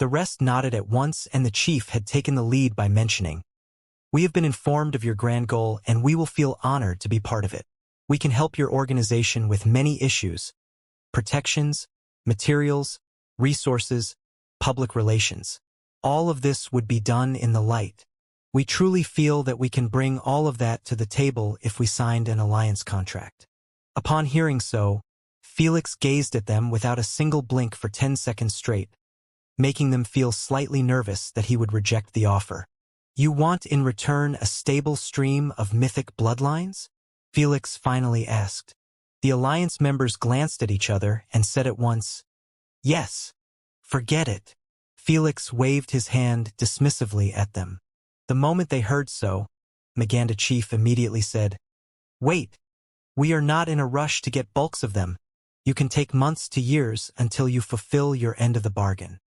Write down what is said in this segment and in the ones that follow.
The rest nodded at once, and the chief had taken the lead by mentioning, "We have been informed of your grand goal, and we will feel honored to be part of it. We can help your organization with many issues: protections, materials, resources, public relations. All of this would be done in the light. We truly feel that we can bring all of that to the table if we signed an alliance contract." Upon hearing so, Felix gazed at them without a single blink for 10 seconds straight, making them feel slightly nervous that he would reject the offer. "You want in return a stable stream of mythic bloodlines?" Felix finally asked. The alliance members glanced at each other and said at once, "Yes. Forget it." Felix waved his hand dismissively at them. The moment they heard so, Maganda Chief immediately said, "Wait. We are not in a rush to get bulks of them. You can take months to years until you fulfill your end of the bargain."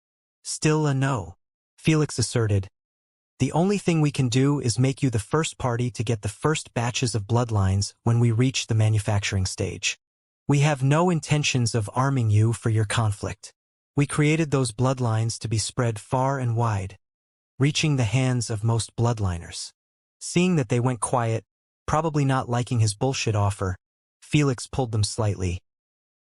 "Still a no," Felix asserted. "The only thing we can do is make you the first party to get the first batches of bloodlines when we reach the manufacturing stage. We have no intentions of arming you for your conflict. We created those bloodlines to be spread far and wide, reaching the hands of most bloodliners." Seeing that they went quiet, probably not liking his bullshit offer, Felix pulled them slightly.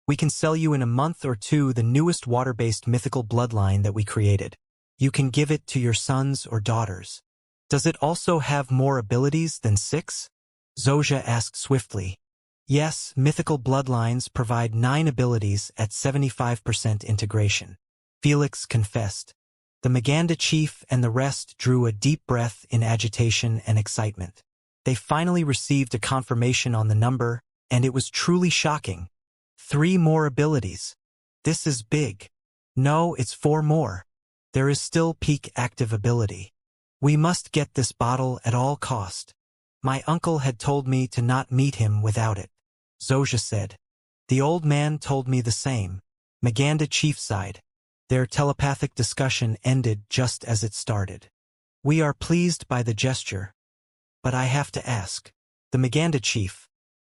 "We can sell you in a month or two the newest water-based mythical bloodline that we created. You can give it to your sons or daughters." "Does it also have more abilities than 6? Zojia asked swiftly. "Yes, mythical bloodlines provide 9 abilities at 75% integration," Felix confessed. The Maganda Chief and the rest drew a deep breath in agitation and excitement. They finally received a confirmation on the number, and it was truly shocking. 3 more abilities. This is big. No, it's 4 more. There is still peak active ability. We must get this bottle at all cost. My uncle had told me to not meet him without it, Zojia said. The old man told me the same. Maganda Chief sighed. Their telepathic discussion ended just as it started. We are pleased by the gesture, but I have to ask. The Maganda Chief,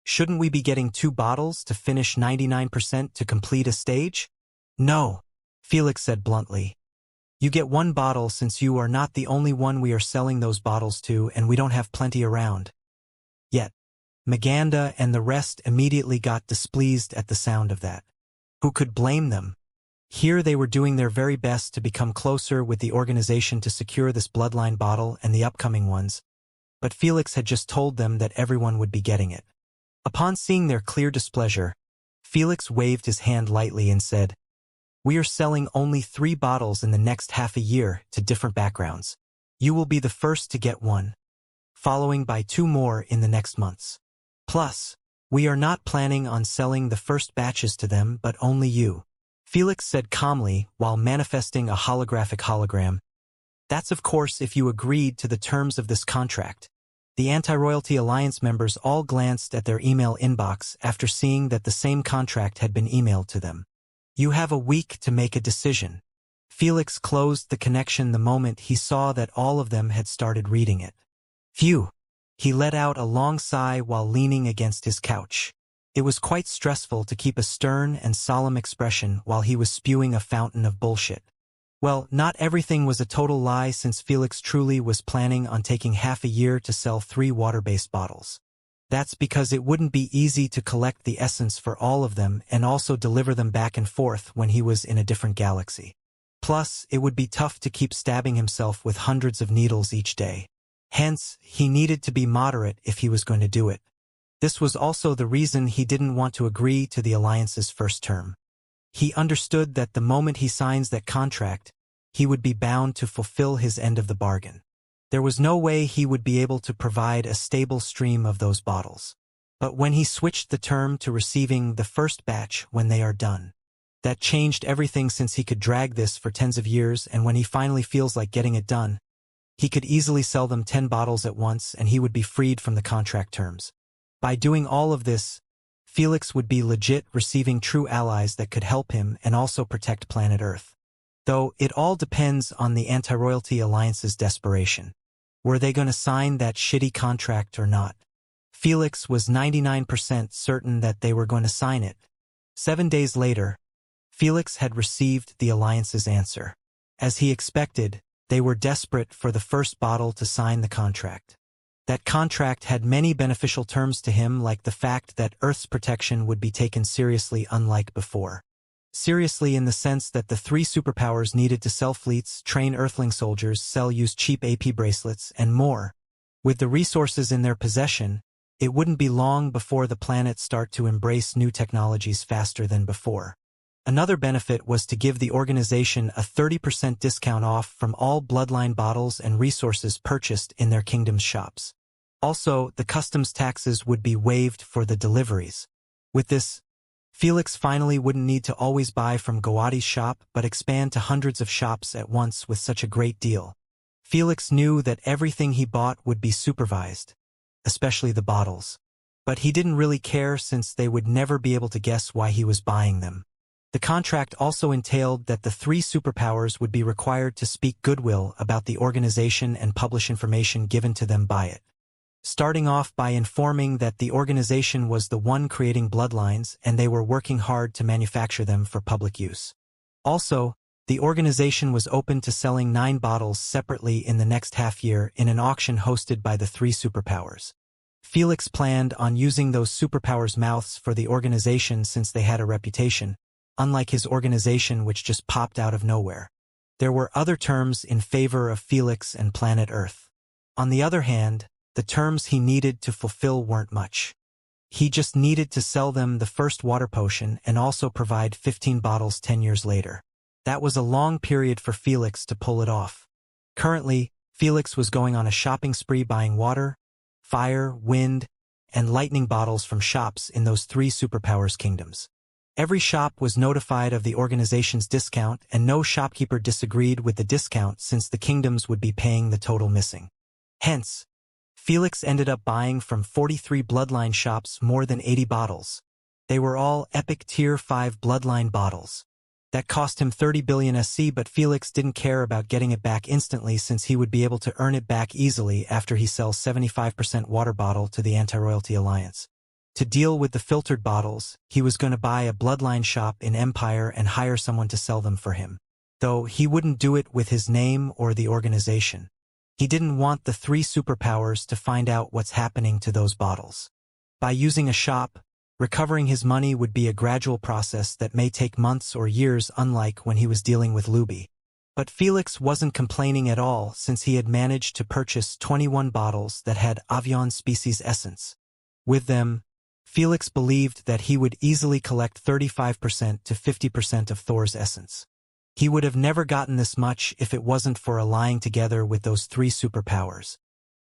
shouldn't we be getting 2 bottles to finish 99% to complete a stage? No, Felix said bluntly. You get 1 bottle since you are not the only one we are selling those bottles to, and we don't have plenty around. Yet, Maganda and the rest immediately got displeased at the sound of that. Who could blame them? Here they were doing their very best to become closer with the organization to secure this bloodline bottle and the upcoming ones, but Felix had just told them that everyone would be getting it. Upon seeing their clear displeasure, Felix waved his hand lightly and said, We are selling only 3 bottles in the next half a year to different backgrounds. You will be the first to get 1, following by 2 more in the next months. Plus, we are not planning on selling the first batches to them, but only you. Felix said calmly while manifesting a holographic hologram. That's of course if you agreed to the terms of this contract. The Anti-Royalty Alliance members all glanced at their email inbox after seeing that the same contract had been emailed to them. You have a week to make a decision. Felix closed the connection the moment he saw that all of them had started reading it. Phew! He let out a long sigh while leaning against his couch. It was quite stressful to keep a stern and solemn expression while he was spewing a fountain of bullshit. Well, not everything was a total lie, since Felix truly was planning on taking half a year to sell 3 water-based bottles. That's because it wouldn't be easy to collect the essence for all of them and also deliver them back and forth when he was in a different galaxy. Plus, it would be tough to keep stabbing himself with hundreds of needles each day. Hence, he needed to be moderate if he was going to do it. This was also the reason he didn't want to agree to the Alliance's first term. He understood that the moment he signs that contract, he would be bound to fulfill his end of the bargain. There was no way he would be able to provide a stable stream of those bottles. But when he switched the term to receiving the first batch when they are done, that changed everything, since he could drag this for tens of years, and when he finally feels like getting it done, he could easily sell them 10 bottles at once and he would be freed from the contract terms. By doing all of this, Felix would be legit receiving true allies that could help him and also protect planet Earth. Though it all depends on the Anti-Royalty Alliance's desperation. Were they going to sign that shitty contract or not? Felix was 99% certain that they were going to sign it. 7 days later, Felix had received the Alliance's answer. As he expected, they were desperate for the first bottle to sign the contract. That contract had many beneficial terms to him, like the fact that Earth's protection would be taken seriously unlike before. Seriously in the sense that the three superpowers needed to sell fleets, train Earthling soldiers, use cheap AP bracelets, and more. With the resources in their possession, it wouldn't be long before the planets start to embrace new technologies faster than before. Another benefit was to give the organization a 30% discount off from all bloodline bottles and resources purchased in their kingdom's shops. Also, the customs taxes would be waived for the deliveries. With this, Felix finally wouldn't need to always buy from Gowadi's shop but expand to hundreds of shops at once with such a great deal. Felix knew that everything he bought would be supervised, especially the bottles. But he didn't really care since they would never be able to guess why he was buying them. The contract also entailed that the three superpowers would be required to speak goodwill about the organization and publish information given to them by it. Starting off by informing that the organization was the one creating bloodlines and they were working hard to manufacture them for public use. Also, the organization was open to selling 9 bottles separately in the next half year in an auction hosted by the three superpowers. Felix planned on using those superpowers' mouths for the organization since they had a reputation, unlike his organization which just popped out of nowhere. There were other terms in favor of Felix and planet Earth. On the other hand, the terms he needed to fulfill weren't much. He just needed to sell them the first water potion and also provide 15 bottles 10 years later. That was a long period for Felix to pull it off. Currently, Felix was going on a shopping spree buying water, fire, wind, and lightning bottles from shops in those three superpowers kingdoms. Every shop was notified of the organization's discount and no shopkeeper disagreed with the discount since the kingdoms would be paying the total missing. Hence, Felix ended up buying from 43 bloodline shops more than 80 bottles. They were all epic Tier 5 bloodline bottles. That cost him 30 billion SC, but Felix didn't care about getting it back instantly since he would be able to earn it back easily after he sells 75% water bottle to the Anti-Royalty Alliance. To deal with the filtered bottles, he was going to buy a bloodline shop in Empire and hire someone to sell them for him. Though he wouldn't do it with his name or the organization. He didn't want the three superpowers to find out what's happening to those bottles. By using a shop, recovering his money would be a gradual process that may take months or years, unlike when he was dealing with Luby. But Felix wasn't complaining at all since he had managed to purchase 21 bottles that had Avian species essence. With them, Felix believed that he would easily collect 35% to 50% of Thor's essence. He would have never gotten this much if it wasn't for allying together with those three superpowers.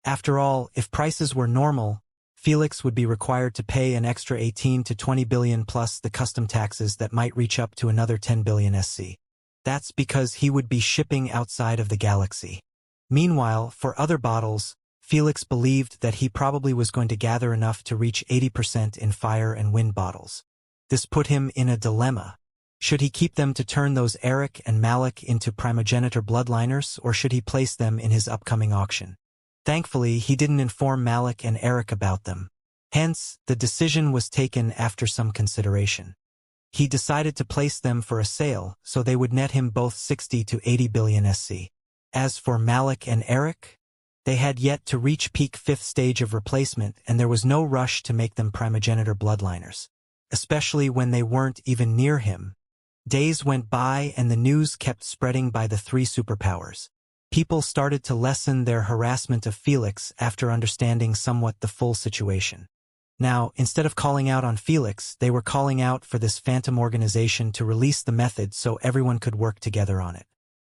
After all, if prices were normal, Felix would be required to pay an extra 18 to 20 billion plus the custom taxes that might reach up to another 10 billion SC. That's because he would be shipping outside of the galaxy. Meanwhile, for other bottles, Felix believed that he probably was going to gather enough to reach 80% in fire and wind bottles. This put him in a dilemma. Should he keep them to turn those Eric and Malik into primogenitor bloodliners, or should he place them in his upcoming auction? Thankfully, he didn't inform Malik and Eric about them. Hence, the decision was taken after some consideration. He decided to place them for a sale, so they would net him both 60 to 80 billion SC. As for Malik and Eric, they had yet to reach peak 5th stage of replacement, and there was no rush to make them primogenitor bloodliners, especially when they weren't even near him. Days went by and the news kept spreading by the three superpowers. People started to lessen their harassment of Felix after understanding somewhat the full situation. Now, instead of calling out on Felix, they were calling out for this phantom organization to release the method so everyone could work together on it.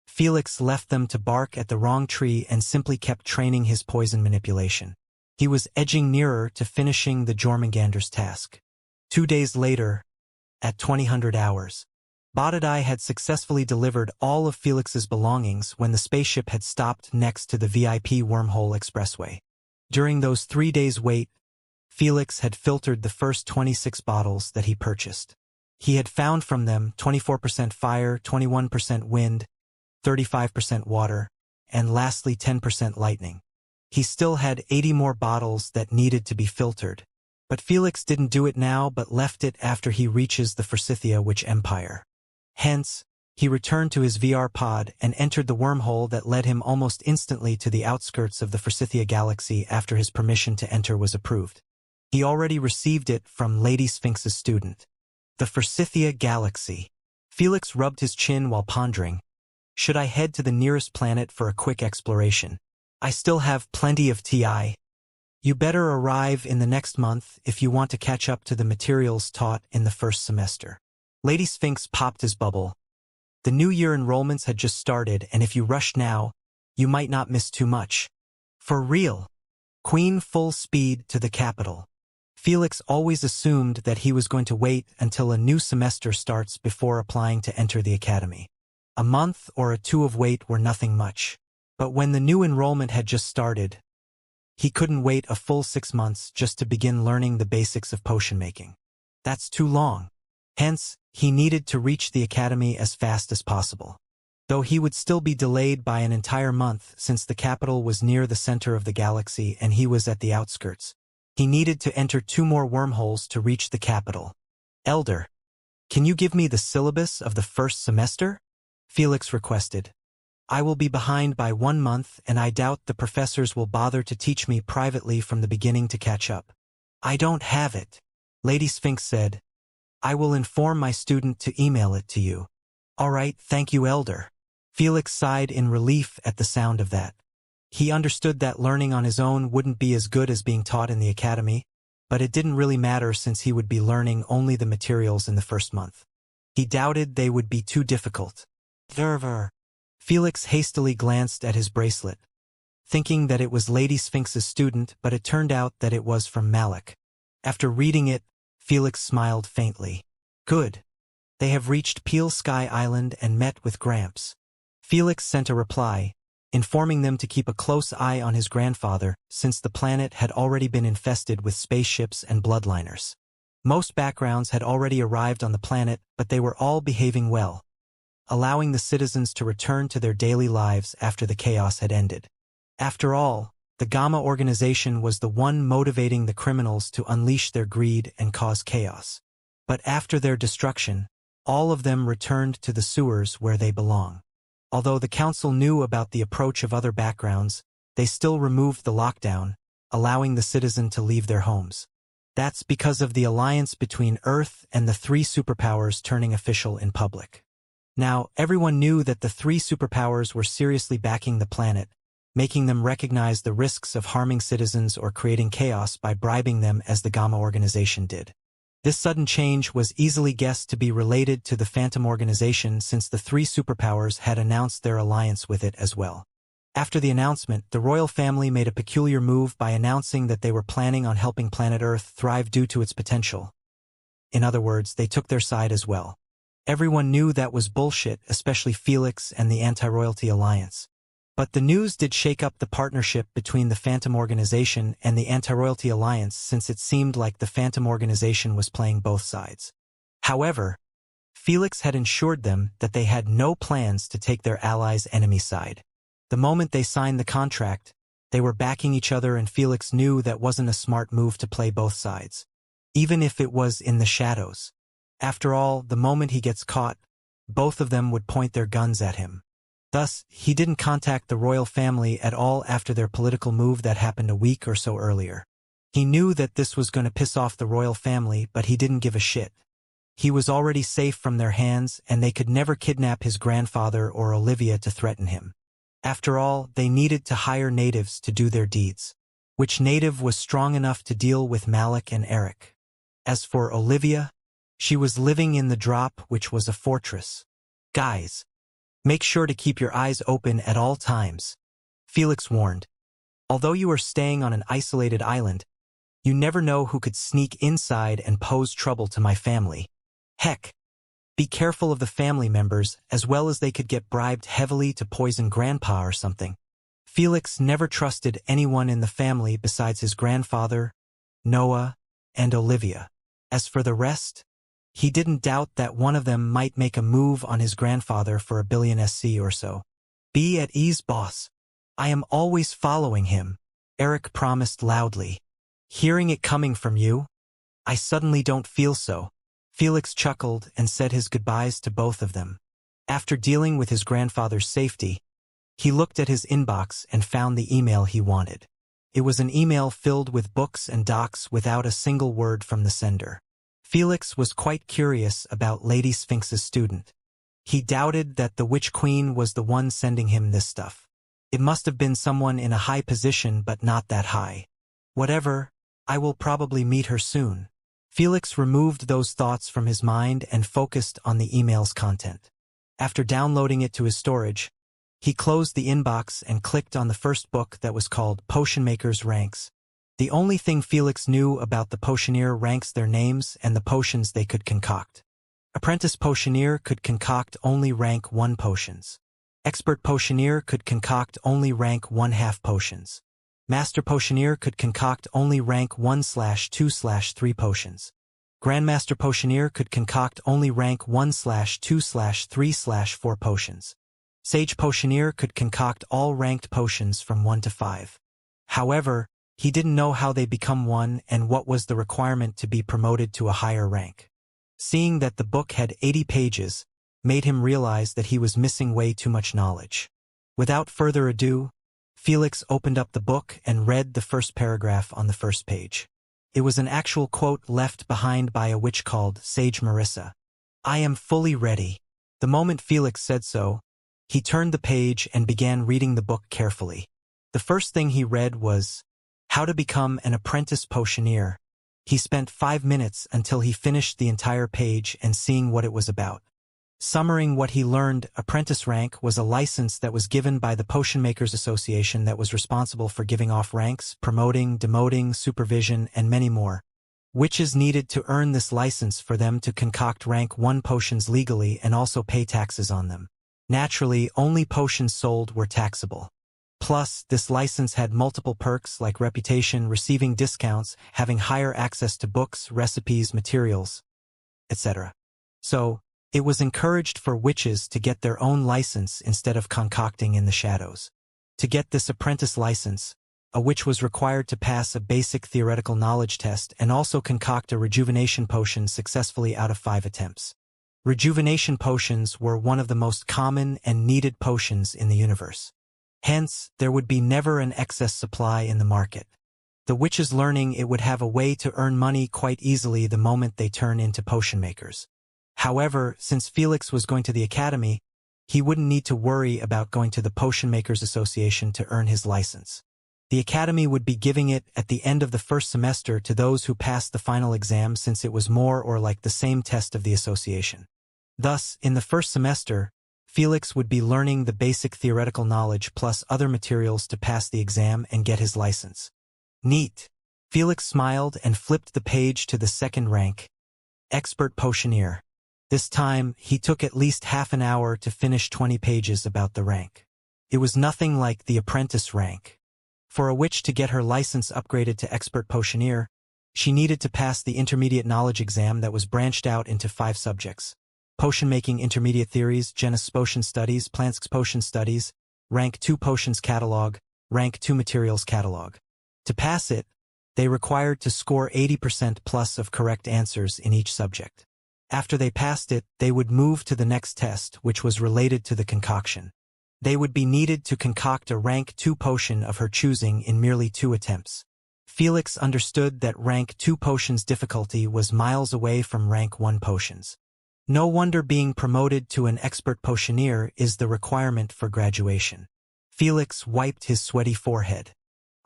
Felix left them to bark at the wrong tree and simply kept training his poison manipulation. He was edging nearer to finishing the Jormungandr's task. 2 days later, at 2000 hours, Bodadai had successfully delivered all of Felix's belongings when the spaceship had stopped next to the VIP Wormhole Expressway. During those 3 days' wait, Felix had filtered the first 26 bottles that he purchased. He had found from them 24% fire, 21% wind, 35% water, and lastly 10% lightning. He still had 80 more bottles that needed to be filtered, but Felix didn't do it now but left it after he reaches the Forsythia Witch Empire. Hence, He returned to his VR pod and entered the wormhole that led him almost instantly to the outskirts of the Forsythia galaxy after his permission to enter was approved. He already received it from Lady Sphinx's student. The Forsythia galaxy. Felix rubbed his chin while pondering. Should I head to the nearest planet for a quick exploration? I still have plenty of TI. You better arrive in the next month if you want to catch up to the materials taught in the first semester. Lady Sphinx popped his bubble. The new year enrollments had just started, and if you rush now, you might not miss too much. For real. Queen full speed to the capital. Felix always assumed that he was going to wait until a new semester starts before applying to enter the academy. A month or two of wait were nothing much. But when the new enrollment had just started, he couldn't wait a full 6 months just to begin learning the basics of potion making. That's too long. Hence, he needed to reach the academy as fast as possible. Though he would still be delayed by an entire month since the capital was near the center of the galaxy and he was at the outskirts. He needed to enter 2 more wormholes to reach the capital. Elder, can you give me the syllabus of the first semester? Felix requested. I will be behind by 1 month and I doubt the professors will bother to teach me privately from the beginning to catch up. I don't have it, Lady Sphinx said. I will inform my student to email it to you. All right, thank you, Elder. Felix sighed in relief at the sound of that. He understood that learning on his own wouldn't be as good as being taught in the academy, but it didn't really matter since he would be learning only the materials in the first month. He doubted they would be too difficult. Verver. Felix hastily glanced at his bracelet, thinking that it was Lady Sphinx's student, but it turned out that it was from Malik. After reading it, Felix smiled faintly. Good. They have reached Peel Sky Island and met with Gramps. Felix sent a reply, informing them to keep a close eye on his grandfather since the planet had already been infested with spaceships and bloodliners. Most backgrounds had already arrived on the planet, but they were all behaving well, allowing the citizens to return to their daily lives after the chaos had ended. After all, the Gamma organization was the one motivating the criminals to unleash their greed and cause chaos. But after their destruction, all of them returned to the sewers where they belong. Although the council knew about the approach of other backgrounds, they still removed the lockdown, allowing the citizen to leave their homes. That's because of the alliance between Earth and the 3 superpowers turning official in public. Now, everyone knew that the 3 superpowers were seriously backing the planet, making them recognize the risks of harming citizens or creating chaos by bribing them as the Gamma organization did. This sudden change was easily guessed to be related to the Phantom organization since the 3 superpowers had announced their alliance with it as well. After the announcement, the royal family made a peculiar move by announcing that they were planning on helping planet Earth thrive due to its potential. In other words, they took their side as well. Everyone knew that was bullshit, especially Felix and the Anti-Royalty Alliance. But the news did shake up the partnership between the Phantom Organization and the Anti-Royalty Alliance since it seemed like the Phantom Organization was playing both sides. However, Felix had assured them that they had no plans to take their allies' enemy side. The moment they signed the contract, they were backing each other and Felix knew that wasn't a smart move to play both sides, even if it was in the shadows. After all, the moment he gets caught, both of them would point their guns at him. Thus, he didn't contact the royal family at all after their political move that happened a week or so earlier. He knew that this was going to piss off the royal family, but he didn't give a shit. He was already safe from their hands, and they could never kidnap his grandfather or Olivia to threaten him. After all, they needed to hire natives to do their deeds. Which native was strong enough to deal with Malik and Eric? As for Olivia, she was living in the drop, which was a fortress. Guys, make sure to keep your eyes open at all times, Felix warned. Although you are staying on an isolated island, you never know who could sneak inside and pose trouble to my family. Heck, be careful of the family members, as well as they could get bribed heavily to poison Grandpa or something. Felix never trusted anyone in the family besides his grandfather, Noah, and Olivia. As for the rest, he didn't doubt that one of them might make a move on his grandfather for $1 billion SC or so. Be at ease, boss. I am always following him, Eric promised loudly. Hearing it coming from you, I suddenly don't feel so. Felix chuckled and said his goodbyes to both of them. After dealing with his grandfather's safety, he looked at his inbox and found the email he wanted. It was an email filled with books and docs without a single word from the sender. Felix was quite curious about Lady Sphinx's student. He doubted that the Witch Queen was the one sending him this stuff. It must have been someone in a high position but not that high. Whatever, I will probably meet her soon. Felix removed those thoughts from his mind and focused on the email's content. After downloading it to his storage, he closed the inbox and clicked on the first book that was called Potion Maker's Ranks. The only thing Felix knew about the potioneer ranks their names and the potions they could concoct. Apprentice Potioneer could concoct only rank 1 potions. Expert Potioneer could concoct only rank 1/2 potions. Master Potioneer could concoct only rank 1/2/3 potions. Grandmaster Potioneer could concoct only rank 1/2/3/4 potions. Sage Potioneer could concoct all ranked potions from 1 to 5. However, he didn't know how they become 1 and what was the requirement to be promoted to a higher rank. Seeing that the book had 80 pages made him realize that he was missing way too much knowledge. Without further ado, Felix opened up the book and read the first paragraph on the first page. It was an actual quote left behind by a witch called Sage Marissa. "I am fully ready." The moment Felix said so, he turned the page and began reading the book carefully. The first thing he read was, How to Become an Apprentice Potioneer. He spent 5 minutes until he finished the entire page and seeing what it was about. Summarizing what he learned, apprentice rank was a license that was given by the Potion Makers Association that was responsible for giving off ranks, promoting, demoting, supervision, and many more. Witches needed to earn this license for them to concoct rank 1 potions legally and also pay taxes on them. Naturally, only potions sold were taxable. Plus, this license had multiple perks like reputation, receiving discounts, having higher access to books, recipes, materials, etc. So, it was encouraged for witches to get their own license instead of concocting in the shadows. To get this apprentice license, a witch was required to pass a basic theoretical knowledge test and also concoct a rejuvenation potion successfully out of 5 attempts. Rejuvenation potions were one of the most common and needed potions in the universe. Hence, there would be never an excess supply in the market. The witches learning it would have a way to earn money quite easily the moment they turn into potion makers. However, since Felix was going to the academy, he wouldn't need to worry about going to the Potion Makers Association to earn his license. The academy would be giving it at the end of the first semester to those who passed the final exam since it was more or like the same test of the association. Thus, in the first semester, Felix would be learning the basic theoretical knowledge plus other materials to pass the exam and get his license. Neat. Felix smiled and flipped the page to the second rank, Expert Potioneer. This time, he took at least half an hour to finish 20 pages about the rank. It was nothing like the apprentice rank. For a witch to get her license upgraded to Expert Potioneer, she needed to pass the intermediate knowledge exam that was branched out into 5 subjects. Potion-making intermediate theories, genus potion studies, plants potion studies, rank 2 potions catalog, rank 2 materials catalog. To pass it, they required to score 80% plus of correct answers in each subject. After they passed it, they would move to the next test, which was related to the concoction. They would be needed to concoct a rank 2 potion of her choosing in merely 2 attempts. Felix understood that rank 2 potions difficulty was miles away from rank 1 potions. No wonder being promoted to an expert potioneer is the requirement for graduation. Felix wiped his sweaty forehead.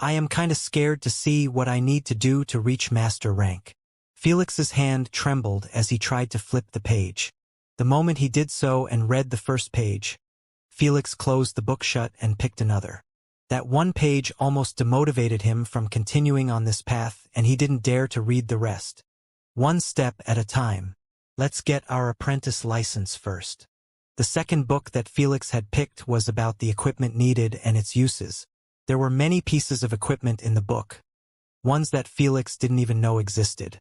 I am kinda scared to see what I need to do to reach master rank. Felix's hand trembled as he tried to flip the page. The moment he did so and read the first page, Felix closed the book shut and picked another. That one page almost demotivated him from continuing on this path, and he didn't dare to read the rest. One step at a time. Let's get our apprentice license first. The second book that Felix had picked was about the equipment needed and its uses. There were many pieces of equipment in the book, ones that Felix didn't even know existed.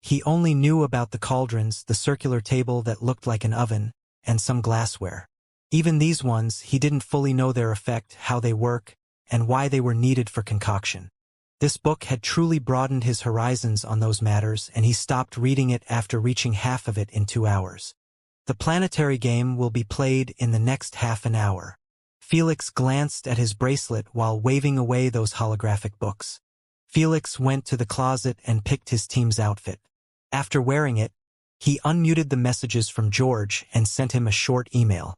He only knew about the cauldrons, the circular table that looked like an oven, and some glassware. Even these ones, he didn't fully know their effect, how they work, and why they were needed for concoction. This book had truly broadened his horizons on those matters, and he stopped reading it after reaching half of it in 2 hours. The planetary game will be played in the next half an hour. Felix glanced at his bracelet while waving away those holographic books. Felix went to the closet and picked his team's outfit. After wearing it, he unmuted the messages from George and sent him a short email.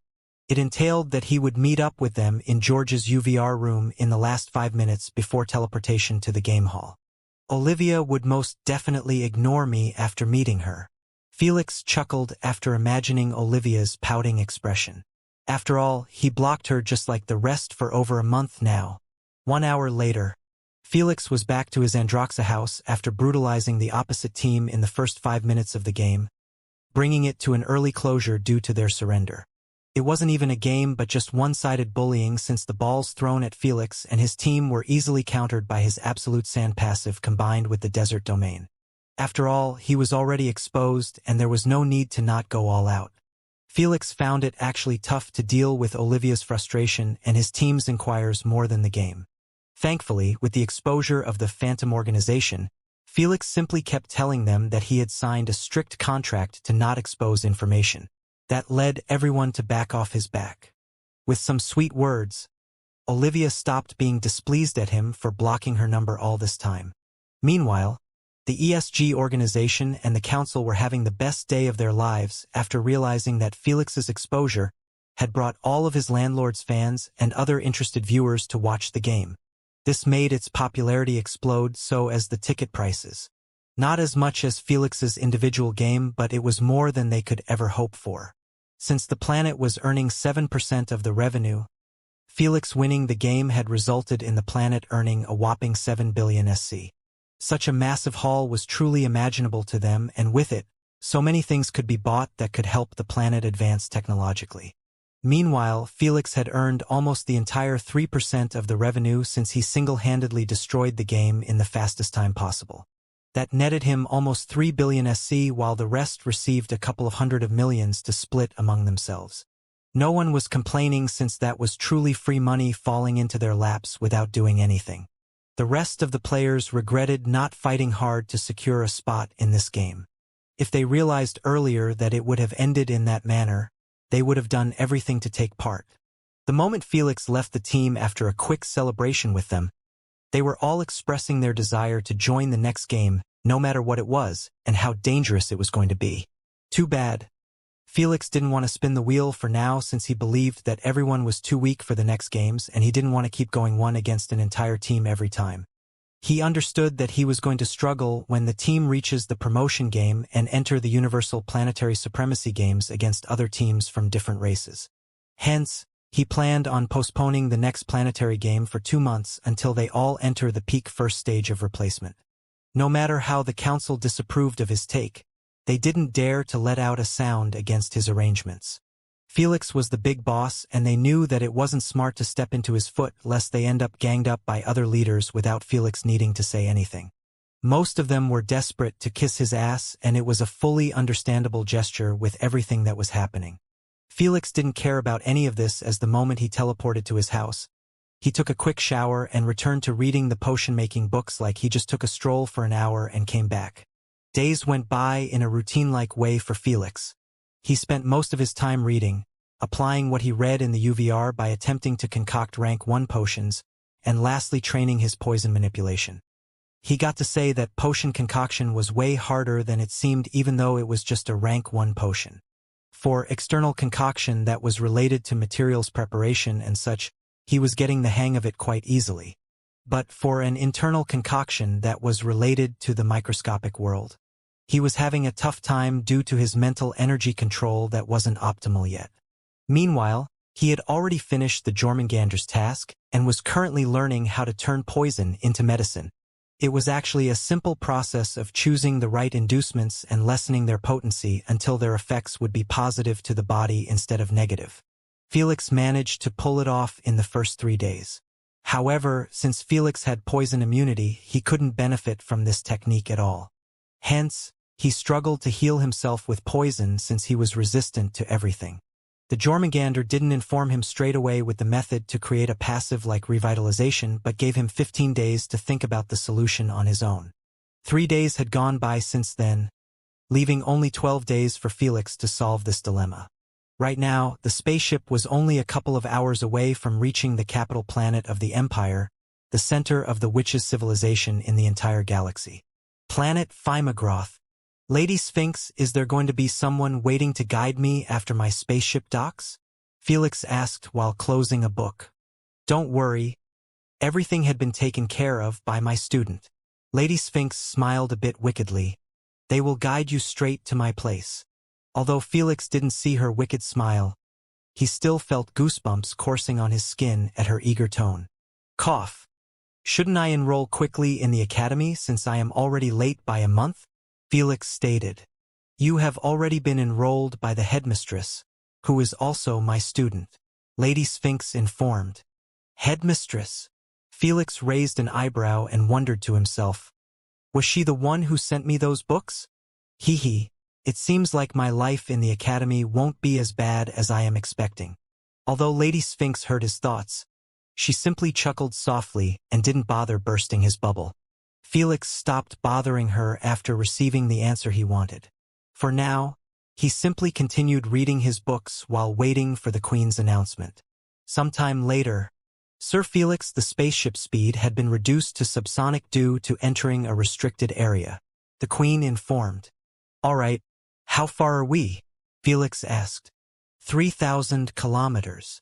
It entailed that he would meet up with them in George's UVR room in the last 5 minutes before teleportation to the game hall. Olivia would most definitely ignore me after meeting her. Felix chuckled after imagining Olivia's pouting expression. After all, he blocked her just like the rest for over a month now. 1 hour later, Felix was back to his Androxa house after brutalizing the opposite team in the first 5 minutes of the game, bringing it to an early closure due to their surrender. It wasn't even a game but just one-sided bullying since the balls thrown at Felix and his team were easily countered by his absolute sand passive combined with the desert domain. After all, he was already exposed and there was no need to not go all out. Felix found it actually tough to deal with Olivia's frustration and his team's inquires more than the game. Thankfully, with the exposure of the Phantom organization, Felix simply kept telling them that he had signed a strict contract to not expose information. That led everyone to back off his back. With some sweet words, Olivia stopped being displeased at him for blocking her number all this time. Meanwhile, the ESG organization and the council were having the best day of their lives after realizing that Felix's exposure had brought all of his landlord's fans and other interested viewers to watch the game. This made its popularity explode, so as the ticket prices. Not as much as Felix's individual game, but it was more than they could ever hope for. Since the planet was earning 7% of the revenue, Felix winning the game had resulted in the planet earning a whopping 7 billion SC. Such a massive haul was truly imaginable to them, and with it, so many things could be bought that could help the planet advance technologically. Meanwhile, Felix had earned almost the entire 3% of the revenue since he single-handedly destroyed the game in the fastest time possible. That netted him almost 3 billion SC while the rest received a couple of hundred of millions to split among themselves. No one was complaining since that was truly free money falling into their laps without doing anything. The rest of the players regretted not fighting hard to secure a spot in this game. If they realized earlier that it would have ended in that manner, they would have done everything to take part. The moment Felix left the team after a quick celebration with them, they were all expressing their desire to join the next game, no matter what it was, and how dangerous it was going to be. Too bad. Felix didn't want to spin the wheel for now since he believed that everyone was too weak for the next games and he didn't want to keep going one against an entire team every time. He understood that he was going to struggle when the team reaches the promotion game and enter the Universal Planetary Supremacy games against other teams from different races. Hence, he planned on postponing the next planetary game for 2 months until they all enter the peak first stage of replacement. No matter how the council disapproved of his take, they didn't dare to let out a sound against his arrangements. Felix was the big boss and they knew that it wasn't smart to step into his foot lest they end up ganged up by other leaders without Felix needing to say anything. Most of them were desperate to kiss his ass and it was a fully understandable gesture with everything that was happening. Felix didn't care about any of this as the moment he teleported to his house. He took a quick shower and returned to reading the potion-making books like he just took a stroll for an hour and came back. Days went by in a routine-like way for Felix. He spent most of his time reading, applying what he read in the UVR by attempting to concoct rank 1 potions, and lastly training his poison manipulation. He got to say that potion concoction was way harder than it seemed even though it was just a rank 1 potion. For external concoction that was related to materials preparation and such, he was getting the hang of it quite easily. But for an internal concoction that was related to the microscopic world, he was having a tough time due to his mental energy control that wasn't optimal yet. Meanwhile, he had already finished the Jormungandr's task and was currently learning how to turn poison into medicine. It was actually a simple process of choosing the right inducements and lessening their potency until their effects would be positive to the body instead of negative. Felix managed to pull it off in the first 3 days. However, since Felix had poison immunity, he couldn't benefit from this technique at all. Hence, he struggled to heal himself with poison since he was resistant to everything. The Jormungandr didn't inform him straight away with the method to create a passive like revitalization but gave him 15 days to think about the solution on his own. 3 days had gone by since then, leaving only 12 days for Felix to solve this dilemma. Right now, the spaceship was only a couple of hours away from reaching the capital planet of the Empire, the center of the witches' civilization in the entire galaxy. Planet Phimagroth. Lady Sphinx, is there going to be someone waiting to guide me after my spaceship docks? Felix asked while closing a book. Don't worry. Everything had been taken care of by my student. Lady Sphinx smiled a bit wickedly. They will guide you straight to my place. Although Felix didn't see her wicked smile, he still felt goosebumps coursing on his skin at her eager tone. Cough. Shouldn't I enroll quickly in the academy since I am already late by a month? Felix stated. You have already been enrolled by the headmistress, who is also my student. Lady Sphinx informed. Headmistress? Felix raised an eyebrow and wondered to himself. Was she the one who sent me those books? Hee hee. It seems like my life in the academy won't be as bad as I am expecting. Although Lady Sphinx heard his thoughts, she simply chuckled softly and didn't bother bursting his bubble. Felix stopped bothering her after receiving the answer he wanted. For now, he simply continued reading his books while waiting for the Queen's announcement. Sometime later, Sir Felix, the spaceship speed had been reduced to subsonic due to entering a restricted area. The Queen informed. All right. How far are we? Felix asked. 3,000 kilometers.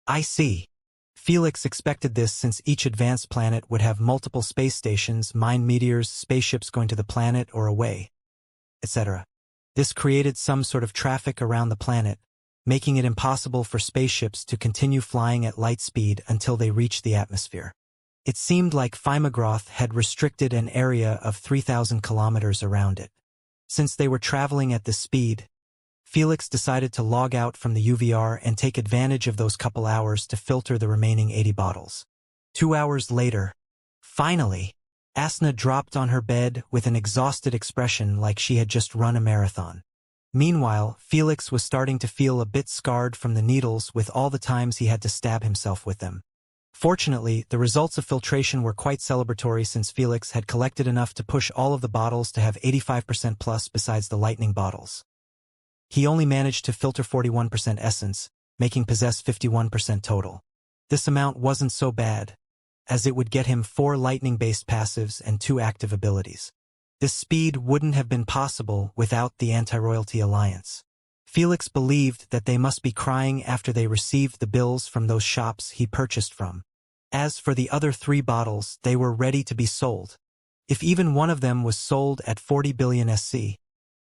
I see. Felix expected this since each advanced planet would have multiple space stations, mine meteors, spaceships going to the planet or away, etc. This created some sort of traffic around the planet, making it impossible for spaceships to continue flying at light speed until they reached the atmosphere. It seemed like Phimagroth had restricted an area of 3,000 kilometers around it. Since they were traveling at this speed, Felix decided to log out from the UVR and take advantage of those couple hours to filter the remaining 80 bottles. 2 hours later, finally, Asna dropped on her bed with an exhausted expression like she had just run a marathon. Meanwhile, Felix was starting to feel a bit scarred from the needles with all the times he had to stab himself with them. Fortunately, the results of filtration were quite celebratory since Felix had collected enough to push all of the bottles to have 85% plus besides the lightning bottles. He only managed to filter 41% essence, making possess 51% total. This amount wasn't so bad, as it would get him 4 lightning-based passives and 2 active abilities. This speed wouldn't have been possible without the Anti-Royalty Alliance. Felix believed that they must be crying after they received the bills from those shops he purchased from. As for the other 3 bottles, they were ready to be sold. If even one of them was sold at 40 billion SC,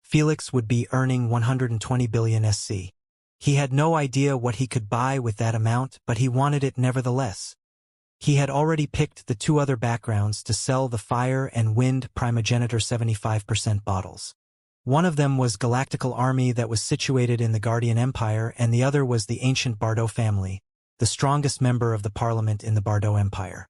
Felix would be earning 120 billion SC. He had no idea what he could buy with that amount, but he wanted it nevertheless. He had already picked the 2 other backgrounds to sell the Fire and Wind Primogenitor 75% bottles. One of them was Galactical Army that was situated in the Guardian Empire, and the other was the ancient Bardot family, the strongest member of the parliament in the Bardot Empire.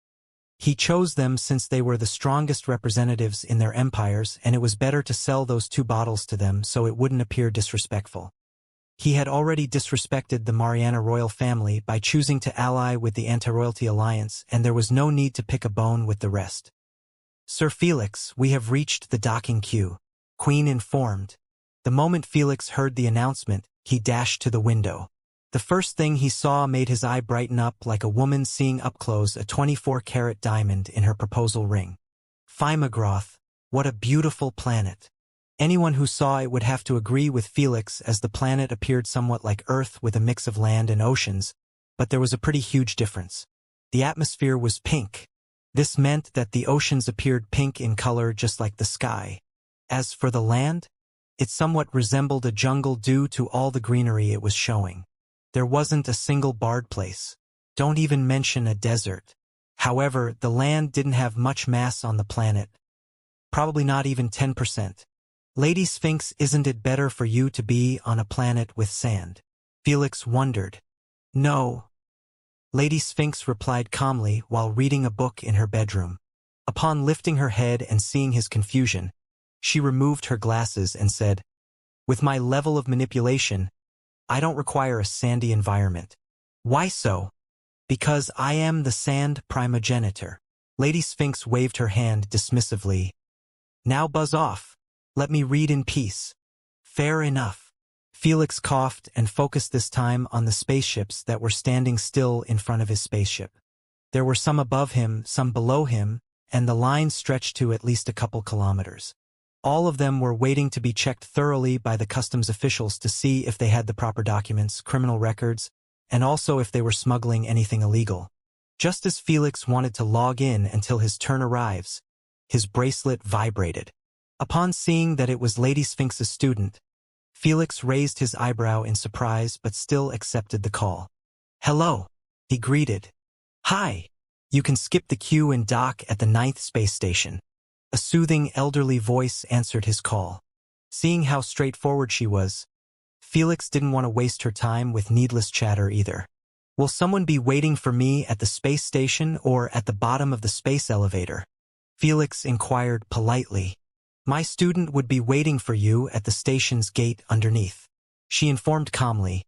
He chose them since they were the strongest representatives in their empires, and it was better to sell those 2 bottles to them so it wouldn't appear disrespectful. He had already disrespected the Mariana royal family by choosing to ally with the Anti-Royalty Alliance, and there was no need to pick a bone with the rest. Sir Felix, we have reached the docking queue, Queen informed. The moment Felix heard the announcement, he dashed to the window. The first thing he saw made his eye brighten up like a woman seeing up close a 24-carat diamond in her proposal ring. Phimagroth, what a beautiful planet. Anyone who saw it would have to agree with Felix, as the planet appeared somewhat like Earth with a mix of land and oceans, but there was a pretty huge difference. The atmosphere was pink. This meant that the oceans appeared pink in color just like the sky. As for the land, it somewhat resembled a jungle due to all the greenery it was showing. There wasn't a single barred place. Don't even mention a desert. However, the land didn't have much mass on the planet. Probably not even 10%. Lady Sphinx, isn't it better for you to be on a planet with sand? Felix wondered. No. Lady Sphinx replied calmly while reading a book in her bedroom. Upon lifting her head and seeing his confusion, she removed her glasses and said, with my level of manipulation, I don't require a sandy environment. Why so? Because I am the sand primogenitor. Lady Sphinx waved her hand dismissively. Now buzz off. Let me read in peace. Fair enough. Felix coughed and focused this time on the spaceships that were standing still in front of his spaceship. There were some above him, some below him, and the line stretched to at least a couple kilometers. All of them were waiting to be checked thoroughly by the customs officials to see if they had the proper documents, criminal records, and also if they were smuggling anything illegal. Just as Felix wanted to log in until his turn arrives, his bracelet vibrated. Upon seeing that it was Lady Sphinx's student, Felix raised his eyebrow in surprise but still accepted the call. Hello, he greeted. Hi. You can skip the queue and dock at the 9th space station. A soothing elderly voice answered his call. Seeing how straightforward she was, Felix didn't want to waste her time with needless chatter either. Will someone be waiting for me at the space station or at the bottom of the space elevator? Felix inquired politely. My student would be waiting for you at the station's gate underneath. She informed calmly.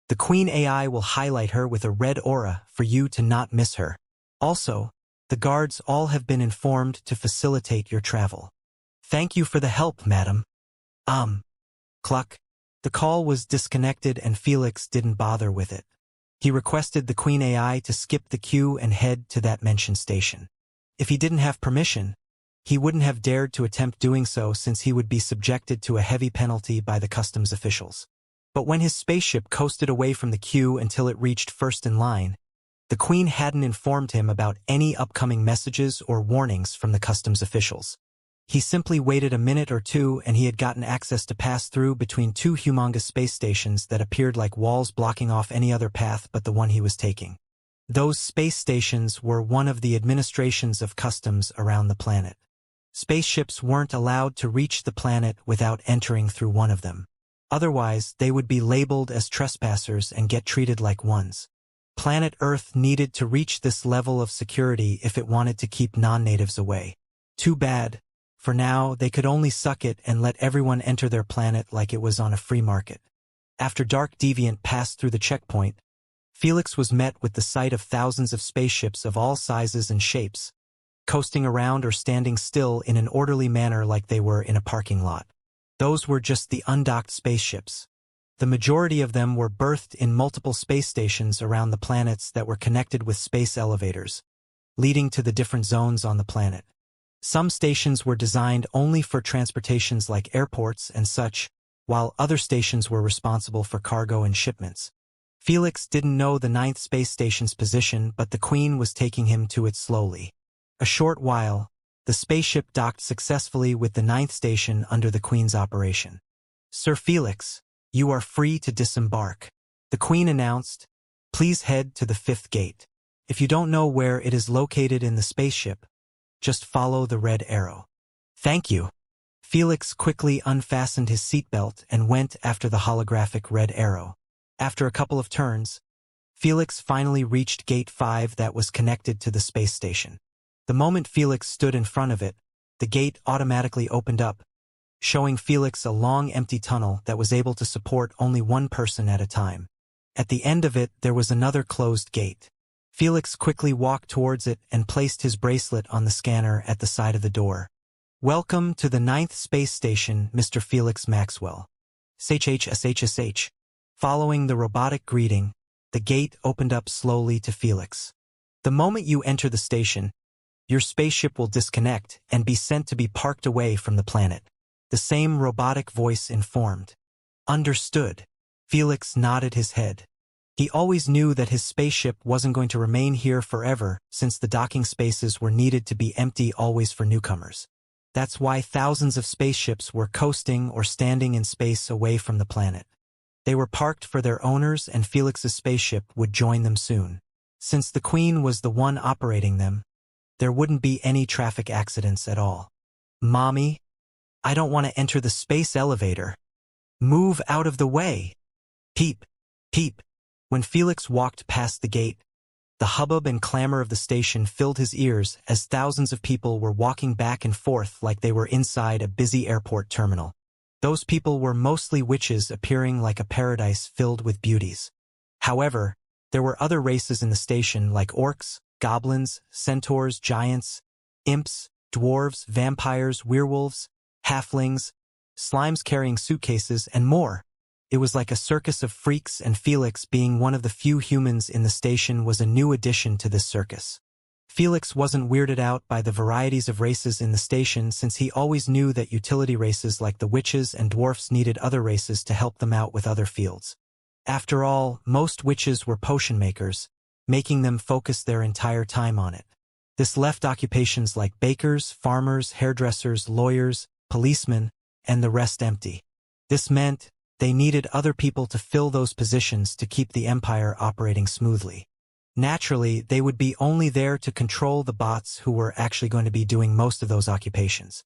The Queen AI will highlight her with a red aura for you to not miss her. Also, the guards all have been informed to facilitate your travel. Thank you for the help, madam. Cluck. The call was disconnected and Felix didn't bother with it. He requested the Queen AI to skip the queue and head to that mentioned station. If he didn't have permission, he wouldn't have dared to attempt doing so since he would be subjected to a heavy penalty by the customs officials. But when his spaceship coasted away from the queue until it reached first in line, the Queen hadn't informed him about any upcoming messages or warnings from the customs officials. He simply waited a minute or two and he had gotten access to pass through between two humongous space stations that appeared like walls blocking off any other path but the one he was taking. Those space stations were one of the administrations of customs around the planet. Spaceships weren't allowed to reach the planet without entering through one of them. Otherwise, they would be labeled as trespassers and get treated like ones. Planet Earth needed to reach this level of security if it wanted to keep non-natives away. Too bad. For now, they could only suck it and let everyone enter their planet like it was on a free market. After Dark Deviant passed through the checkpoint, Felix was met with the sight of thousands of spaceships of all sizes and shapes, coasting around or standing still in an orderly manner like they were in a parking lot. Those were just the undocked spaceships. The majority of them were berthed in multiple space stations around the planets that were connected with space elevators, leading to the different zones on the planet. Some stations were designed only for transportations like airports and such, while other stations were responsible for cargo and shipments. Felix didn't know the 9th space station's position, but the Queen was taking him to it slowly. A short while, the spaceship docked successfully with the 9th station under the Queen's operation. Sir Felix, you are free to disembark. The Queen announced, please head to the 5th gate. If you don't know where it is located in the spaceship, just follow the red arrow. Thank you. Felix quickly unfastened his seatbelt and went after the holographic red arrow. After a couple of turns, Felix finally reached Gate 5 that was connected to the space station. The moment Felix stood in front of it, the gate automatically opened up, showing Felix a long empty tunnel that was able to support only one person at a time. At the end of it, there was another closed gate. Felix quickly walked towards it and placed his bracelet on the scanner at the side of the door. Welcome to the 9th space station, Mr. Felix Maxwell. SHSHSH. Following the robotic greeting, the gate opened up slowly to Felix. The moment you enter the station, your spaceship will disconnect and be sent to be parked away from the planet. The same robotic voice informed. Understood. Felix nodded his head. He always knew that his spaceship wasn't going to remain here forever since the docking spaces were needed to be empty always for newcomers. That's why thousands of spaceships were coasting or standing in space away from the planet. They were parked for their owners and Felix's spaceship would join them soon. Since the Queen was the one operating them, there wouldn't be any traffic accidents at all. Mommy, I don't want to enter the space elevator. Move out of the way. Peep, peep. When Felix walked past the gate, the hubbub and clamor of the station filled his ears as thousands of people were walking back and forth like they were inside a busy airport terminal. Those people were mostly witches appearing like a paradise filled with beauties. However, there were other races in the station like orcs, goblins, centaurs, giants, imps, dwarves, vampires, werewolves, halflings, slimes carrying suitcases, and more. It was like a circus of freaks, and Felix, being one of the few humans in the station, was a new addition to this circus. Felix wasn't weirded out by the varieties of races in the station, since he always knew that utility races like the witches and dwarfs needed other races to help them out with other fields. After all, most witches were potion makers, making them focus their entire time on it. This left occupations like bakers, farmers, hairdressers, lawyers, policemen, and the rest empty. This meant they needed other people to fill those positions to keep the empire operating smoothly. Naturally, they would be only there to control the bots who were actually going to be doing most of those occupations.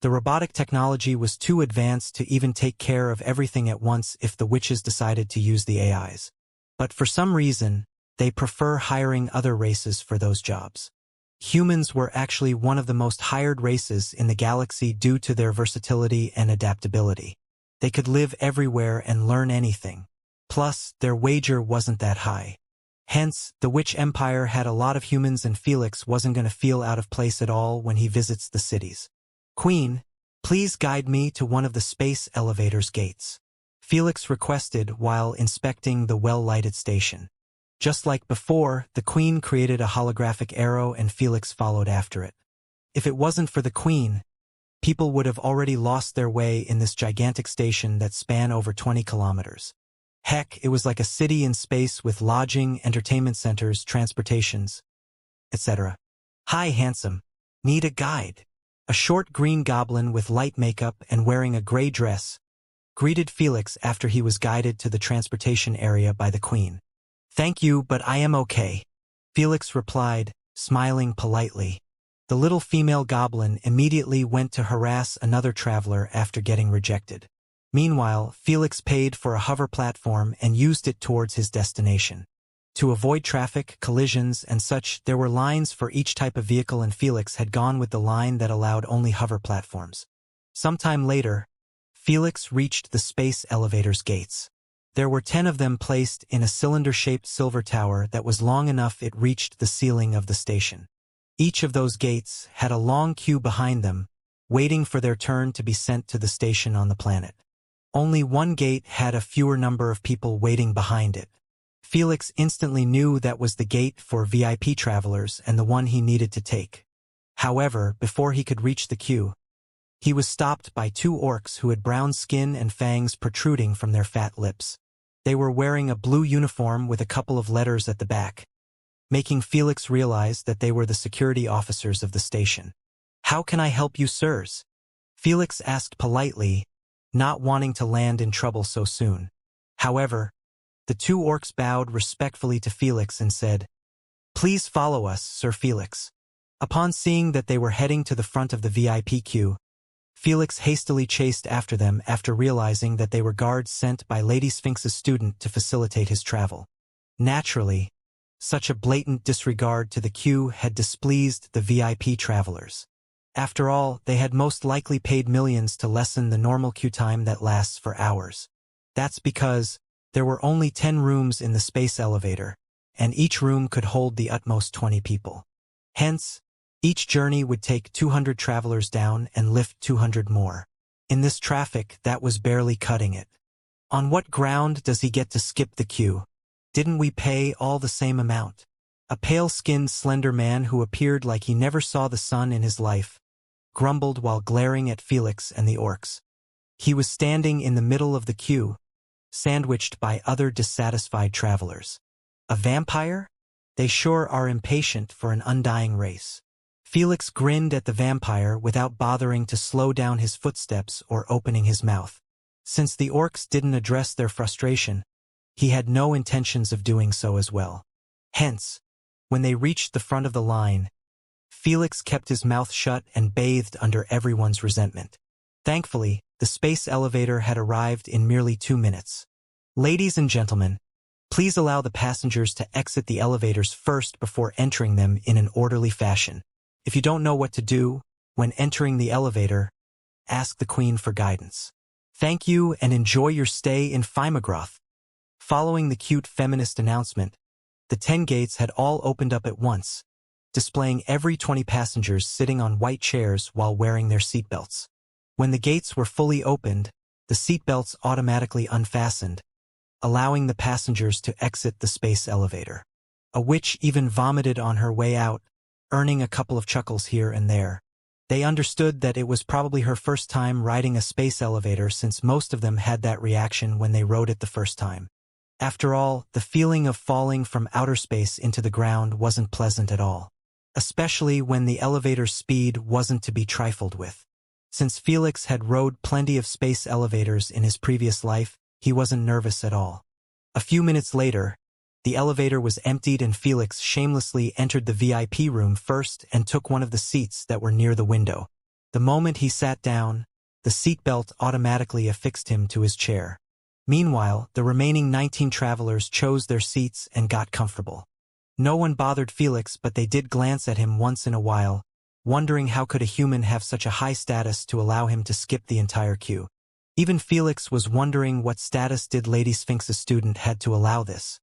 The robotic technology was too advanced to even take care of everything at once if the witches decided to use the AIs. But for some reason, they prefer hiring other races for those jobs. Humans were actually one of the most hired races in the galaxy due to their versatility and adaptability. They could live everywhere and learn anything. Plus, their wager wasn't that high. Hence, the Witch Empire had a lot of humans, and Felix wasn't going to feel out of place at all when he visits the cities. "Queen, please guide me to one of the space elevator's gates," Felix requested while inspecting the well-lighted station. Just like before, the Queen created a holographic arrow and Felix followed after it. If it wasn't for the Queen, people would have already lost their way in this gigantic station that spanned over 20 kilometers. Heck, it was like a city in space with lodging, entertainment centers, transportations, etc. "Hi, handsome. Need a guide?" A short green goblin with light makeup and wearing a gray dress greeted Felix after he was guided to the transportation area by the Queen. "Thank you, but I am okay," Felix replied, smiling politely. The little female goblin immediately went to harass another traveler after getting rejected. Meanwhile, Felix paid for a hover platform and used it towards his destination. To avoid traffic, collisions, and such, there were lines for each type of vehicle, and Felix had gone with the line that allowed only hover platforms. Sometime later, Felix reached the space elevator's gates. There were 10 of them placed in a cylinder-shaped silver tower that was long enough it reached the ceiling of the station. Each of those gates had a long queue behind them, waiting for their turn to be sent to the station on the planet. Only one gate had a fewer number of people waiting behind it. Felix instantly knew that was the gate for VIP travelers and the one he needed to take. However, before he could reach the queue, he was stopped by 2 orcs who had brown skin and fangs protruding from their fat lips. They were wearing a blue uniform with a couple of letters at the back, making Felix realize that they were the security officers of the station. "How can I help you, sirs?" Felix asked politely, not wanting to land in trouble so soon. However, the 2 orcs bowed respectfully to Felix and said, "Please follow us, Sir Felix." Upon seeing that they were heading to the front of the VIP queue, Felix hastily chased after them after realizing that they were guards sent by Lady Sphinx's student to facilitate his travel. Naturally, such a blatant disregard to the queue had displeased the VIP travelers. After all, they had most likely paid millions to lessen the normal queue time that lasts for hours. That's because there were only 10 rooms in the space elevator, and each room could hold the utmost 20 people. Hence, each journey would take 200 travelers down and lift 200 more. In this traffic, that was barely cutting it. On what ground does he get to skip the queue? Didn't we pay all the same amount? A pale-skinned, slender man who appeared like he never saw the sun in his life grumbled while glaring at Felix and the orcs. He was standing in the middle of the queue, sandwiched by other dissatisfied travelers. A vampire? They sure are impatient for an undying race. Felix grinned at the vampire without bothering to slow down his footsteps or opening his mouth. Since the orcs didn't address their frustration, he had no intentions of doing so as well. Hence, when they reached the front of the line, Felix kept his mouth shut and bathed under everyone's resentment. Thankfully, the space elevator had arrived in merely 2 minutes. "Ladies and gentlemen, please allow the passengers to exit the elevators first before entering them in an orderly fashion. If you don't know what to do when entering the elevator, ask the Queen for guidance. Thank you and enjoy your stay in Fimagroth." Following the cute feminist announcement, the 10 gates had all opened up at once, displaying every 20 passengers sitting on white chairs while wearing their seatbelts. When the gates were fully opened, the seatbelts automatically unfastened, allowing the passengers to exit the space elevator. A witch even vomited on her way out, earning a couple of chuckles here and there. They understood that it was probably her first time riding a space elevator, since most of them had that reaction when they rode it the first time. After all, the feeling of falling from outer space into the ground wasn't pleasant at all, especially when the elevator's speed wasn't to be trifled with. Since Felix had rode plenty of space elevators in his previous life, he wasn't nervous at all. A few minutes later, the elevator was emptied and Felix shamelessly entered the VIP room first and took one of the seats that were near the window. The moment he sat down, the seatbelt automatically affixed him to his chair. Meanwhile, the remaining 19 travelers chose their seats and got comfortable. No one bothered Felix, but they did glance at him once in a while, wondering how could a human have such a high status to allow him to skip the entire queue. Even Felix was wondering what status did Lady Sphinx's student had to allow this.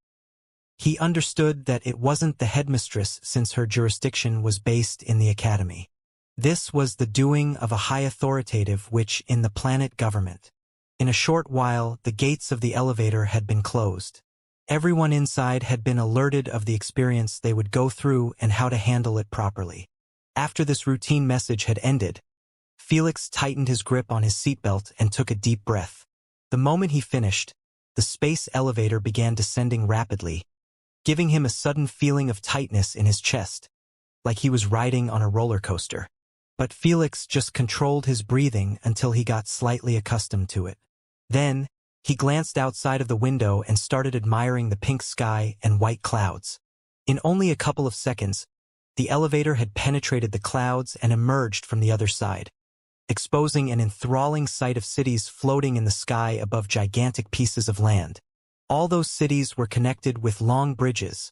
He understood that it wasn't the headmistress, since her jurisdiction was based in the academy. This was the doing of a high authoritative witch in the planet government. In a short while, the gates of the elevator had been closed. Everyone inside had been alerted of the experience they would go through and how to handle it properly. After this routine message had ended, Felix tightened his grip on his seatbelt and took a deep breath. The moment he finished, the space elevator began descending rapidly, giving him a sudden feeling of tightness in his chest, like he was riding on a roller coaster. But Felix just controlled his breathing until he got slightly accustomed to it. Then, he glanced outside of the window and started admiring the pink sky and white clouds. In only a couple of seconds, the elevator had penetrated the clouds and emerged from the other side, exposing an enthralling sight of cities floating in the sky above gigantic pieces of land. All those cities were connected with long bridges,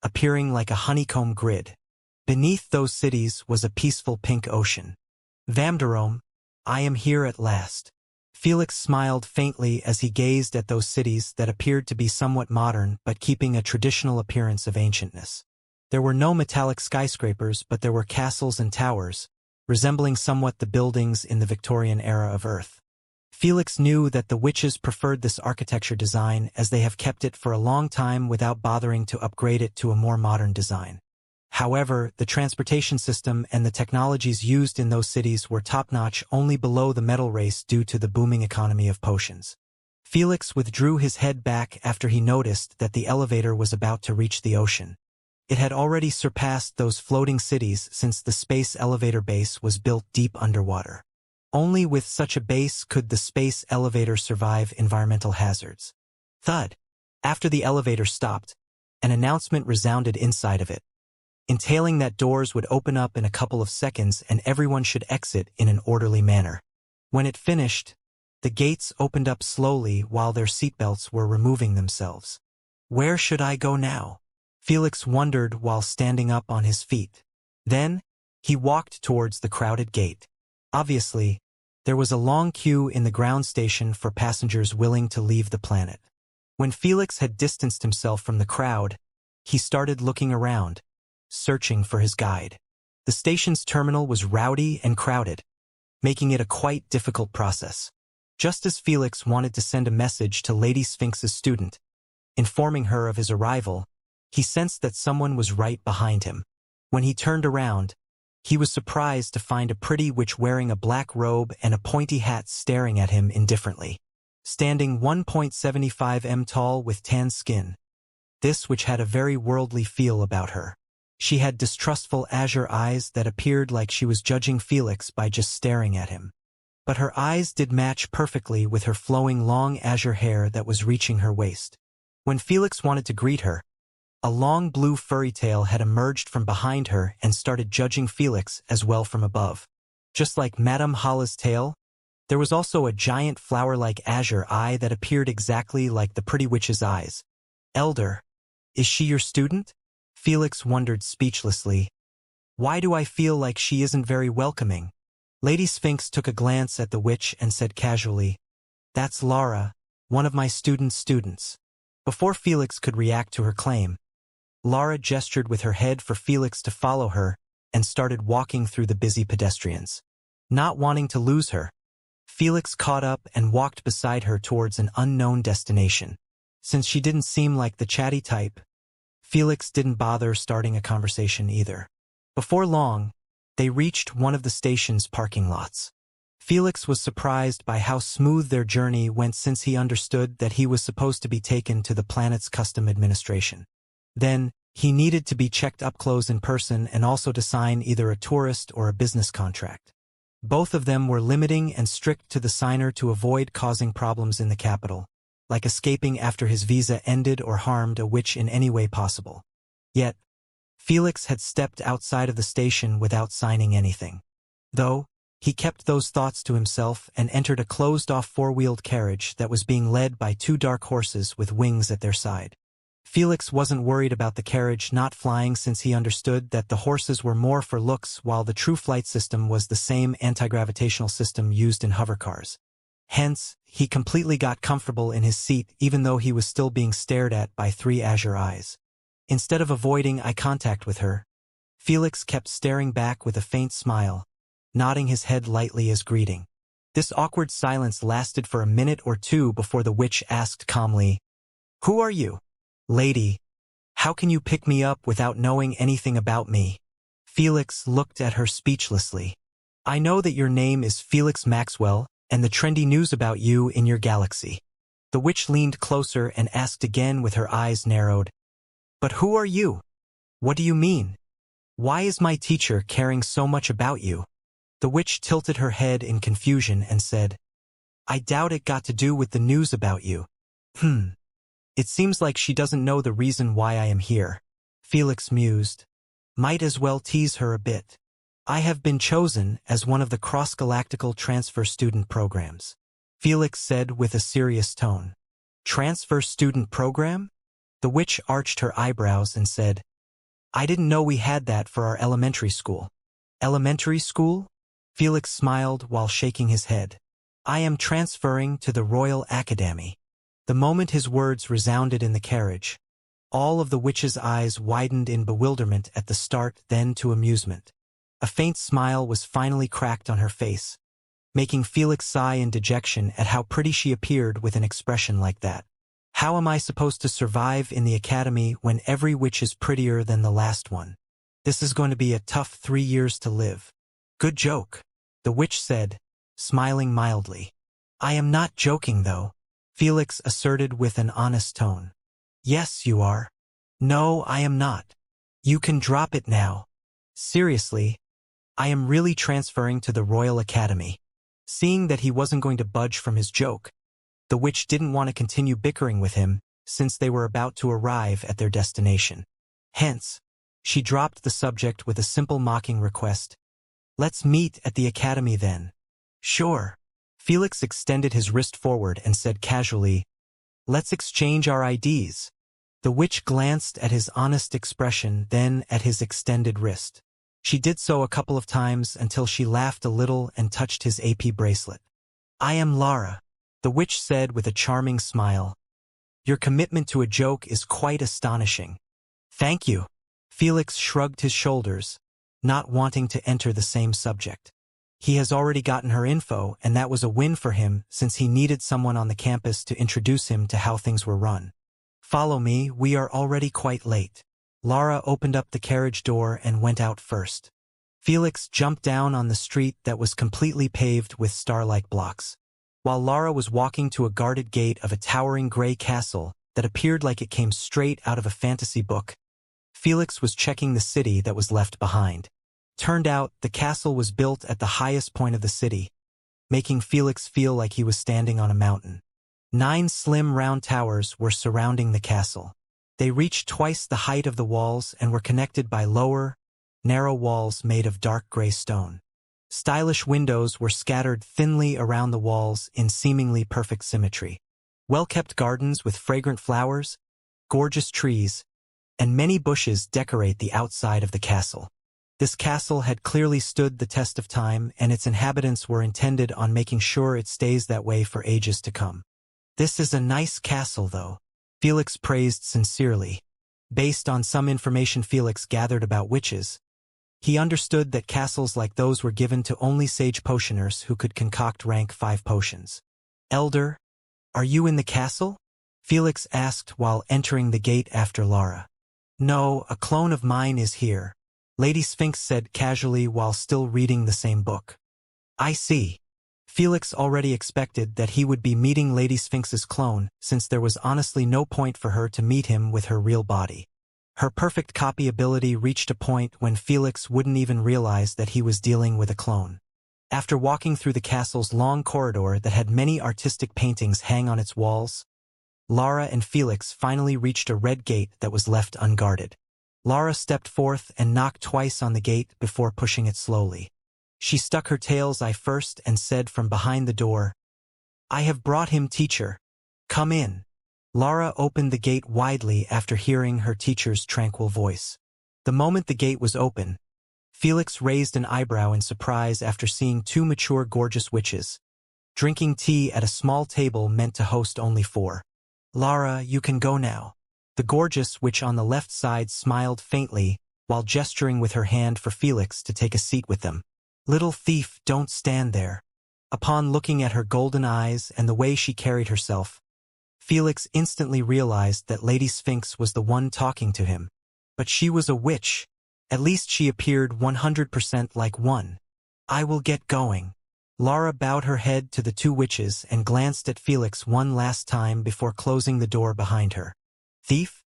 appearing like a honeycomb grid. Beneath those cities was a peaceful pink ocean. Vamdarom, I am here at last. Felix smiled faintly as he gazed at those cities that appeared to be somewhat modern but keeping a traditional appearance of ancientness. There were no metallic skyscrapers, but there were castles and towers, resembling somewhat the buildings in the Victorian era of Earth. Felix knew that the witches preferred this architecture design, as they have kept it for a long time without bothering to upgrade it to a more modern design. However, the transportation system and the technologies used in those cities were top-notch, only below the metal race due to the booming economy of potions. Felix withdrew his head back after he noticed that the elevator was about to reach the ocean. It had already surpassed those floating cities, since the space elevator base was built deep underwater. Only with such a base could the space elevator survive environmental hazards. Thud! After the elevator stopped, an announcement resounded inside of it, entailing that doors would open up in a couple of seconds and everyone should exit in an orderly manner. When it finished, the gates opened up slowly while their seatbelts were removing themselves. Where should I go now? Felix wondered while standing up on his feet. Then, he walked towards the crowded gate. Obviously, there was a long queue in the ground station for passengers willing to leave the planet. When Felix had distanced himself from the crowd, he started looking around, searching for his guide. The station's terminal was rowdy and crowded, making it a quite difficult process. Just as Felix wanted to send a message to Lady Sphinx's student, informing her of his arrival, he sensed that someone was right behind him. When he turned around, he was surprised to find a pretty witch wearing a black robe and a pointy hat staring at him indifferently. Standing 1.75 m tall with tan skin, this witch had a very worldly feel about her. She had distrustful azure eyes that appeared like she was judging Felix by just staring at him. But her eyes did match perfectly with her flowing long azure hair that was reaching her waist. When Felix wanted to greet her, a long blue furry tail had emerged from behind her and started judging Felix as well from above. Just like Madame Hala's tail, there was also a giant flower-like azure eye that appeared exactly like the pretty witch's eyes. Elder, is she your student? Felix wondered speechlessly. Why do I feel like she isn't very welcoming? Lady Sphinx took a glance at the witch and said casually, That's Lara, one of my students. Before Felix could react to her claim, Lara gestured with her head for Felix to follow her and started walking through the busy pedestrians. Not wanting to lose her, Felix caught up and walked beside her towards an unknown destination. Since she didn't seem like the chatty type, Felix didn't bother starting a conversation either. Before long, they reached one of the station's parking lots. Felix was surprised by how smooth their journey went since he understood that he was supposed to be taken to the planet's custom administration. Then, he needed to be checked up close in person and also to sign either a tourist or a business contract. Both of them were limiting and strict to the signer to avoid causing problems in the capital, like escaping after his visa ended or harmed a witch in any way possible. Yet, Felix had stepped outside of the station without signing anything. Though, he kept those thoughts to himself and entered a closed-off four-wheeled carriage that was being led by two dark horses with wings at their side. Felix wasn't worried about the carriage not flying since he understood that the horses were more for looks while the true flight system was the same anti-gravitational system used in hovercars. Hence, he completely got comfortable in his seat even though he was still being stared at by three azure eyes. Instead of avoiding eye contact with her, Felix kept staring back with a faint smile, nodding his head lightly as greeting. This awkward silence lasted for a minute or two before the witch asked calmly, "Who are you? Lady, how can you pick me up without knowing anything about me?" Felix looked at her speechlessly. "I know that your name is Felix Maxwell and the trendy news about you in your galaxy." The witch leaned closer and asked again with her eyes narrowed, "But who are you? What do you mean? Why is my teacher caring so much about you?" The witch tilted her head in confusion and said, "I doubt it got to do with the news about you." It seems like she doesn't know the reason why I am here." Felix mused. "Might as well tease her a bit. I have been chosen as one of the cross-galactical transfer student programs," Felix said with a serious tone. "Transfer student program?" The witch arched her eyebrows and said, "I didn't know we had that for our elementary school." "Elementary school?" Felix smiled while shaking his head. "I am transferring to the Royal Academy." The moment his words resounded in the carriage, all of the witch's eyes widened in bewilderment at the start, then to amusement. A faint smile was finally cracked on her face, making Felix sigh in dejection at how pretty she appeared with an expression like that. "How am I supposed to survive in the academy when every witch is prettier than the last one? This is going to be a tough 3 years to live." "Good joke," the witch said, smiling mildly. "I am not joking, though," Felix asserted with an honest tone. "Yes, you are." "No, I am not. You can drop it now. Seriously, I am really transferring to the Royal Academy." Seeing that he wasn't going to budge from his joke, the witch didn't want to continue bickering with him since they were about to arrive at their destination. Hence, she dropped the subject with a simple mocking request. "Let's meet at the academy then." "Sure." Felix extended his wrist forward and said casually, "Let's exchange our IDs." The witch glanced at his honest expression, then at his extended wrist. She did so a couple of times until she laughed a little and touched his AP bracelet. "I am Lara," the witch said with a charming smile. "Your commitment to a joke is quite astonishing." "Thank you." Felix shrugged his shoulders, not wanting to enter the same subject. He has already gotten her info, and that was a win for him since he needed someone on the campus to introduce him to how things were run. "Follow me, we are already quite late." Lara opened up the carriage door and went out first. Felix jumped down on the street that was completely paved with star-like blocks. While Lara was walking to a guarded gate of a towering gray castle that appeared like it came straight out of a fantasy book, Felix was checking the city that was left behind. Turned out, the castle was built at the highest point of the city, making Felix feel like he was standing on a mountain. 9 slim round towers were surrounding the castle. They reached twice the height of the walls and were connected by lower, narrow walls made of dark gray stone. Stylish windows were scattered thinly around the walls in seemingly perfect symmetry. Well-kept gardens with fragrant flowers, gorgeous trees, and many bushes decorate the outside of the castle. This castle had clearly stood the test of time, and its inhabitants were intended on making sure it stays that way for ages to come. "This is a nice castle, though," Felix praised sincerely. Based on some information Felix gathered about witches, He understood that castles like those were given to only sage potioners who could concoct rank 5 potions. "Elder, are you in the castle?" Felix asked while entering the gate after Lara. "No, a clone of mine is here," Lady Sphinx said casually while still reading the same book. "I see." Felix already expected that he would be meeting Lady Sphinx's clone, since there was honestly no point for her to meet him with her real body. Her perfect copy ability reached a point when Felix wouldn't even realize that he was dealing with a clone. After walking through the castle's long corridor that had many artistic paintings hang on its walls, Lara and Felix finally reached a red gate that was left unguarded. Lara stepped forth and knocked twice on the gate before pushing it slowly. She stuck her tail's eye first and said from behind the door, "I have brought him, teacher. Come in." Lara opened the gate widely after hearing her teacher's tranquil voice. The moment the gate was open, Felix raised an eyebrow in surprise after seeing 2 mature gorgeous witches, drinking tea at a small table meant to host only 4. "Lara, you can go now." The gorgeous witch on the left side smiled faintly while gesturing with her hand for Felix to take a seat with them. "Little thief, don't stand there." Upon looking at her golden eyes and the way she carried herself, Felix instantly realized that Lady Sphinx was the one talking to him. But she was a witch. At least she appeared 100% like one. "I will get going." Lara bowed her head to the 2 witches and glanced at Felix one last time before closing the door behind her. Thief?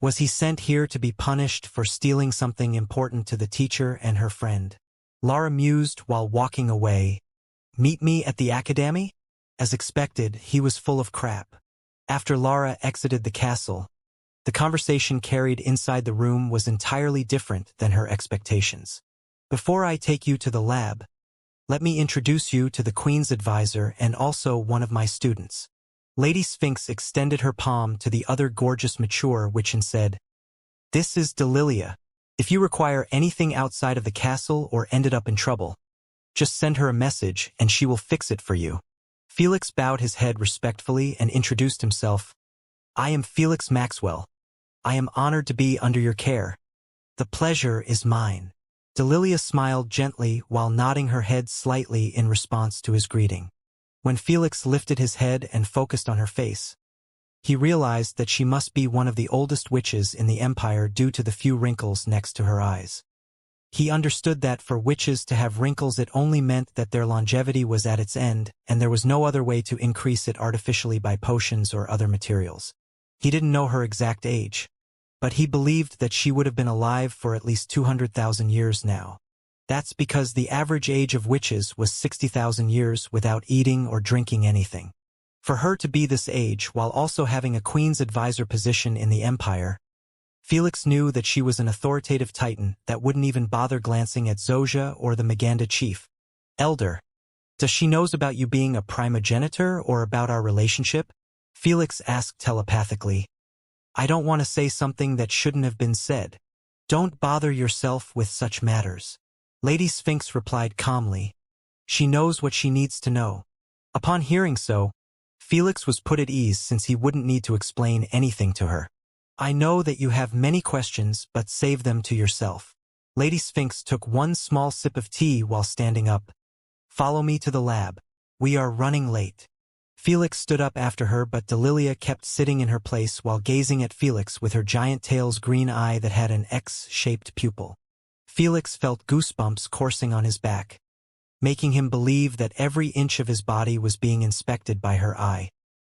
Was he sent here to be punished for stealing something important to the teacher and her friend? Lara mused while walking away. "Meet me at the academy?" As expected, he was full of crap. After Lara exited the castle, the conversation carried inside the room was entirely different than her expectations. "Before I take you to the lab, let me introduce you to the Queen's advisor and also one of my students." Lady Sphinx extended her palm to the other gorgeous mature witch and said, "This is Deadliest. If you require anything outside of the castle or ended up in trouble, just send her a message and she will fix it for you." Felix bowed his head respectfully and introduced himself. "I am Felix Maxwell. I am honored to be under your care." "The pleasure is mine." Deadliest smiled gently while nodding her head slightly in response to his greeting. When Felix lifted his head and focused on her face, he realized that she must be one of the oldest witches in the Empire due to the few wrinkles next to her eyes. He understood that for witches to have wrinkles it only meant that their longevity was at its end, and there was no other way to increase it artificially by potions or other materials. He didn't know her exact age, but he believed that she would have been alive for at least 200,000 years now. That's because the average age of witches was 60,000 years without eating or drinking anything. For her to be this age while also having a queen's advisor position in the Empire, Felix knew that she was an authoritative titan that wouldn't even bother glancing at Zojia or the Maganda chief. "Elder, does she knows about you being a primogenitor or about our relationship?" Felix asked telepathically. "I don't want to say something that shouldn't have been said." "Don't bother yourself with such matters," Lady Sphinx replied calmly. "She knows what she needs to know." Upon hearing so, Felix was put at ease since he wouldn't need to explain anything to her. "I know that you have many questions, but save them to yourself." Lady Sphinx took one small sip of tea while standing up. "Follow me to the lab. We are running late." Felix stood up after her, but Deadliest kept sitting in her place while gazing at Felix with her giant tail's green eye that had an X-shaped pupil. Felix felt goosebumps coursing on his back, making him believe that every inch of his body was being inspected by her eye.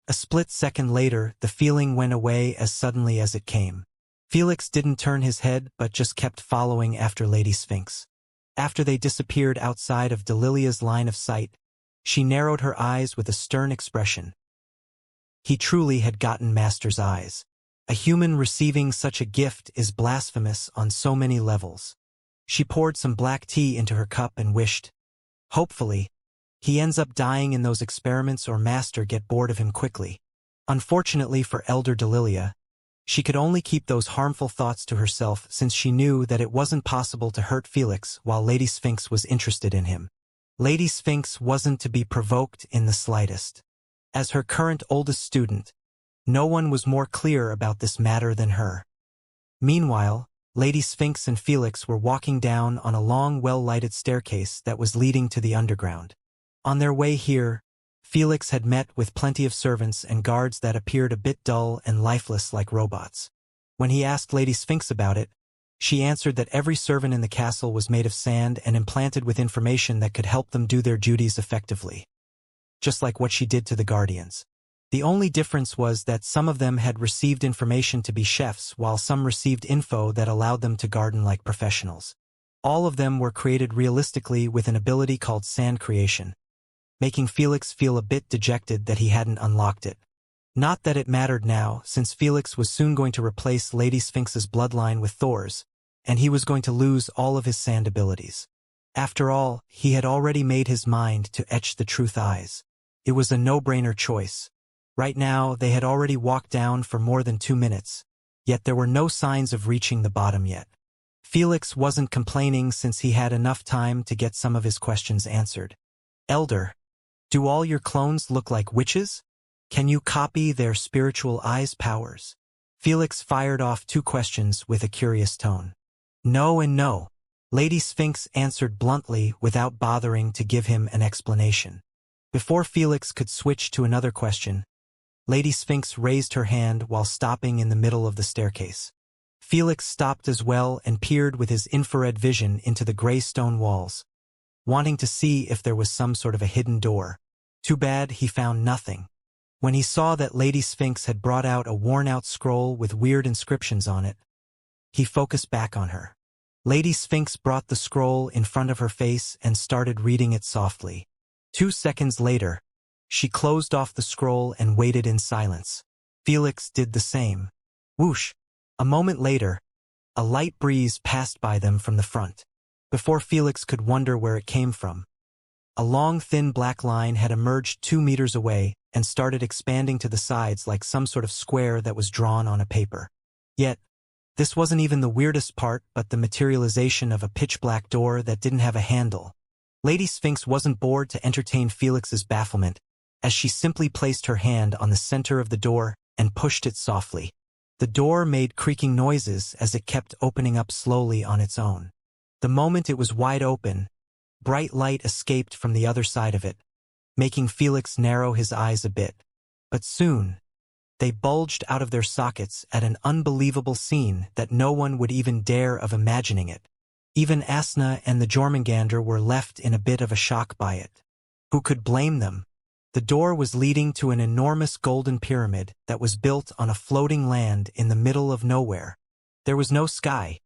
A split second later, the feeling went away as suddenly as it came. Felix didn't turn his head but just kept following after Lady Sphinx. After they disappeared outside of Deadliest's line of sight, she narrowed her eyes with a stern expression. He truly had gotten Master's eyes. A human receiving such a gift is blasphemous on so many levels. She poured some black tea into her cup and wished, "Hopefully, he ends up dying in those experiments or Master get bored of him quickly." Unfortunately for Elder Deadliest, she could only keep those harmful thoughts to herself since she knew that it wasn't possible to hurt Felix while Lady Sphinx was interested in him. Lady Sphinx wasn't to be provoked in the slightest. As her current oldest student, no one was more clear about this matter than her. Meanwhile, Lady Sphinx and Felix were walking down on a long, well-lighted staircase that was leading to the underground. On their way here, Felix had met with plenty of servants and guards that appeared a bit dull and lifeless like robots. When he asked Lady Sphinx about it, she answered that every servant in the castle was made of sand and implanted with information that could help them do their duties effectively. Just like what she did to the guardians. The only difference was that some of them had received information to be chefs while some received info that allowed them to garden like professionals. All of them were created realistically with an ability called sand creation, making Felix feel a bit dejected that he hadn't unlocked it. Not that it mattered now, since Felix was soon going to replace Lady Sphinx's bloodline with Thor's, and he was going to lose all of his sand abilities. After all, he had already made his mind to etch the truth eyes. It was a no-brainer choice. Right now, they had already walked down for more than 2 minutes, yet there were no signs of reaching the bottom yet. Felix wasn't complaining since he had enough time to get some of his questions answered. Elder, do all your clones look like witches? Can you copy their spiritual eyes' powers? Felix fired off 2 questions with a curious tone. No and no. Lady Sphinx answered bluntly without bothering to give him an explanation. Before Felix could switch to another question, Lady Sphinx raised her hand while stopping in the middle of the staircase. Felix stopped as well and peered with his infrared vision into the gray stone walls, wanting to see if there was some sort of a hidden door. Too bad he found nothing. When he saw that Lady Sphinx had brought out a worn-out scroll with weird inscriptions on it, he focused back on her. Lady Sphinx brought the scroll in front of her face and started reading it softly. 2 seconds later, she closed off the scroll and waited in silence. Felix did the same. Whoosh! A moment later, a light breeze passed by them from the front. Before Felix could wonder where it came from, a long, thin black line had emerged 2 meters away and started expanding to the sides like some sort of square that was drawn on a paper. Yet, this wasn't even the weirdest part but the materialization of a pitch-black door that didn't have a handle. Lady Sphinx wasn't bored to entertain Felix's bafflement, as she simply placed her hand on the center of the door and pushed it softly. The door made creaking noises as it kept opening up slowly on its own. The moment it was wide open, bright light escaped from the other side of it, making Felix narrow his eyes a bit. But soon, they bulged out of their sockets at an unbelievable scene that no one would even dare of imagining it. Even Asna and the Jormungandr were left in a bit of a shock by it. Who could blame them? The door was leading to an enormous golden pyramid that was built on a floating land in the middle of nowhere. There was no sky,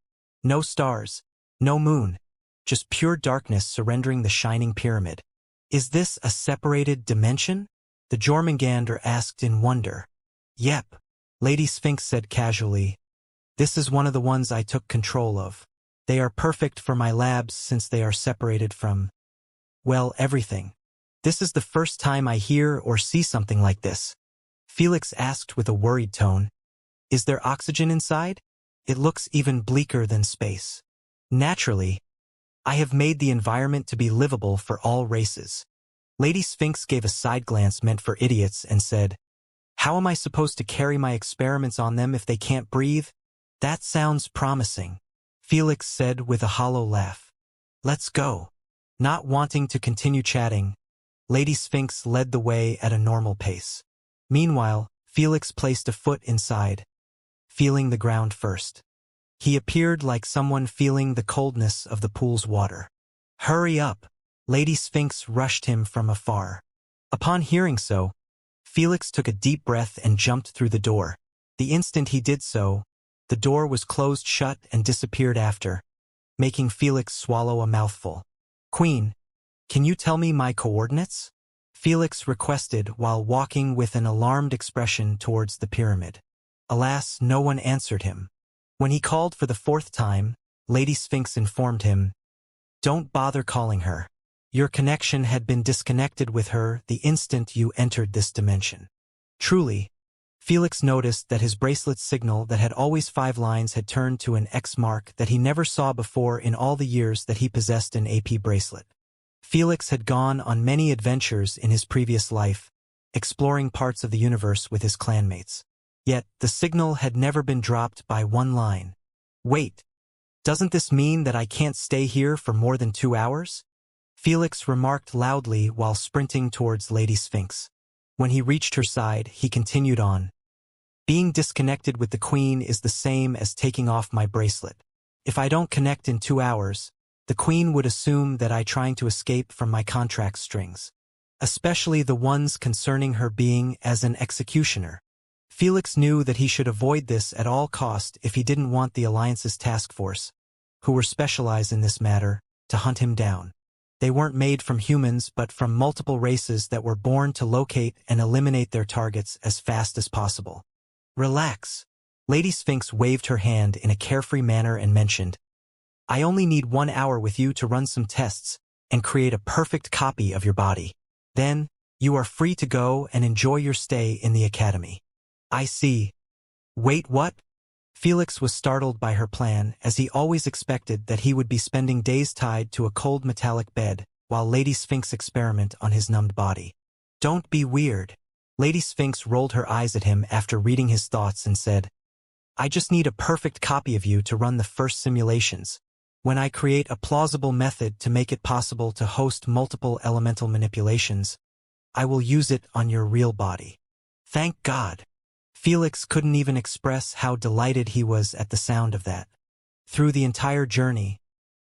no stars, no moon, just pure darkness surrendering the shining pyramid. Is this a separated dimension? The Jormungandr asked in wonder. Yep, Lady Sphinx said casually. This is one of the ones I took control of. They are perfect for my labs since they are separated from, well, everything. This is the first time I hear or see something like this. Felix asked with a worried tone. Is there oxygen inside? It looks even bleaker than space. Naturally, I have made the environment to be livable for all races. Lady Sphinx gave a side glance meant for idiots and said, How am I supposed to carry my experiments on them if they can't breathe? That sounds promising. Felix said with a hollow laugh. Let's go. Not wanting to continue chatting, Lady Sphinx led the way at a normal pace. Meanwhile, Felix placed a foot inside, feeling the ground first. He appeared like someone feeling the coldness of the pool's water. Hurry up! Lady Sphinx rushed him from afar. Upon hearing so, Felix took a deep breath and jumped through the door. The instant he did so, the door was closed shut and disappeared after, making Felix swallow a mouthful. Queen, can you tell me my coordinates? Felix requested while walking with an alarmed expression towards the pyramid. Alas, no one answered him. When he called for the 4th time, Lady Sphinx informed him, Don't bother calling her. Your connection had been disconnected with her the instant you entered this dimension. Truly, Felix noticed that his bracelet's signal that had always 5 lines had turned to an X mark that he never saw before in all the years that he possessed an AP bracelet. Felix had gone on many adventures in his previous life, exploring parts of the universe with his clanmates. Yet, the signal had never been dropped by 1 line. Wait, Doesn't this mean that I can't stay here for more than 2 hours? Felix remarked loudly while sprinting towards Lady Sphinx. When he reached her side, he continued on. Being disconnected with the Queen is the same as taking off my bracelet. If I don't connect in 2 hours, the Queen would assume that I'm trying to escape from my contract strings, especially the ones concerning her being as an executioner. Felix knew that he should avoid this at all cost if he didn't want the Alliance's task force, who were specialized in this matter, to hunt him down. They weren't made from humans but from multiple races that were born to locate and eliminate their targets as fast as possible. Relax. Lady Sphinx waved her hand in a carefree manner and mentioned, I only need 1 hour with you to run some tests and create a perfect copy of your body. Then, you are free to go and enjoy your stay in the academy. I see. Wait, what? Felix was startled by her plan, as he always expected that he would be spending days tied to a cold metallic bed while Lady Sphinx experiment on his numbed body. Don't be weird. Lady Sphinx rolled her eyes at him after reading his thoughts and said, I just need a perfect copy of you to run the first simulations. When I create a plausible method to make it possible to host multiple elemental manipulations, I will use it on your real body. Thank God. Felix couldn't even express how delighted he was at the sound of that. Through the entire journey,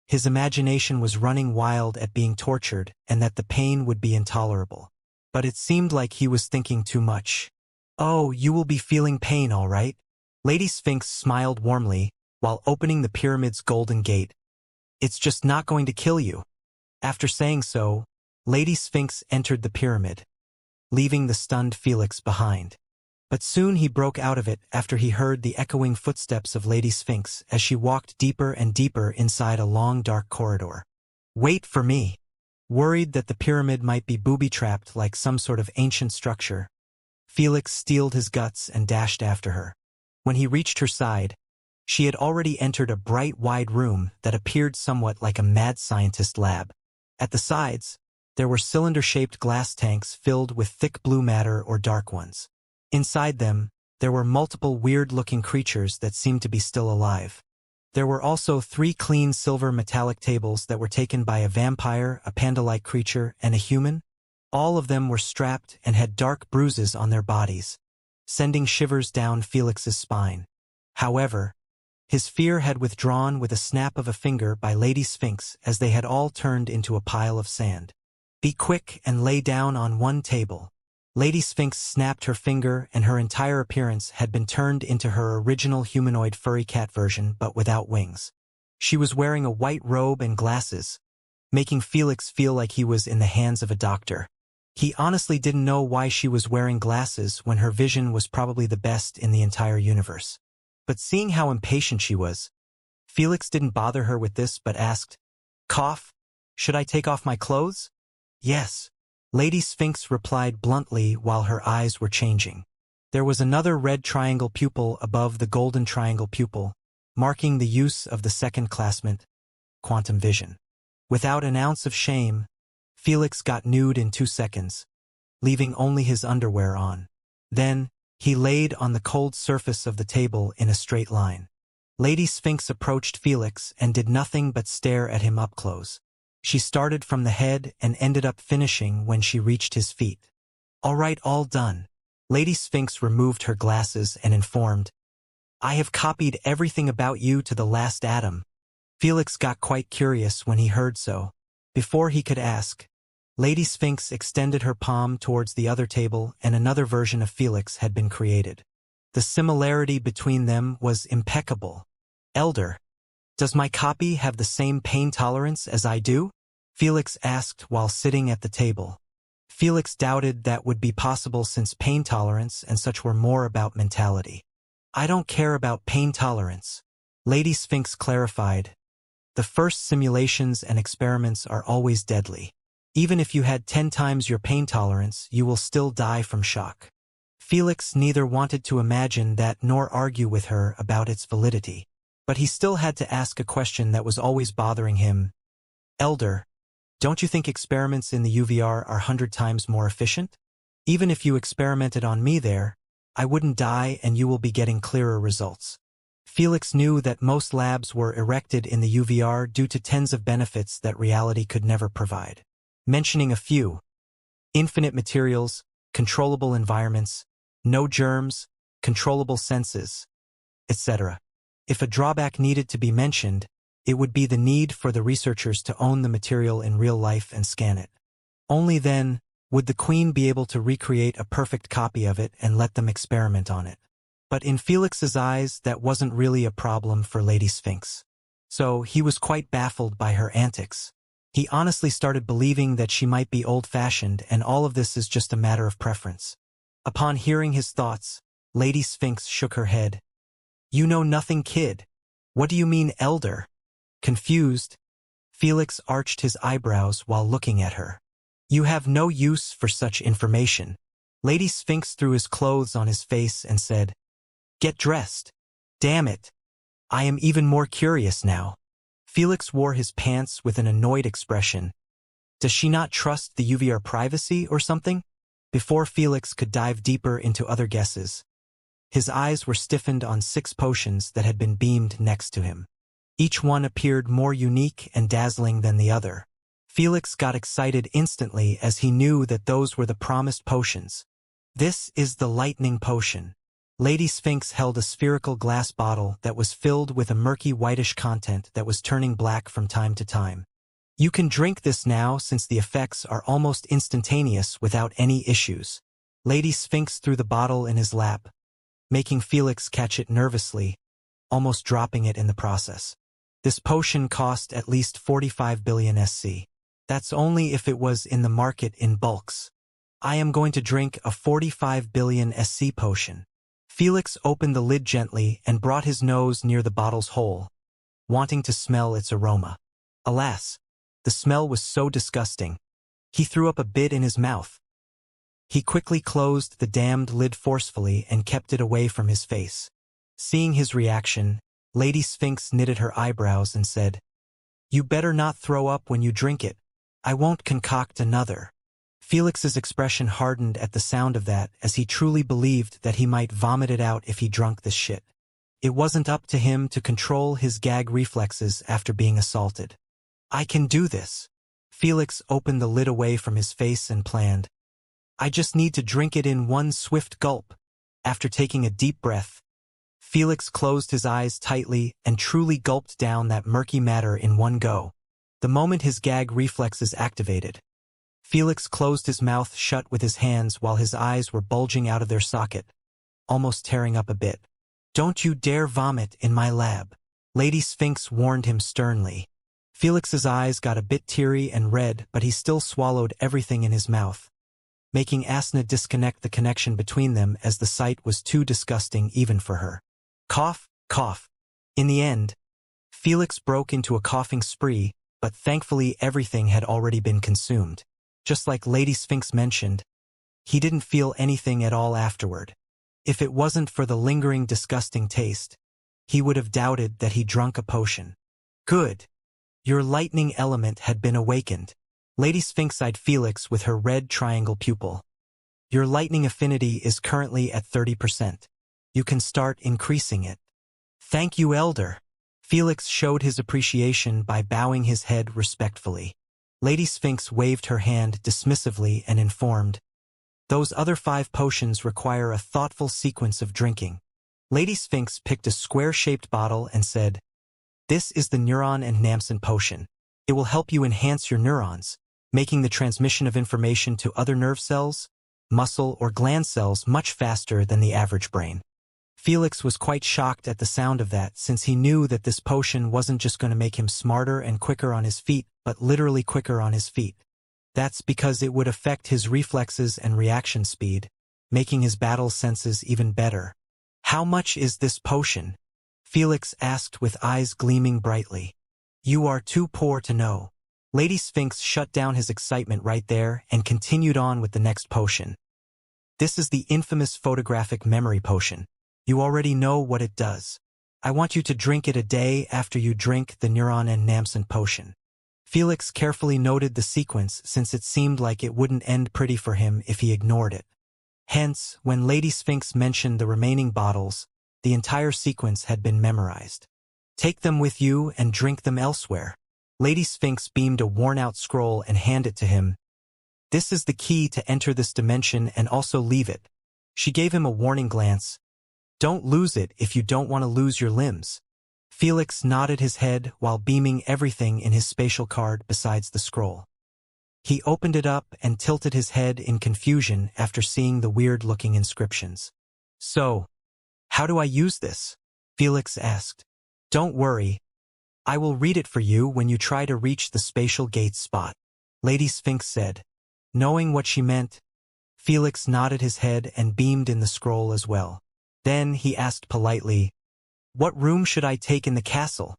his imagination was running wild at being tortured and that the pain would be intolerable. But it seemed like he was thinking too much. Oh, you will be feeling pain, all right? Lady Sphinx smiled warmly while opening the pyramid's golden gate. It's just not going to kill you. After saying so, Lady Sphinx entered the pyramid, leaving the stunned Felix behind. But soon he broke out of it after he heard the echoing footsteps of Lady Sphinx as she walked deeper and deeper inside a long dark corridor. Wait for me. Worried that the pyramid might be booby-trapped like some sort of ancient structure, Felix steeled his guts and dashed after her. When he reached her side, she had already entered a bright, wide room that appeared somewhat like a mad scientist lab. At the sides, there were cylinder-shaped glass tanks filled with thick blue matter or dark ones. Inside them, there were multiple weird-looking creatures that seemed to be still alive. There were also 3 clean silver metallic tables that were taken by a vampire, a panda-like creature, and a human. All of them were strapped and had dark bruises on their bodies, sending shivers down Felix's spine. However, his fear had withdrawn with a snap of a finger by Lady Sphinx as they had all turned into a pile of sand. Be quick and lay down on one table. Lady Sphinx snapped her finger and her entire appearance had been turned into her original humanoid furry cat version but without wings. She was wearing a white robe and glasses, making Felix feel like he was in the hands of a doctor. He honestly didn't know why she was wearing glasses when her vision was probably the best in the entire universe. But seeing how impatient she was, Felix didn't bother her with this but asked, Cough, should I take off my clothes? Yes. Lady Sphinx replied bluntly while her eyes were changing. There was another red triangle pupil above the golden triangle pupil, marking the use of the second classment, quantum vision. Without an ounce of shame, Felix got nude in 2 seconds, leaving only his underwear on. Then, he laid on the cold surface of the table in a straight line. Lady Sphinx approached Felix and did nothing but stare at him up close. She started from the head and ended up finishing when she reached his feet. All right, all done. Lady Sphinx removed her glasses and informed, I have copied everything about you to the last atom. Felix got quite curious when he heard so. Before he could ask, Lady Sphinx extended her palm towards the other table and another version of Felix had been created. The similarity between them was impeccable. Elder, does my copy have the same pain tolerance as I do? Felix asked while sitting at the table. Felix doubted that would be possible since pain tolerance and such were more about mentality. I don't care about pain tolerance. Lady Sphinx clarified. The first simulations and experiments are always deadly. Even if you had 10 times your pain tolerance, you will still die from shock. Felix neither wanted to imagine that nor argue with her about its validity. But he still had to ask a question that was always bothering him. Elder, don't you think experiments in the UVR are 100 times more efficient? Even if you experimented on me there, I wouldn't die and you will be getting clearer results. Felix knew that most labs were erected in the UVR due to tens of benefits that reality could never provide. Mentioning a few: infinite materials, controllable environments, no germs, controllable senses, etc. If a drawback needed to be mentioned, it would be the need for the researchers to own the material in real life and scan it. Only then would the Queen be able to recreate a perfect copy of it and let them experiment on it. But in Felix's eyes, that wasn't really a problem for Lady Sphinx. So he was quite baffled by her antics. He honestly started believing that she might be old-fashioned, and all of this is just a matter of preference. Upon hearing his thoughts, Lady Sphinx shook her head. "You know nothing, kid. What do you mean, elder?" Confused, Felix arched his eyebrows while looking at her. "You have no use for such information." Lady Sphinx threw his clothes on his face and said, "Get dressed. Damn it. I am even more curious now." Felix wore his pants with an annoyed expression. Does she not trust the UVR privacy or something? Before Felix could dive deeper into other guesses, his eyes were stiffened on 6 potions that had been beamed next to him. Each one appeared more unique and dazzling than the other. Felix got excited instantly as he knew that those were the promised potions. "This is the lightning potion." Lady Sphinx held a spherical glass bottle that was filled with a murky whitish content that was turning black from time to time. "You can drink this now since the effects are almost instantaneous without any issues." Lady Sphinx threw the bottle in his lap, making Felix catch it nervously, almost dropping it in the process. This potion cost at least 45 billion SC. That's only if it was in the market in bulks. I am going to drink a 45 billion SC potion. Felix opened the lid gently and brought his nose near the bottle's hole, wanting to smell its aroma. Alas, the smell was so disgusting. He threw up a bit in his mouth. He quickly closed the damned lid forcefully and kept it away from his face. Seeing his reaction, Lady Sphinx knitted her eyebrows and said, "You better not throw up when you drink it. I won't concoct another." Felix's expression hardened at the sound of that, as he truly believed that he might vomit it out if he drunk this shit. It wasn't up to him to control his gag reflexes after being assaulted. "I can do this." Felix opened the lid away from his face and planned, "I just need to drink it in one swift gulp." After taking a deep breath, Felix closed his eyes tightly and truly gulped down that murky matter in one go. The moment his gag reflexes activated, Felix closed his mouth shut with his hands while his eyes were bulging out of their socket, almost tearing up a bit. "Don't you dare vomit in my lab," Lady Sphinx warned him sternly. Felix's eyes got a bit teary and red, but he still swallowed everything in his mouth, making Asna disconnect the connection between them as the sight was too disgusting even for her. Cough, cough. In the end, Felix broke into a coughing spree, but thankfully everything had already been consumed. Just like Lady Sphinx mentioned, he didn't feel anything at all afterward. If it wasn't for the lingering disgusting taste, he would have doubted that he drunk a potion. "Good. Your lightning element had been awakened." Lady Sphinx eyed Felix with her red triangle pupil. "Your lightning affinity is currently at 30%. You can start increasing it." "Thank you, Elder." Felix showed his appreciation by bowing his head respectfully. Lady Sphinx waved her hand dismissively and informed, "Those other 5 potions require a thoughtful sequence of drinking." Lady Sphinx picked a square-shaped bottle and said, "This is the Neuron and Namson potion. It will help you enhance your neurons, making the transmission of information to other nerve cells, muscle, or gland cells much faster than the average brain." Felix was quite shocked at the sound of that, since he knew that this potion wasn't just going to make him smarter and quicker on his feet, but literally quicker on his feet. That's because it would affect his reflexes and reaction speed, making his battle senses even better. "How much is this potion?" Felix asked with eyes gleaming brightly. "You are too poor to know." Lady Sphinx shut down his excitement right there and continued on with the next potion. "This is the infamous photographic memory potion. You already know what it does. I want you to drink it a day after you drink the Neuron and Namson potion." Felix carefully noted the sequence, since it seemed like it wouldn't end pretty for him if he ignored it. Hence, when Lady Sphinx mentioned the remaining bottles, The entire sequence had been memorized. Take them with you and drink them elsewhere. Lady Sphinx beamed a worn-out scroll and handed it to him. This is the key to enter this dimension and also leave it. She gave him a warning glance. Don't lose it if you don't want to lose your limbs. Felix nodded his head while beaming everything in his spatial card besides the scroll. He opened it up and tilted his head in confusion after seeing the weird-looking inscriptions. So, how do I use this? Felix asked. Don't worry. I will read it for you when you try to reach the spatial gate spot, Lady Sphinx said. Knowing what she meant, Felix nodded his head and beamed in the scroll as well. Then he asked politely, what room should I take in the castle?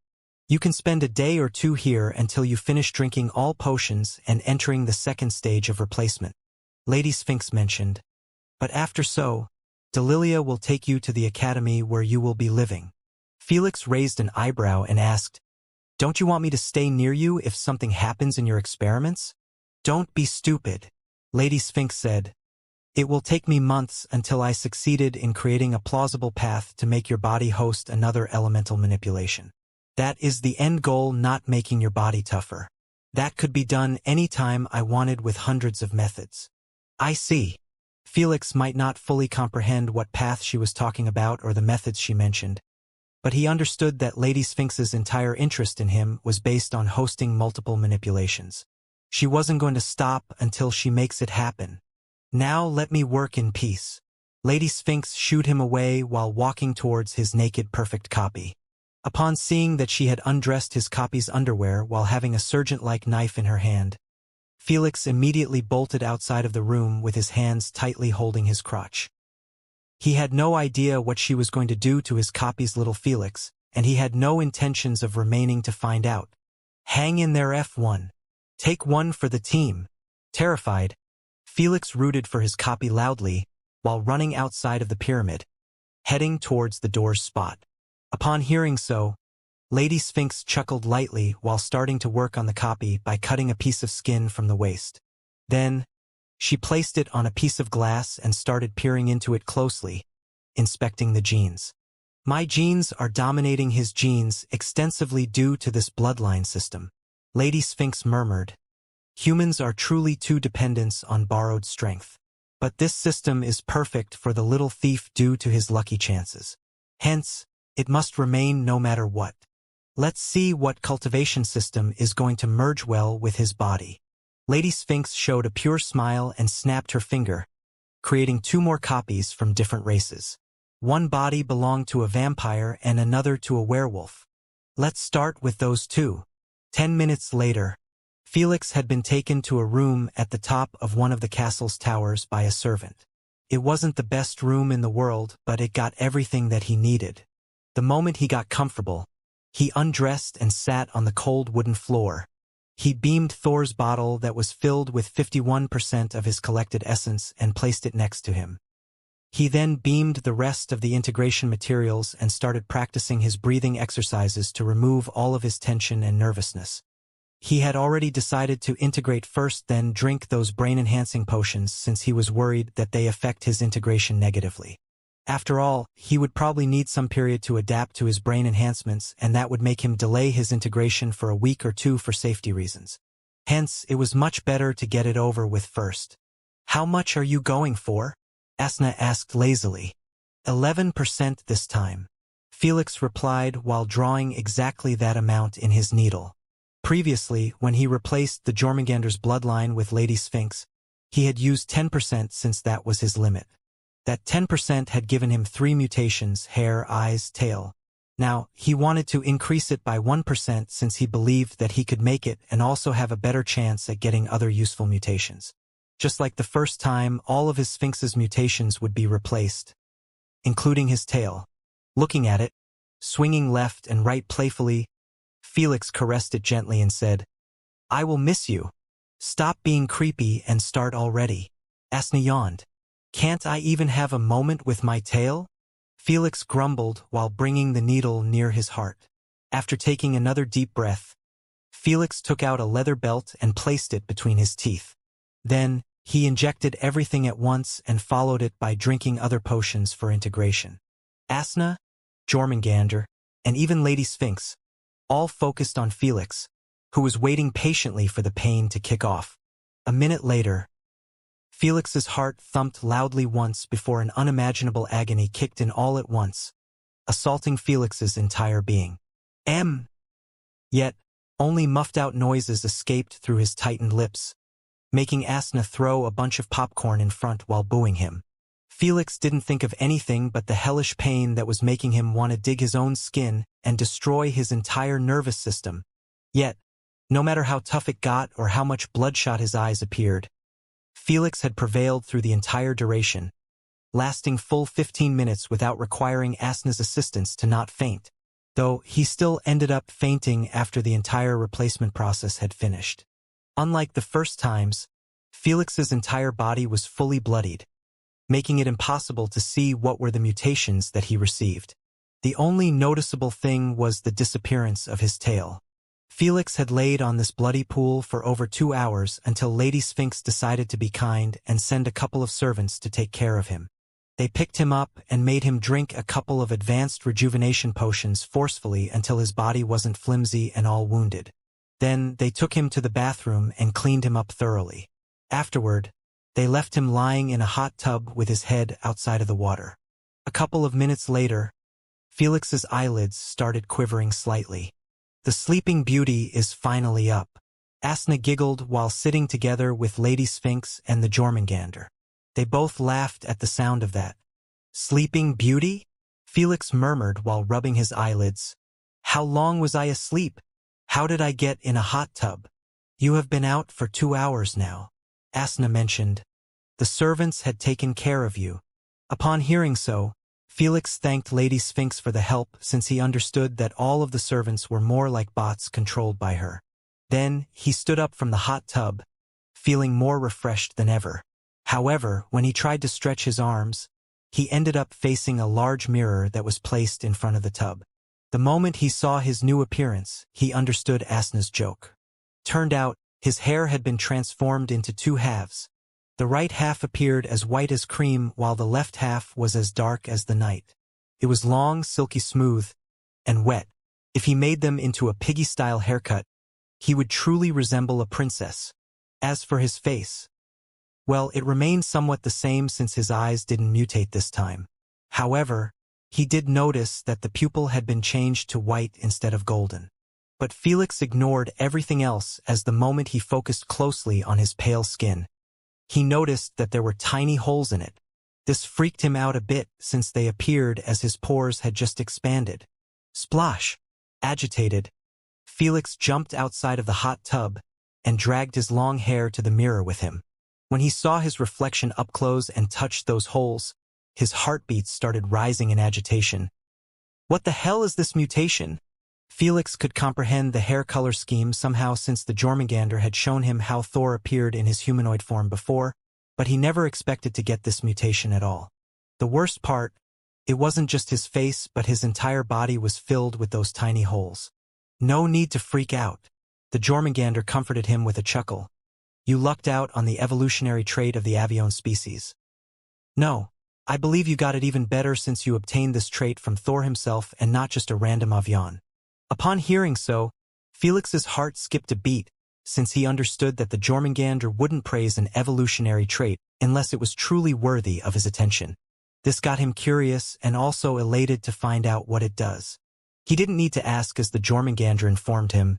You can spend a day or two here until you finish drinking all potions and entering the second stage of replacement, Lady Sphinx mentioned. But after so, Delilia will take you to the academy where you will be living. Felix raised an eyebrow and asked, don't you want me to stay near you if something happens in your experiments? Don't be stupid, Lady Sphinx said. It will take me months until I succeeded in creating a plausible path to make your body host another elemental manipulation. That is the end goal, not making your body tougher. That could be done any time I wanted with hundreds of methods. I see. Felix might not fully comprehend what path she was talking about or the methods she mentioned, but he understood that Lady Sphinx's entire interest in him was based on hosting multiple manipulations. She wasn't going to stop until she makes it happen. Now let me work in peace. Lady Sphinx shooed him away while walking towards his naked perfect copy. Upon seeing that she had undressed his copy's underwear while having a sergeant-like knife in her hand, Felix immediately bolted outside of the room with his hands tightly holding his crotch. He had no idea what she was going to do to his copy's little Felix, and he had no intentions of remaining to find out. Hang in there, F1. Take one for the team. Terrified, Felix rooted for his copy loudly while running outside of the pyramid, heading towards the door's spot. Upon hearing so, Lady Sphinx chuckled lightly while starting to work on the copy by cutting a piece of skin from the waist. Then, she placed it on a piece of glass and started peering into it closely, inspecting the genes. My genes are dominating his genes extensively due to this bloodline system, Lady Sphinx murmured. Humans are truly too dependent on borrowed strength. But this system is perfect for the little thief due to his lucky chances. Hence, it must remain no matter what. Let's see what cultivation system is going to merge well with his body. Lady Sphinx showed a pure smile and snapped her finger, creating two more copies from different races. One body belonged to a vampire and another to a werewolf. Let's start with those two. 10 minutes later, Felix had been taken to a room at the top of one of the castle's towers by a servant. It wasn't the best room in the world, but it got everything that he needed. The moment he got comfortable, he undressed and sat on the cold wooden floor. He beamed Thor's bottle that was filled with 51% of his collected essence and placed it next to him. He then beamed the rest of the integration materials and started practicing his breathing exercises to remove all of his tension and nervousness. He had already decided to integrate first, then drink those brain-enhancing potions since he was worried that they affect his integration negatively. After all, he would probably need some period to adapt to his brain enhancements, and that would make him delay his integration for a week or two for safety reasons. Hence, it was much better to get it over with first. How much are you going for? Asna asked lazily. 11% this time, Felix replied while drawing exactly that amount in his needle. Previously, when he replaced the Jormungandr's bloodline with Lady Sphinx, he had used 10% since that was his limit. That 10% had given him 3 mutations: hair, eyes, tail. Now, he wanted to increase it by 1% since he believed that he could make it and also have a better chance at getting other useful mutations. Just like the first time, all of his Sphinx's mutations would be replaced, including his tail. Looking at it, swinging left and right playfully, Felix caressed it gently and said, I will miss you. Stop being creepy and start already. Asna yawned. Can't I even have a moment with my tail? Felix grumbled while bringing the needle near his heart. After taking another deep breath, Felix took out a leather belt and placed it between his teeth. Then, he injected everything at once and followed it by drinking other potions for integration. Asna, Jormungandr, and even Lady Sphinx, all focused on Felix, who was waiting patiently for the pain to kick off. A minute later, Felix's heart thumped loudly once before an unimaginable agony kicked in all at once, assaulting Felix's entire being. Yet, only muffled-out noises escaped through his tightened lips, making Asna throw a bunch of popcorn in front while booing him. Felix didn't think of anything but the hellish pain that was making him want to dig his own skin and destroy his entire nervous system. Yet, no matter how tough it got or how much bloodshot his eyes appeared, Felix had prevailed through the entire duration, lasting full 15 minutes without requiring Asna's assistance to not faint, though he still ended up fainting after the entire replacement process had finished. Unlike the first times, Felix's entire body was fully bloodied, making it impossible to see what were the mutations that he received. The only noticeable thing was the disappearance of his tail. Felix had laid on this bloody pool for over 2 hours until Lady Sphinx decided to be kind and send a couple of servants to take care of him. They picked him up and made him drink a couple of advanced rejuvenation potions forcefully until his body wasn't flimsy and all wounded. Then they took him to the bathroom and cleaned him up thoroughly. Afterward, they left him lying in a hot tub with his head outside of the water. A couple of minutes later, Felix's eyelids started quivering slightly. The Sleeping Beauty is finally up. Asna giggled while sitting together with Lady Sphinx and the Jormungandr. They both laughed at the sound of that. Sleeping Beauty? Felix murmured while rubbing his eyelids. How long was I asleep? How did I get in a hot tub? You have been out for 2 hours now, Asna mentioned. The servants had taken care of you. Upon hearing so, Felix thanked Lady Sphinx for the help since he understood that all of the servants were more like bots controlled by her. Then he stood up from the hot tub, feeling more refreshed than ever. However, when he tried to stretch his arms, he ended up facing a large mirror that was placed in front of the tub. The moment he saw his new appearance, he understood Asna's joke. Turned out, his hair had been transformed into 2 halves. The right half appeared as white as cream while the left half was as dark as the night. It was long, silky smooth, and wet. If he made them into a piggy-style haircut, he would truly resemble a princess. As for his face, well, it remained somewhat the same since his eyes didn't mutate this time. However, he did notice that the pupil had been changed to white instead of golden. But Felix ignored everything else as the moment he focused closely on his pale skin. He noticed that there were tiny holes in it. This freaked him out a bit since they appeared as his pores had just expanded. Splash! Agitated, Felix jumped outside of the hot tub and dragged his long hair to the mirror with him. When he saw his reflection up close and touched those holes, his heartbeat started rising in agitation. What the hell is this mutation? Felix could comprehend the hair color scheme somehow since the Jormungandr had shown him how Thor appeared in his humanoid form before, but he never expected to get this mutation at all. The worst part, it wasn't just his face but his entire body was filled with those tiny holes. No need to freak out. The Jormungandr comforted him with a chuckle. You lucked out on the evolutionary trait of the avian species. No, I believe you got it even better since you obtained this trait from Thor himself and not just a random avian. Upon hearing so, Felix's heart skipped a beat, since he understood that the Jormungandr wouldn't praise an evolutionary trait unless it was truly worthy of his attention. This got him curious and also elated to find out what it does. He didn't need to ask as the Jormungandr informed him.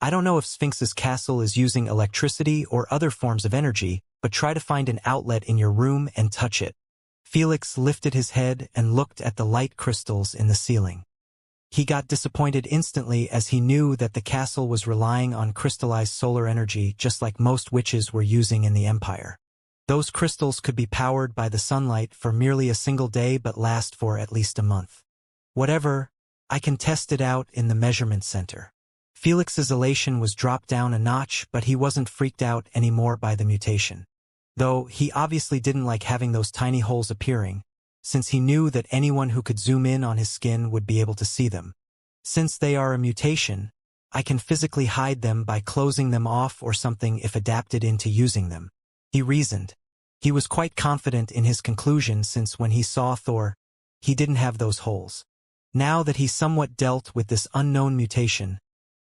I don't know if Sphinx's castle is using electricity or other forms of energy, but try to find an outlet in your room and touch it. Felix lifted his head and looked at the light crystals in the ceiling. He got disappointed instantly as he knew that the castle was relying on crystallized solar energy just like most witches were using in the Empire. Those crystals could be powered by the sunlight for merely a single day but last for at least a month. Whatever, I can test it out in the measurement center. Felix's elation was dropped down a notch, but he wasn't freaked out anymore by the mutation. Though he obviously didn't like having those tiny holes appearing, since he knew that anyone who could zoom in on his skin would be able to see them. Since they are a mutation, I can physically hide them by closing them off or something if adapted into using them. He reasoned. He was quite confident in his conclusion since when he saw Thor, he didn't have those holes. Now that he somewhat dealt with this unknown mutation,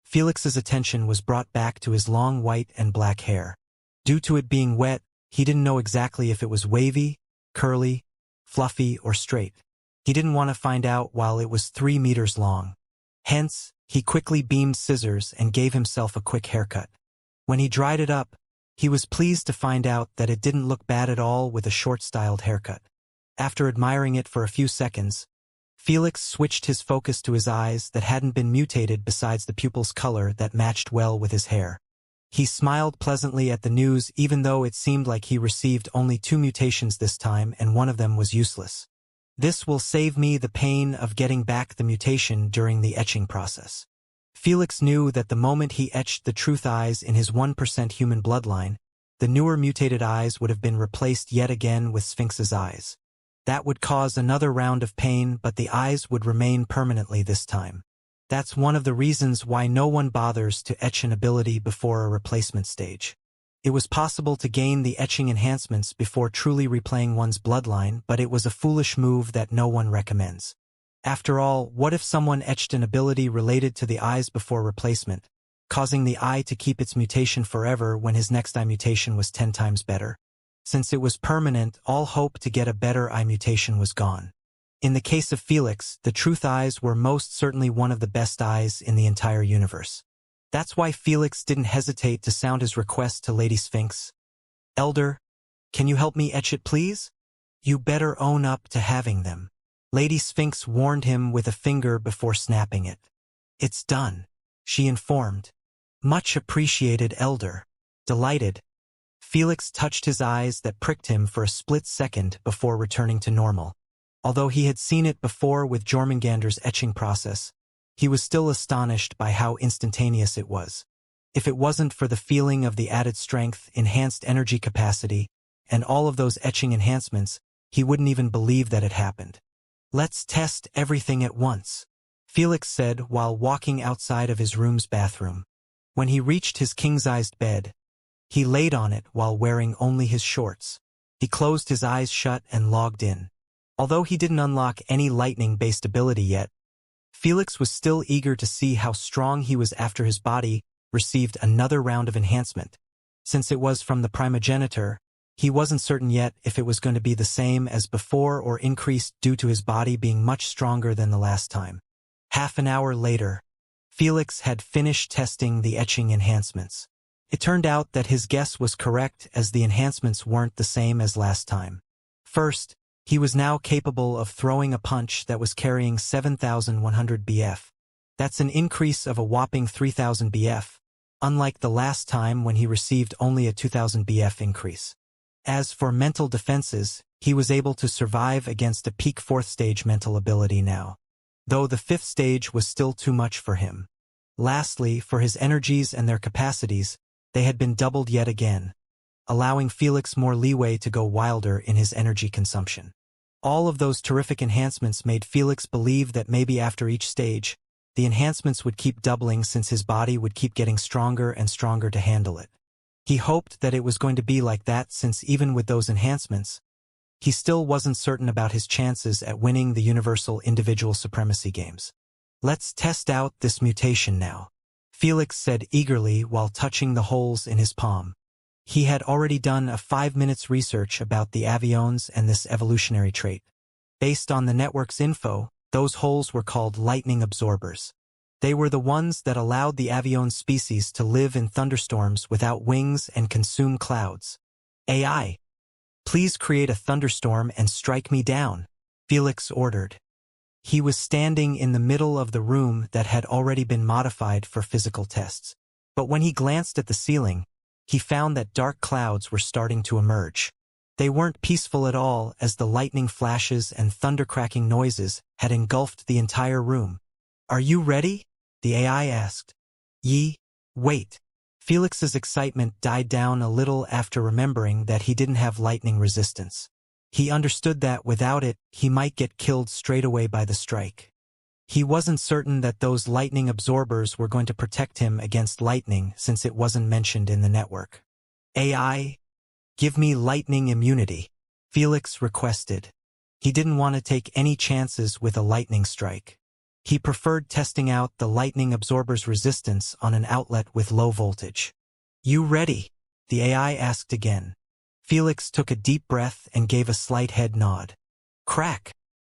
Felix's attention was brought back to his long white and black hair. Due to it being wet, he didn't know exactly if it was wavy, curly, fluffy, or straight. He didn't want to find out while it was 3 meters long. Hence, he quickly beamed scissors and gave himself a quick haircut. When he dried it up, he was pleased to find out that it didn't look bad at all with a short-styled haircut. After admiring it for a few seconds, Felix switched his focus to his eyes that hadn't been mutated besides the pupil's color that matched well with his hair. He smiled pleasantly at the news even though it seemed like he received only 2 mutations this time and one of them was useless. This will save me the pain of getting back the mutation during the etching process. Felix knew that the moment he etched the truth eyes in his 1% human bloodline, the newer mutated eyes would have been replaced yet again with Sphinx's eyes. That would cause another round of pain, but the eyes would remain permanently this time. That's one of the reasons why no one bothers to etch an ability before a replacement stage. It was possible to gain the etching enhancements before truly replaying one's bloodline, but it was a foolish move that no one recommends. After all, what if someone etched an ability related to the eyes before replacement, causing the eye to keep its mutation forever when his next eye mutation was 10 times better? Since it was permanent, all hope to get a better eye mutation was gone. In the case of Felix, the truth eyes were most certainly one of the best eyes in the entire universe. That's why Felix didn't hesitate to sound his request to Lady Sphinx. "Elder, can you help me etch it, please? You better own up to having them." Lady Sphinx warned him with a finger before snapping it. "It's done," she informed. "Much appreciated, Elder." Delighted, Felix touched his eyes that pricked him for a split second before returning to normal. Although he had seen it before with Jormungandr's etching process, he was still astonished by how instantaneous it was. If it wasn't for the feeling of the added strength, enhanced energy capacity, and all of those etching enhancements, he wouldn't even believe that it happened. "Let's test everything at once," Felix said while walking outside of his room's bathroom. When he reached his king-sized bed, he laid on it while wearing only his shorts. He closed his eyes shut and logged in. Although he didn't unlock any lightning-based ability yet, Felix was still eager to see how strong he was after his body received another round of enhancement. Since it was from the primogenitor, he wasn't certain yet if it was going to be the same as before or increased due to his body being much stronger than the last time. Half an hour later, Felix had finished testing the etching enhancements. It turned out that his guess was correct as the enhancements weren't the same as last time. First, he was now capable of throwing a punch that was carrying 7,100 BF. That's an increase of a whopping 3,000 BF, unlike the last time when he received only a 2,000 BF increase. As for mental defenses, he was able to survive against a peak 4th stage mental ability now, though the 5th stage was still too much for him. Lastly, for his energies and their capacities, they had been doubled yet again, allowing Felix more leeway to go wilder in his energy consumption. All of those terrific enhancements made Felix believe that maybe after each stage, the enhancements would keep doubling since his body would keep getting stronger and stronger to handle it. He hoped that it was going to be like that since even with those enhancements, he still wasn't certain about his chances at winning the Universal Individual Supremacy Games. "Let's test out this mutation now," Felix said eagerly while touching the holes in his palm. He had already done a 5 minutes research about the avions and this evolutionary trait. Based on the network's info, those holes were called lightning absorbers. They were the ones that allowed the avion species to live in thunderstorms without wings and consume clouds. "AI, please create a thunderstorm and strike me down," Felix ordered. He was standing in the middle of the room that had already been modified for physical tests. But when he glanced at the ceiling, he found that dark clouds were starting to emerge. They weren't peaceful at all as the lightning flashes and thunder-cracking noises had engulfed the entire room. "Are you ready?" the AI asked. Wait. Felix's excitement died down a little after remembering that he didn't have lightning resistance. He understood that without it, he might get killed straight away by the strike. He wasn't certain that those lightning absorbers were going to protect him against lightning since it wasn't mentioned in the network. "AI, give me lightning immunity," Felix requested. He didn't want to take any chances with a lightning strike. He preferred testing out the lightning absorber's resistance on an outlet with low voltage. "You ready?" the AI asked again. Felix took a deep breath and gave a slight head nod. Crack!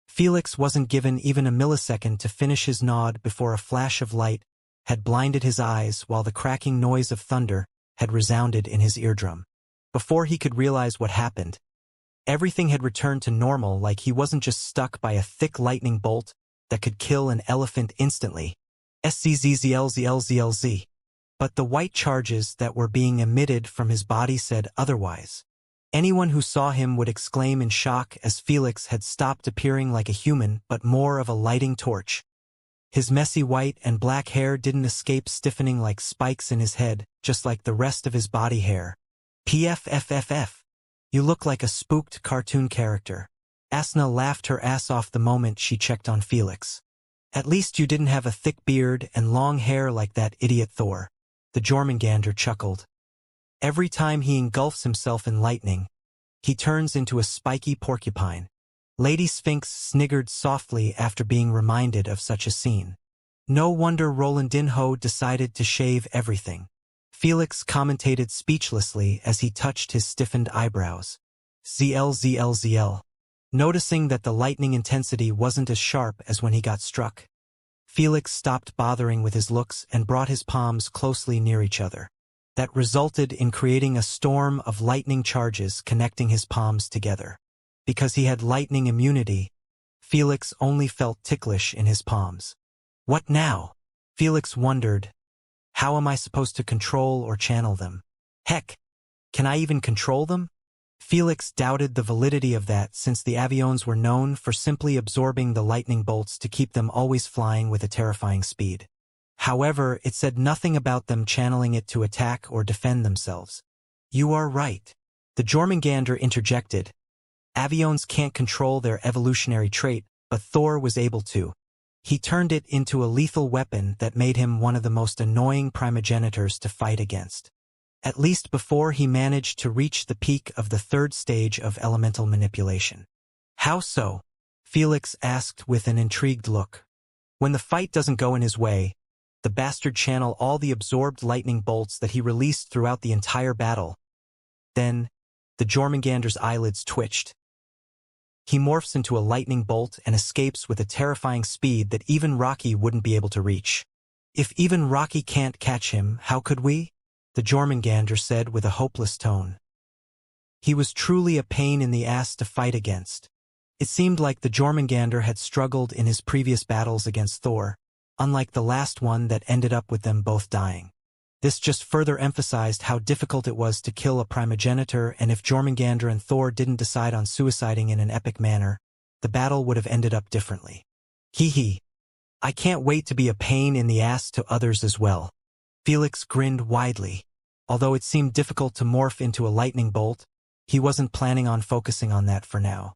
Felix wasn't given even a millisecond to finish his nod before a flash of light had blinded his eyes while the cracking noise of thunder had resounded in his eardrum. Before he could realize what happened, everything had returned to normal, like he wasn't just stuck by a thick lightning bolt that could kill an elephant instantly. SCZZLZLZLZ. But the white charges that were being emitted from his body said otherwise. Anyone who saw him would exclaim in shock as Felix had stopped appearing like a human but more of a lighting torch. His messy white and black hair didn't escape stiffening like spikes in his head, just like the rest of his body hair. PFFFF. You look like a spooked cartoon character. Asna laughed her ass off the moment she checked on Felix. At least you didn't have a thick beard and long hair like that idiot Thor. The Jormungandr chuckled. Every time he engulfs himself in lightning, he turns into a spiky porcupine. Lady Sphinx sniggered softly after being reminded of such a scene. No wonder Rolandinho decided to shave everything. Felix commentated speechlessly as he touched his stiffened eyebrows. ZLZLZL. Noticing that the lightning intensity wasn't as sharp as when he got struck, Felix stopped bothering with his looks and brought his palms closely near each other. That resulted in creating a storm of lightning charges connecting his palms together. Because he had lightning immunity, Felix only felt ticklish in his palms. What now? Felix wondered. How am I supposed to control or channel them? Heck, can I even control them? Felix doubted the validity of that, since the avions were known for simply absorbing the lightning bolts to keep them always flying with a terrifying speed. However, it said nothing about them channeling it to attack or defend themselves. You are right. The Jormungandr interjected. Avions can't control their evolutionary trait, but Thor was able to. He turned it into a lethal weapon that made him one of the most annoying primogenitors to fight against. At least before he managed to reach the peak of the third stage of elemental manipulation. How so? Felix asked with an intrigued look. When the fight doesn't go in his way, the bastard channel all the absorbed lightning bolts that he released throughout the entire battle. Then, the Jormungandr's eyelids twitched. He morphs into a lightning bolt and escapes with a terrifying speed that even Rocky wouldn't be able to reach. If even Rocky can't catch him, how could we? The Jormungandr said with a hopeless tone. He was truly a pain in the ass to fight against. It seemed like the Jormungandr had struggled in his previous battles against Thor, unlike the last one that ended up with them both dying. This just further emphasized how difficult it was to kill a primogenitor, and if Jormungandr and Thor didn't decide on suiciding in an epic manner, the battle would have ended up differently. Hee. I can't wait to be a pain in the ass to others as well. Felix grinned widely. Although it seemed difficult to morph into a lightning bolt, he wasn't planning on focusing on that for now.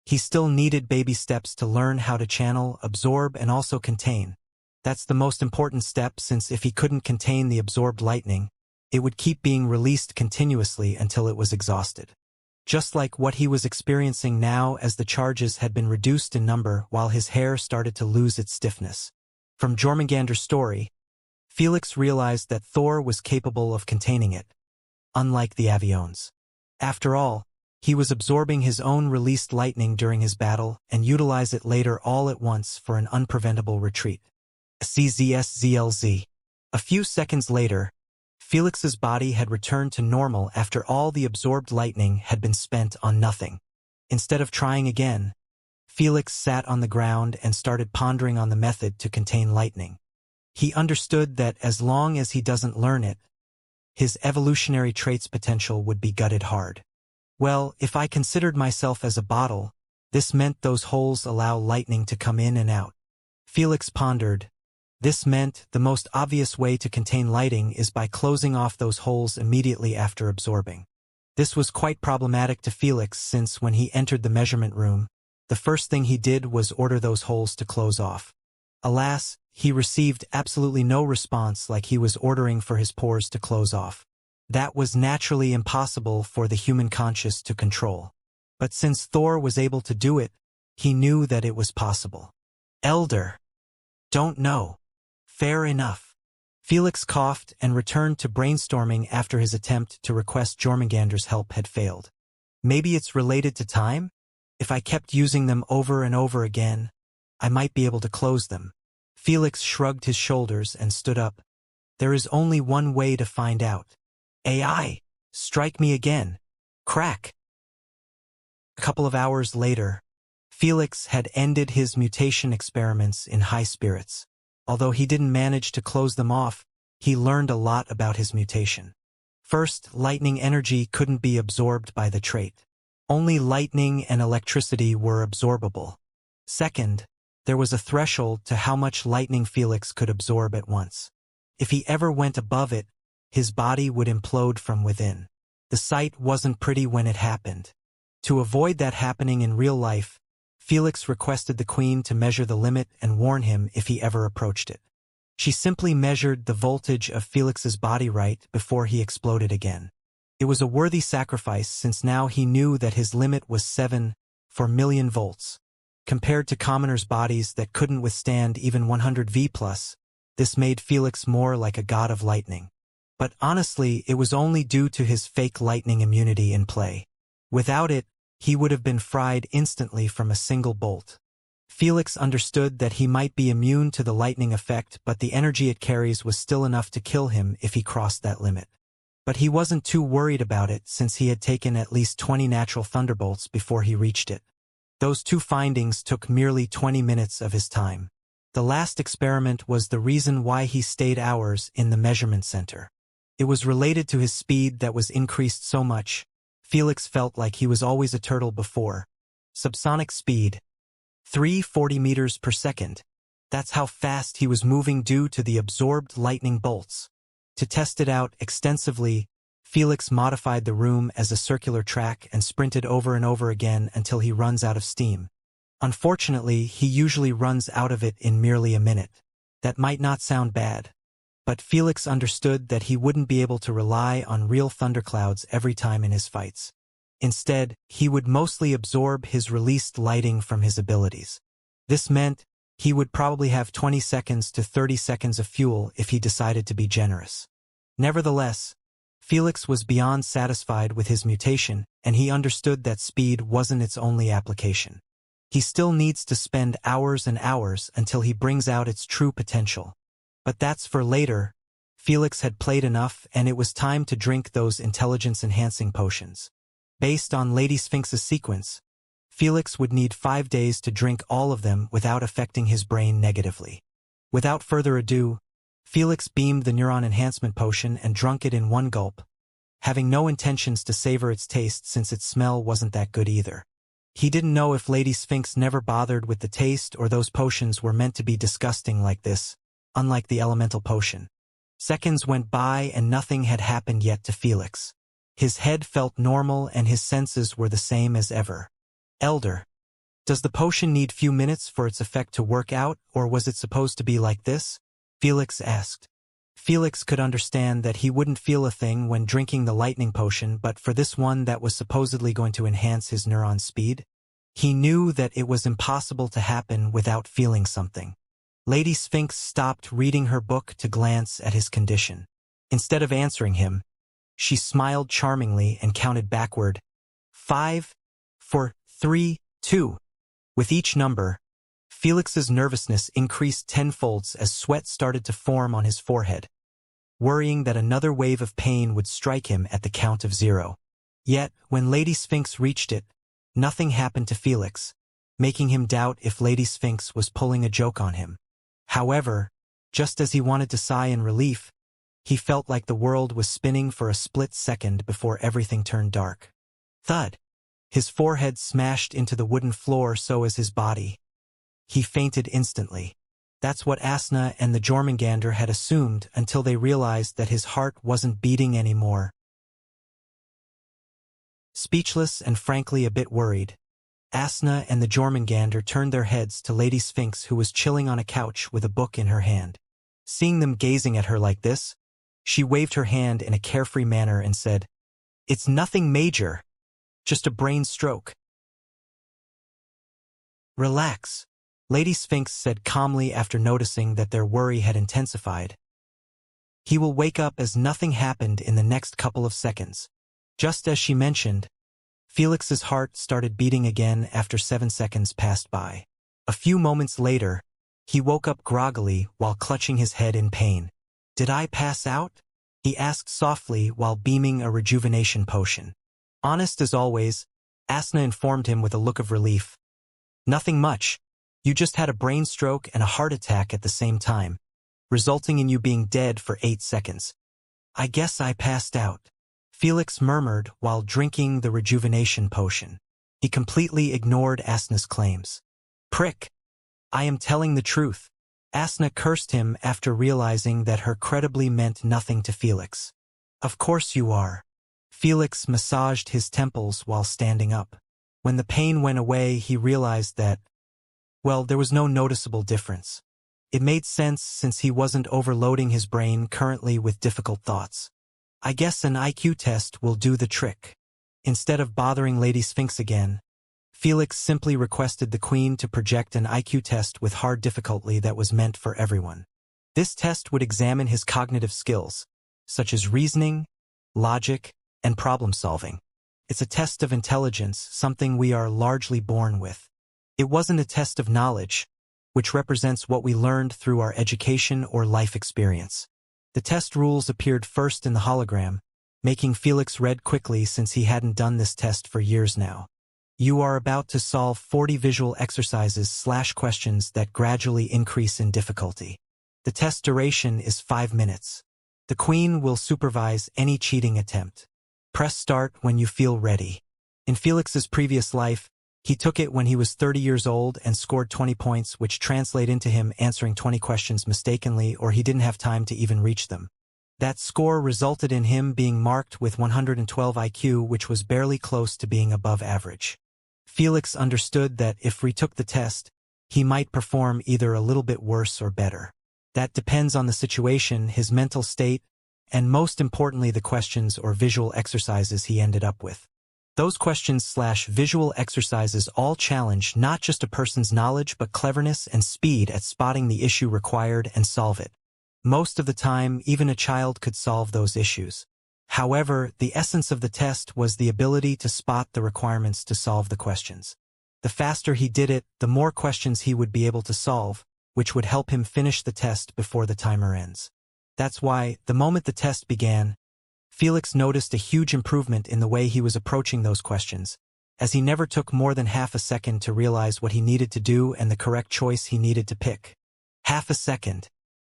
He still needed baby steps to learn how to channel, absorb, and also contain. That's the most important step, since if he couldn't contain the absorbed lightning, it would keep being released continuously until it was exhausted. Just like what he was experiencing now, as the charges had been reduced in number while his hair started to lose its stiffness. From Jormungandr's story, Felix realized that Thor was capable of containing it, unlike the avions. After all, he was absorbing his own released lightning during his battle and utilize it later all at once for an unpreventable retreat. CZSZLZ. A few seconds later, Felix's body had returned to normal after all the absorbed lightning had been spent on nothing. Instead of trying again, Felix sat on the ground and started pondering on the method to contain lightning. He understood that as long as he doesn't learn it, his evolutionary traits potential would be gutted hard. Well, if I considered myself as a bottle, this meant those holes allow lightning to come in and out. Felix pondered. This meant the most obvious way to contain lighting is by closing off those holes immediately after absorbing. This was quite problematic to Felix, since when he entered the measurement room, the first thing he did was order those holes to close off. Alas, he received absolutely no response, like he was ordering for his pores to close off. That was naturally impossible for the human conscious to control. But since Thor was able to do it, he knew that it was possible. Elder. Don't know. Fair enough. Felix coughed and returned to brainstorming after his attempt to request Jormungandr's help had failed. Maybe it's related to time? If I kept using them over and over again, I might be able to close them. Felix shrugged his shoulders and stood up. There is only one way to find out. AI, strike me again. Crack. A couple of hours later, Felix had ended his mutation experiments in high spirits. Although he didn't manage to close them off, he learned a lot about his mutation. First, lightning energy couldn't be absorbed by the trait. Only lightning and electricity were absorbable. Second, there was a threshold to how much lightning Felix could absorb at once. If he ever went above it, his body would implode from within. The sight wasn't pretty when it happened. To avoid that happening in real life, Felix requested the Queen to measure the limit and warn him if he ever approached it. She simply measured the voltage of Felix's body right before he exploded again. It was a worthy sacrifice since now he knew that his limit was 7/4,000,000 volts. Compared to commoners' bodies that couldn't withstand even 100 V+, this made Felix more like a god of lightning. But honestly, it was only due to his fake lightning immunity in play. Without it, he would have been fried instantly from a single bolt. Felix understood that he might be immune to the lightning effect, but the energy it carries was still enough to kill him if he crossed that limit. But he wasn't too worried about it since he had taken at least 20 natural thunderbolts before he reached it. Those two findings took merely 20 minutes of his time. The last experiment was the reason why he stayed hours in the measurement center. It was related to his speed that was increased so much. Felix felt like he was always a turtle before. Subsonic speed. 340 meters per second. That's how fast he was moving due to the absorbed lightning bolts. To test it out extensively, Felix modified the room as a circular track and sprinted over and over again until he runs out of steam. Unfortunately, he usually runs out of it in merely a minute. That might not sound bad. But Felix understood that he wouldn't be able to rely on real thunderclouds every time in his fights. Instead, he would mostly absorb his released lighting from his abilities. This meant he would probably have 20 seconds to 30 seconds of fuel if he decided to be generous. Nevertheless, Felix was beyond satisfied with his mutation, and he understood that speed wasn't its only application. He still needs to spend hours and hours until he brings out its true potential. But that's for later. Felix had played enough, and it was time to drink those intelligence-enhancing potions. Based on Lady Sphinx's sequence, Felix would need 5 days to drink all of them without affecting his brain negatively. Without further ado, Felix beamed the neuron enhancement potion and drank it in one gulp, having no intentions to savor its taste since its smell wasn't that good either. He didn't know if Lady Sphinx never bothered with the taste or those potions were meant to be disgusting like this, unlike the elemental potion. Seconds went by and nothing had happened yet to Felix. His head felt normal and his senses were the same as ever. Elder, does the potion need few minutes for its effect to work out, or was it supposed to be like this? Felix asked. Felix could understand that he wouldn't feel a thing when drinking the lightning potion, but for this one that was supposedly going to enhance his neuron speed, he knew that it was impossible to happen without feeling something. Lady Sphinx stopped reading her book to glance at his condition. Instead of answering him, she smiled charmingly and counted backward. 5, 4, 3, 2. With each number, Felix's nervousness increased tenfolds as sweat started to form on his forehead, worrying that another wave of pain would strike him at the count of 0. Yet, when Lady Sphinx reached it, nothing happened to Felix, making him doubt if Lady Sphinx was pulling a joke on him. However, just as he wanted to sigh in relief, he felt like the world was spinning for a split second before everything turned dark. Thud! His forehead smashed into the wooden floor, so as his body. He fainted instantly. That's what Asna and the Jormungandr had assumed until they realized that his heart wasn't beating anymore. Speechless and frankly a bit worried, Asna and the Jormungandr turned their heads to Lady Sphinx, who was chilling on a couch with a book in her hand. Seeing them gazing at her like this, she waved her hand in a carefree manner and said, "It's nothing major, just a brain stroke. Relax." Lady Sphinx said calmly after noticing that their worry had intensified. He will wake up as nothing happened in the next couple of seconds. Just as she mentioned, Felix's heart started beating again after 7 seconds passed by. A few moments later, he woke up groggily while clutching his head in pain. "Did I pass out?" he asked softly while beaming a rejuvenation potion. Honest as always, Asna informed him with a look of relief. "Nothing much. You just had a brain stroke and a heart attack at the same time, resulting in you being dead for 8 seconds. I guess I passed out," Felix murmured while drinking the rejuvenation potion. He completely ignored Asna's claims. "Prick. I am telling the truth." Asna cursed him after realizing that her credibly meant nothing to Felix. "Of course you are." Felix massaged his temples while standing up. When the pain went away, he realized that, well, there was no noticeable difference. It made sense since he wasn't overloading his brain currently with difficult thoughts. "I guess an IQ test will do the trick." Instead of bothering Lady Sphinx again, Felix simply requested the Queen to project an IQ test with hard difficulty that was meant for everyone. This test would examine his cognitive skills, such as reasoning, logic, and problem-solving. It's a test of intelligence, something we are largely born with. It wasn't a test of knowledge, which represents what we learned through our education or life experience. The test rules appeared first in the hologram, making Felix red quickly since he hadn't done this test for years now. You are about to solve 40 visual exercises/questions that gradually increase in difficulty. The test duration is 5 minutes. The Queen will supervise any cheating attempt. Press start when you feel ready. In Felix's previous life, he took it when he was 30 years old and scored 20 points, which translate into him answering 20 questions mistakenly or he didn't have time to even reach them. That score resulted in him being marked with 112 IQ, which was barely close to being above average. Felix understood that if retook the test, he might perform either a little bit worse or better. That depends on the situation, his mental state, and most importantly the questions or visual exercises he ended up with. Those questions/visual exercises all challenge not just a person's knowledge but cleverness and speed at spotting the issue required and solve it. Most of the time, even a child could solve those issues. However, the essence of the test was the ability to spot the requirements to solve the questions. The faster he did it, the more questions he would be able to solve, which would help him finish the test before the timer ends. That's why, the moment the test began, Felix noticed a huge improvement in the way he was approaching those questions, as he never took more than half a second to realize what he needed to do and the correct choice he needed to pick. Half a second.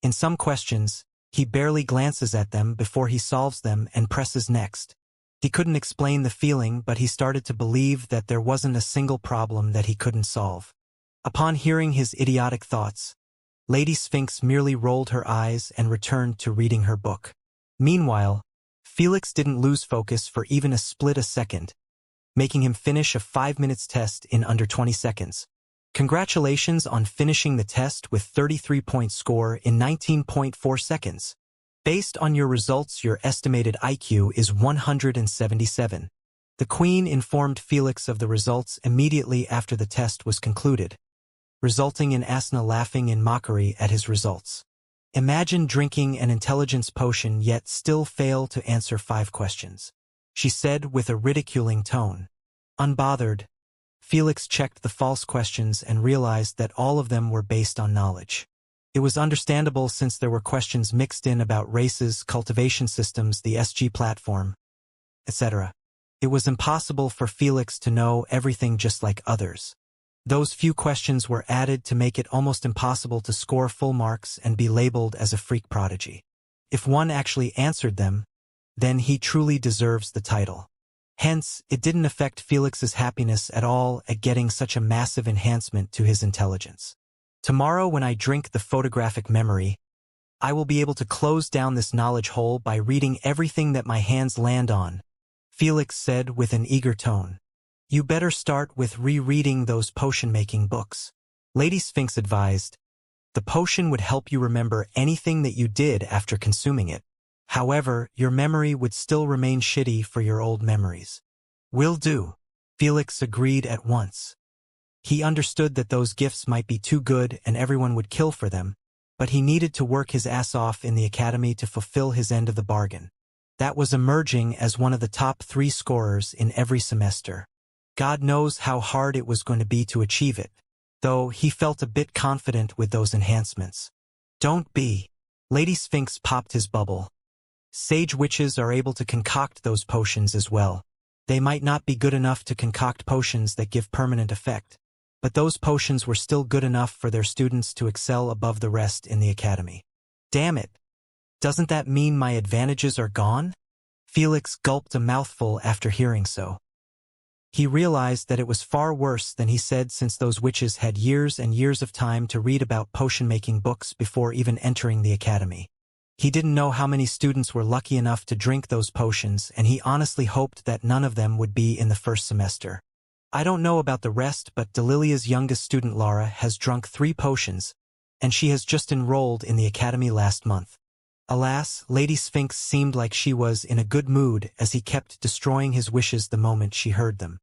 In some questions, he barely glances at them before he solves them and presses next. He couldn't explain the feeling, but he started to believe that there wasn't a single problem that he couldn't solve. Upon hearing his idiotic thoughts, Lady Sphinx merely rolled her eyes and returned to reading her book. Meanwhile, Felix didn't lose focus for even a split a second, making him finish a 5 minutes test in under 20 seconds. Congratulations on finishing the test with 33-point score in 19.4 seconds. Based on your results, your estimated IQ is 177. The Queen informed Felix of the results immediately after the test was concluded, resulting in Asna laughing in mockery at his results. Imagine drinking an intelligence potion yet still fail to answer 5 questions, she said with a ridiculing tone. Unbothered, Felix checked the false questions and realized that all of them were based on knowledge. It was understandable since there were questions mixed in about races, cultivation systems, the SG platform, etc. It was impossible for Felix to know everything just like others. Those few questions were added to make it almost impossible to score full marks and be labeled as a freak prodigy. If one actually answered them, then he truly deserves the title. Hence, it didn't affect Felix's happiness at all at getting such a massive enhancement to his intelligence. Tomorrow when I drink the photographic memory, I will be able to close down this knowledge hole by reading everything that my hands land on, Felix said with an eager tone. You better start with rereading those potion-making books, Lady Sphinx advised. The potion would help you remember anything that you did after consuming it. However, your memory would still remain shitty for your old memories. Will do, Felix agreed at once. He understood that those gifts might be too good and everyone would kill for them, but he needed to work his ass off in the academy to fulfill his end of the bargain. That was emerging as one of the top 3 scorers in every semester. God knows how hard it was going to be to achieve it, though he felt a bit confident with those enhancements. Don't be. Lady Sphinx popped his bubble. Sage witches are able to concoct those potions as well. They might not be good enough to concoct potions that give permanent effect, but those potions were still good enough for their students to excel above the rest in the academy. Damn it! Doesn't that mean my advantages are gone? Felix gulped a mouthful after hearing so. He realized that it was far worse than he said, since those witches had years and years of time to read about potion-making books before even entering the academy. He didn't know how many students were lucky enough to drink those potions, and he honestly hoped that none of them would be in the first semester. I don't know about the rest, but Delilia's youngest student Lara has drunk 3 potions, and she has just enrolled in the academy last month. Alas, Lady Sphinx seemed like she was in a good mood as he kept destroying his wishes the moment she heard them.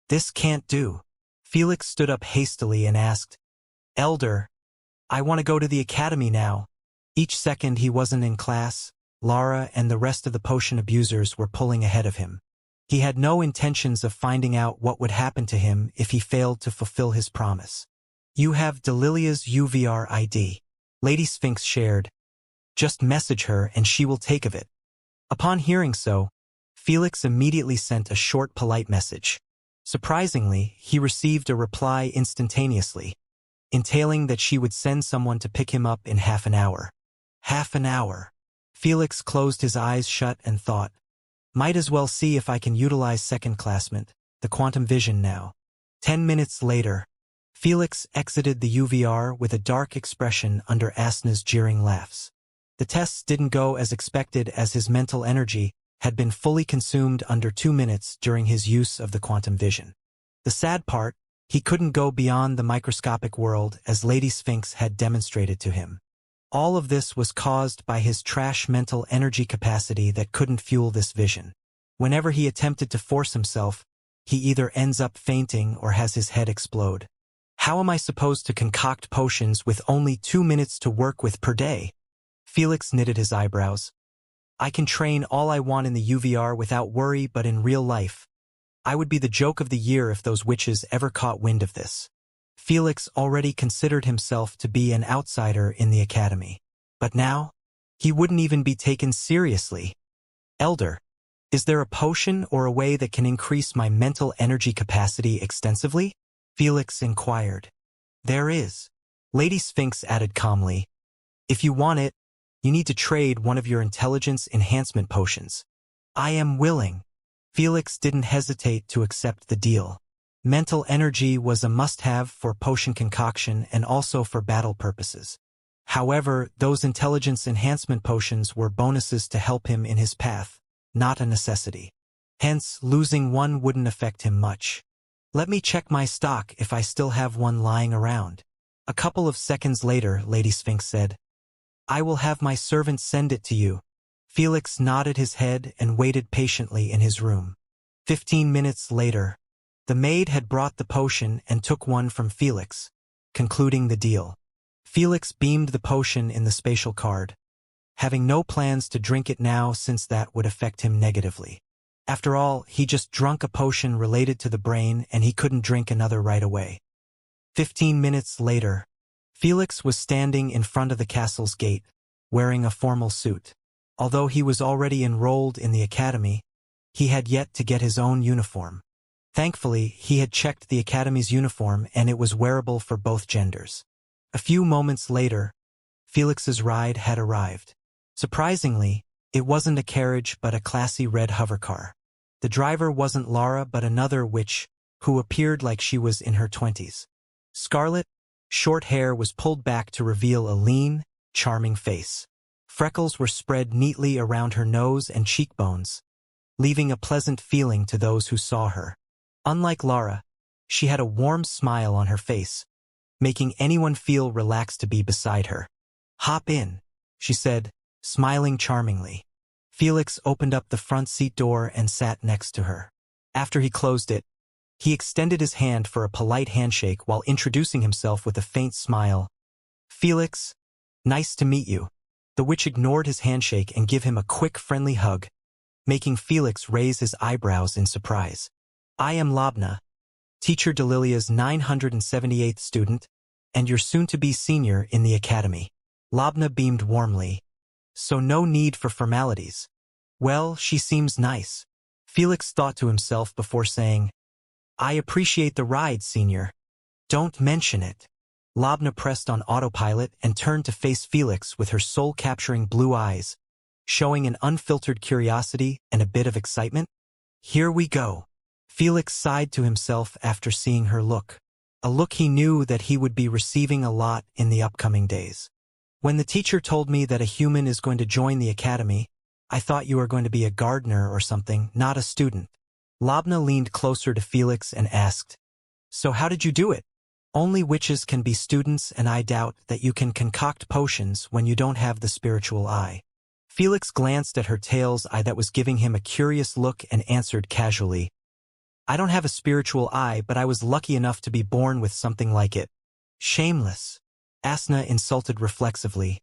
This can't do. Felix stood up hastily and asked, Elder, I want to go to the academy now. Each second he wasn't in class, Lara and the rest of the potion abusers were pulling ahead of him. He had no intentions of finding out what would happen to him if he failed to fulfill his promise. You have Delilia's UVR ID. Lady Sphinx shared. Just message her and she will take of it. Upon hearing so, Felix immediately sent a short, polite message. Surprisingly, he received a reply instantaneously, entailing that she would send someone to pick him up in half an hour. Half an hour. Felix closed his eyes shut and thought, might as well see if I can utilize second classment, the quantum vision now. 10 minutes later, Felix exited the UVR with a dark expression under Asna's jeering laughs. The tests didn't go as expected, as his mental energy had been fully consumed under 2 minutes during his use of the quantum vision. The sad part, he couldn't go beyond the microscopic world as Lady Sphinx had demonstrated to him. All of this was caused by his trash mental energy capacity that couldn't fuel this vision. Whenever he attempted to force himself, he either ends up fainting or has his head explode. How am I supposed to concoct potions with only 2 minutes to work with per day? Felix knitted his eyebrows. I can train all I want in the UVR without worry, but in real life, I would be the joke of the year if those witches ever caught wind of this. Felix already considered himself to be an outsider in the academy. But now, he wouldn't even be taken seriously. Elder, is there a potion or a way that can increase my mental energy capacity extensively? Felix inquired. There is. Lady Sphinx added calmly. If you want it, you need to trade one of your intelligence enhancement potions. I am willing. Felix didn't hesitate to accept the deal. Mental energy was a must-have for potion concoction and also for battle purposes. However, those intelligence enhancement potions were bonuses to help him in his path, not a necessity. Hence, losing one wouldn't affect him much. Let me check my stock if I still have one lying around. A couple of seconds later, Lady Sphinx said, I will have my servant send it to you. Felix nodded his head and waited patiently in his room. 15 minutes later, the maid had brought the potion and took one from Felix, concluding the deal. Felix beamed the potion in the spatial card, having no plans to drink it now since that would affect him negatively. After all, he just drunk a potion related to the brain and he couldn't drink another right away. 15 minutes later, Felix was standing in front of the castle's gate, wearing a formal suit. Although he was already enrolled in the academy, he had yet to get his own uniform. Thankfully, he had checked the academy's uniform and it was wearable for both genders. A few moments later, Felix's ride had arrived. Surprisingly, it wasn't a carriage but a classy red hovercar. The driver wasn't Lara but another witch, who appeared like she was in her 20s. Scarlet, short hair was pulled back to reveal a lean, charming face. Freckles were spread neatly around her nose and cheekbones, leaving a pleasant feeling to those who saw her. Unlike Lara, she had a warm smile on her face, making anyone feel relaxed to be beside her. Hop in, she said, smiling charmingly. Felix opened up the front seat door and sat next to her. After he closed it, He extended his hand for a polite handshake while introducing himself with a faint smile. Felix, nice to meet you. The witch ignored his handshake and gave him a quick friendly hug, making Felix raise his eyebrows in surprise. I am Labna, Teacher Delilia's 978th student, and your soon-to-be senior in the academy. Labna beamed warmly. So no need for formalities. Well, she seems nice. Felix thought to himself before saying, I appreciate the ride, senior. Don't mention it. Labna pressed on autopilot and turned to face Felix with her soul-capturing blue eyes, showing an unfiltered curiosity and a bit of excitement. Here we go. Felix sighed to himself after seeing her look. A look he knew that he would be receiving a lot in the upcoming days. When the teacher told me that a human is going to join the academy, I thought you were going to be a gardener or something, not a student. Labna leaned closer to Felix and asked, So how did you do it? Only witches can be students, and I doubt that you can concoct potions when you don't have the spiritual eye. Felix glanced at her tail's eye that was giving him a curious look and answered casually, I don't have a spiritual eye, but I was lucky enough to be born with something like it. Shameless. Asna insulted reflexively.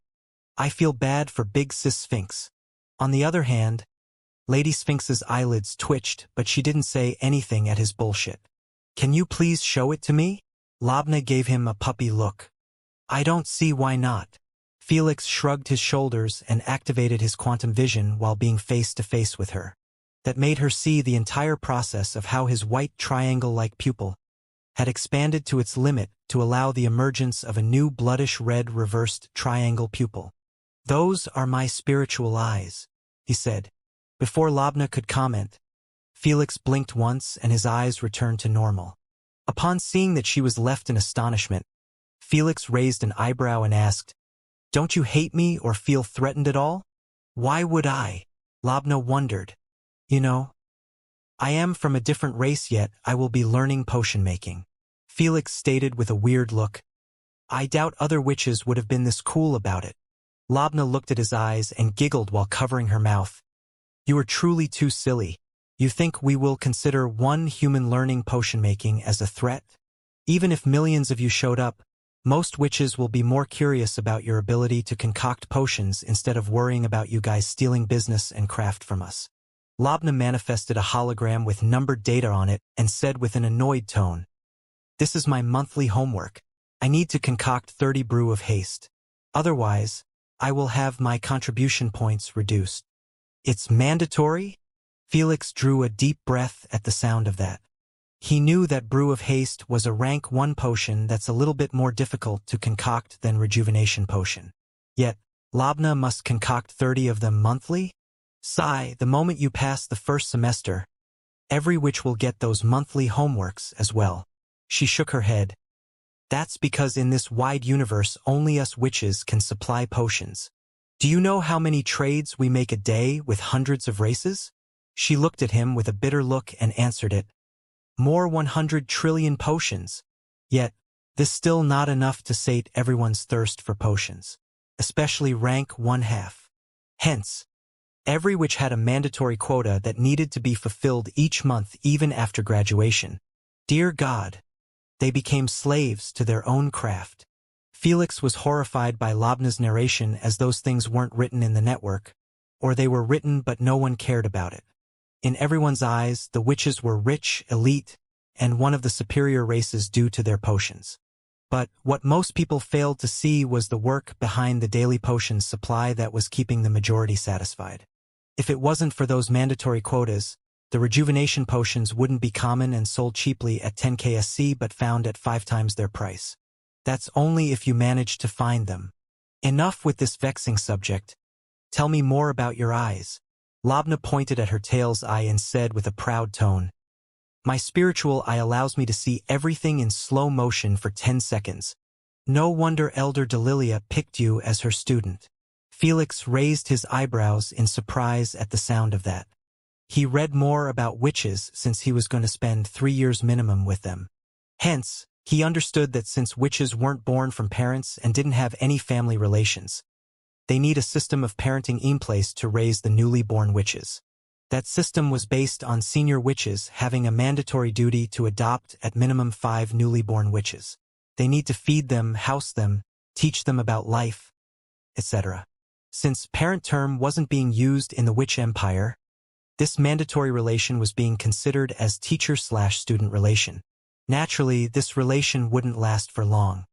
I feel bad for Big Sis Sphinx. On the other hand, Lady Sphinx's eyelids twitched, but she didn't say anything at his bullshit. Can you please show it to me? Labna gave him a puppy look. I don't see why not. Felix shrugged his shoulders and activated his quantum vision while being face to face with her. That made her see the entire process of how his white triangle-like pupil had expanded to its limit to allow the emergence of a new bloodish-red reversed triangle pupil. Those are my spiritual eyes, he said. Before Labna could comment, Felix blinked once and his eyes returned to normal. Upon seeing that she was left in astonishment, Felix raised an eyebrow and asked, Don't you hate me or feel threatened at all? Why would I? Labna wondered. You know, I am from a different race, yet I will be learning potion making. Felix stated with a weird look. I doubt other witches would have been this cool about it. Labna looked at his eyes and giggled while covering her mouth. You are truly too silly. You think we will consider one human learning potion making as a threat? Even if millions of you showed up, most witches will be more curious about your ability to concoct potions instead of worrying about you guys stealing business and craft from us. Labna manifested a hologram with numbered data on it and said with an annoyed tone, This is my monthly homework. I need to concoct 30 brew of haste. Otherwise, I will have my contribution points reduced. It's mandatory? Felix drew a deep breath at the sound of that. He knew that brew of haste was a rank 1 potion that's a little bit more difficult to concoct than rejuvenation potion. Yet, Labna must concoct 30 of them monthly? Sigh, the moment you pass the first semester, every witch will get those monthly homeworks as well. She shook her head. That's because in this wide universe only us witches can supply potions. Do you know how many trades we make a day with hundreds of races? She looked at him with a bitter look and answered it. More 100 trillion potions. Yet, this still not enough to sate everyone's thirst for potions, especially rank 1/2. Hence, every witch had a mandatory quota that needed to be fulfilled each month even after graduation. Dear God, they became slaves to their own craft. Felix was horrified by Labna's narration as those things weren't written in the network, or they were written but no one cared about it. In everyone's eyes, the witches were rich, elite, and one of the superior races due to their potions. But what most people failed to see was the work behind the daily potions supply that was keeping the majority satisfied. If it wasn't for those mandatory quotas, the rejuvenation potions wouldn't be common and sold cheaply at 10 KSC but found at 5 times their price. That's only if you manage to find them. Enough with this vexing subject. Tell me more about your eyes. Labna pointed at her tail's eye and said with a proud tone, My spiritual eye allows me to see everything in slow motion for 10 seconds. No wonder Elder Delilia picked you as her student. Felix raised his eyebrows in surprise at the sound of that. He read more about witches since he was going to spend 3 years minimum with them. Hence, he understood that since witches weren't born from parents and didn't have any family relations, they need a system of parenting in place to raise the newly born witches. That system was based on senior witches having a mandatory duty to adopt at minimum 5 newly born witches. They need to feed them, house them, teach them about life, etc. Since parent term wasn't being used in the witch empire, this mandatory relation was being considered as teacher-slash-student relation. Naturally, this relation wouldn't last for long.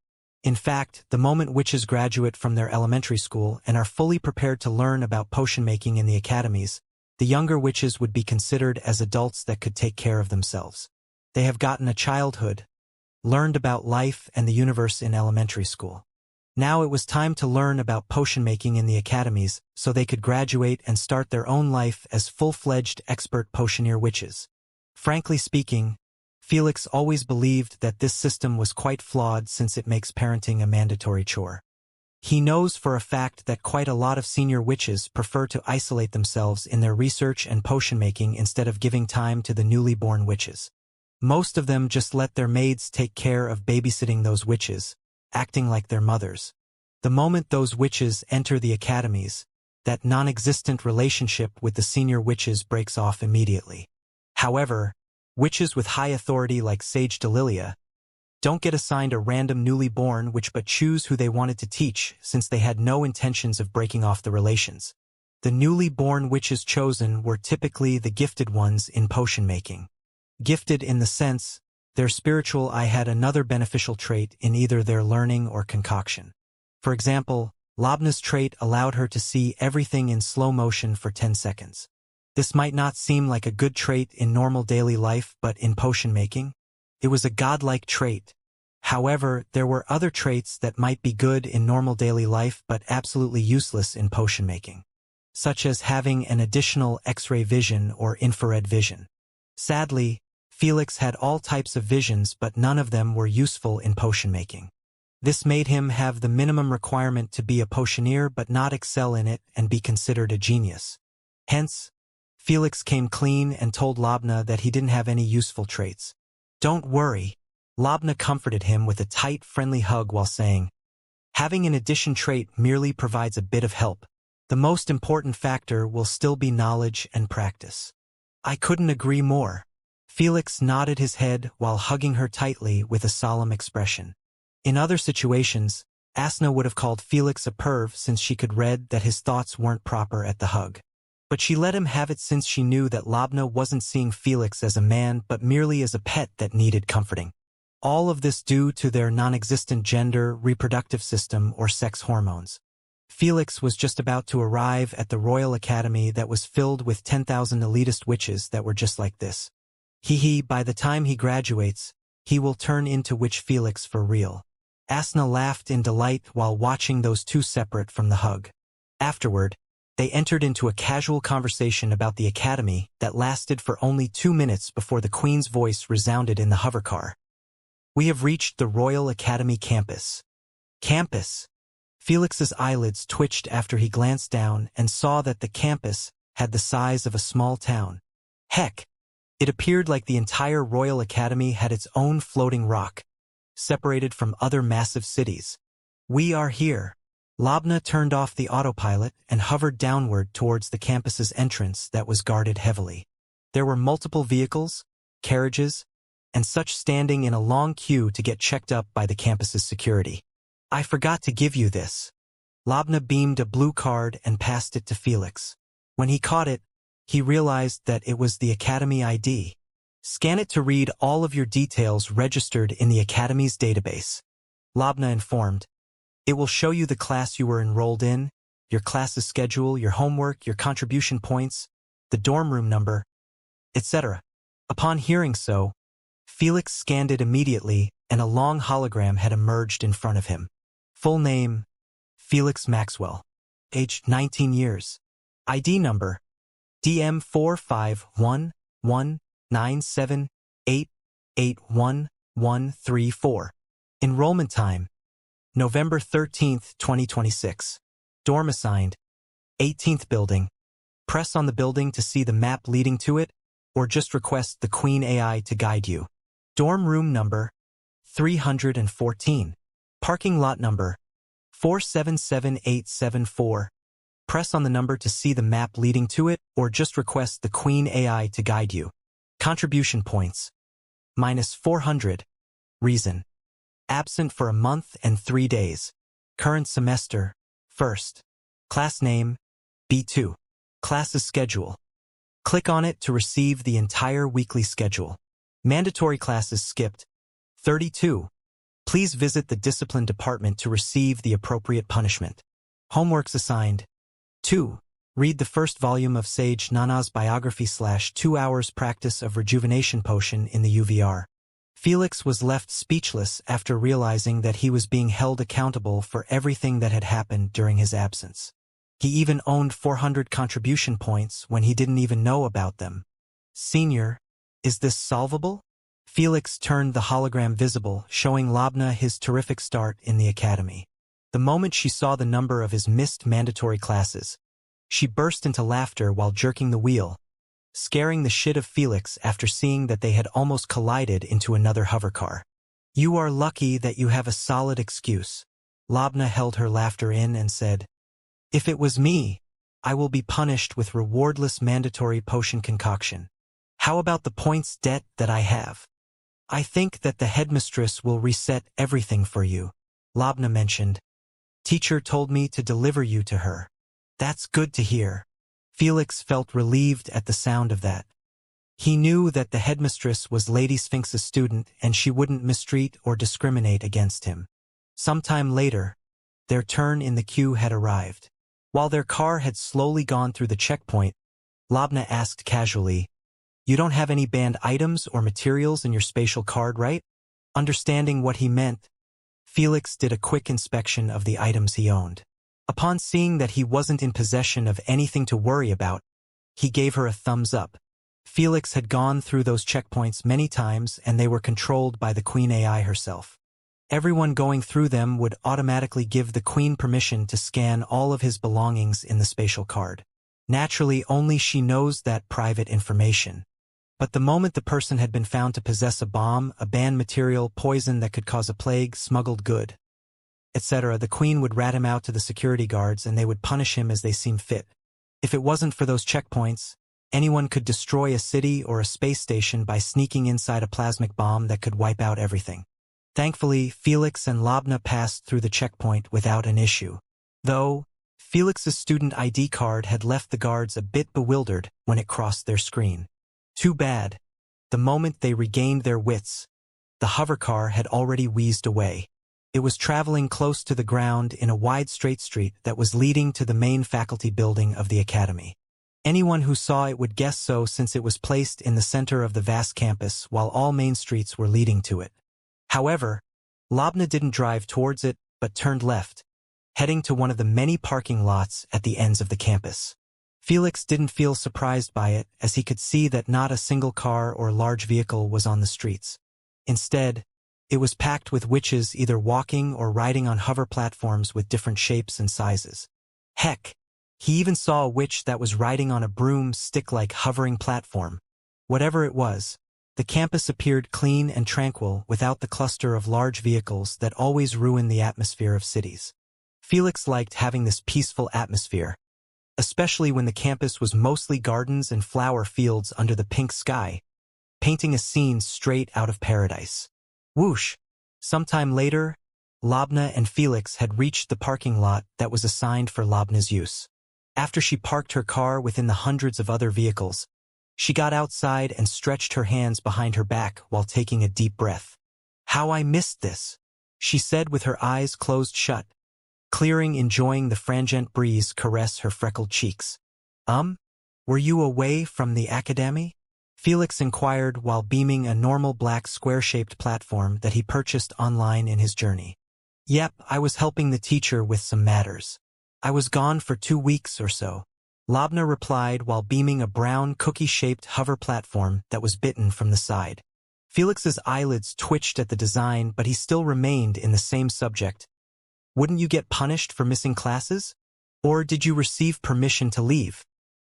In fact, the moment witches graduate from their elementary school and are fully prepared to learn about potion making in the academies, the younger witches would be considered as adults that could take care of themselves. They have gotten a childhood, learned about life and the universe in elementary school. Now it was time to learn about potion making in the academies so they could graduate and start their own life as full-fledged expert potioneer witches. Frankly speaking, Felix always believed that this system was quite flawed since it makes parenting a mandatory chore. He knows for a fact that quite a lot of senior witches prefer to isolate themselves in their research and potion making instead of giving time to the newly born witches. Most of them just let their maids take care of babysitting those witches, acting like their mothers. The moment those witches enter the academies, that non-existent relationship with the senior witches breaks off immediately. However, witches with high authority like Sage Delilia don't get assigned a random newly born witch but choose who they wanted to teach since they had no intentions of breaking off the relations. The newly born witches chosen were typically the gifted ones in potion making. Gifted in the sense, their spiritual eye had another beneficial trait in either their learning or concoction. For example, Labna's trait allowed her to see everything in slow motion for 10 seconds. This might not seem like a good trait in normal daily life, but in potion making, it was a godlike trait. However, there were other traits that might be good in normal daily life but absolutely useless in potion making, such as having an additional X-ray vision or infrared vision. Sadly, Felix had all types of visions but none of them were useful in potion making. This made him have the minimum requirement to be a potioneer but not excel in it and be considered a genius. Hence, Felix came clean and told Labna that he didn't have any useful traits. "Don't worry." Labna comforted him with a tight, friendly hug while saying, "Having an addition trait merely provides a bit of help. The most important factor will still be knowledge and practice." "I couldn't agree more." Felix nodded his head while hugging her tightly with a solemn expression. In other situations, Asna would have called Felix a perv since she could read that his thoughts weren't proper at the hug. But she let him have it since she knew that Labna wasn't seeing Felix as a man but merely as a pet that needed comforting. All of this due to their non-existent gender, reproductive system, or sex hormones. Felix was just about to arrive at the Royal Academy that was filled with 10,000 elitist witches that were just like this. By the time he graduates, he will turn into Witch Felix for real. Asna laughed in delight while watching those two separate from the hug. Afterward, they entered into a casual conversation about the academy that lasted for only 2 minutes before the Queen's voice resounded in the hovercar. "We have reached the Royal Academy campus." Campus! Felix's eyelids twitched after he glanced down and saw that the campus had the size of a small town. Heck, it appeared like the entire Royal Academy had its own floating rock, separated from other massive cities. "We are here." Labna turned off the autopilot and hovered downward towards the campus's entrance that was guarded heavily. There were multiple vehicles, carriages, and such standing in a long queue to get checked up by the campus's security. "I forgot to give you this." Labna beamed a blue card and passed it to Felix. When he caught it, he realized that it was the Academy ID. "Scan it to read all of your details registered in the Academy's database," Labna informed. "It will show you the class you were enrolled in, your class's schedule, your homework, your contribution points, the dorm room number, etc." Upon hearing so, Felix scanned it immediately and a long hologram had emerged in front of him. Full name, Felix Maxwell. Age 19 years. ID number, DM451978811134. Enrollment time, November 13th, 2026. Dorm assigned, 18th building. Press on the building to see the map leading to it, or just request the Queen AI to guide you. Dorm room number, 314. Parking lot number, 477874. Press on the number to see the map leading to it, or just request the Queen AI to guide you. Contribution points. -400. Reason. Absent for a month and 3 days. Current semester. First. Class name. B2. Classes schedule. Click on it to receive the entire weekly schedule. Mandatory classes skipped. 32. Please visit the discipline department to receive the appropriate punishment. Homeworks assigned. 2. Read the first volume of Sage Nana's biography / 2 hours practice of rejuvenation potion in the UVR. Felix was left speechless after realizing that he was being held accountable for everything that had happened during his absence. He even owned 400 contribution points when he didn't even know about them. Senior, is this solvable? Felix turned the hologram visible, showing Labna his terrific start in the academy. The moment she saw the number of his missed mandatory classes, she burst into laughter while jerking the wheel, scaring the shit of Felix after seeing that they had almost collided into another hovercar. You are lucky that you have a solid excuse. Labna held her laughter in and said, if it was me, I will be punished with rewardless mandatory potion concoction. How about the points debt that I have? I think that the headmistress will reset everything for you, Labna mentioned. Teacher told me to deliver you to her. That's good to hear. Felix felt relieved at the sound of that. He knew that the headmistress was Lady Sphinx's student and she wouldn't mistreat or discriminate against him. Sometime later, their turn in the queue had arrived. While their car had slowly gone through the checkpoint, Labna asked casually, you don't have any banned items or materials in your spatial card, right? Understanding what he meant, Felix did a quick inspection of the items he owned. Upon seeing that he wasn't in possession of anything to worry about, he gave her a thumbs up. Felix had gone through those checkpoints many times and they were controlled by the Queen AI herself. Everyone going through them would automatically give the Queen permission to scan all of his belongings in the spatial card. Naturally, only she knows that private information. But the moment the person had been found to possess a bomb, a banned material, poison that could cause a plague, smuggled good, etc., the Queen would rat him out to the security guards and they would punish him as they seem fit. If it wasn't for those checkpoints, anyone could destroy a city or a space station by sneaking inside a plasmic bomb that could wipe out everything. Thankfully, Felix and Labna passed through the checkpoint without an issue. Though, Felix's student ID card had left the guards a bit bewildered when it crossed their screen. Too bad. The moment they regained their wits, the hovercar had already wheezed away. It was traveling close to the ground in a wide straight street that was leading to the main faculty building of the academy. Anyone who saw it would guess so since it was placed in the center of the vast campus while all main streets were leading to it. However, Labna didn't drive towards it, but turned left, heading to one of the many parking lots at the ends of the campus. Felix didn't feel surprised by it, as he could see that not a single car or large vehicle was on the streets. Instead, it was packed with witches either walking or riding on hover platforms with different shapes and sizes. Heck, he even saw a witch that was riding on a broom-stick-like hovering platform. Whatever it was, the campus appeared clean and tranquil without the cluster of large vehicles that always ruin the atmosphere of cities. Felix liked having this peaceful atmosphere, especially when the campus was mostly gardens and flower fields under the pink sky, painting a scene straight out of paradise. Whoosh! Sometime later, Labna and Felix had reached the parking lot that was assigned for Labna's use. After she parked her car within the hundreds of other vehicles, she got outside and stretched her hands behind her back while taking a deep breath. How I missed this, she said with her eyes closed shut, enjoying the frangent breeze caress her freckled cheeks. Were you away from the academy? Felix inquired while beaming a normal black square-shaped platform that he purchased online in his journey. Yep, I was helping the teacher with some matters. I was gone for 2 weeks or so. Labna replied while beaming a brown cookie-shaped hover platform that was bitten from the side. Felix's eyelids twitched at the design, but he still remained in the same subject. Wouldn't you get punished for missing classes? Or did you receive permission to leave?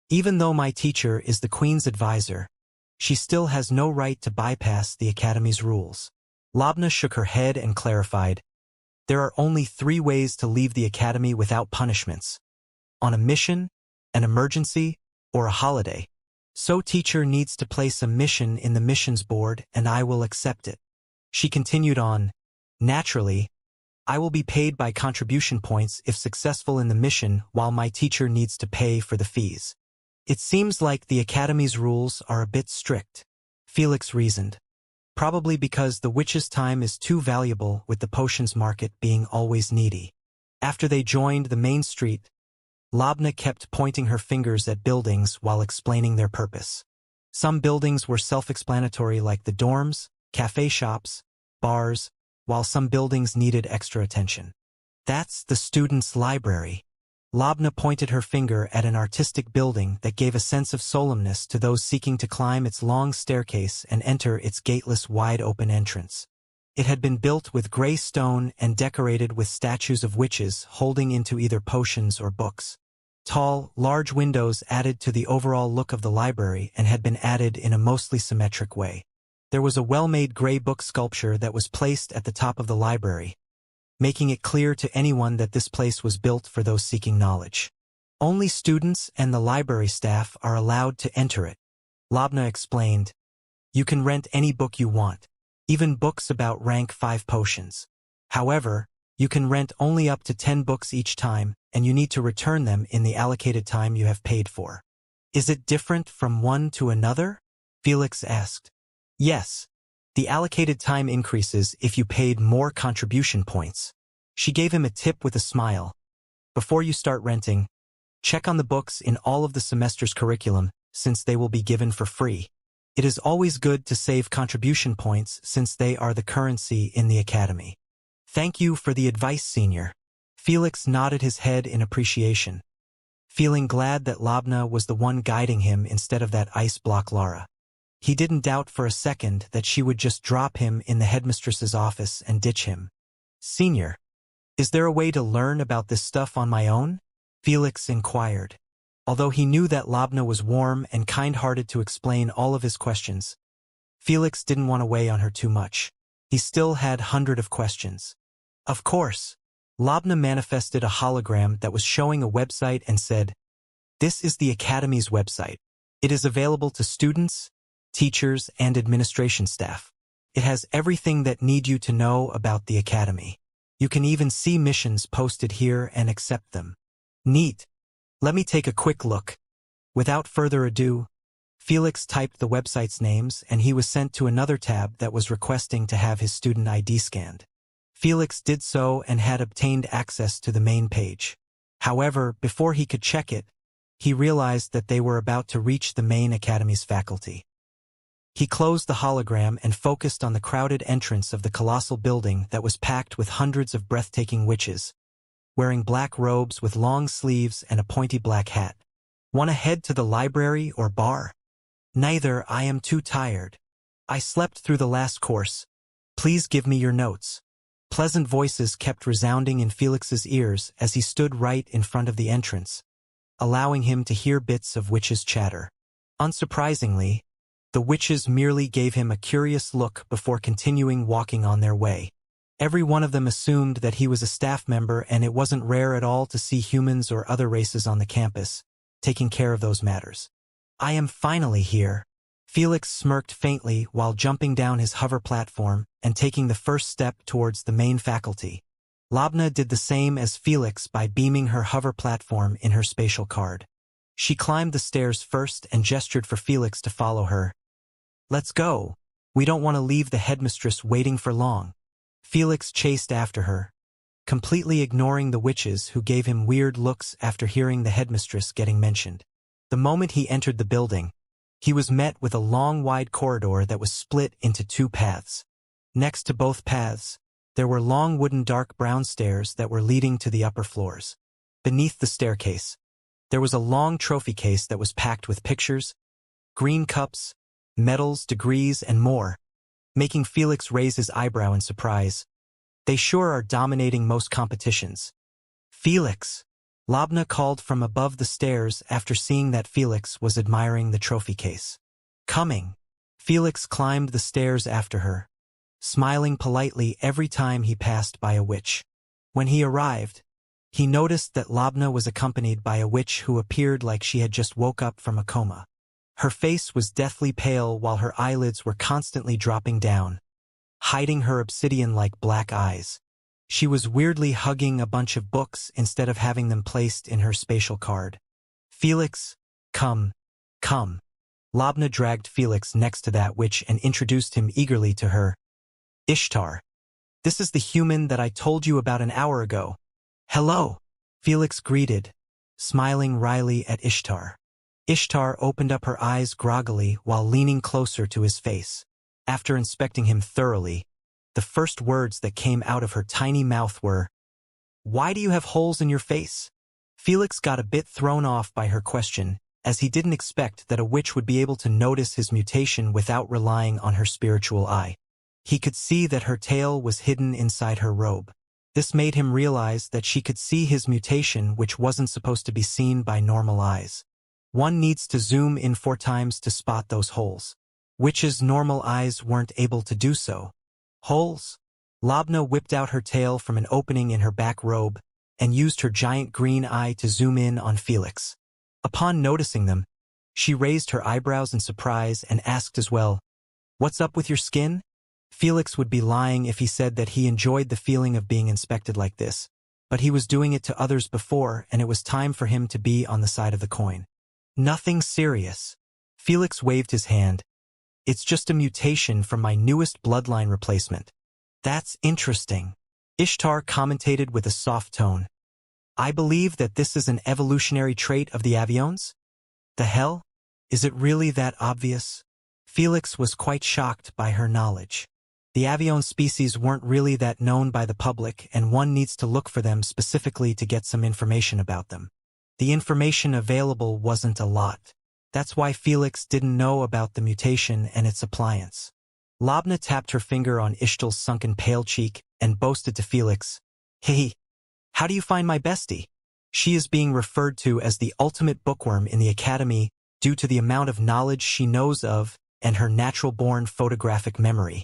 Even though my teacher is the Queen's advisor, she still has no right to bypass the Academy's rules. Labna shook her head and clarified, there are only 3 ways to leave the Academy without punishments. On a mission, an emergency, or a holiday. So teacher needs to place a mission in the missions board and I will accept it. She continued on, naturally, I will be paid by contribution points if successful in the mission while my teacher needs to pay for the fees. It seems like the Academy's rules are a bit strict, Felix reasoned. Probably because the witch's time is too valuable with the potions market being always needy. After they joined the main street, Labna kept pointing her fingers at buildings while explaining their purpose. Some buildings were self-explanatory like the dorms, cafe shops, bars, while some buildings needed extra attention. That's the student's library. Labna pointed her finger at an artistic building that gave a sense of solemnness to those seeking to climb its long staircase and enter its gateless wide-open entrance. It had been built with gray stone and decorated with statues of witches holding into either potions or books. Tall, large windows added to the overall look of the library and had been added in a mostly symmetric way. There was a well-made gray book sculpture that was placed at the top of the library, making it clear to anyone that this place was built for those seeking knowledge. Only students and the library staff are allowed to enter it. Labna explained, you can rent any book you want, even books about rank 5 potions. However, you can rent only up to 10 books each time, and you need to return them in the allocated time you have paid for. Is it different from one to another? Felix asked. Yes. The allocated time increases if you paid more contribution points. She gave him a tip with a smile. Before you start renting, check on the books in all of the semester's curriculum, since they will be given for free. It is always good to save contribution points since they are the currency in the academy. Thank you for the advice, senior. Felix nodded his head in appreciation, feeling glad that Labna was the one guiding him instead of that ice block Lara. He didn't doubt for a second that she would just drop him in the headmistress's office and ditch him. Senior, is there a way to learn about this stuff on my own? Felix inquired. Although he knew that Labna was warm and kind-hearted to explain all of his questions, Felix didn't want to weigh on her too much. He still had hundreds of questions. Of course. Labna manifested a hologram that was showing a website and said, "This is the Academy's website. It is available to students, teachers, and administration staff. It has everything that need you to know about the Academy. You can even see missions posted here and accept them." Neat. Let me take a quick look. Without further ado, Felix typed the website's names and he was sent to another tab that was requesting to have his student ID scanned. Felix did so and had obtained access to the main page. However, before he could check it, he realized that they were about to reach the main Academy's faculty. He closed the hologram and focused on the crowded entrance of the colossal building that was packed with hundreds of breathtaking witches, wearing black robes with long sleeves and a pointy black hat. Want to head to the library or bar? Neither. I am too tired. I slept through the last course. Please give me your notes. Pleasant voices kept resounding in Felix's ears as he stood right in front of the entrance, allowing him to hear bits of witches' chatter. Unsurprisingly, the witches merely gave him a curious look before continuing walking on their way. Every one of them assumed that he was a staff member, and it wasn't rare at all to see humans or other races on the campus, taking care of those matters. I am finally here. Felix smirked faintly while jumping down his hover platform and taking the first step towards the main faculty. Labna did the same as Felix by beaming her hover platform in her spatial card. She climbed the stairs first and gestured for Felix to follow her. Let's go. We don't want to leave the headmistress waiting for long. Felix chased after her, completely ignoring the witches who gave him weird looks after hearing the headmistress getting mentioned. The moment he entered the building, he was met with a long, wide corridor that was split into 2 paths. Next to both paths, there were long wooden dark brown stairs that were leading to the upper floors. Beneath the staircase, there was a long trophy case that was packed with pictures, green cups, medals, degrees, and more, making Felix raise his eyebrow in surprise. They sure are dominating most competitions. Felix! Labna called from above the stairs after seeing that Felix was admiring the trophy case. Coming! Felix climbed the stairs after her, smiling politely every time he passed by a witch. When he arrived, He noticed that Labna was accompanied by a witch who appeared like she had just woke up from a coma. Her face was deathly pale while her eyelids were constantly dropping down, hiding her obsidian-like black eyes. She was weirdly hugging a bunch of books instead of having them placed in her spatial card. Felix, come, come. Labna dragged Felix next to that witch and introduced him eagerly to her. Ishtar. This is the human that I told you about an hour ago. Hello. Felix greeted, smiling wryly at Ishtar. Ishtar opened up her eyes groggily while leaning closer to his face. After inspecting him thoroughly, the first words that came out of her tiny mouth were, "Why do you have holes in your face?" Felix got a bit thrown off by her question, as he didn't expect that a witch would be able to notice his mutation without relying on her spiritual eye. He could see that her tail was hidden inside her robe. This made him realize that she could see his mutation, which wasn't supposed to be seen by normal eyes. One needs to zoom in 4 times to spot those holes. Witches' normal eyes weren't able to do so. Holes? Labna whipped out her tail from an opening in her back robe and used her giant green eye to zoom in on Felix. Upon noticing them, she raised her eyebrows in surprise and asked as well, "What's up with your skin?" Felix would be lying if he said that he enjoyed the feeling of being inspected like this, but he was doing it to others before, and it was time for him to be on the side of the coin. Nothing serious. Felix waved his hand. It's just a mutation from my newest bloodline replacement. That's interesting. Ishtar commented with a soft tone. I believe that this is an evolutionary trait of the avions? The hell? Is it really that obvious? Felix was quite shocked by her knowledge. The avion species weren't really that known by the public, and one needs to look for them specifically to get some information about them. The information available wasn't a lot. That's why Felix didn't know about the mutation and its appliance. Labna tapped her finger on Ishtal's sunken pale cheek and boasted to Felix, "Hey, how do you find my bestie?" She is being referred to as the ultimate bookworm in the academy due to the amount of knowledge she knows of and her natural-born photographic memory.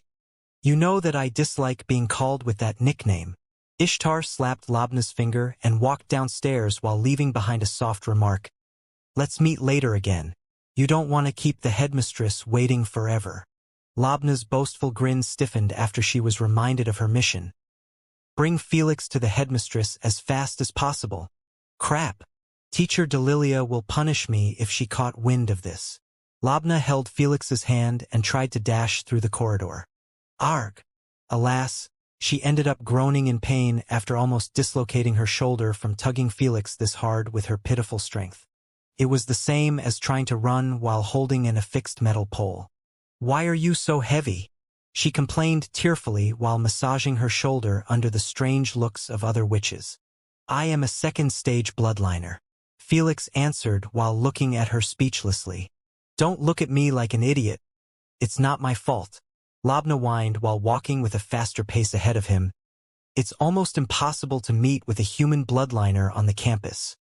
You know that I dislike being called with that nickname. Ishtar slapped Labna's finger and walked downstairs while leaving behind a soft remark. Let's meet later again. You don't want to keep the headmistress waiting forever. Labna's boastful grin stiffened after she was reminded of her mission. Bring Felix to the headmistress as fast as possible. Crap. Teacher Delilia will punish me if she caught wind of this. Labna held Felix's hand and tried to dash through the corridor. Arg! Alas, she ended up groaning in pain after almost dislocating her shoulder from tugging Felix this hard with her pitiful strength. It was the same as trying to run while holding an affixed metal pole. Why are you so heavy? She complained tearfully while massaging her shoulder under the strange looks of other witches. I am a second-stage bloodliner. Felix answered while looking at her speechlessly. Don't look at me like an idiot. It's not my fault. Labna whined while walking with a faster pace ahead of him. It's almost impossible to meet with a human bloodliner on the campus.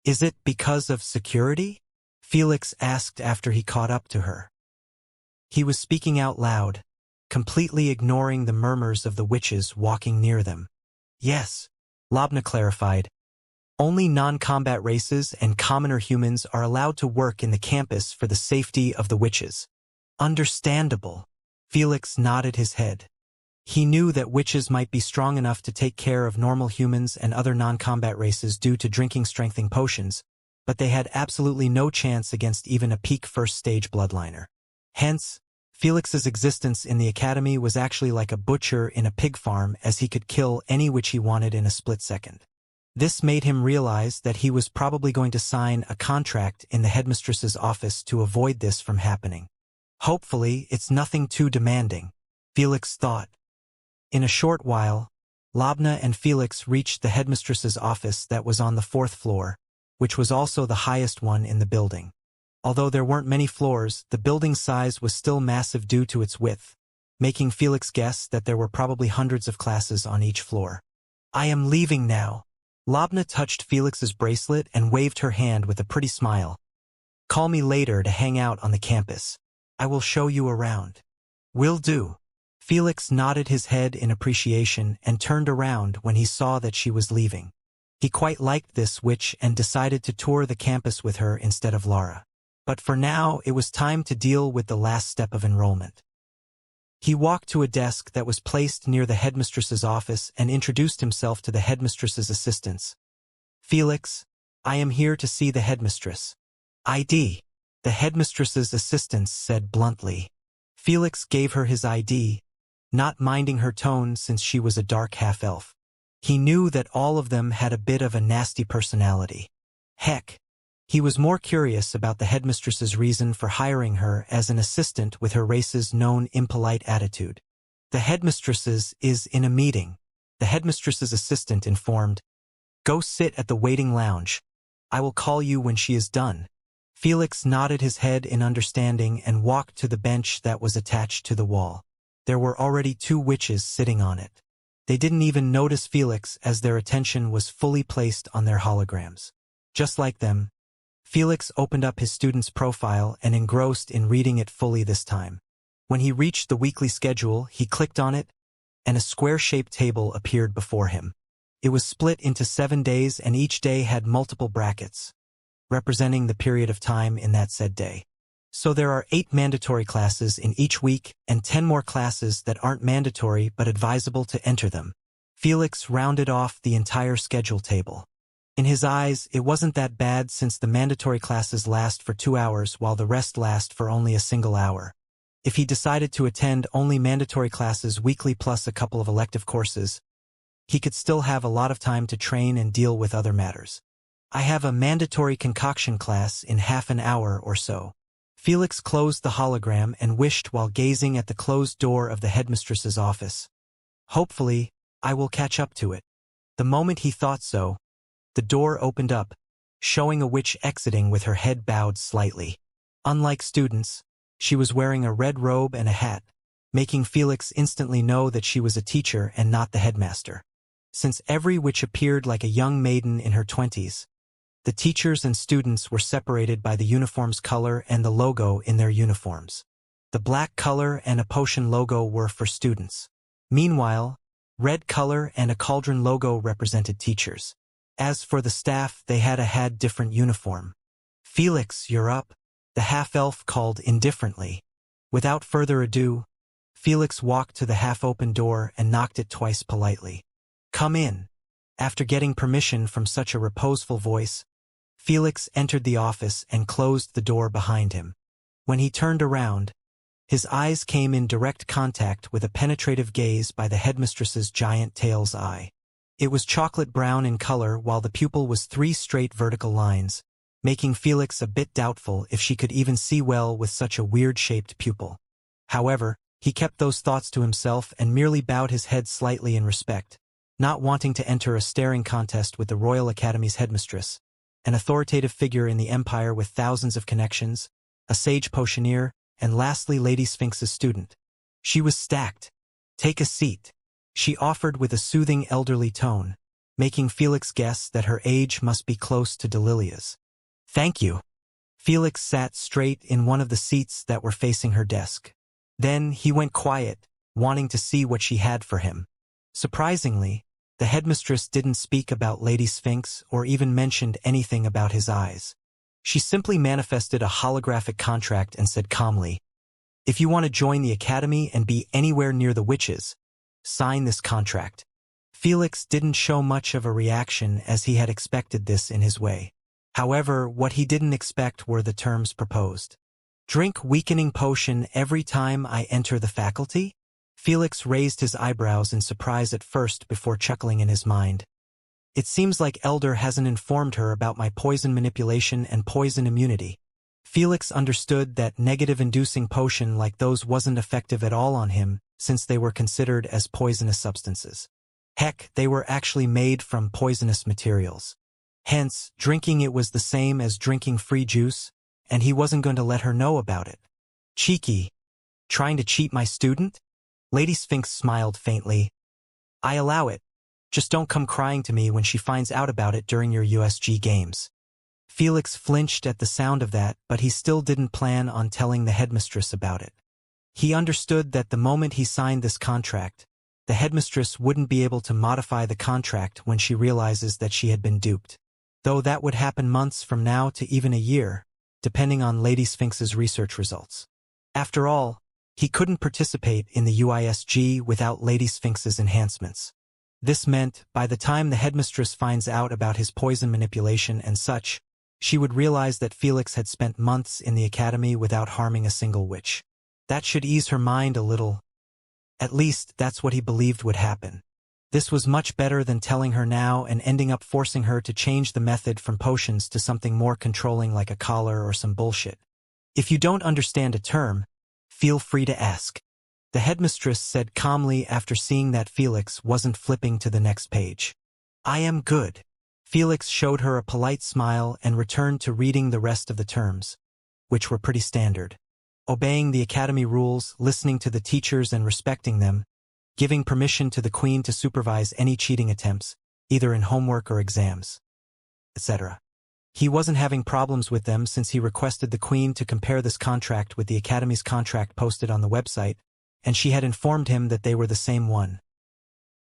Is it because of security? Felix asked after he caught up to her. He was speaking out loud, completely ignoring the murmurs of the witches walking near them. Yes, Labna clarified. Only non-combat races and commoner humans are allowed to work in the campus for the safety of the witches. Understandable. Felix nodded his head. He knew that witches might be strong enough to take care of normal humans and other non-combat races due to drinking strengthening potions, but they had absolutely no chance against even a peak first-stage bloodliner. Hence, Felix's existence in the academy was actually like a butcher in a pig farm, as he could kill any witch he wanted in a split second. This made him realize that he was probably going to sign a contract in the headmistress's office to avoid this from happening. Hopefully, it's nothing too demanding, Felix thought. In a short while, Labna and Felix reached the headmistress's office that was on the 4th floor, which was also the highest one in the building. Although there weren't many floors, the building's size was still massive due to its width, making Felix guess that there were probably hundreds of classes on each floor. I am leaving now. Labna touched Felix's bracelet and waved her hand with a pretty smile. Call me later to hang out on the campus. I will show you around. Will do. Felix nodded his head in appreciation and turned around when he saw that she was leaving. He quite liked this witch and decided to tour the campus with her instead of Lara. But for now, it was time to deal with the last step of enrollment. He walked to a desk that was placed near the headmistress's office and introduced himself to the headmistress's assistants. "Felix, I am here to see the headmistress." "ID." The headmistress's assistants said bluntly. Felix gave her his ID, not minding her tone since she was a dark half-elf. He knew that all of them had a bit of a nasty personality. Heck, he was more curious about the headmistress's reason for hiring her as an assistant with her race's known impolite attitude. "The headmistress's is in a meeting," the headmistress's assistant informed. "Go sit at the waiting lounge. I will call you when she is done." Felix nodded his head in understanding and walked to the bench that was attached to the wall. There were already 2 witches sitting on it. They didn't even notice Felix as their attention was fully placed on their holograms. Just like them, Felix opened up his student's profile and engrossed in reading it fully this time. When he reached the weekly schedule, he clicked on it, and a square-shaped table appeared before him. It was split into 7 days, and each day had multiple brackets, representing the period of time in that said day. So there are 8 mandatory classes in each week and 10 more classes that aren't mandatory but advisable to enter them. Felix rounded off the entire schedule table. In his eyes, it wasn't that bad since the mandatory classes last for 2 hours while the rest last for only a single hour. If he decided to attend only mandatory classes weekly plus a couple of elective courses, he could still have a lot of time to train and deal with other matters. "I have a mandatory concoction class in half an hour or so." Felix closed the hologram and wished while gazing at the closed door of the headmistress's office. "Hopefully, I will catch up to it." The moment he thought so, the door opened up, showing a witch exiting with her head bowed slightly. Unlike students, she was wearing a red robe and a hat, making Felix instantly know that she was a teacher and not the headmaster. Since every witch appeared like a young maiden in her 20s, the teachers and students were separated by the uniform's color and the logo in their uniforms. The black color and a potion logo were for students. Meanwhile, red color and a cauldron logo represented teachers. As for the staff, they had different uniform. "Felix, you're up," the half-elf called indifferently. Without further ado, Felix walked to the half-open door and knocked it twice politely. "Come in." After getting permission from such a reposeful voice, Felix entered the office and closed the door behind him. When he turned around, his eyes came in direct contact with a penetrative gaze by the headmistress's giant tail's eye. It was chocolate brown in color while the pupil was 3 straight vertical lines, making Felix a bit doubtful if she could even see well with such a weird-shaped pupil. However, he kept those thoughts to himself and merely bowed his head slightly in respect, not wanting to enter a staring contest with the Royal Academy's headmistress, an authoritative figure in the Empire with thousands of connections, a sage potioneer, and lastly Lady Sphinx's student. She was stacked. "Take a seat," she offered with a soothing elderly tone, making Felix guess that her age must be close to Delilia's. "Thank you." Felix sat straight in one of the seats that were facing her desk. Then he went quiet, wanting to see what she had for him. Surprisingly, the headmistress didn't speak about Lady Sphinx or even mentioned anything about his eyes. She simply manifested a holographic contract and said calmly, "If you want to join the academy and be anywhere near the witches, sign this contract." Felix didn't show much of a reaction as he had expected this in his way. However, what he didn't expect were the terms proposed. "Drink weakening potion every time I enter the faculty?" Felix raised his eyebrows in surprise at first before chuckling in his mind. "It seems like Elder hasn't informed her about my poison manipulation and poison immunity." Felix understood that negative-inducing potion like those wasn't effective at all on him since they were considered as poisonous substances. Heck, they were actually made from poisonous materials. Hence, drinking it was the same as drinking free juice, and he wasn't going to let her know about it. "Cheeky. Trying to cheat my student?" Lady Sphinx smiled faintly. "I allow it. Just don't come crying to me when she finds out about it during your USG games." Felix flinched at the sound of that, but he still didn't plan on telling the headmistress about it. He understood that the moment he signed this contract, the headmistress wouldn't be able to modify the contract when she realizes that she had been duped. Though that would happen months from now to even a year, depending on Lady Sphinx's research results. After all, he couldn't participate in the UISG without Lady Sphinx's enhancements. This meant, by the time the headmistress finds out about his poison manipulation and such, she would realize that Felix had spent months in the academy without harming a single witch. That should ease her mind a little. At least, that's what he believed would happen. This was much better than telling her now and ending up forcing her to change the method from potions to something more controlling like a collar or some bullshit. If you don't understand a term, feel free to ask, the headmistress said calmly after seeing that Felix wasn't flipping to the next page. I am good. Felix showed her a polite smile and returned to reading the rest of the terms, which were pretty standard. Obeying the academy rules, listening to the teachers and respecting them, giving permission to the queen to supervise any cheating attempts, either in homework or exams, etc. He wasn't having problems with them since he requested the queen to compare this contract with the academy's contract posted on the website, and she had informed him that they were the same one.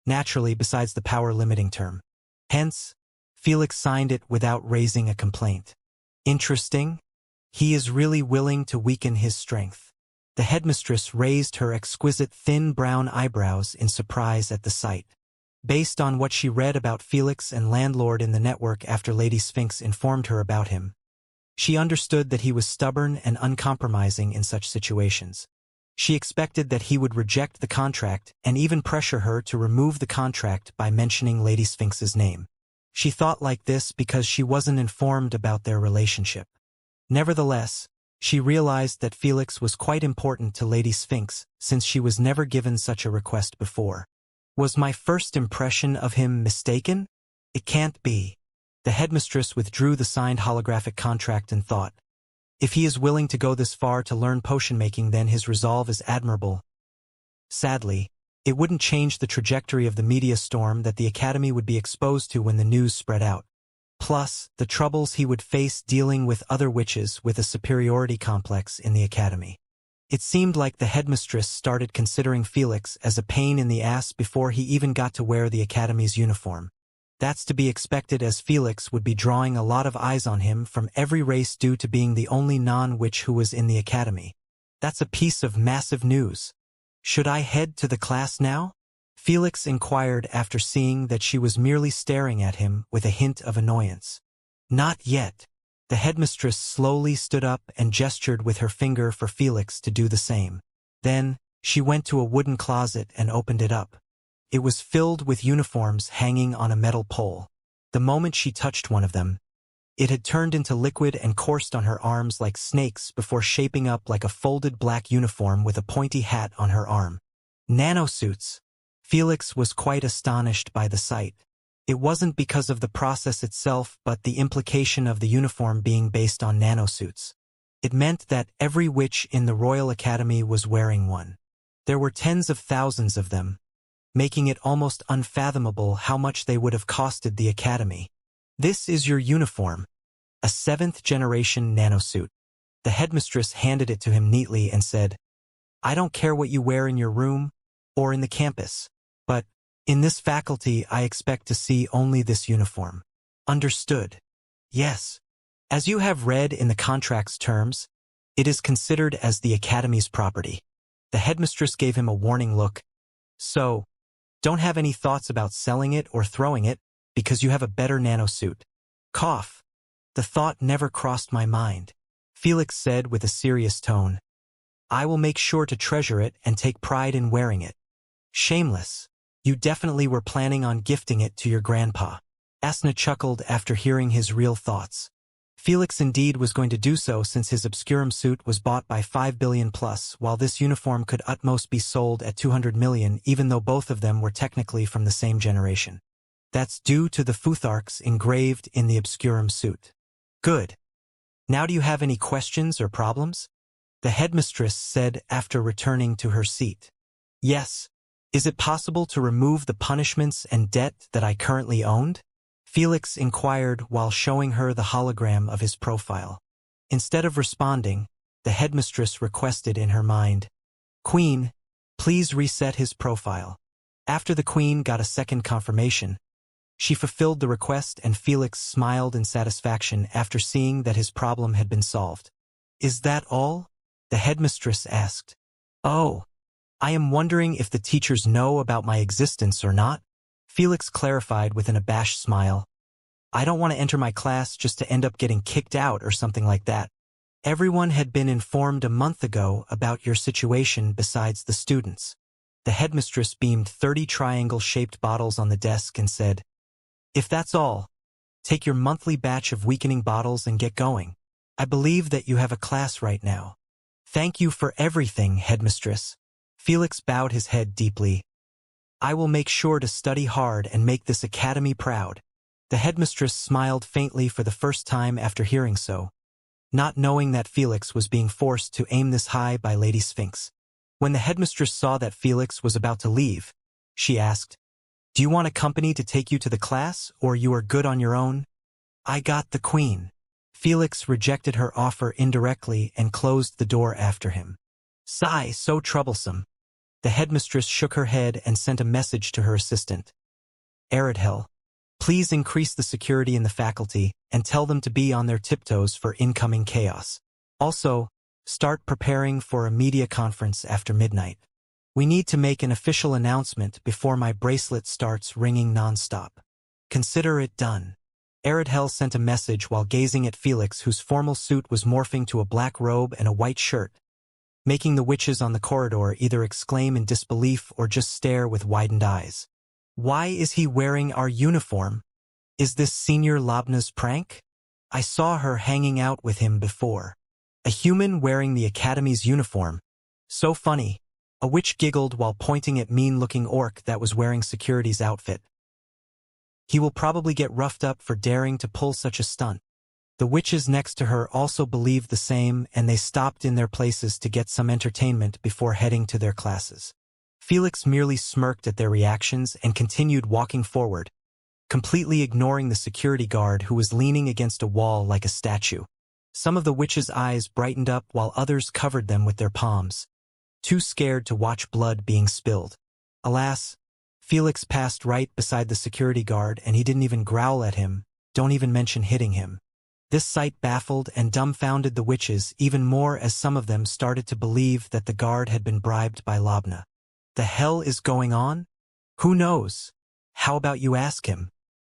Naturally, besides the power-limiting term. Hence, Felix signed it without raising a complaint. Interesting. He is really willing to weaken his strength. The headmistress raised her exquisite thin brown eyebrows in surprise at the sight. Based on what she read about Felix and Landlord in the network after Lady Sphinx informed her about him, she understood that he was stubborn and uncompromising in such situations. She expected that he would reject the contract and even pressure her to remove the contract by mentioning Lady Sphinx's name. She thought like this because she wasn't informed about their relationship. Nevertheless, she realized that Felix was quite important to Lady Sphinx since she was never given such a request before. Was my first impression of him mistaken? It can't be. The headmistress withdrew the signed holographic contract and thought, if he is willing to go this far to learn potion making, then his resolve is admirable. Sadly, it wouldn't change the trajectory of the media storm that the academy would be exposed to when the news spread out. Plus, the troubles he would face dealing with other witches with a superiority complex in the academy. It seemed like the headmistress started considering Felix as a pain in the ass before he even got to wear the academy's uniform. That's to be expected, as Felix would be drawing a lot of eyes on him from every race due to being the only non-witch who was in the academy. That's a piece of massive news. Should I head to the class now? Felix inquired after seeing that she was merely staring at him with a hint of annoyance. Not yet. The headmistress slowly stood up and gestured with her finger for Felix to do the same. Then, she went to a wooden closet and opened it up. It was filled with uniforms hanging on a metal pole. The moment she touched one of them, it had turned into liquid and coursed on her arms like snakes before shaping up like a folded black uniform with a pointy hat on her arm. Nanosuits. Felix was quite astonished by the sight. It wasn't because of the process itself but the implication of the uniform being based on nanosuits. It meant that every witch in the Royal Academy was wearing one. There were tens of thousands of them, making it almost unfathomable how much they would have costed the academy. This is your uniform. A 7th-generation nanosuit. The headmistress handed it to him neatly and said, I don't care what you wear in your room or in the campus, but in this faculty I expect to see only this uniform. Understood? Yes. As you have read in the contract's terms, it is considered as the academy's property. The headmistress gave him a warning look. So, don't have any thoughts about selling it or throwing it, because you have a better nanosuit. Cough. The thought never crossed my mind. Felix said with a serious tone. I will make sure to treasure it and take pride in wearing it. Shameless. You definitely were planning on gifting it to your grandpa. Asna chuckled after hearing his real thoughts. Felix indeed was going to do so since his Obscurum suit was bought by 5 billion plus, while this uniform could utmost be sold at 200 million even though both of them were technically from the same generation. That's due to the Futharks engraved in the Obscurum suit. Good. Now do you have any questions or problems? The headmistress said after returning to her seat. Yes. Is it possible to remove the punishments and debt that I currently owned? Felix inquired while showing her the hologram of his profile. Instead of responding, the headmistress requested in her mind, Queen, please reset his profile. After the queen got a second confirmation, she fulfilled the request and Felix smiled in satisfaction after seeing that his problem had been solved. Is that all? The headmistress asked. Oh, I am wondering if the teachers know about my existence or not. Felix clarified with an abashed smile. I don't want to enter my class just to end up getting kicked out or something like that. Everyone had been informed a month ago about your situation besides the students. The headmistress beamed 30 triangle-shaped bottles on the desk and said, If that's all, take your monthly batch of weakening bottles and get going. I believe that you have a class right now. Thank you for everything, headmistress. Felix bowed his head deeply. I will make sure to study hard and make this academy proud. The headmistress smiled faintly for the first time after hearing so, not knowing that Felix was being forced to aim this high by Lady Sphinx. When the headmistress saw that Felix was about to leave, she asked, Do you want a company to take you to the class, or you are good on your own? I got the queen. Felix rejected her offer indirectly and closed the door after him. Sigh, so troublesome. The headmistress shook her head and sent a message to her assistant. Aridhel, please increase the security in the faculty and tell them to be on their tiptoes for incoming chaos. Also, start preparing for a media conference after midnight. We need to make an official announcement before my bracelet starts ringing nonstop. Consider it done. Aridhel sent a message while gazing at Felix, whose formal suit was morphing to a black robe and a white shirt, making the witches on the corridor either exclaim in disbelief or just stare with widened eyes. Why is he wearing our uniform? Is this Senior Labna's prank? I saw her hanging out with him before. A human wearing the academy's uniform. So funny. A witch giggled while pointing at mean-looking orc that was wearing security's outfit. He will probably get roughed up for daring to pull such a stunt. The witches next to her also believed the same, and they stopped in their places to get some entertainment before heading to their classes. Felix merely smirked at their reactions and continued walking forward, completely ignoring the security guard who was leaning against a wall like a statue. Some of the witches' eyes brightened up while others covered them with their palms, too scared to watch blood being spilled. Alas, Felix passed right beside the security guard and he didn't even growl at him, don't even mention hitting him. This sight baffled and dumbfounded the witches even more as some of them started to believe that the guard had been bribed by Labna. The hell is going on? Who knows? How about you ask him?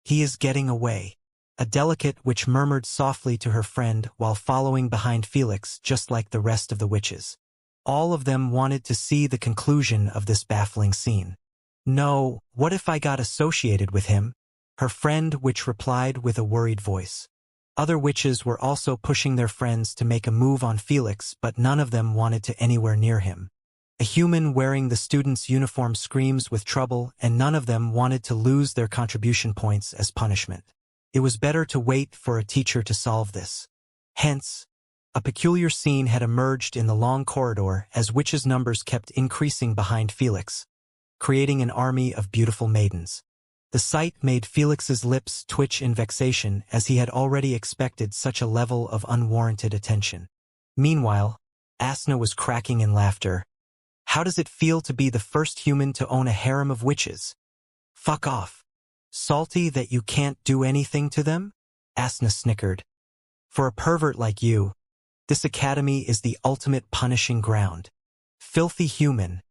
He is getting away. A delicate witch murmured softly to her friend while following behind Felix just like the rest of the witches. All of them wanted to see the conclusion of this baffling scene. No, what if I got associated with him? Her friend witch replied with a worried voice. Other witches were also pushing their friends to make a move on Felix, but none of them wanted to anywhere near him. A human wearing the student's uniform screams with trouble, and none of them wanted to lose their contribution points as punishment. It was better to wait for a teacher to solve this. Hence, a peculiar scene had emerged in the long corridor as witches' numbers kept increasing behind Felix, creating an army of beautiful maidens. The sight made Felix's lips twitch in vexation as he had already expected such a level of unwarranted attention. Meanwhile, Asna was cracking in laughter. How does it feel to be the first human to own a harem of witches? Fuck off. Salty that you can't do anything to them? Asna snickered. For a pervert like you, this academy is the ultimate punishing ground. Filthy human.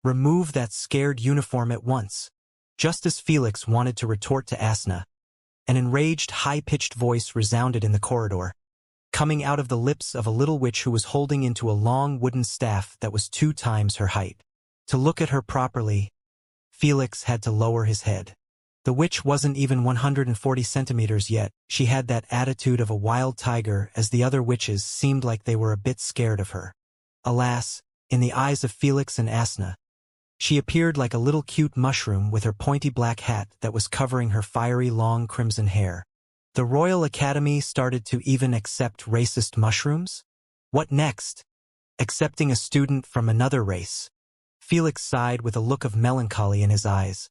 Remove that scared uniform at once. Just as Felix wanted to retort to Asna, an enraged, high-pitched voice resounded in the corridor, coming out of the lips of a little witch who was holding into a long wooden staff that was 2 times her height. To look at her properly, Felix had to lower his head. The witch wasn't even 140 centimeters yet. She had that attitude of a wild tiger, as the other witches seemed like they were a bit scared of her. Alas, in the eyes of Felix and Asna, she appeared like a little cute mushroom with her pointy black hat that was covering her fiery long crimson hair. The Royal Academy started to even accept racist mushrooms? What next? Accepting a student from another race? Felix sighed with a look of melancholy in his eyes.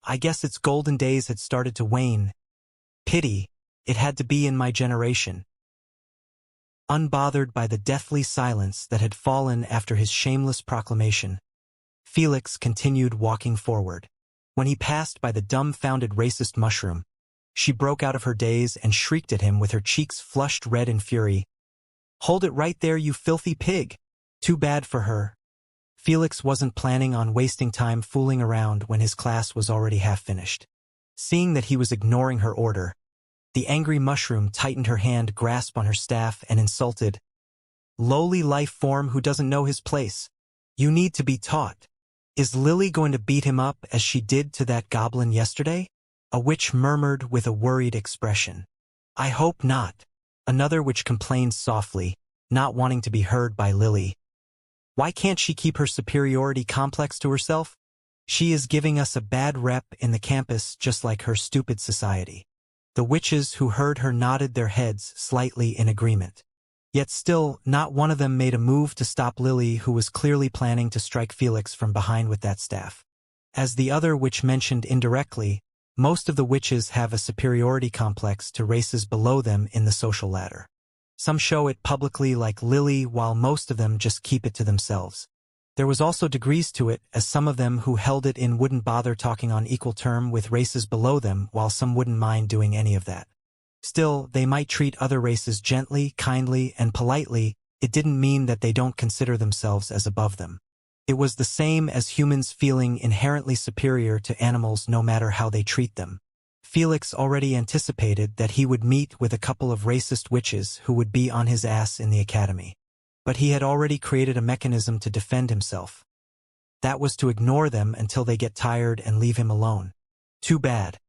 I guess its golden days had started to wane. Pity, it had to be in my generation. Unbothered by the deathly silence that had fallen after his shameless proclamation, Felix continued walking forward. When he passed by the dumbfounded racist mushroom, she broke out of her daze and shrieked at him with her cheeks flushed red in fury. "Hold it right there, you filthy pig!" Too bad for her. Felix wasn't planning on wasting time fooling around when his class was already half finished. Seeing that he was ignoring her order, the angry mushroom tightened her hand grasp on her staff and insulted, "Lowly life form who doesn't know his place. You need to be taught. Is Lily going to beat him up as she did to that goblin yesterday?" A witch murmured with a worried expression. "I hope not." Another witch complained softly, not wanting to be heard by Lily. "Why can't she keep her superiority complex to herself? She is giving us a bad rep in the campus just like her stupid society." The witches who heard her nodded their heads slightly in agreement. Yet still, not one of them made a move to stop Lily, who was clearly planning to strike Felix from behind with that staff. As the other witch mentioned indirectly, most of the witches have a superiority complex to races below them in the social ladder. Some show it publicly like Lily, while most of them just keep it to themselves. There was also degrees to it, as some of them who held it in wouldn't bother talking on equal term with races below them, while some wouldn't mind doing any of that. Still, they might treat other races gently, kindly, and politely. It didn't mean that they don't consider themselves as above them. It was the same as humans feeling inherently superior to animals no matter how they treat them. Felix already anticipated that he would meet with a couple of racist witches who would be on his ass in the academy. But he had already created a mechanism to defend himself. That was to ignore them until they get tired and leave him alone. Too bad.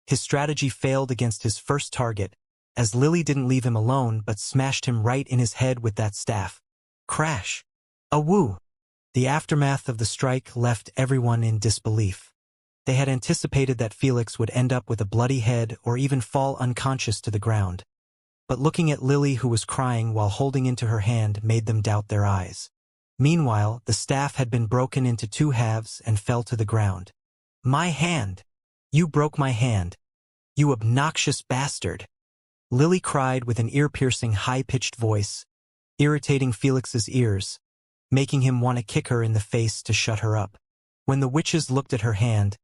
His strategy failed against his first target, as Lily didn't leave him alone but smashed him right in his head with that staff. Crash! A woo! The aftermath of the strike left everyone in disbelief. They had anticipated that Felix would end up with a bloody head or even fall unconscious to the ground. But looking at Lily, who was crying while holding into her hand, made them doubt their eyes. Meanwhile, the staff had been broken into two halves and fell to the ground. "My hand! You broke my hand! You obnoxious bastard!" Lily cried with an ear-piercing high-pitched voice, irritating Felix's ears, making him want to kick her in the face to shut her up. When the witches looked at her hand,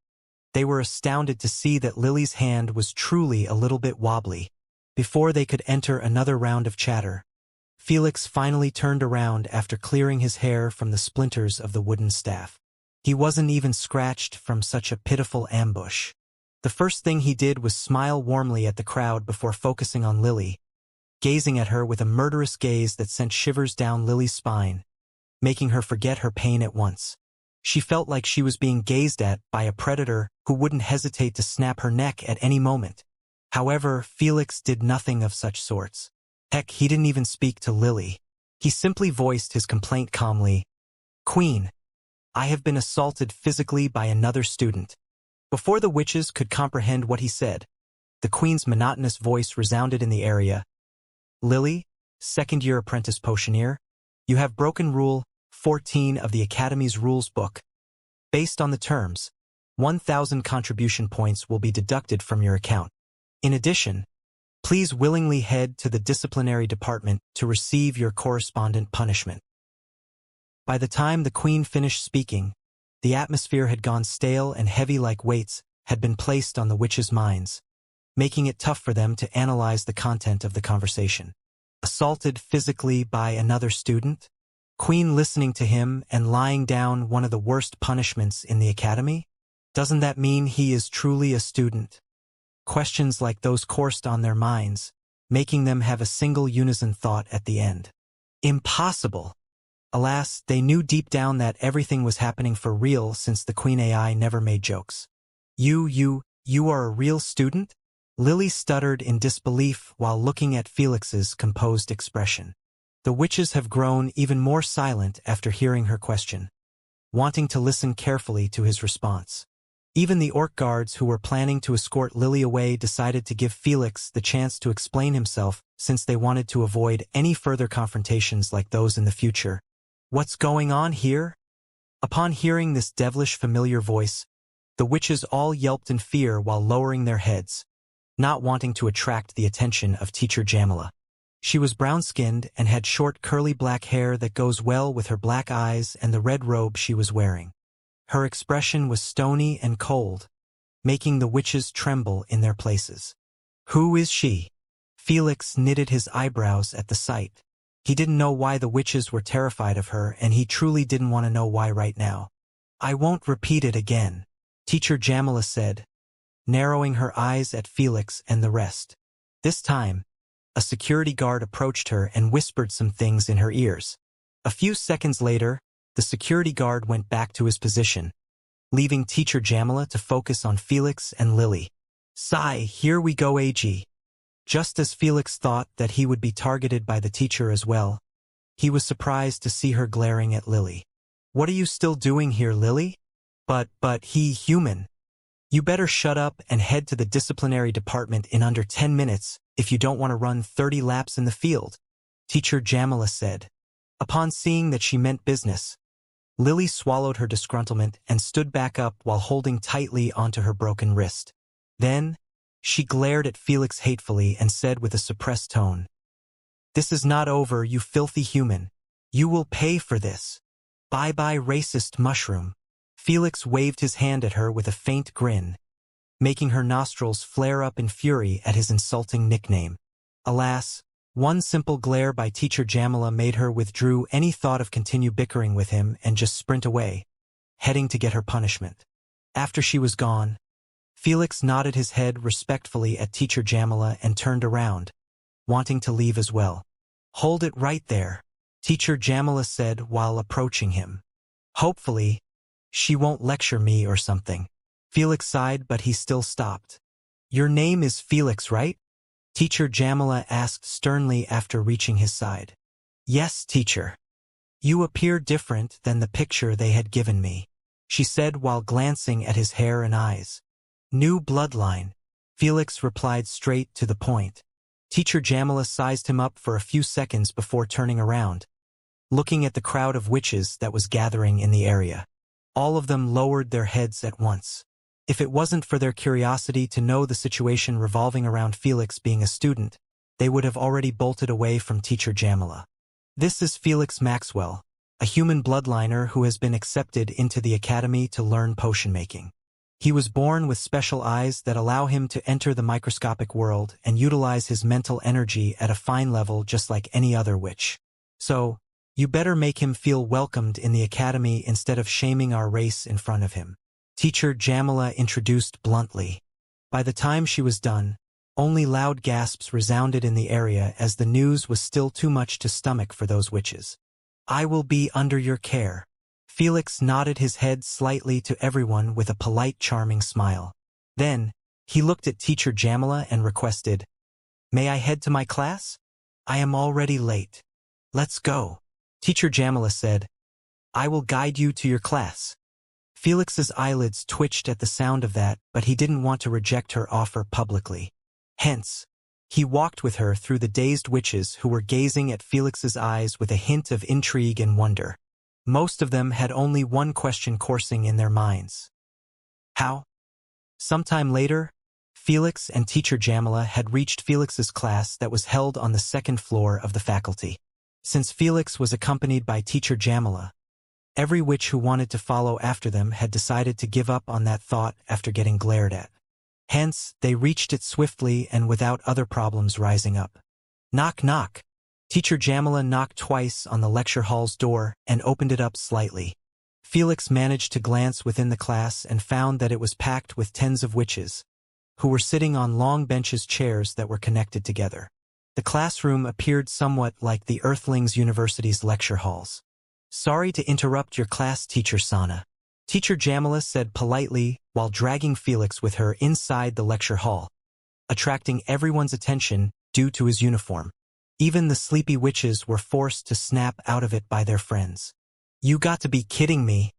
they were astounded to see that Lily's hand was truly a little bit wobbly. Before they could enter another round of chatter, Felix finally turned around after clearing his hair from the splinters of the wooden staff. He wasn't even scratched from such a pitiful ambush. The first thing he did was smile warmly at the crowd before focusing on Lily, gazing at her with a murderous gaze that sent shivers down Lily's spine, making her forget her pain at once. She felt like she was being gazed at by a predator who wouldn't hesitate to snap her neck at any moment. However, Felix did nothing of such sorts. Heck, he didn't even speak to Lily. He simply voiced his complaint calmly. "Queen, I have been assaulted physically by another student." Before the witches could comprehend what he said, the queen's monotonous voice resounded in the area. "Lily, second-year apprentice potioneer, you have broken Rule 14 of the Academy's rules book. Based on the terms, 1,000 contribution points will be deducted from your account. In addition, please willingly head to the disciplinary department to receive your correspondent punishment." By the time the queen finished speaking, the atmosphere had gone stale and heavy like weights had been placed on the witches' minds, making it tough for them to analyze the content of the conversation. Assaulted physically by another student? Queen listening to him and lying down one of the worst punishments in the academy? Doesn't that mean he is truly a student? Questions like those coursed on their minds, making them have a single unison thought at the end. Impossible! Alas, they knew deep down that everything was happening for real since the Queen AI never made jokes. You are a real student?" Lily stuttered in disbelief while looking at Felix's composed expression. The witches have grown even more silent after hearing her question, wanting to listen carefully to his response. Even the orc guards who were planning to escort Lily away decided to give Felix the chance to explain himself since they wanted to avoid any further confrontations like those in the future. "What's going on here?" Upon hearing this devilish familiar voice, the witches all yelped in fear while lowering their heads, not wanting to attract the attention of Teacher Jamila. She was brown-skinned and had short curly black hair that goes well with her black eyes and the red robe she was wearing. Her expression was stony and cold, making the witches tremble in their places. Who is she? Felix knitted his eyebrows at the sight. He didn't know why the witches were terrified of her, and he truly didn't want to know why right now. I won't repeat it again, Teacher Jamila said, narrowing her eyes at Felix and the rest. This time, a security guard approached her and whispered some things in her ears. A few seconds later, the security guard went back to his position, leaving Teacher Jamila to focus on Felix and Lily. Sigh, here we go AG. Just as Felix thought that he would be targeted by the teacher as well, he was surprised to see her glaring at Lily. What are you still doing here, Lily? But he human. You better shut up and head to the disciplinary department in under 10 minutes if you don't want to run 30 laps in the field, Teacher Jamila said. Upon seeing that she meant business, Lily swallowed her disgruntlement and stood back up while holding tightly onto her broken wrist. Then, she glared at Felix hatefully and said with a suppressed tone, "This is not over, you filthy human. You will pay for this. Bye-bye, racist mushroom." Felix waved his hand at her with a faint grin, making her nostrils flare up in fury at his insulting nickname. Alas, one simple glare by Teacher Jamila made her withdraw any thought of continue bickering with him and just sprint away, heading to get her punishment. After she was gone, Felix nodded his head respectfully at Teacher Jamila and turned around, wanting to leave as well. "Hold it right there," Teacher Jamila said while approaching him. "Hopefully, she won't lecture me or something." Felix sighed, but he still stopped. "Your name is Felix, right?" Teacher Jamila asked sternly after reaching his side. "Yes, teacher." "You appear different than the picture they had given me," she said while glancing at his hair and eyes. "New bloodline," Felix replied straight to the point. Teacher Jamila sized him up for a few seconds before turning around, looking at the crowd of witches that was gathering in the area. All of them lowered their heads at once. If it wasn't for their curiosity to know the situation revolving around Felix being a student, they would have already bolted away from Teacher Jamila. This is Felix Maxwell, a human bloodliner who has been accepted into the academy to learn potion making. He was born with special eyes that allow him to enter the microscopic world and utilize his mental energy at a fine level just like any other witch. So, you better make him feel welcomed in the academy instead of shaming our race in front of him, Teacher Jamila introduced bluntly. By the time she was done, only loud gasps resounded in the area as the news was still too much to stomach for those witches. "I will be under your care." Felix nodded his head slightly to everyone with a polite, charming smile. Then, he looked at Teacher Jamila and requested, "May I head to my class? I am already late." "Let's go," Teacher Jamila said. "I will guide you to your class." Felix's eyelids twitched at the sound of that, but he didn't want to reject her offer publicly. Hence, he walked with her through the dazed witches who were gazing at Felix's eyes with a hint of intrigue and wonder. Most of them had only one question coursing in their minds. How? Sometime later, Felix and Teacher Jamila had reached Felix's class that was held on the second floor of the faculty. Since Felix was accompanied by Teacher Jamila, every witch who wanted to follow after them had decided to give up on that thought after getting glared at. Hence, they reached it swiftly and without other problems rising up. Knock, knock. Teacher Jamila knocked twice on the lecture hall's door and opened it up slightly. Felix managed to glance within the class and found that it was packed with tens of witches, who were sitting on long benches chairs that were connected together. The classroom appeared somewhat like the Earthlings University's lecture halls. "Sorry to interrupt your class, Teacher Sana," Teacher Jamila said politely while dragging Felix with her inside the lecture hall, attracting everyone's attention due to his uniform. Even the sleepy witches were forced to snap out of it by their friends. "You got to be kidding me,"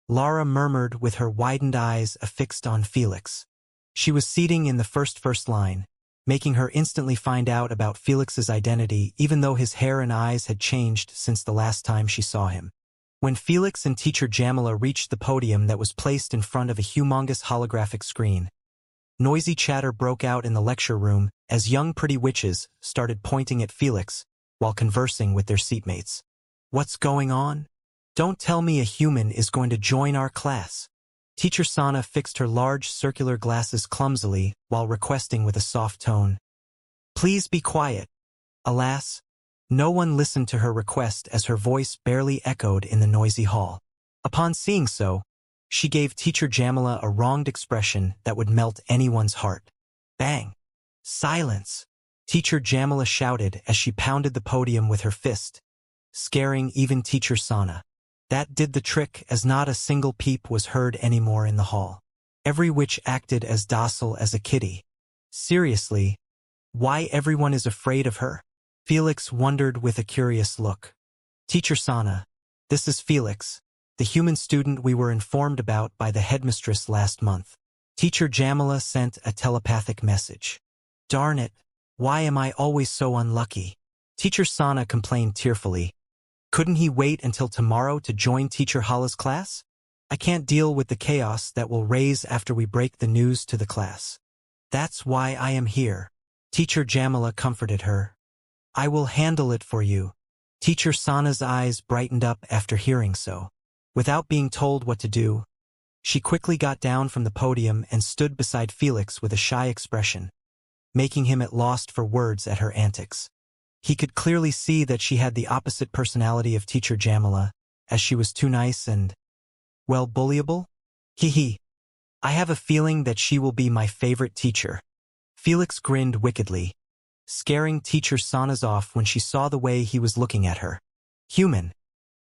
Lara murmured with her widened eyes affixed on Felix. She was seating in the first line, making her instantly find out about Felix's identity even though his hair and eyes had changed since the last time she saw him. When Felix and Teacher Jamila reached the podium that was placed in front of a humongous holographic screen, noisy chatter broke out in the lecture room as young pretty witches started pointing at Felix while conversing with their seatmates. "What's going on?" Don't tell me a human is going to join our class. Teacher Sana fixed her large circular glasses clumsily while requesting with a soft tone. Please be quiet. Alas, no one listened to her request as her voice barely echoed in the noisy hall. Upon seeing so, she gave Teacher Jamila a wronged expression that would melt anyone's heart. Bang! Silence! Teacher Jamila shouted as she pounded the podium with her fist, scaring even Teacher Sana. That did the trick, as not a single peep was heard anymore in the hall. Every witch acted as docile as a kitty. Seriously, why everyone is afraid of her? Felix wondered with a curious look. Teacher Sana, this is Felix, the human student we were informed about by the headmistress last month. Teacher Jamila sent a telepathic message. Darn it, why am I always so unlucky? Teacher Sana complained tearfully. Couldn't he wait until tomorrow to join Teacher Hala's class? I can't deal with the chaos that will raise after we break the news to the class. That's why I am here. Teacher Jamila comforted her. I will handle it for you. Teacher Sana's eyes brightened up after hearing so. Without being told what to do, she quickly got down from the podium and stood beside Felix with a shy expression, making him at loss for words at her antics. He could clearly see that she had the opposite personality of Teacher Jamila, as she was too nice and, well, bullyable. Hee. I have a feeling that she will be my favorite teacher. Felix grinned wickedly, scaring Teacher Sana's off when she saw the way he was looking at her. Human,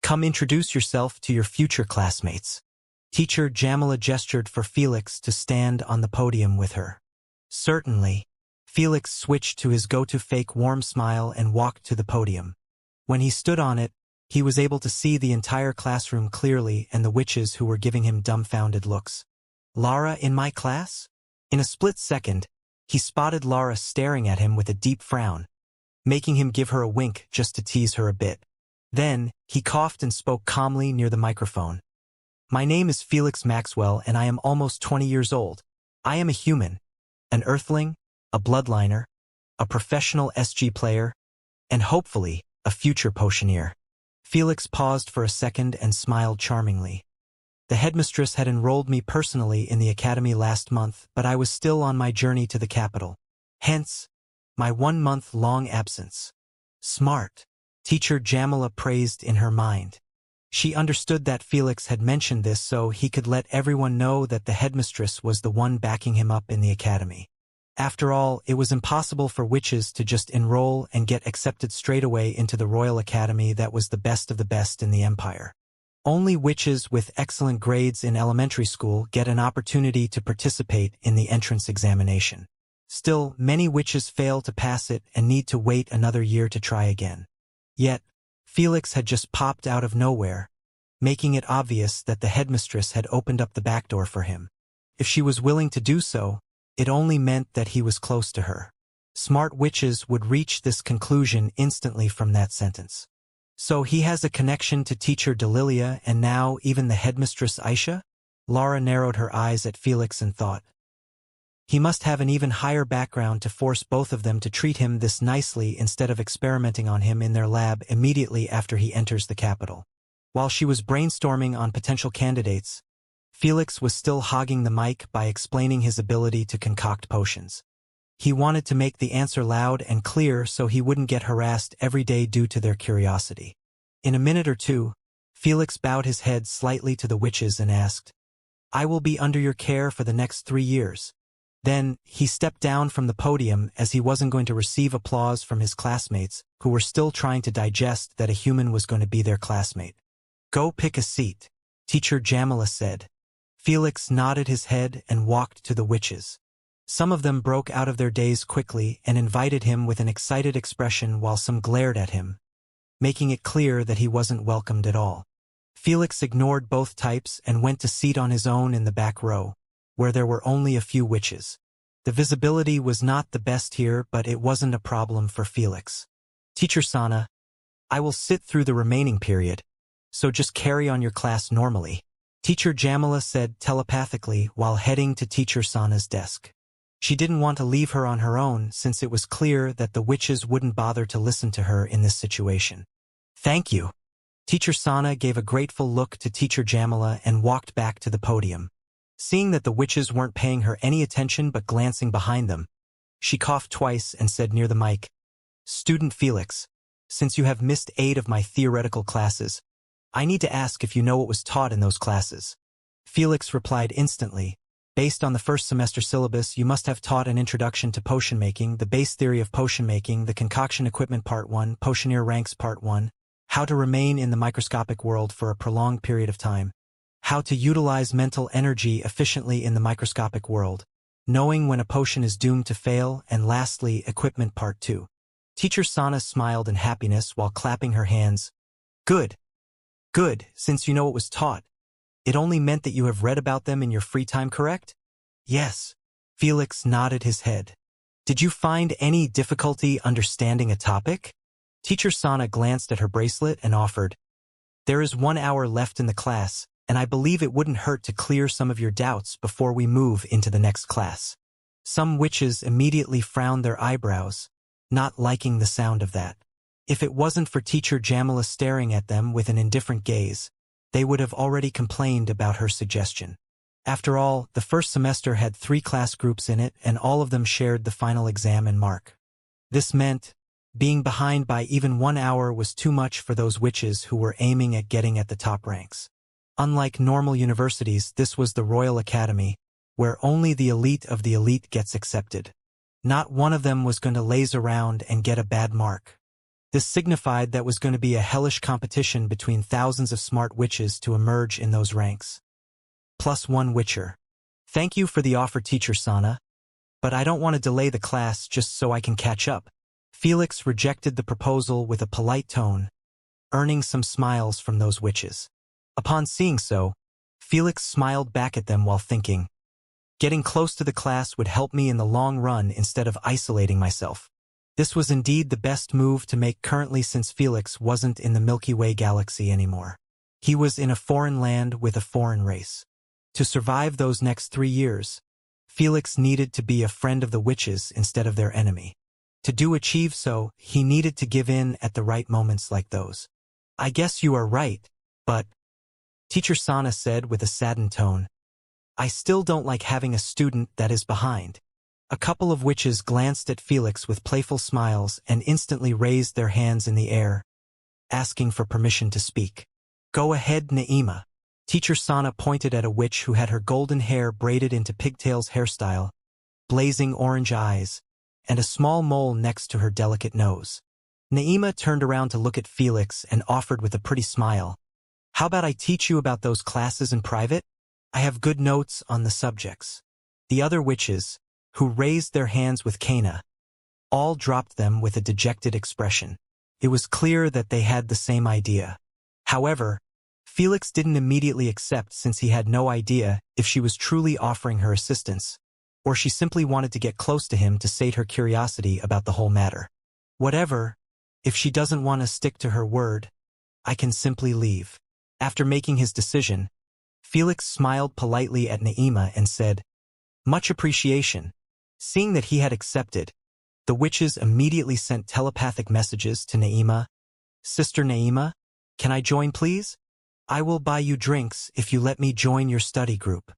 come introduce yourself to your future classmates. Teacher Jamila gestured for Felix to stand on the podium with her. Certainly. Felix switched to his go-to fake warm smile and walked to the podium. When he stood on it, he was able to see the entire classroom clearly and the witches who were giving him dumbfounded looks. Lara in my class? In a split second, he spotted Lara staring at him with a deep frown, making him give her a wink just to tease her a bit. Then, he coughed and spoke calmly near the microphone. My name is Felix Maxwell and I am almost 20 years old. I am a human, an earthling, a bloodliner, a professional SG player, and hopefully, a future potioneer. Felix paused for a second and smiled charmingly. The headmistress had enrolled me personally in the academy last month, but I was still on my journey to the capital. Hence, my 1-month-long absence. Smart. Teacher Jamila praised in her mind. She understood that Felix had mentioned this so he could let everyone know that the headmistress was the one backing him up in the academy. After all, it was impossible for witches to just enroll and get accepted straight away into the Royal Academy that was the best of the best in the Empire. Only witches with excellent grades in elementary school get an opportunity to participate in the entrance examination. Still, many witches fail to pass it and need to wait another year to try again. Yet, Felix had just popped out of nowhere, making it obvious that the headmistress had opened up the back door for him. If she was willing to do so, it only meant that he was close to her. Smart witches would reach this conclusion instantly from that sentence. So he has a connection to Teacher Delilia and now even the headmistress Aisha? Lara narrowed her eyes at Felix and thought. He must have an even higher background to force both of them to treat him this nicely instead of experimenting on him in their lab immediately after he enters the capital. While she was brainstorming on potential candidates, Felix was still hogging the mic by explaining his ability to concoct potions. He wanted to make the answer loud and clear so he wouldn't get harassed every day due to their curiosity. In a minute or two, Felix bowed his head slightly to the witches and asked, I will be under your care for the next 3 years. Then, he stepped down from the podium as he wasn't going to receive applause from his classmates, who were still trying to digest that a human was going to be their classmate. Go pick a seat, Teacher Jamila said. Felix nodded his head and walked to the witches. Some of them broke out of their daze quickly and invited him with an excited expression while some glared at him, making it clear that he wasn't welcomed at all. Felix ignored both types and went to seat on his own in the back row, where there were only a few witches. The visibility was not the best here, but it wasn't a problem for Felix. Teacher Sana, I will sit through the remaining period, so just carry on your class normally, Teacher Jamila said telepathically while heading to Teacher Sana's desk. She didn't want to leave her on her own since it was clear that the witches wouldn't bother to listen to her in this situation. Thank you. Teacher Sana gave a grateful look to Teacher Jamila and walked back to the podium. Seeing that the witches weren't paying her any attention but glancing behind them, she coughed twice and said near the mic, "Student Felix, since you have missed 8 of my theoretical classes, I need to ask if you know what was taught in those classes." Felix replied instantly, "Based on the first semester syllabus, you must have taught an introduction to potion making, the base theory of potion making, the concoction equipment part 1, potioneer ranks part 1, how to remain in the microscopic world for a prolonged period of time, how to utilize mental energy efficiently in the microscopic world, knowing when a potion is doomed to fail, and lastly, equipment part 2. Teacher Sana smiled in happiness while clapping her hands. "Good. Good, since you know what was taught. It only meant that you have read about them in your free time, correct?" "Yes." Felix nodded his head. "Did you find any difficulty understanding a topic?" Teacher Sana glanced at her bracelet and offered, "There is 1 hour left in the class, and I believe it wouldn't hurt to clear some of your doubts before we move into the next class." Some witches immediately frowned their eyebrows, not liking the sound of that. If it wasn't for Teacher Jamila staring at them with an indifferent gaze, they would have already complained about her suggestion. After all, the first semester had 3 class groups in it, and all of them shared the final exam and mark. This meant being behind by even 1 hour was too much for those witches who were aiming at getting at the top ranks. Unlike normal universities, this was the Royal Academy, where only the elite of the elite gets accepted. Not one of them was going to laze around and get a bad mark. This signified that was going to be a hellish competition between thousands of smart witches to emerge in those ranks. Plus 1 witcher. "Thank you for the offer, Teacher Sana, but I don't want to delay the class just so I can catch up." Felix rejected the proposal with a polite tone, earning some smiles from those witches. Upon seeing so, Felix smiled back at them while thinking, "Getting close to the class would help me in the long run instead of isolating myself." This was indeed the best move to make currently, since Felix wasn't in the Milky Way galaxy anymore. He was in a foreign land with a foreign race. To survive those next 3 years, Felix needed to be a friend of the witches instead of their enemy. To achieve so, he needed to give in at the right moments like those. "I guess you are right, but," Teacher Sana said with a saddened tone, "I still don't like having a student that is behind." A couple of witches glanced at Felix with playful smiles and instantly raised their hands in the air, asking for permission to speak. "Go ahead, Naima." Teacher Sana pointed at a witch who had her golden hair braided into pigtails hairstyle, blazing orange eyes, and a small mole next to her delicate nose. Naima turned around to look at Felix and offered with a pretty smile, "How about I teach you about those classes in private? I have good notes on the subjects." The other witches, who raised their hands with Kana, all dropped them with a dejected expression. It was clear that they had the same idea. However, Felix didn't immediately accept, since he had no idea if she was truly offering her assistance, or she simply wanted to get close to him to sate her curiosity about the whole matter. "Whatever, if she doesn't want to stick to her word, I can simply leave." After making his decision, Felix smiled politely at Naima and said, "Much appreciation." Seeing that he had accepted, the witches immediately sent telepathic messages to Naima. "Sister Naima, can I join, please? I will buy you drinks if you let me join your study group."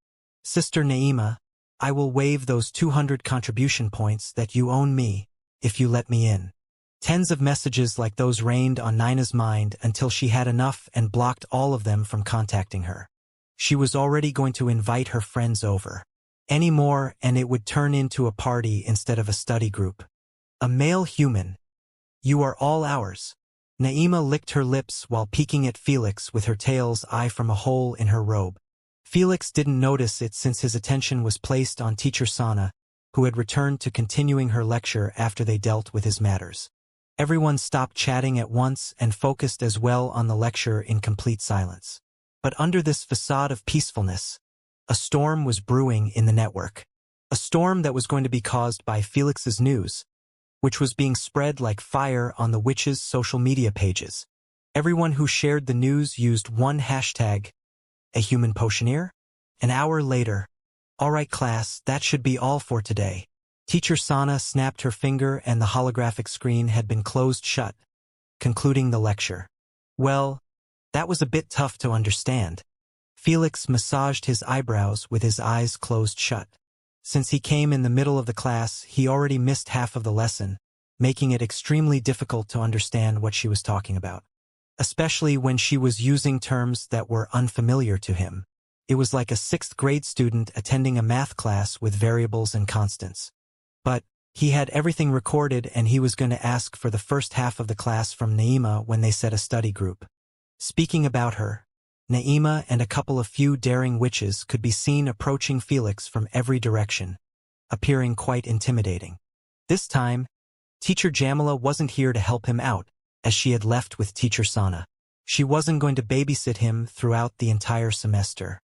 "Sister Naima, I will waive those 200 contribution points that you owe me if you let me in." Tens of messages like those rained on Nina's mind until she had enough and blocked all of them from contacting her. She was already going to invite her friends over. Any more and it would turn into a party instead of a study group. "A male human. You are all ours." Naima licked her lips while peeking at Felix with her tail's eye from a hole in her robe. Felix didn't notice it since his attention was placed on Teacher Sana, who had returned to continuing her lecture after they dealt with his matters. Everyone stopped chatting at once and focused as well on the lecture in complete silence. But under this facade of peacefulness, a storm was brewing in the network. A storm that was going to be caused by Felix's news, which was being spread like fire on the witches' social media pages. Everyone who shared the news used one hashtag, "A human potioneer?" An hour later, "All right, class, that should be all for today." Teacher Sana snapped her finger and the holographic screen had been closed shut, concluding the lecture. "Well, That was a bit tough to understand. Felix massaged his eyebrows with his eyes closed shut. Since he came in the middle of the class, he already missed half of the lesson, making it extremely difficult to understand what she was talking about. Especially when she was using terms that were unfamiliar to him. It was like a 6th grade student attending a math class with variables and constants. But he had everything recorded and he was going to ask for the first half of the class from Naima when they set a study group. Speaking about her, Naima and a couple of few daring witches could be seen approaching Felix from every direction, appearing quite intimidating. This time, Teacher Jamila wasn't here to help him out, as she had left with Teacher Sana. She wasn't going to babysit him throughout the entire semester.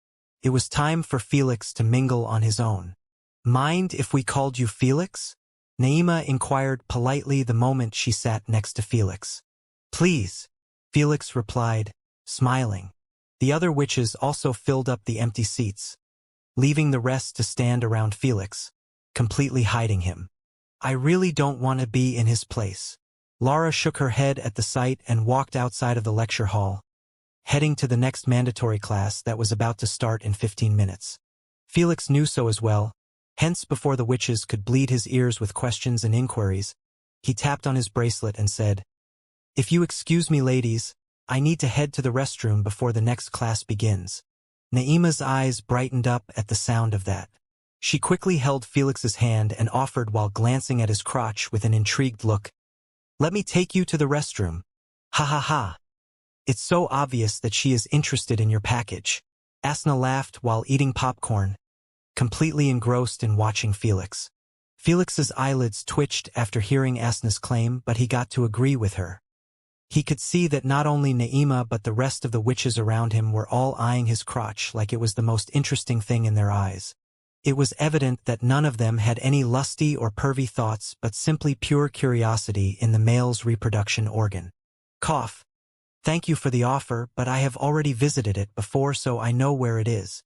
It was time for Felix to mingle on his own. "Mind if we called you Felix?" Naima inquired politely the moment she sat next to Felix. "Please," Felix replied, smiling. The other witches also filled up the empty seats, leaving the rest to stand around Felix, completely hiding him. "I really don't want to be in his place." Lara shook her head at the sight and walked outside of the lecture hall, heading to the next mandatory class that was about to start in 15 minutes. Felix knew so as well, hence before the witches could bleed his ears with questions and inquiries, he tapped on his bracelet and said, "If you excuse me, ladies, I need to head to the restroom before the next class begins." Naima's eyes brightened up at the sound of that. She quickly held Felix's hand and offered while glancing at his crotch with an intrigued look, "Let me take you to the restroom." "Ha ha ha. It's so obvious that she is interested in your package." Asna laughed while eating popcorn, completely engrossed in watching Felix. Felix's eyelids twitched after hearing Asna's claim, but he got to agree with her. He could see that not only Naima but the rest of the witches around him were all eyeing his crotch like it was the most interesting thing in their eyes. It was evident that none of them had any lusty or pervy thoughts but simply pure curiosity in the male's reproduction organ. Cough. "Thank you for the offer, but I have already visited it before so I know where it is."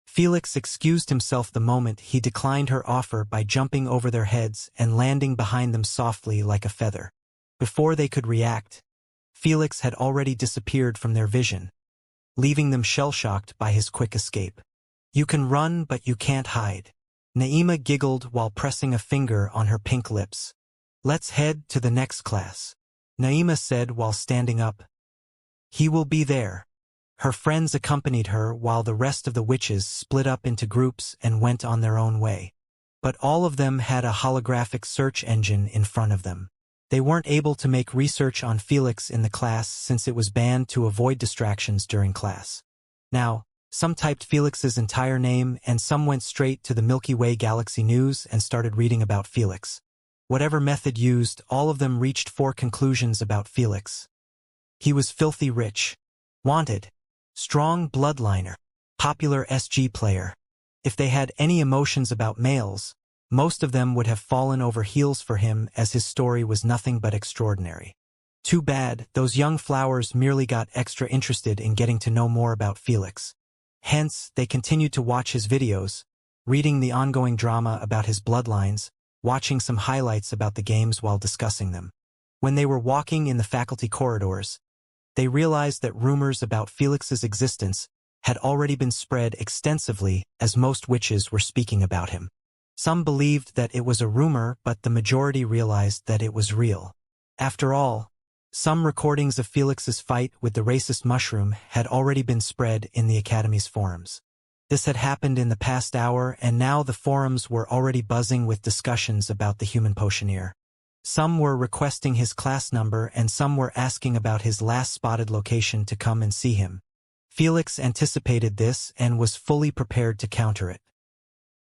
Felix excused himself the moment he declined her offer by jumping over their heads and landing behind them softly like a feather. Before they could react, Felix had already disappeared from their vision, leaving them shell-shocked by his quick escape. "You can run, but you can't hide." Naima giggled while pressing a finger on her pink lips. "Let's head to the next class," Naima said while standing up. "He will be there." Her friends accompanied her while the rest of the witches split up into groups and went on their own way. But all of them had a holographic search engine in front of them. They weren't able to make research on Felix in the class since it was banned to avoid distractions during class. Now, some typed Felix's entire name and some went straight to the Milky Way Galaxy News and started reading about Felix. Whatever method used, all of them reached 4 conclusions about Felix. He was filthy rich, wanted, strong bloodliner, popular SG player. If they had any emotions about males, most of them would have fallen over heels for him as his story was nothing but extraordinary. Too bad, those young flowers merely got extra interested in getting to know more about Felix. Hence, they continued to watch his videos, reading the ongoing drama about his bloodlines, watching some highlights about the games while discussing them. When they were walking in the faculty corridors, they realized that rumors about Felix's existence had already been spread extensively as most witches were speaking about him. Some believed that it was a rumor, but the majority realized that it was real. After all, some recordings of Felix's fight with the racist mushroom had already been spread in the Academy's forums. This had happened in the past hour, and now the forums were already buzzing with discussions about the human potioneer. Some were requesting his class number and some were asking about his last spotted location to come and see him. Felix anticipated this and was fully prepared to counter it.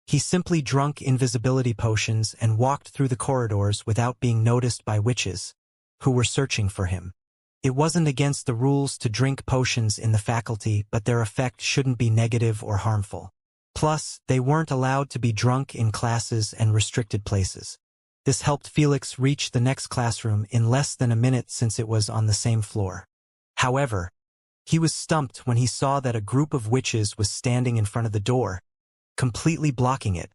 He simply drank invisibility potions and walked through the corridors without being noticed by witches, who were searching for him. It wasn't against the rules to drink potions in the faculty, but their effect shouldn't be negative or harmful. Plus, they weren't allowed to be drunk in classes and restricted places. This helped Felix reach the next classroom in less than a minute since it was on the same floor. However, he was stumped when he saw that a group of witches was standing in front of the door, completely blocking it.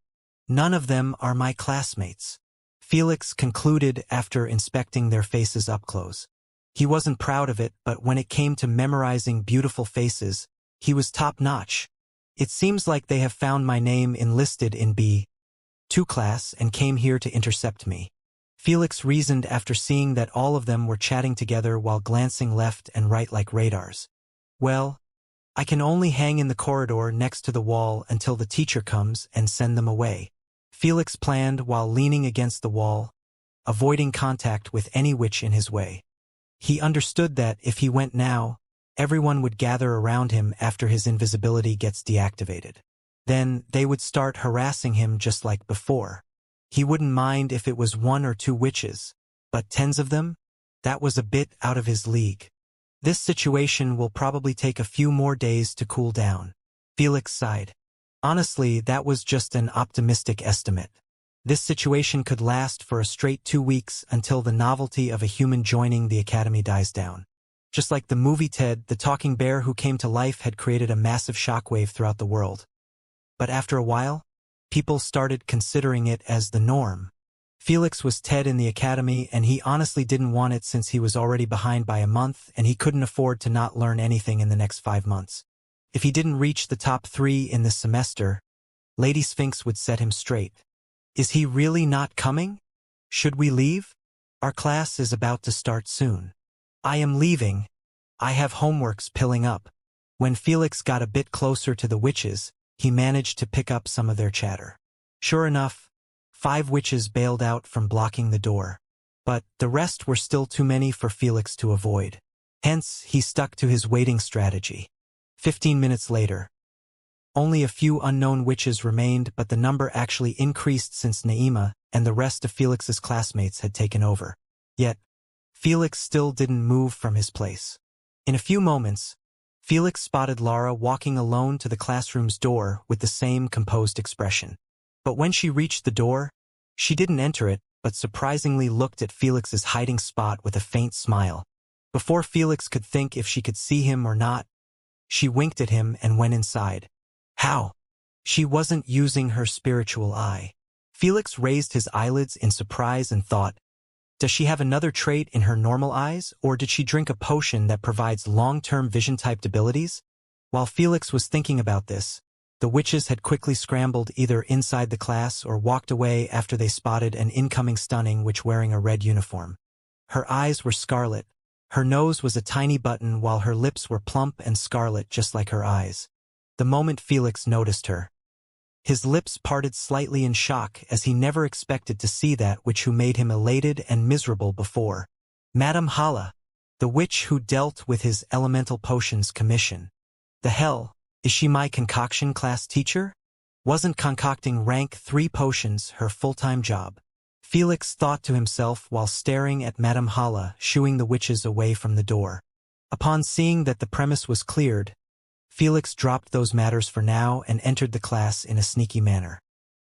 "None of them are my classmates," Felix concluded after inspecting their faces up close. He wasn't proud of it, but when it came to memorizing beautiful faces, he was top-notch. It seems like they have found my name enlisted in B2 class and came here to intercept me. Felix reasoned after seeing that all of them were chatting together while glancing left and right like radars. Well, I can only hang in the corridor next to the wall until the teacher comes and send them away. Felix planned while leaning against the wall, avoiding contact with any witch in his way. He understood that if he went now, everyone would gather around him after his invisibility gets deactivated. Then they would start harassing him just like before. He wouldn't mind if it was 1 or 2 witches, but 10s of them? That was a bit out of his league. This situation will probably take a few more days to cool down. Felix sighed. Honestly, that was just an optimistic estimate. This situation could last for a straight 2 weeks until the novelty of a human joining the academy dies down. Just like the movie Ted, the talking bear who came to life had created a massive shockwave throughout the world. But after a while, people started considering it as the norm. Felix was Ted in the academy, and he honestly didn't want it since he was already behind by a month and he couldn't afford to not learn anything in the next 5 months. If he didn't reach the top 3 in this semester, Lady Sphinx would set him straight. Is he really not coming? Should we leave? Our class is about to start soon. I am leaving. I have homeworks piling up. When Felix got a bit closer to the witches, he managed to pick up some of their chatter. Sure enough, 5 witches bailed out from blocking the door. But the rest were still too many for Felix to avoid. Hence, he stuck to his waiting strategy. 15 minutes later, only a few unknown witches remained, but the number actually increased since Naima and the rest of Felix's classmates had taken over. Yet, Felix still didn't move from his place. In a few moments, Felix spotted Lara walking alone to the classroom's door with the same composed expression. But when she reached the door, she didn't enter it, but surprisingly looked at Felix's hiding spot with a faint smile. Before Felix could think if she could see him or not, she winked at him and went inside. How? She wasn't using her spiritual eye. Felix raised his eyelids in surprise and thought, does she have another trait in her normal eyes, or did she drink a potion that provides long-term vision-typed abilities? While Felix was thinking about this, the witches had quickly scrambled either inside the class or walked away after they spotted an incoming stunning witch wearing a red uniform. Her eyes were scarlet, her nose was a tiny button while her lips were plump and scarlet just like her eyes. The moment Felix noticed her, his lips parted slightly in shock as he never expected to see that witch who made him elated and miserable before. Madame Hala, the witch who dealt with his elemental potions commission. The hell, is she my concoction class teacher? Wasn't concocting rank 3 potions her full-time job? Felix thought to himself while staring at Madame Hala shooing the witches away from the door. Upon seeing that the premise was cleared, Felix dropped those matters for now and entered the class in a sneaky manner.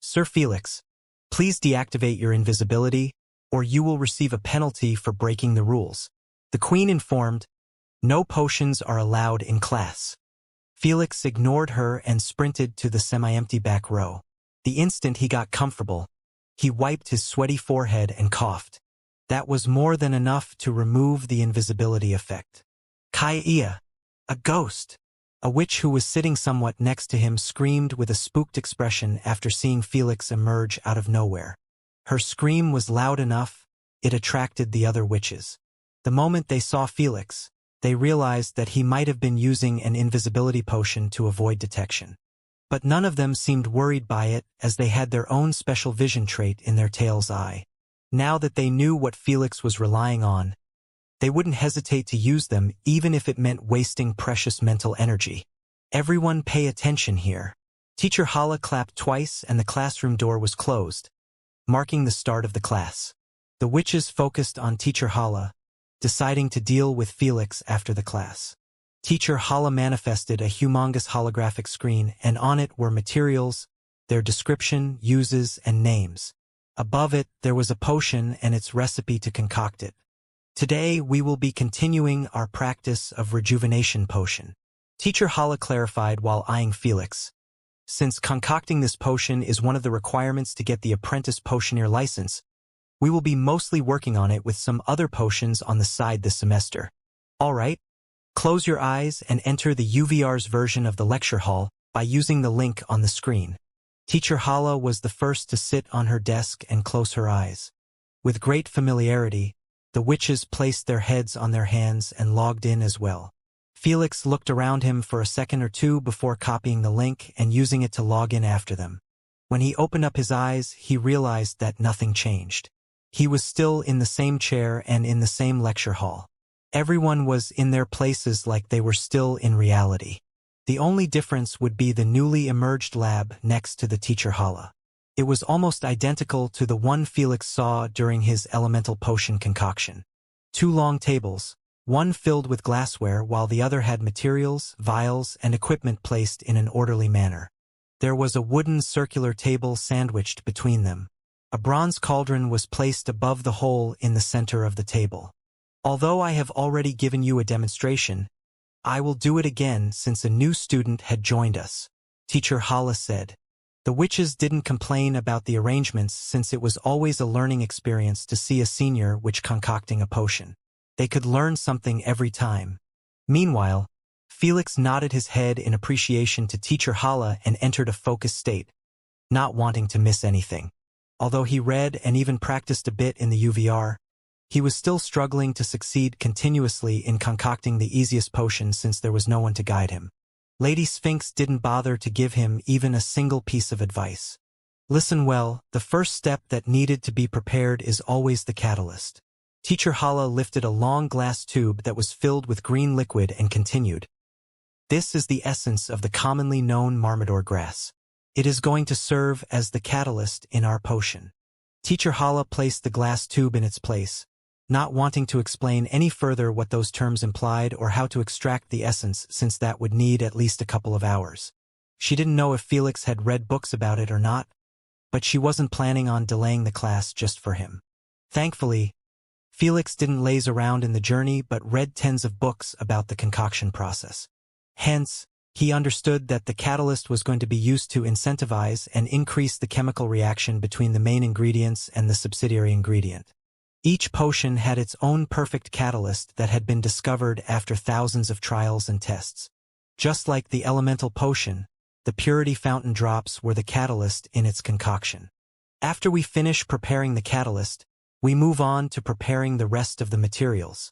Sir Felix, please deactivate your invisibility, or you will receive a penalty for breaking the rules. The Queen informed, no potions are allowed in class. Felix ignored her and sprinted to the semi-empty back row. The instant he got comfortable, he wiped his sweaty forehead and coughed. That was more than enough to remove the invisibility effect. Kaya, a ghost! A witch who was sitting somewhat next to him screamed with a spooked expression after seeing Felix emerge out of nowhere. Her scream was loud enough, it attracted the other witches. The moment they saw Felix, they realized that he might have been using an invisibility potion to avoid detection. But none of them seemed worried by it as they had their own special vision trait in their tail's eye. Now that they knew what Felix was relying on, they wouldn't hesitate to use them even if it meant wasting precious mental energy. Everyone pay attention here. Teacher Hala clapped twice and the classroom door was closed, marking the start of the class. The witches focused on Teacher Hala, deciding to deal with Felix after the class. Teacher Hala manifested a humongous holographic screen, and on it were materials, their description, uses, and names. Above it, there was a potion and its recipe to concoct it. Today, we will be continuing our practice of rejuvenation potion. Teacher Hala clarified while eyeing Felix. Since concocting this potion is one of the requirements to get the apprentice potioneer license, We will be mostly working on it with some other potions on the side this semester. All right? Close your eyes and enter the UVR's version of the lecture hall by using the link on the screen. Teacher Hala was the first to sit on her desk and close her eyes. With great familiarity, the witches placed their heads on their hands and logged in as well. Felix looked around him for a second or two before copying the link and using it to log in after them. When he opened up his eyes, he realized that nothing changed. He was still in the same chair and in the same lecture hall. Everyone was in their places like they were still in reality. The only difference would be the newly emerged lab next to the teacher Hala. It was almost identical to the one Felix saw during his elemental potion concoction. 2 long tables, one filled with glassware while the other had materials, vials, and equipment placed in an orderly manner. There was a wooden circular table sandwiched between them. A bronze cauldron was placed above the hole in the center of the table. Although I have already given you a demonstration, I will do it again since a new student had joined us, Teacher Hala said. The witches didn't complain about the arrangements since it was always a learning experience to see a senior witch concocting a potion. They could learn something every time. Meanwhile, Felix nodded his head in appreciation to Teacher Hala and entered a focused state, not wanting to miss anything. Although he read and even practiced a bit in the UVR, he was still struggling to succeed continuously in concocting the easiest potion since there was no one to guide him. Lady Sphinx didn't bother to give him even a single piece of advice. Listen well, the first step that needed to be prepared is always the catalyst. Teacher Hala lifted a long glass tube that was filled with green liquid and continued. This is the essence of the commonly known Marmador grass. It is going to serve as the catalyst in our potion. Teacher Hala placed the glass tube in its place, not wanting to explain any further what those terms implied or how to extract the essence since that would need at least a couple of hours. She didn't know if Felix had read books about it or not, but she wasn't planning on delaying the class just for him. Thankfully, Felix didn't laze around in the journey but read tens of books about the concoction process. Hence, he understood that the catalyst was going to be used to incentivize and increase the chemical reaction between the main ingredients and the subsidiary ingredient. Each potion had its own perfect catalyst that had been discovered after thousands of trials and tests. Just like the elemental potion, the purity fountain drops were the catalyst in its concoction. After we finish preparing the catalyst, we move on to preparing the rest of the materials.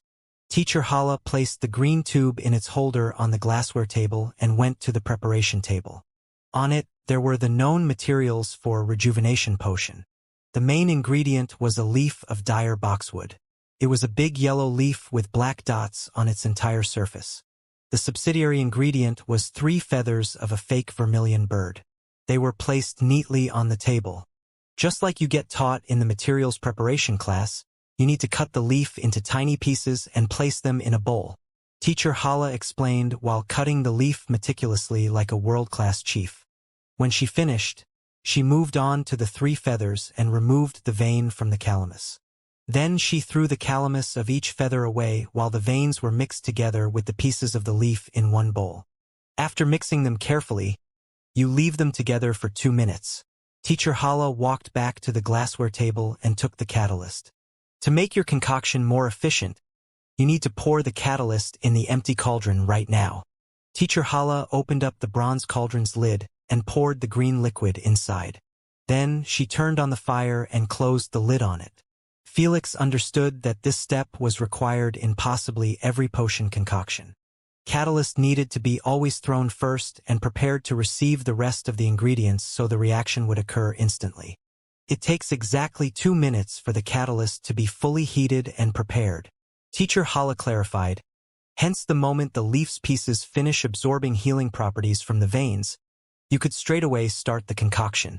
Teacher Hala placed the green tube in its holder on the glassware table and went to the preparation table. On it, there were the known materials for a rejuvenation potion. The main ingredient was a leaf of dire boxwood. It was a big yellow leaf with black dots on its entire surface. The subsidiary ingredient was 3 feathers of a fake vermilion bird. They were placed neatly on the table. Just like you get taught in the materials preparation class, you need to cut the leaf into tiny pieces and place them in a bowl. Teacher Hala explained while cutting the leaf meticulously like a world-class chief. When she finished, she moved on to the 3 feathers and removed the vein from the calamus. Then she threw the calamus of each feather away while the veins were mixed together with the pieces of the leaf in one bowl. After mixing them carefully, you leave them together for 2 minutes. Teacher Hala walked back to the glassware table and took the catalyst. To make your concoction more efficient, you need to pour the catalyst in the empty cauldron right now. Teacher Hala opened up the bronze cauldron's lid and poured the green liquid inside. Then she turned on the fire and closed the lid on it. Felix understood that this step was required in possibly every potion concoction. Catalyst needed to be always thrown first and prepared to receive the rest of the ingredients so the reaction would occur instantly. It takes exactly 2 minutes for the catalyst to be fully heated and prepared. Teacher Hala clarified. Hence the moment the leaf's pieces finish absorbing healing properties from the veins, you could straightaway start the concoction.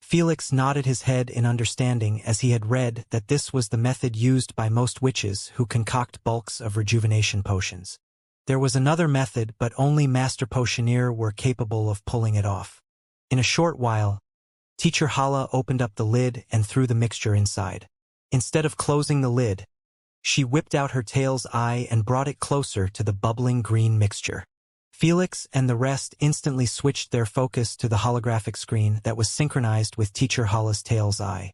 Felix nodded his head in understanding as he had read that this was the method used by most witches who concoct bulks of rejuvenation potions. There was another method, but only Master Potioneer were capable of pulling it off. In a short while, Teacher Hala opened up the lid and threw the mixture inside. Instead of closing the lid, she whipped out her tail's eye and brought it closer to the bubbling green mixture. Felix and the rest instantly switched their focus to the holographic screen that was synchronized with Teacher Hala's tail's eye.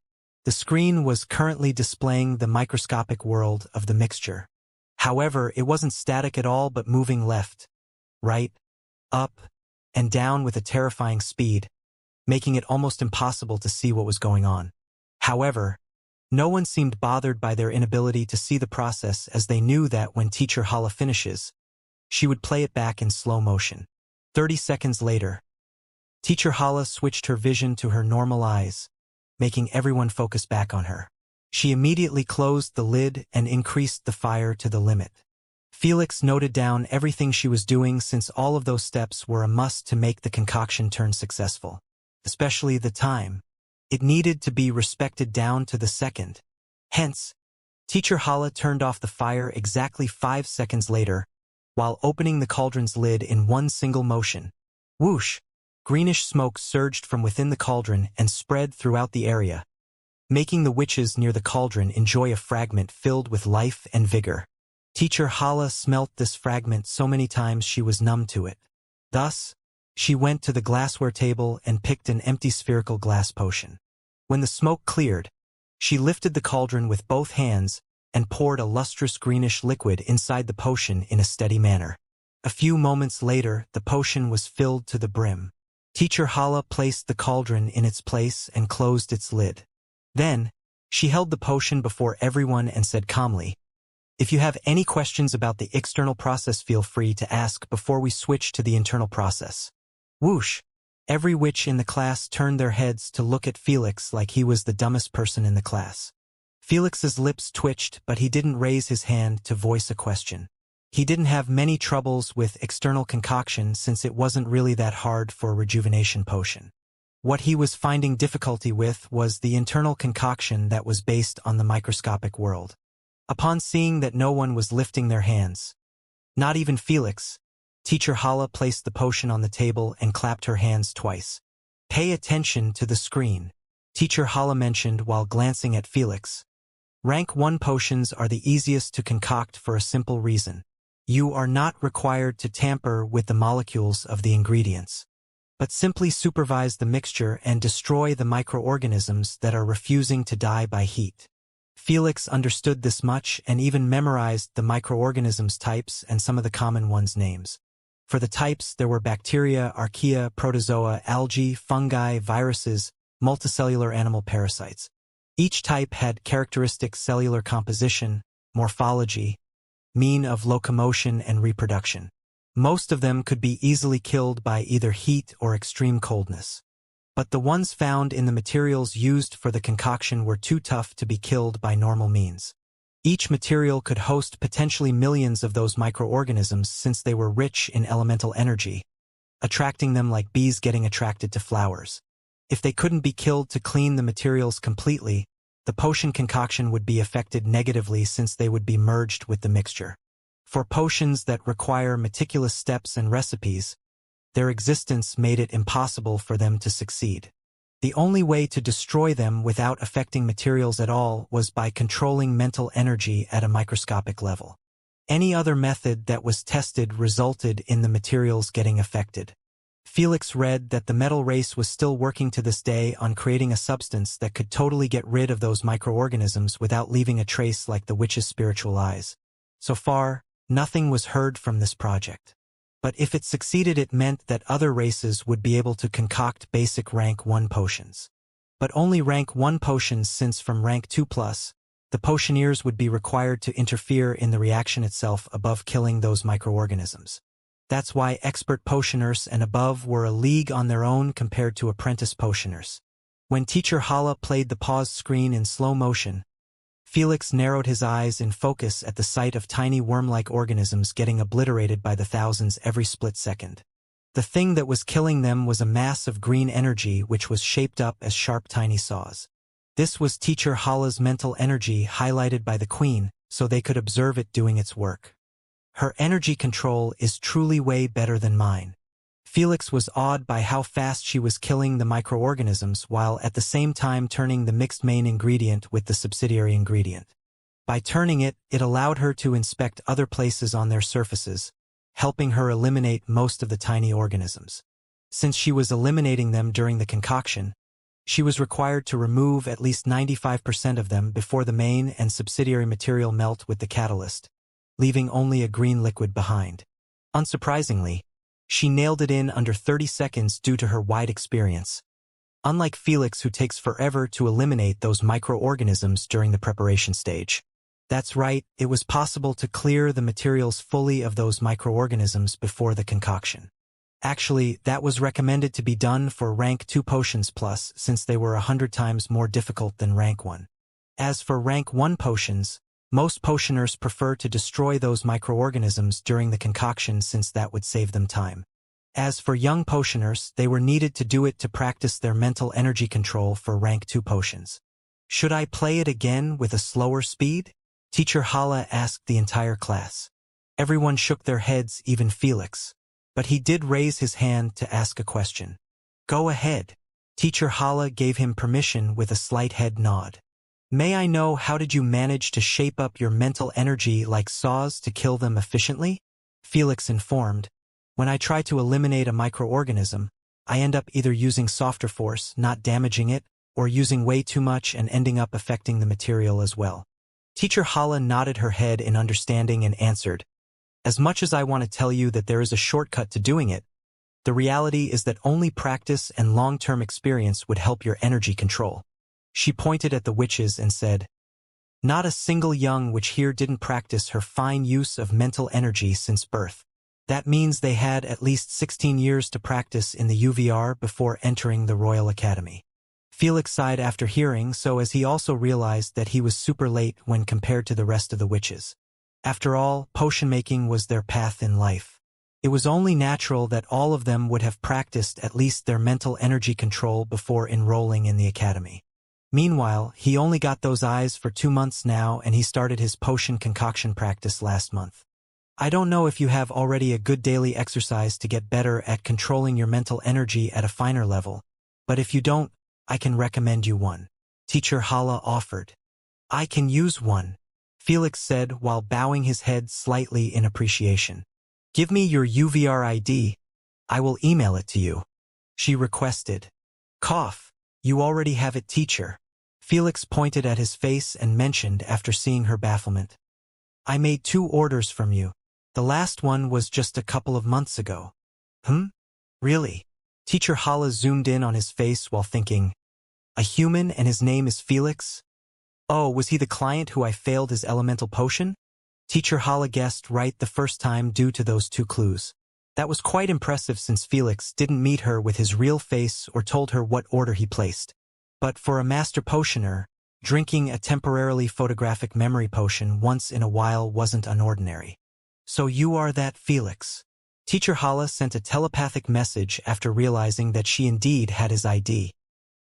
The screen was currently displaying the microscopic world of the mixture. However, it wasn't static at all but moving left, right, up, and down with a terrifying speed, making it almost impossible to see what was going on. However, no one seemed bothered by their inability to see the process, as they knew that when Teacher Hala finishes, she would play it back in slow motion. 30 seconds later, Teacher Hala switched her vision to her normal eyes, making everyone focus back on her. She immediately closed the lid and increased the fire to the limit. Felix noted down everything she was doing, since all of those steps were a must to make the concoction turn successful. Especially the time. It needed to be respected down to the second. Hence, Teacher Hala turned off the fire exactly 5 seconds later, while opening the cauldron's lid in one single motion. Whoosh! Greenish smoke surged from within the cauldron and spread throughout the area, making the witches near the cauldron enjoy a fragment filled with life and vigor. Teacher Hala smelt this fragment so many times she was numb to it. Thus, she went to the glassware table and picked an empty spherical glass potion. When the smoke cleared, she lifted the cauldron with both hands and poured a lustrous greenish liquid inside the potion in a steady manner. A few moments later, the potion was filled to the brim. Teacher Hala placed the cauldron in its place and closed its lid. Then, she held the potion before everyone and said calmly, "If you have any questions about the external process, feel free to ask before we switch to the internal process." Whoosh! Every witch in the class turned their heads to look at Felix like he was the dumbest person in the class. Felix's lips twitched, but he didn't raise his hand to voice a question. He didn't have many troubles with external concoction, since it wasn't really that hard for a rejuvenation potion. What he was finding difficulty with was the internal concoction that was based on the microscopic world. Upon seeing that no one was lifting their hands, not even Felix, Teacher Hala placed the potion on the table and clapped her hands twice. "Pay attention to the screen," Teacher Hala mentioned while glancing at Felix. "Rank 1 potions are the easiest to concoct for a simple reason. You are not required to tamper with the molecules of the ingredients, but simply supervise the mixture and destroy the microorganisms that are refusing to die by heat." Felix understood this much and even memorized the microorganisms types and some of the common ones' names. For the types, there were bacteria, archaea, protozoa, algae, fungi, viruses, multicellular animal parasites. Each type had characteristic cellular composition, morphology, mean of locomotion and reproduction. Most of them could be easily killed by either heat or extreme coldness. But the ones found in the materials used for the concoction were too tough to be killed by normal means. Each material could host potentially millions of those microorganisms, since they were rich in elemental energy, attracting them like bees getting attracted to flowers. If they couldn't be killed to clean the materials completely, the potion concoction would be affected negatively, since they would be merged with the mixture. For potions that require meticulous steps and recipes, their existence made it impossible for them to succeed. The only way to destroy them without affecting materials at all was by controlling mental energy at a microscopic level. Any other method that was tested resulted in the materials getting affected. Felix read that the metal race was still working to this day on creating a substance that could totally get rid of those microorganisms without leaving a trace, like the witch's spiritual eyes. So far, nothing was heard from this project. But if it succeeded, it meant that other races would be able to concoct basic rank 1 potions. But only rank 1 potions, since from rank 2+, the potioneers would be required to interfere in the reaction itself above killing those microorganisms. That's why expert potioners and above were a league on their own compared to apprentice potioners. When Teacher Hala played the pause screen in slow motion, Felix narrowed his eyes in focus at the sight of tiny worm-like organisms getting obliterated by the thousands every split second. The thing that was killing them was a mass of green energy which was shaped up as sharp tiny saws. This was Teacher Hala's mental energy highlighted by the queen, so they could observe it doing its work. Her energy control is truly way better than mine. Felix was awed by how fast she was killing the microorganisms while at the same time turning the mixed main ingredient with the subsidiary ingredient. By turning it, it allowed her to inspect other places on their surfaces, helping her eliminate most of the tiny organisms. Since she was eliminating them during the concoction, She was required to remove at least 95% of them before the main and subsidiary material melt with the catalyst, leaving only a green liquid behind. Unsurprisingly, she nailed it in under 30 seconds due to her wide experience. Unlike Felix, who takes forever to eliminate those microorganisms during the preparation stage. That's right, it was possible to clear the materials fully of those microorganisms before the concoction. Actually, that was recommended to be done for rank 2 potions plus, since they were 100 times more difficult than rank 1. As for rank 1 potions, most potioners prefer to destroy those microorganisms during the concoction since that would save them time. As for young potioners, they were needed to do it to practice their mental energy control for rank 2 potions. Should I play it again with a slower speed? Teacher Hala asked the entire class. Everyone shook their heads, even Felix. But he did raise his hand to ask a question. Go ahead. Teacher Hala gave him permission with a slight head nod. May I know, how did you manage to shape up your mental energy like saws to kill them efficiently? Felix informed. When I try to eliminate a microorganism, I end up either using softer force, not damaging it, or using way too much and ending up affecting the material as well. Teacher Hala nodded her head in understanding and answered, as much as I want to tell you that there is a shortcut to doing it, the reality is that only practice and long-term experience would help your energy control. She pointed at the witches and said, not a single young witch here didn't practice her fine use of mental energy since birth. That means they had at least 16 years to practice in the UVR before entering the Royal Academy. Felix sighed after hearing so, as he also realized that he was super late when compared to the rest of the witches. After all, potion making was their path in life. It was only natural that all of them would have practiced at least their mental energy control before enrolling in the academy. Meanwhile, he only got those eyes for 2 months now, and he started his potion concoction practice last month. I don't know if you have already a good daily exercise to get better at controlling your mental energy at a finer level, but if you don't, I can recommend you one. Teacher Hala offered. I can use one, Felix said while bowing his head slightly in appreciation. Give me your UVR ID. I will email it to you. She requested. Cough. You already have it, teacher. Felix pointed at his face and mentioned after seeing her bafflement. I made 2 orders from you. The last one was just a couple of months ago. Really? Teacher Hala zoomed in on his face while thinking, a human and his name is Felix? Oh, was he the client who I failed his elemental potion? Teacher Hala guessed right the first time due to those 2 clues. That was quite impressive since Felix didn't meet her with his real face or told her what order he placed. But for a master potioner, drinking a temporarily photographic memory potion once in a while wasn't unordinary. So you are that Felix. Teacher Hala sent a telepathic message after realizing that she indeed had his ID.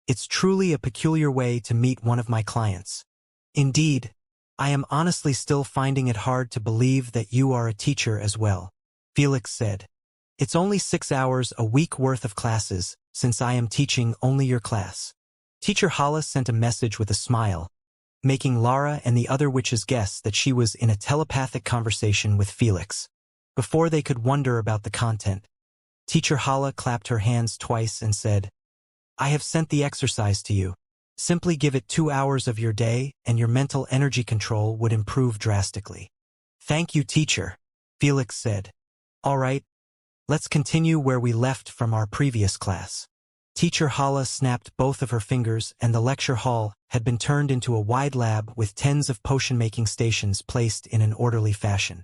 It's truly a peculiar way to meet one of my clients. Indeed, I am honestly still finding it hard to believe that you are a teacher as well, Felix said. It's only 6 hours a week worth of classes, since I am teaching only your class. Teacher Hala sent a message with a smile, making Lara and the other witches guess that she was in a telepathic conversation with Felix. Before they could wonder about the content, Teacher Hala clapped her hands twice and said, I have sent the exercise to you. Simply give it 2 hours of your day, and your mental energy control would improve drastically. Thank you, teacher, Felix said. All right, let's continue where we left from our previous class. Teacher Hala snapped both of her fingers, and the lecture hall had been turned into a wide lab with tens of potion-making stations placed in an orderly fashion.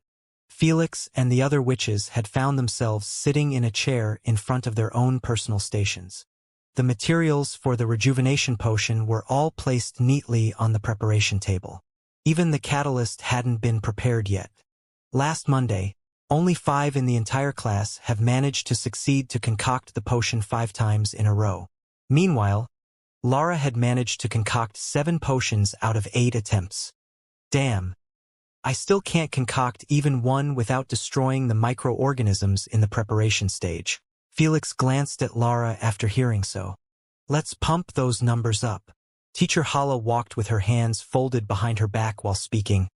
Felix and the other witches had found themselves sitting in a chair in front of their own personal stations. The materials for the rejuvenation potion were all placed neatly on the preparation table. Even the catalyst hadn't been prepared yet. Last Monday, only 5 in the entire class have managed to succeed to concoct the potion 5 times in a row. Meanwhile, Lara had managed to concoct 7 potions out of 8 attempts. Damn. I still can't concoct even one without destroying the microorganisms in the preparation stage. Felix glanced at Lara after hearing so. Let's pump those numbers up. Teacher Hala walked with her hands folded behind her back while speaking.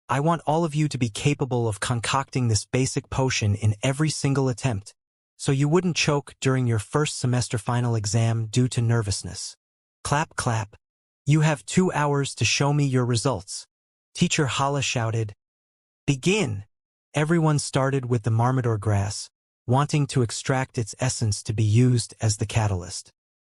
I want all of you to be capable of concocting this basic potion in every single attempt, so you wouldn't choke during your first semester final exam due to nervousness. Clap, clap. You have 2 hours to show me your results. Teacher Hala shouted. Begin! Everyone started with the marmador grass, wanting to extract its essence to be used as the catalyst.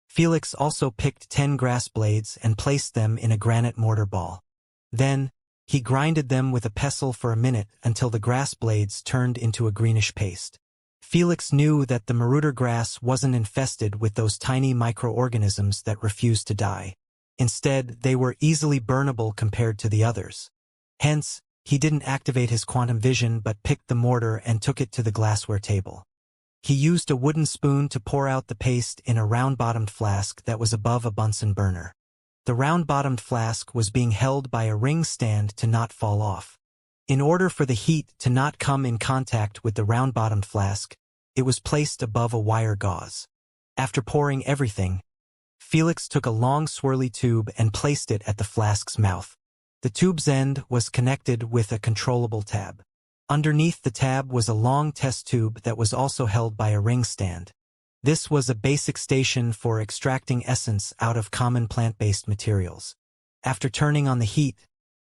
Felix also picked 10 grass blades and placed them in a granite mortar ball. Then, he grinded them with a pestle for a minute until the grass blades turned into a greenish paste. Felix knew that the marauder grass wasn't infested with those tiny microorganisms that refused to die. Instead, they were easily burnable compared to the others. Hence, he didn't activate his quantum vision but picked the mortar and took it to the glassware table. He used a wooden spoon to pour out the paste in a round-bottomed flask that was above a Bunsen burner. The round-bottomed flask was being held by a ring stand to not fall off. In order for the heat to not come in contact with the round-bottomed flask, it was placed above a wire gauze. After pouring everything, Felix took a long swirly tube and placed it at the flask's mouth. The tube's end was connected with a controllable tab. Underneath the tab was a long test tube that was also held by a ring stand. This was a basic station for extracting essence out of common plant-based materials. After turning on the heat,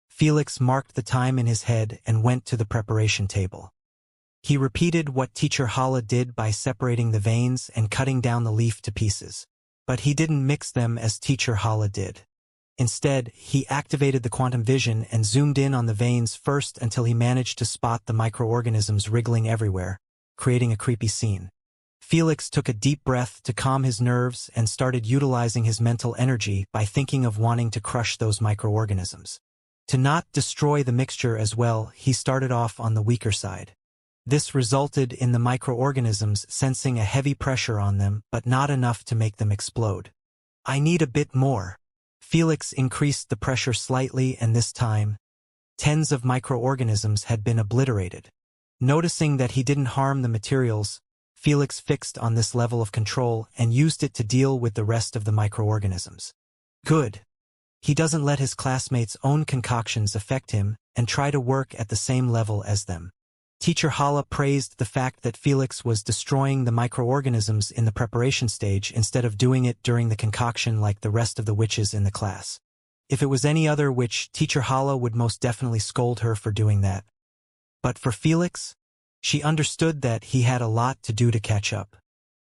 Felix marked the time in his head and went to the preparation table. He repeated what Teacher Hala did by separating the veins and cutting down the leaf to pieces. But he didn't mix them as Teacher Hala did. Instead, he activated the quantum vision and zoomed in on the veins first until he managed to spot the microorganisms wriggling everywhere, creating a creepy scene. Felix took a deep breath to calm his nerves and started utilizing his mental energy by thinking of wanting to crush those microorganisms. To not destroy the mixture as well, he started off on the weaker side. This resulted in the microorganisms sensing a heavy pressure on them, but not enough to make them explode. I need a bit more. Felix increased the pressure slightly, and this time, tens of microorganisms had been obliterated. Noticing that he didn't harm the materials, Felix fixed on this level of control and used it to deal with the rest of the microorganisms. Good. He doesn't let his classmates' own concoctions affect him and try to work at the same level as them. Teacher Hala praised the fact that Felix was destroying the microorganisms in the preparation stage instead of doing it during the concoction like the rest of the witches in the class. If it was any other witch, Teacher Hala would most definitely scold her for doing that. But for Felix, she understood that he had a lot to do to catch up.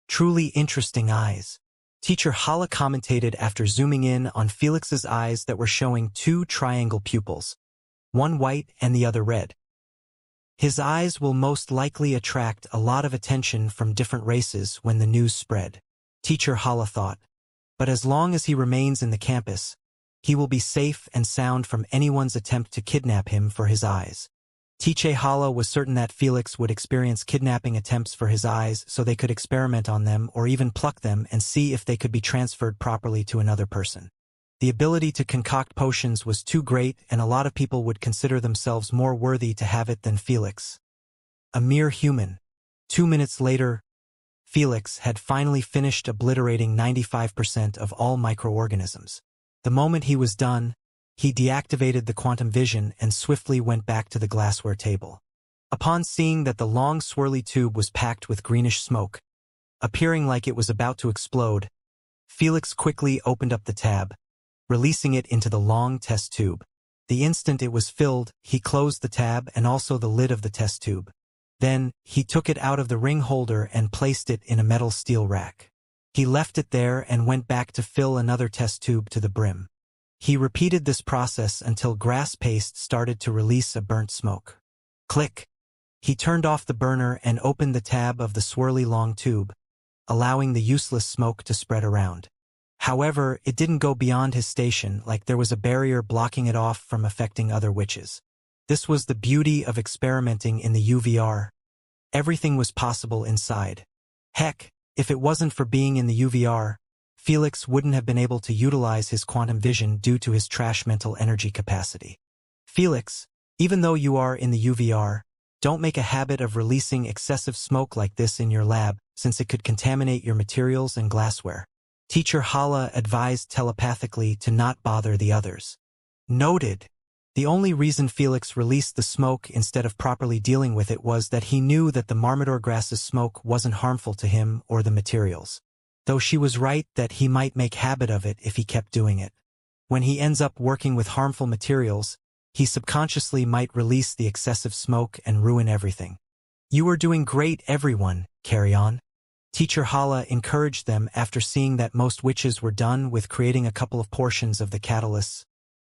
Truly interesting eyes. Teacher Hala commentated after zooming in on Felix's eyes that were showing 2 triangle pupils, one white and the other red. His eyes will most likely attract a lot of attention from different races when the news spread, Teacher Hala thought. But as long as he remains in the campus, he will be safe and sound from anyone's attempt to kidnap him for his eyes. Teacher Hala was certain that Felix would experience kidnapping attempts for his eyes so they could experiment on them or even pluck them and see if they could be transferred properly to another person. The ability to concoct potions was too great, and a lot of people would consider themselves more worthy to have it than Felix. A mere human. 2 minutes later, Felix had finally finished obliterating 95% of all microorganisms. The moment he was done, he deactivated the quantum vision and swiftly went back to the glassware table. Upon seeing that the long swirly tube was packed with greenish smoke, appearing like it was about to explode, Felix quickly opened up the tab, releasing it into the long test tube. The instant it was filled, he closed the tab and also the lid of the test tube. Then, he took it out of the ring holder and placed it in a metal steel rack. He left it there and went back to fill another test tube to the brim. He repeated this process until grass paste started to release a burnt smoke. Click! He turned off the burner and opened the tab of the swirly long tube, allowing the useless smoke to spread around. However, it didn't go beyond his station, like there was a barrier blocking it off from affecting other witches. This was the beauty of experimenting in the UVR. Everything was possible inside. Heck, if it wasn't for being in the UVR, Felix wouldn't have been able to utilize his quantum vision due to his trash mental energy capacity. Felix, even though you are in the UVR, don't make a habit of releasing excessive smoke like this in your lab, since it could contaminate your materials and glassware. Teacher Hala advised telepathically to not bother the others. Noted. The only reason Felix released the smoke instead of properly dealing with it was that he knew that the marmador grass's smoke wasn't harmful to him or the materials. though she was right that he might make habit of it if he kept doing it. When he ends up working with harmful materials, he subconsciously might release the excessive smoke and ruin everything. "You are doing great, everyone, carry on." Teacher Hala encouraged them after seeing that most witches were done with creating a couple of portions of the catalysts,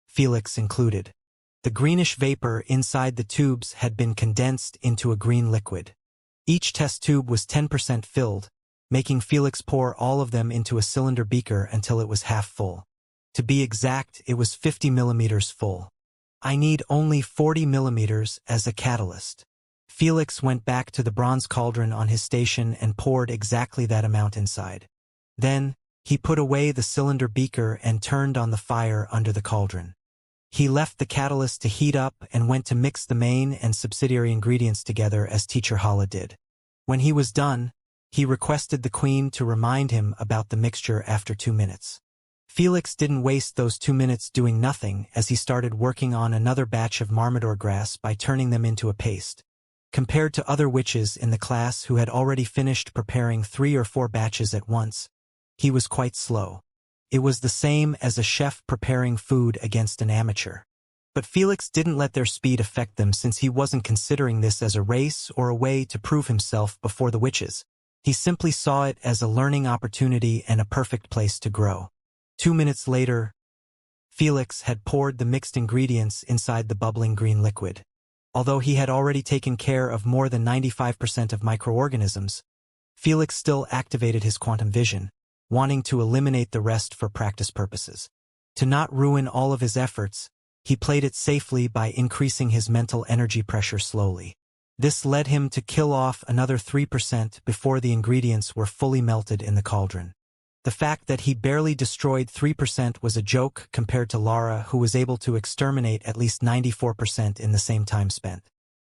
Felix included. The greenish vapor inside the tubes had been condensed into a green liquid. Each test tube was 10% filled, making Felix pour all of them into a cylinder beaker until it was half full. To be exact, it was 50 millimeters full. "I need only 40 millimeters as a catalyst." Felix went back to the bronze cauldron on his station and poured exactly that amount inside. Then, he put away the cylinder beaker and turned on the fire under the cauldron. He left the catalyst to heat up and went to mix the main and subsidiary ingredients together as Teacher Hala did. When he was done, he requested the queen to remind him about the mixture after 2 minutes. Felix didn't waste those 2 minutes doing nothing as he started working on another batch of marmador grass by turning them into a paste. Compared to other witches in the class who had already finished preparing 3 or 4 batches at once, he was quite slow. It was the same as a chef preparing food against an amateur. But Felix didn't let their speed affect them since he wasn't considering this as a race or a way to prove himself before the witches. He simply saw it as a learning opportunity and a perfect place to grow. 2 minutes later, Felix had poured the mixed ingredients inside the bubbling green liquid. Although he had already taken care of more than 95% of microorganisms, Felix still activated his quantum vision, wanting to eliminate the rest for practice purposes. To not ruin all of his efforts, he played it safely by increasing his mental energy pressure slowly. This led him to kill off another 3% before the ingredients were fully melted in the cauldron. The fact that he barely destroyed 3% was a joke compared to Lara, who was able to exterminate at least 94% in the same time spent.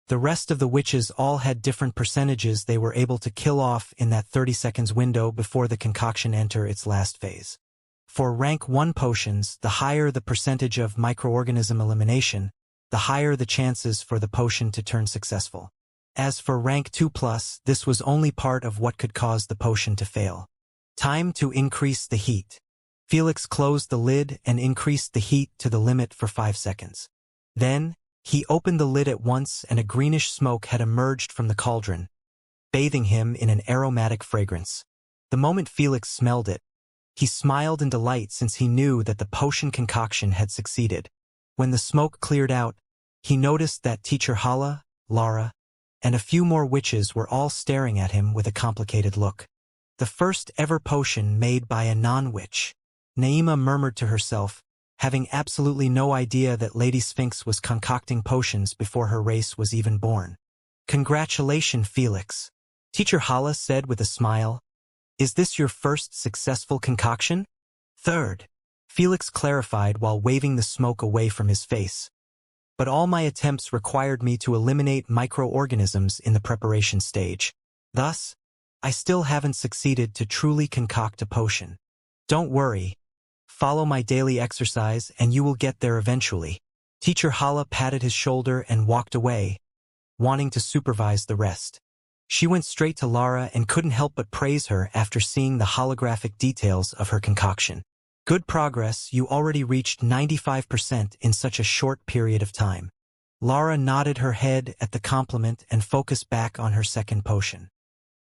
The rest of the witches all had different percentages they were able to kill off in that 30 seconds window before the concoction enter its last phase. For rank 1 potions, the higher the percentage of microorganism elimination, the higher the chances for the potion to turn successful. As for rank 2+, this was only part of what could cause the potion to fail. Time to increase the heat. Felix closed the lid and increased the heat to the limit for 5 seconds. Then, he opened the lid at once and a greenish smoke had emerged from the cauldron, bathing him in an aromatic fragrance. The moment Felix smelled it, he smiled in delight since he knew that the potion concoction had succeeded. When the smoke cleared out, he noticed that Teacher Hala, Lara, and a few more witches were all staring at him with a complicated look. The first ever potion made by a non-witch. Naima murmured to herself, having absolutely no idea that Lady Sphinx was concocting potions before her race was even born. "Congratulations, Felix," Teacher Hala said with a smile. "Is this your first successful concoction?" "Third," Felix clarified while waving the smoke away from his face. "But all my attempts required me to eliminate microorganisms in the preparation stage. Thus, I still haven't succeeded to truly concoct a potion. Don't worry. Follow my daily exercise and you will get there eventually." Teacher Hala patted his shoulder and walked away, wanting to supervise the rest. She went straight to Lara and couldn't help but praise her after seeing the holographic details of her concoction. "Good progress, you already reached 95% in such a short period of time." Lara nodded her head at the compliment and focused back on her second potion.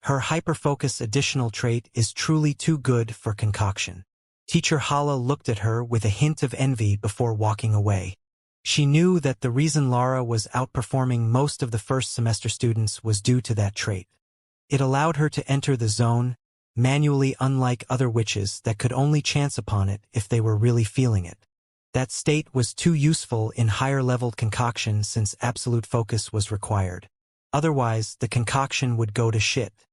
Her hyperfocus additional trait is truly too good for concoction. Teacher Hala looked at her with a hint of envy before walking away. She knew that the reason Lara was outperforming most of the first semester students was due to that trait. It allowed her to enter the zone, manually, unlike other witches that could only chance upon it if they were really feeling it. That state was too useful in higher-leveled concoction since absolute focus was required. Otherwise, the concoction would go to shit.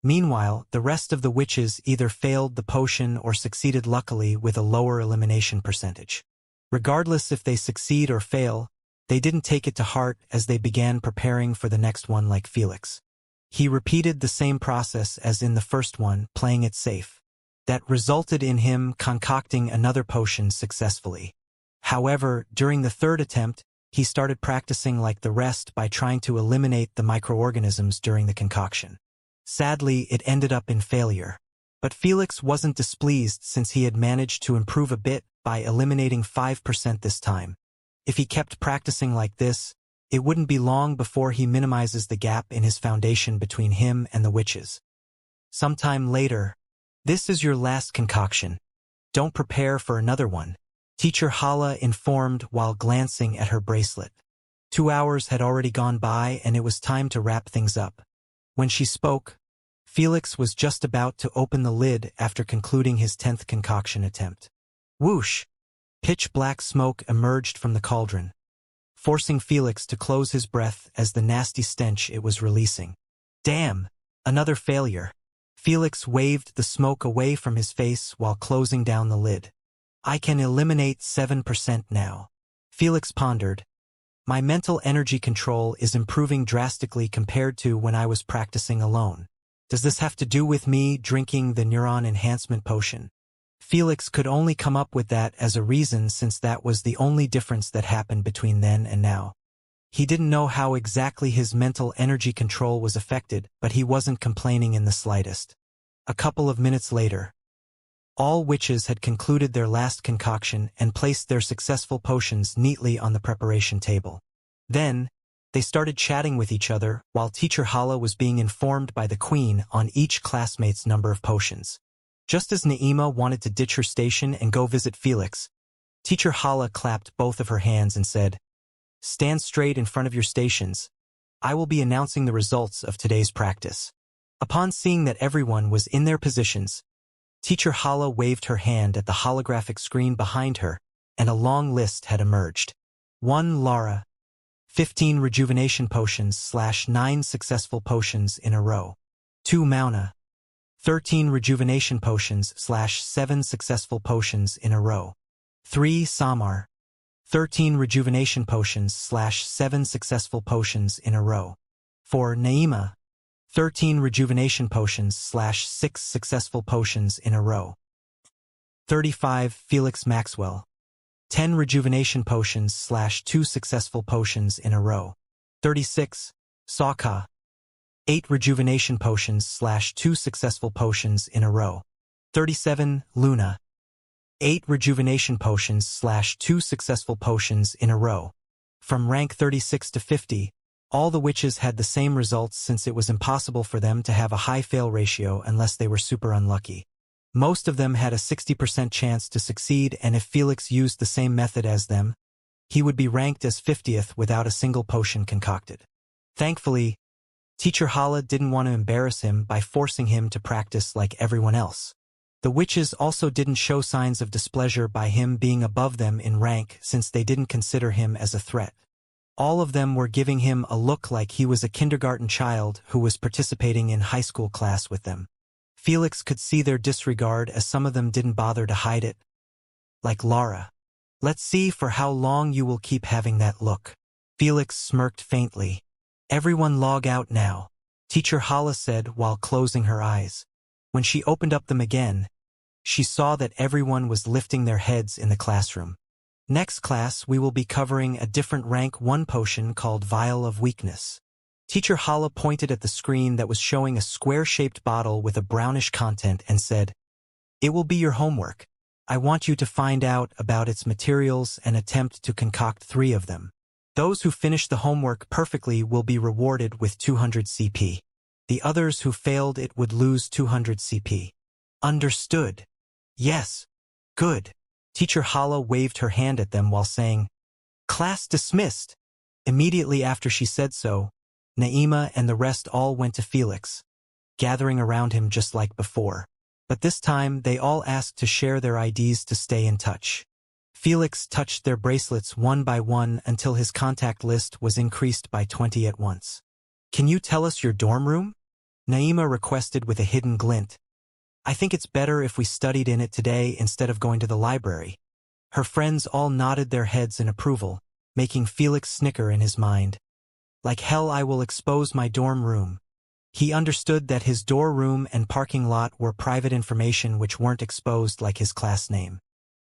Meanwhile, the rest of the witches either failed the potion or succeeded luckily with a lower elimination percentage. Regardless if they succeed or fail, they didn't take it to heart as they began preparing for the next one like Felix. He repeated the same process as in the first one, playing it safe. That resulted in him concocting another potion successfully. However, during the third attempt, he started practicing like the rest by trying to eliminate the microorganisms during the concoction. Sadly, it ended up in failure. But Felix wasn't displeased since he had managed to improve a bit by eliminating 5% this time. If he kept practicing like this, it wouldn't be long before he minimizes the gap in his foundation between him and the witches. Sometime later, this is your last concoction. Don't prepare for another one, Teacher Hala informed while glancing at her bracelet. 2 hours had already gone by and it was time to wrap things up. When she spoke, Felix was just about to open the lid after concluding his 10th concoction attempt. Whoosh! Pitch black smoke emerged from the cauldron, forcing Felix to close his breath as the nasty stench it was releasing. Damn! Another failure. Felix waved the smoke away from his face while closing down the lid. I can eliminate 7% now. Felix pondered. My mental energy control is improving drastically compared to when I was practicing alone. Does this have to do with me drinking the neuron enhancement potion? Felix could only come up with that as a reason since that was the only difference that happened between then and now. He didn't know how exactly his mental energy control was affected, but he wasn't complaining in the slightest. A couple of minutes later, all witches had concluded their last concoction and placed their successful potions neatly on the preparation table. Then, they started chatting with each other while Teacher Hala was being informed by the queen on each classmate's number of potions. Just as Naima wanted to ditch her station and go visit Felix, Teacher Hala clapped both of her hands and said, "Stand straight in front of your stations. I will be announcing the results of today's practice." Upon seeing that everyone was in their positions, Teacher Hala waved her hand at the holographic screen behind her, and a long list had emerged. 1 Lara. 15 rejuvenation potions / 9 successful potions in a row. 2 Mauna. 13 rejuvenation potions / 7 successful potions in a row. 3 Samar. 13 rejuvenation potions / 7 successful potions in a row. 4 Naima. 13 rejuvenation potions / 6 successful potions in a row. 35 Felix Maxwell. 10 rejuvenation potions / 2 successful potions in a row. 36 Sokka. 8 rejuvenation potions / 2 successful potions in a row. 37 Luna. 8 rejuvenation potions / 2 successful potions in a row. From rank 36 to 50, all the witches had the same results since it was impossible for them to have a high fail ratio unless they were super unlucky. Most of them had a 60% chance to succeed, and if Felix used the same method as them, he would be ranked as 50th without a single potion concocted. Thankfully, Teacher Hala didn't want to embarrass him by forcing him to practice like everyone else. The witches also didn't show signs of displeasure by him being above them in rank since they didn't consider him as a threat. All of them were giving him a look like he was a kindergarten child who was participating in high school class with them. Felix could see their disregard as some of them didn't bother to hide it. Like Lara. Let's see for how long you will keep having that look. Felix smirked faintly. Everyone log out now, Teacher Hala said while closing her eyes. When she opened up them again, she saw that everyone was lifting their heads in the classroom. Next class we will be covering a different rank 1 potion called Vial of Weakness. Teacher Hala pointed at the screen that was showing a square-shaped bottle with a brownish content and said, "It will be your homework. I want you to find out about its materials and attempt to concoct 3 of them. Those who finish the homework perfectly will be rewarded with 200 CP. The others who failed it would lose 200 CP. Understood?" "Yes." "Good." Teacher Hala waved her hand at them while saying, "Class dismissed." Immediately after she said so, Naima and the rest all went to Felix, gathering around him just like before. But this time they all asked to share their IDs to stay in touch. Felix touched their bracelets one by one until his contact list was increased by 20 at once. "Can you tell us your dorm room?" Naima requested with a hidden glint. "I think it's better if we studied in it today instead of going to the library." Her friends all nodded their heads in approval, making Felix snicker in his mind. Like hell I will expose my dorm room. He understood that his door room and parking lot were private information which weren't exposed like his class name.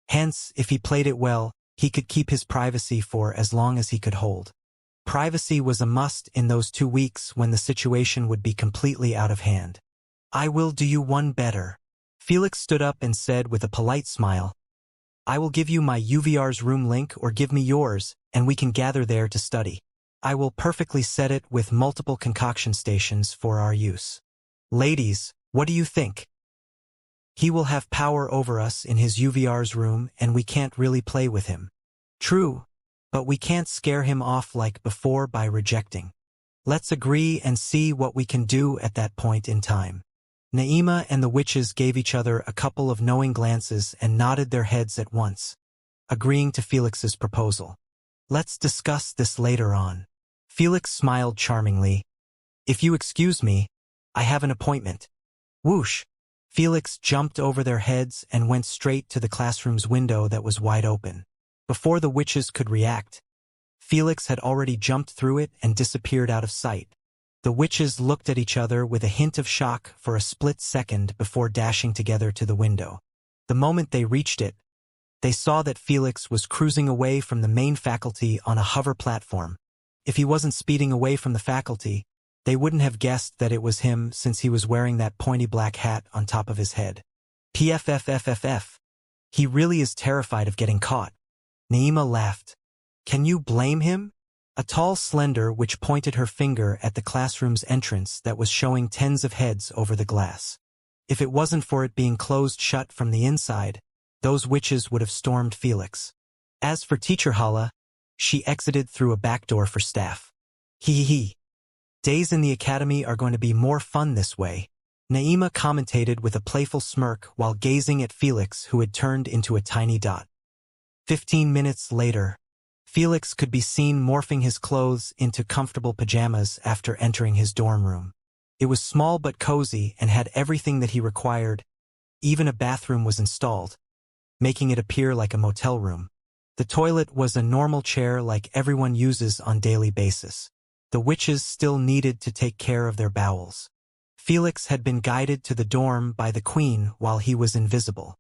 Hence, if he played it well, he could keep his privacy for as long as he could hold. Privacy was a must in those 2 weeks when the situation would be completely out of hand. "I will do you one better. Felix stood up and said with a polite smile, "I will give you my UVR's room link or give me yours, and we can gather there to study. I will perfectly set it with multiple concoction stations for our use. Ladies, what do you think? He will have power over us in his UVR's room and we can't really play with him. True, but we can't scare him off like before by rejecting. Let's agree and see what we can do at that point in time." Naima and the witches gave each other a couple of knowing glances and nodded their heads at once, agreeing to Felix's proposal. "Let's discuss this later on." Felix smiled charmingly. "If you excuse me, I have an appointment." Whoosh! Felix jumped over their heads and went straight to the classroom's window that was wide open. Before the witches could react, Felix had already jumped through it and disappeared out of sight. The witches looked at each other with a hint of shock for a split second before dashing together to the window. The moment they reached it, they saw that Felix was cruising away from the main faculty on a hover platform. If he wasn't speeding away from the faculty, they wouldn't have guessed that it was him since he was wearing that pointy black hat on top of his head. PFFFFF. He really is terrified of getting caught. Naima laughed. Can you blame him? A tall slender witch pointed her finger at the classroom's entrance that was showing tens of heads over the glass. If it wasn't for it being closed shut from the inside, those witches would have stormed Felix. As for Teacher Hala, she exited through a back door for staff. Hee. Days in the academy are going to be more fun this way, Naima commentated with a playful smirk while gazing at Felix, who had turned into a tiny dot. 15 minutes later, Felix could be seen morphing his clothes into comfortable pajamas after entering his dorm room. It was small but cozy and had everything that he required. Even a bathroom was installed, making it appear like a motel room. The toilet was a normal chair like everyone uses on daily basis. The witches still needed to take care of their bowels. Felix had been guided to the dorm by the queen while he was invisible.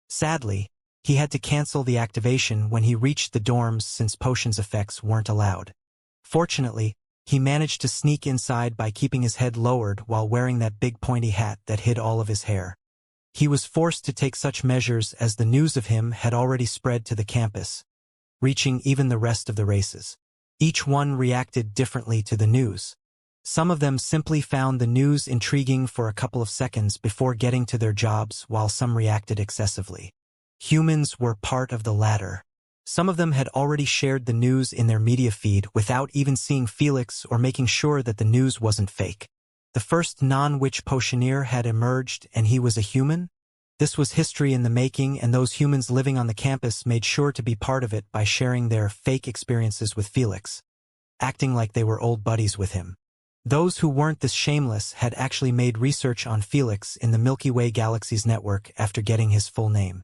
Sadly, he had to cancel the activation when he reached the dorms since potions effects weren't allowed. Fortunately, he managed to sneak inside by keeping his head lowered while wearing that big pointy hat that hid all of his hair. He was forced to take such measures as the news of him had already spread to the campus, reaching even the rest of the races. Each one reacted differently to the news. Some of them simply found the news intriguing for a couple of seconds before getting to their jobs, while some reacted excessively. Humans were part of the latter. Some of them had already shared the news in their media feed without even seeing Felix or making sure that the news wasn't fake. The first non-witch potioneer had emerged and he was a human? This was history in the making, and those humans living on the campus made sure to be part of it by sharing their fake experiences with Felix, acting like they were old buddies with him. Those who weren't this shameless had actually made research on Felix in the Milky Way galaxy's network after getting his full name.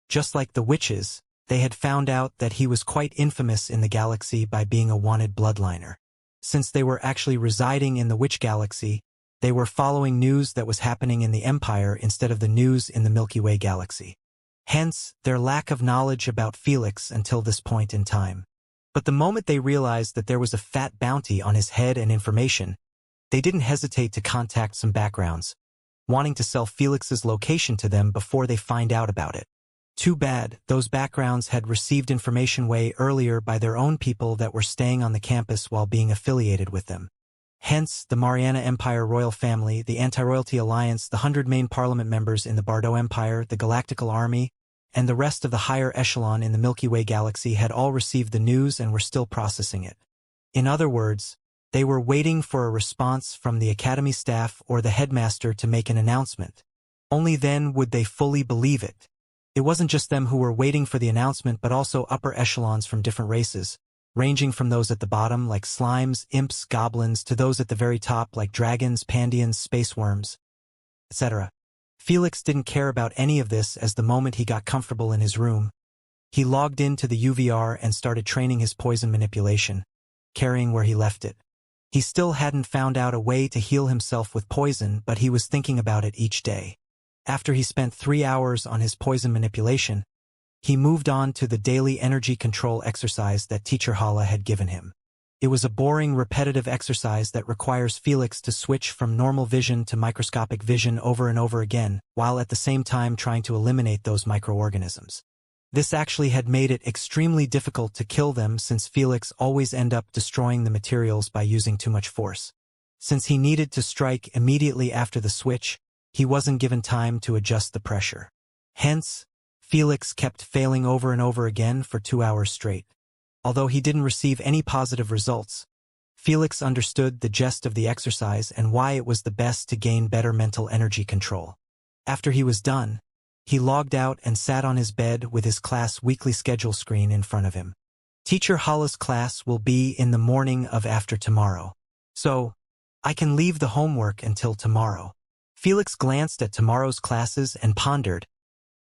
Just like the witches, they had found out that he was quite infamous in the galaxy by being a wanted bloodliner. Since they were actually residing in the witch galaxy, they were following news that was happening in the Empire instead of the news in the Milky Way galaxy. Hence, their lack of knowledge about Felix until this point in time. But the moment they realized that there was a fat bounty on his head and information, they didn't hesitate to contact some backgrounds, wanting to sell Felix's location to them before they find out about it. Too bad, those backgrounds had received information way earlier by their own people that were staying on the campus while being affiliated with them. Hence, the Mariana Empire royal family, the Anti-Royalty Alliance, the 100 main parliament members in the Bardo Empire, the Galactical Army, and the rest of the higher echelon in the Milky Way galaxy had all received the news and were still processing it. In other words, they were waiting for a response from the academy staff or the headmaster to make an announcement. Only then would they fully believe it. It wasn't just them who were waiting for the announcement, but also upper echelons from different races, ranging from those at the bottom like slimes, imps, goblins, to those at the very top like dragons, pandians, space worms, etc. Felix didn't care about any of this as the moment he got comfortable in his room, he logged into the UVR and started training his poison manipulation, carrying where he left it. He still hadn't found out a way to heal himself with poison, but he was thinking about it each day. After he spent 3 hours on his poison manipulation, he moved on to the daily energy control exercise that Teacher Hala had given him. It was a boring, repetitive exercise that requires Felix to switch from normal vision to microscopic vision over and over again, while at the same time trying to eliminate those microorganisms. This actually had made it extremely difficult to kill them since Felix always ended up destroying the materials by using too much force. Since he needed to strike immediately after the switch, he wasn't given time to adjust the pressure. Hence, Felix kept failing over and over again for 2 hours straight. Although he didn't receive any positive results, Felix understood the gist of the exercise and why it was the best to gain better mental energy control. After he was done, he logged out and sat on his bed with his class weekly schedule screen in front of him. Teacher Hala's class will be in the morning of after tomorrow. So, I can leave the homework until tomorrow. Felix glanced at tomorrow's classes and pondered.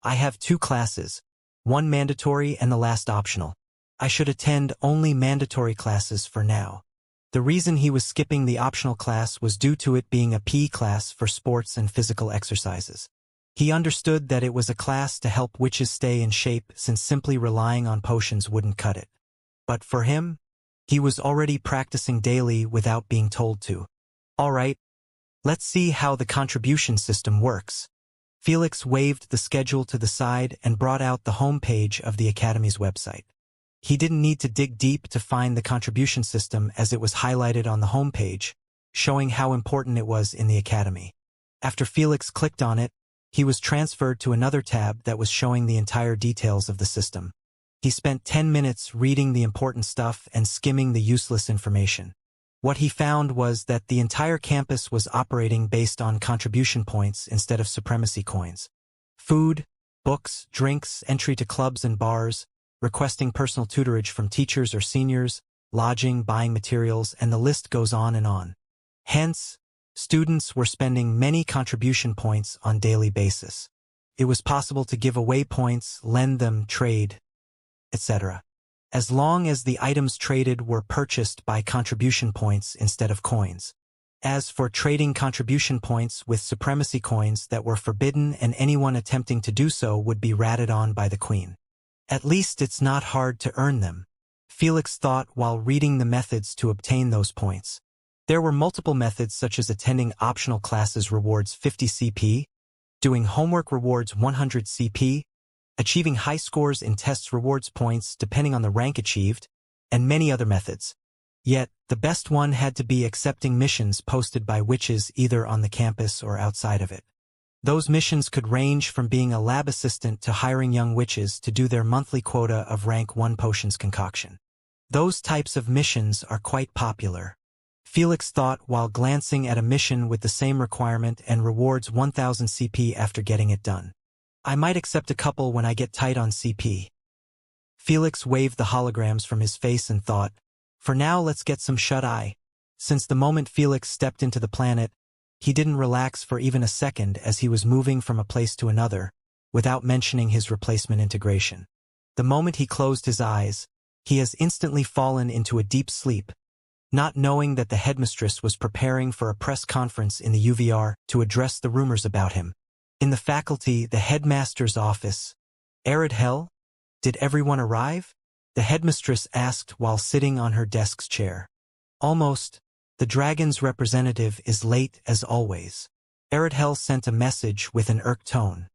I have 2 classes, one mandatory and the last optional. I should attend only mandatory classes for now. The reason he was skipping the optional class was due to it being a PE class for sports and physical exercises. He understood that it was a class to help witches stay in shape since simply relying on potions wouldn't cut it. But for him, he was already practicing daily without being told to. All right, let's see how the contribution system works. Felix waved the schedule to the side and brought out the home page of the Academy's website. He didn't need to dig deep to find the contribution system as it was highlighted on the home page, showing how important it was in the Academy. After Felix clicked on it, he was transferred to another tab that was showing the entire details of the system. He spent 10 minutes reading the important stuff and skimming the useless information. What he found was that the entire campus was operating based on contribution points instead of supremacy coins. Food, books, drinks, entry to clubs and bars, requesting personal tutorage from teachers or seniors, lodging, buying materials, and the list goes on and on. Hence, students were spending many contribution points on daily basis. It was possible to give away points, lend them, trade, etc. As long as the items traded were purchased by contribution points instead of coins. As for trading contribution points with supremacy coins that were forbidden and anyone attempting to do so would be ratted on by the queen. At least it's not hard to earn them, Felix thought while reading the methods to obtain those points. There were multiple methods such as attending optional classes rewards 50 CP, doing homework rewards 100 CP, achieving high scores in tests rewards points depending on the rank achieved, and many other methods. Yet, the best one had to be accepting missions posted by witches either on the campus or outside of it. Those missions could range from being a lab assistant to hiring young witches to do their monthly quota of rank 1 potions concoction. Those types of missions are quite popular. Felix thought while glancing at a mission with the same requirement and rewards 1000 CP after getting it done. I might accept a couple when I get tight on CP. Felix waved the holograms from his face and thought, for now let's get some shut-eye. Since the moment Felix stepped into the planet, he didn't relax for even a second as he was moving from a place to another, without mentioning his replacement integration. The moment he closed his eyes, he has instantly fallen into a deep sleep, not knowing that the headmistress was preparing for a press conference in the UVR to address the rumors about him. In the faculty, the headmaster's office. Hell? Did everyone arrive? The headmistress asked while sitting on her desk's chair. Almost. The dragon's representative is late as always. Hell sent a message with an irked tone.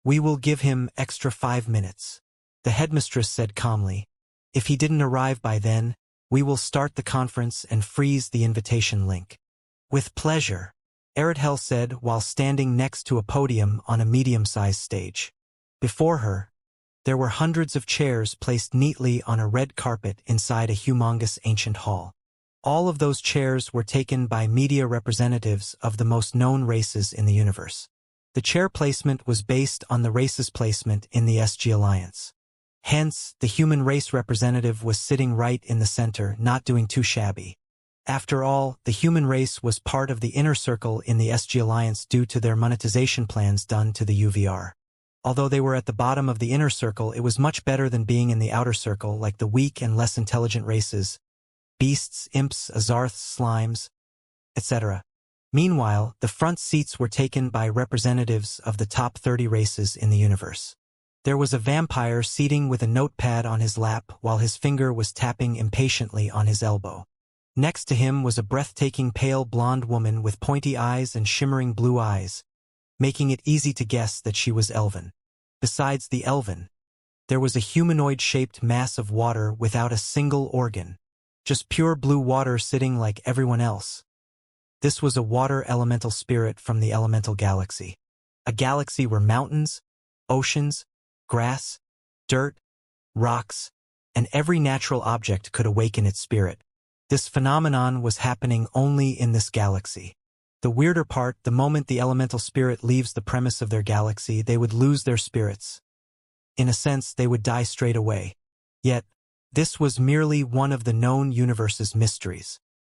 We will give him extra 5 minutes. The headmistress said calmly. If he didn't arrive by then, we will start the conference and freeze the invitation link. With pleasure, Hell said while standing next to a podium on a medium-sized stage. Before her, there were hundreds of chairs placed neatly on a red carpet inside a humongous ancient hall. All of those chairs were taken by media representatives of the most known races in the universe. The chair placement was based on the race's placement in the SG Alliance. Hence, the human race representative was sitting right in the center, not doing too shabby. After all, the human race was part of the inner circle in the SG Alliance due to their monetization plans done to the UVR. Although they were at the bottom of the inner circle, it was much better than being in the outer circle like the weak and less intelligent races, beasts, imps, azarths, slimes, etc. Meanwhile, the front seats were taken by representatives of the top 30 races in the universe. There was a vampire seating with a notepad on his lap while his finger was tapping impatiently on his elbow. Next to him was a breathtaking pale blonde woman with pointy eyes and shimmering blue eyes, making it easy to guess that she was elven. Besides the elven, there was a humanoid-shaped mass of water without a single organ, just pure blue water sitting like everyone else. This was a water elemental spirit from the elemental galaxy. A galaxy where mountains, oceans, grass, dirt, rocks, and every natural object could awaken its spirit. This phenomenon was happening only in this galaxy. The weirder part, the moment the elemental spirit leaves the premise of their galaxy, they would lose their spirits. In a sense, they would die straight away. Yet, this was merely one of the known universe's mysteries.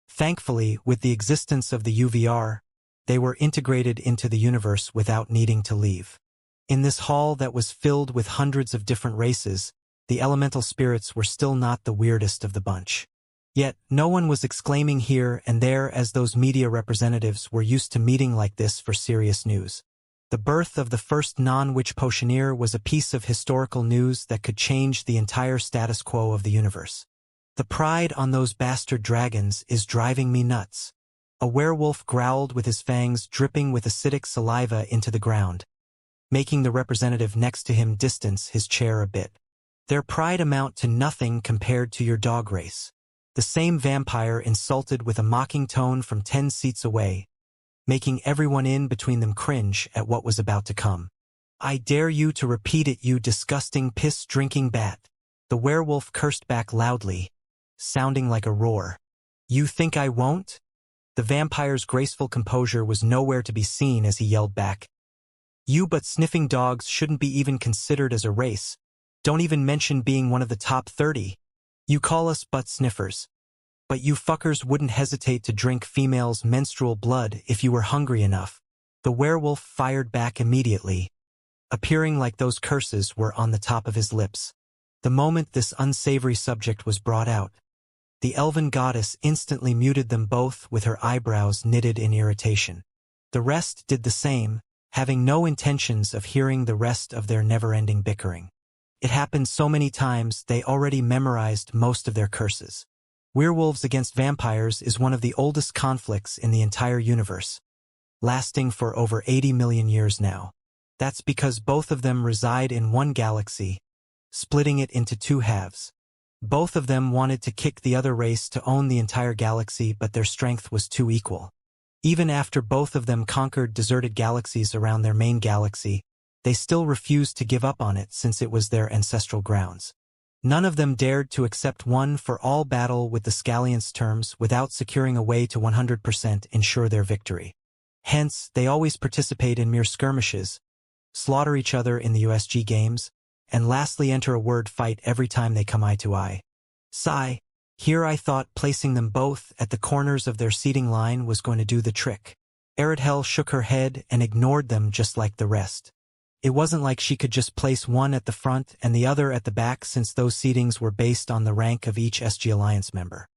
Thankfully, with the existence of the UVR, they were integrated into the universe without needing to leave. In this hall that was filled with hundreds of different races, the elemental spirits were still not the weirdest of the bunch. Yet, no one was exclaiming here and there as those media representatives were used to meeting like this for serious news. The birth of the first non-witch potioneer was a piece of historical news that could change the entire status quo of the universe. The pride on those bastard dragons is driving me nuts. A werewolf growled with his fangs dripping with acidic saliva into the ground, making the representative next to him distance his chair a bit. Their pride amount to nothing compared to your dog race. The same vampire insulted with a mocking tone from 10 seats away, making everyone in between them cringe at what was about to come. I dare you to repeat it, you disgusting piss-drinking bat. The werewolf cursed back loudly, sounding like a roar. You think I won't? The vampire's graceful composure was nowhere to be seen as he yelled back. You but sniffing dogs shouldn't be even considered as a race. Don't even mention being one of the top 30. You call us butt sniffers. But you fuckers wouldn't hesitate to drink females' menstrual blood if you were hungry enough. The werewolf fired back immediately, appearing like those curses were on the top of his lips. The moment this unsavory subject was brought out, the elven goddess instantly muted them both with her eyebrows knitted in irritation. The rest did the same, having no intentions of hearing the rest of their never-ending bickering. It happened so many times they already memorized most of their curses. Werewolves against vampires is one of the oldest conflicts in the entire universe, lasting for over 80 million years now. That's because both of them reside in one galaxy, splitting it into two halves. Both of them wanted to kick the other race to own the entire galaxy, but their strength was too equal. Even after both of them conquered deserted galaxies around their main galaxy, they still refused to give up on it since it was their ancestral grounds. None of them dared to accept one-for-all battle with the Scallions terms without securing a way to 100% ensure their victory. Hence, they always participate in mere skirmishes, slaughter each other in the USG games, and lastly enter a word fight every time they come eye to eye. Sigh, here I thought placing them both at the corners of their seating line was going to do the trick. Aridhel shook her head and ignored them just like the rest. It wasn't like she could just place one at the front and the other at the back since those seatings were based on the rank of each SG Alliance member.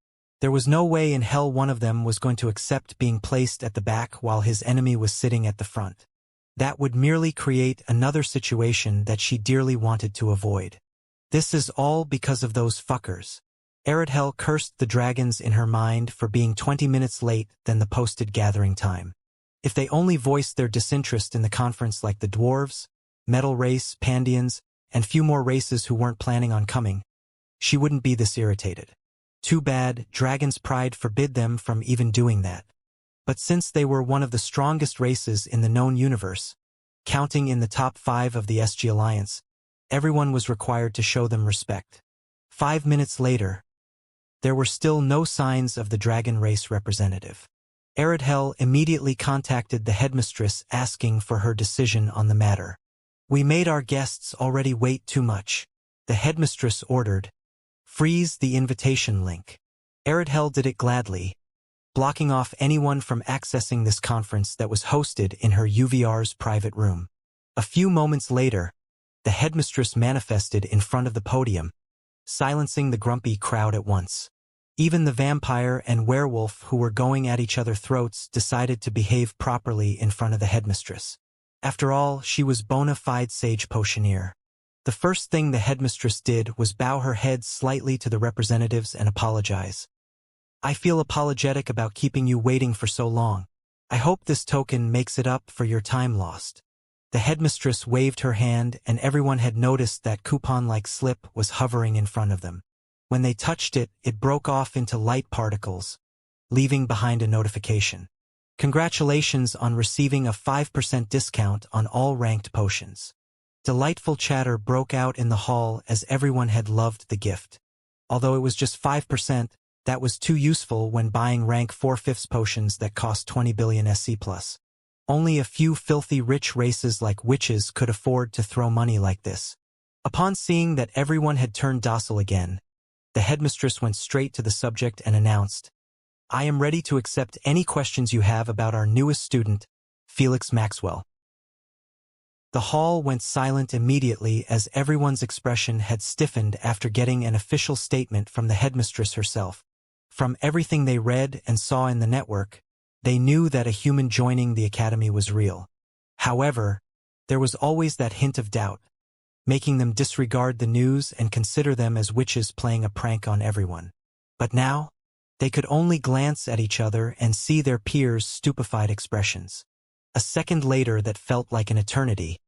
There was no way in hell one of them was going to accept being placed at the back while his enemy was sitting at the front. That would merely create another situation that she dearly wanted to avoid. This is all because of those fuckers. Aridhel cursed the dragons in her mind for being 20 minutes late than the posted gathering time. If they only voiced their disinterest in the conference like the dwarves, metal race, Pandians, and few more races who weren't planning on coming, she wouldn't be this irritated. Too bad, Dragon's pride forbid them from even doing that. But since they were one of the strongest races in the known universe, counting in the top 5 of the SG Alliance, everyone was required to show them respect. 5 minutes later, there were still no signs of the dragon race representative. Aridhel immediately contacted the headmistress asking for her decision on the matter. We made our guests already wait too much. The headmistress ordered, freeze the invitation link. Aridhel did it gladly, blocking off anyone from accessing this conference that was hosted in her UVR's private room. A few moments later, the headmistress manifested in front of the podium, silencing the grumpy crowd at once. Even the vampire and werewolf who were going at each other's throats decided to behave properly in front of the headmistress. After all, she was bona fide sage potioneer. The first thing the headmistress did was bow her head slightly to the representatives and apologize. I feel apologetic about keeping you waiting for so long. I hope this token makes it up for your time lost. The headmistress waved her hand, and everyone had noticed that coupon-like slip was hovering in front of them. When they touched it, it broke off into light particles, leaving behind a notification. Congratulations on receiving a 5% discount on all ranked potions. Delightful chatter broke out in the hall as everyone had loved the gift. Although it was just 5%, that was too useful when buying rank 4/5 potions that cost 20 billion SC+. Only a few filthy rich races like witches could afford to throw money like this. Upon seeing that everyone had turned docile again, the headmistress went straight to the subject and announced, I am ready to accept any questions you have about our newest student, Felix Maxwell. The hall went silent immediately as everyone's expression had stiffened after getting an official statement from the headmistress herself. From everything they read and saw in the network, they knew that a human joining the academy was real. However, there was always that hint of doubt, making them disregard the news and consider them as witches playing a prank on everyone. But now, they could only glance at each other and see their peers' stupefied expressions. A second later that felt like an eternity,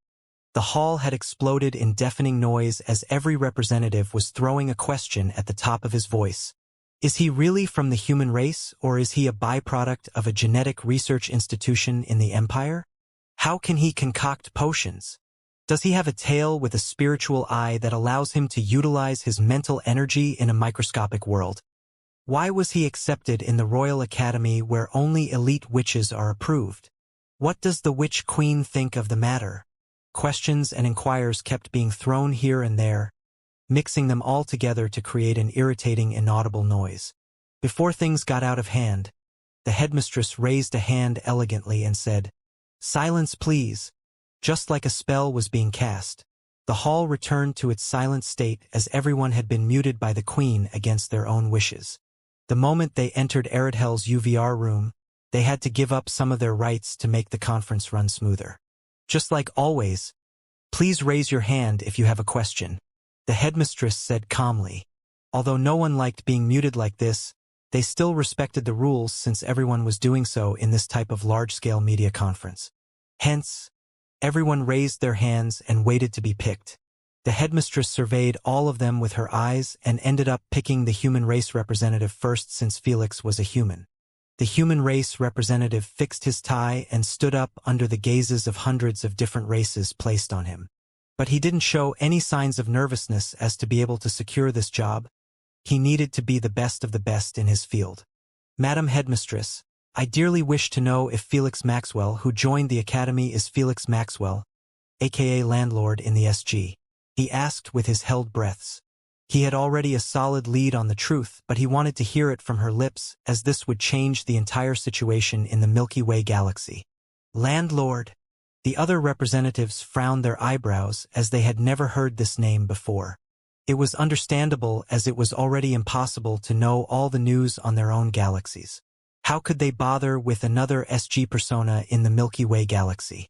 the hall had exploded in deafening noise as every representative was throwing a question at the top of his voice. Is he really from the human race, or is he a byproduct of a genetic research institution in the Empire? How can he concoct potions? Does he have a tail with a spiritual eye that allows him to utilize his mental energy in a microscopic world? Why was he accepted in the Royal Academy where only elite witches are approved? What does the Witch Queen think of the matter? Questions and inquiries kept being thrown here and there, mixing them all together to create an irritating, inaudible noise. Before things got out of hand, the headmistress raised a hand elegantly and said, Silence, please. Just like a spell was being cast. The hall returned to its silent state as everyone had been muted by the Queen against their own wishes. The moment they entered Aridhel's UVR room, they had to give up some of their rights to make the conference run smoother. Just like always, please raise your hand if you have a question, the headmistress said calmly. Although no one liked being muted like this, they still respected the rules since everyone was doing so in this type of large-scale media conference. Hence, everyone raised their hands and waited to be picked. The headmistress surveyed all of them with her eyes and ended up picking the human race representative first since Felix was a human. The human race representative fixed his tie and stood up under the gazes of hundreds of different races placed on him. But he didn't show any signs of nervousness as to be able to secure this job. He needed to be the best of the best in his field. Madam Headmistress, I dearly wish to know if Felix Maxwell, who joined the academy, is Felix Maxwell, aka landlord in the SG. He asked with his held breaths. He had already a solid lead on the truth, but he wanted to hear it from her lips, as this would change the entire situation in the Milky Way galaxy. Landlord. The other representatives frowned their eyebrows as they had never heard this name before. It was understandable as it was already impossible to know all the news on their own galaxies. How could they bother with another SG persona in the Milky Way galaxy?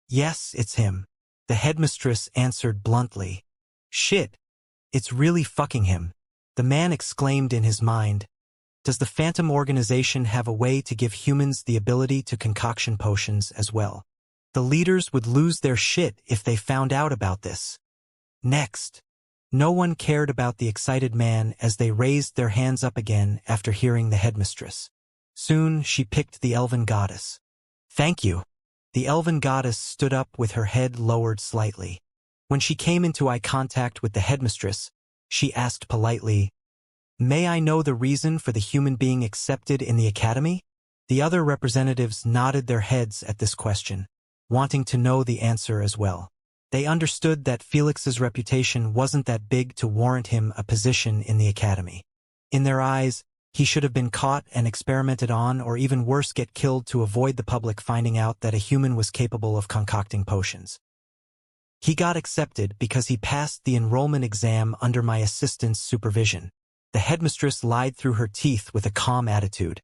Yes, it's him. The headmistress answered bluntly. Shit. It's really fucking him. The man exclaimed in his mind. Does the Phantom Organization have a way to give humans the ability to concoction potions as well? The leaders would lose their shit if they found out about this. Next. No one cared about the excited man as they raised their hands up again after hearing the headmistress. Soon she picked the elven goddess. Thank you. The elven goddess stood up with her head lowered slightly. When she came into eye contact with the headmistress, she asked politely, May I know the reason for the human being accepted in the academy? The other representatives nodded their heads at this question, wanting to know the answer as well. They understood that Felix's reputation wasn't that big to warrant him a position in the academy. In their eyes, he should have been caught and experimented on, or even worse, get killed to avoid the public finding out that a human was capable of concocting potions. He got accepted because he passed the enrollment exam under my assistant's supervision. The headmistress lied through her teeth with a calm attitude.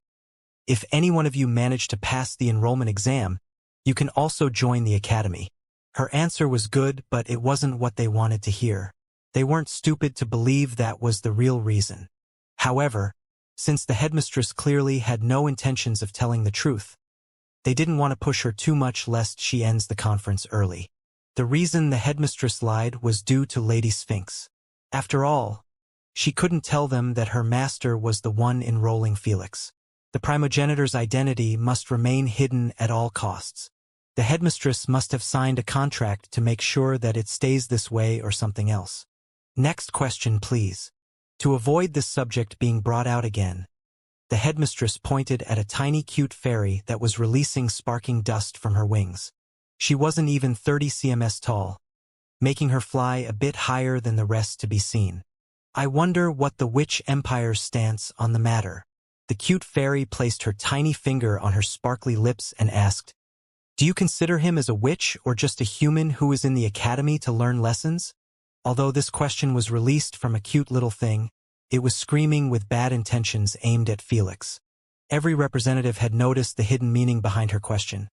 If any one of you managed to pass the enrollment exam, you can also join the academy. Her answer was good, but it wasn't what they wanted to hear. They weren't stupid to believe that was the real reason. However, Since the headmistress clearly had no intentions of telling the truth, they didn't want to push her too much lest she ends the conference early. The reason the headmistress lied was due to Lady Sphinx. After all, she couldn't tell them that her master was the one enrolling Felix. The primogenitor's identity must remain hidden at all costs. The headmistress must have signed a contract to make sure that it stays this way or something else. Next question, please. To avoid this subject being brought out again, the headmistress pointed at a tiny cute fairy that was releasing sparking dust from her wings. She wasn't even 30 cms tall, making her fly a bit higher than the rest to be seen. I wonder what the Witch Empire's stance on the matter. The cute fairy placed her tiny finger on her sparkly lips and asked, "Do you consider him as a witch or just a human who is in the academy to learn lessons?" Although this question was released from a cute little thing, it was screaming with bad intentions aimed at Felix. Every representative had noticed the hidden meaning behind her question.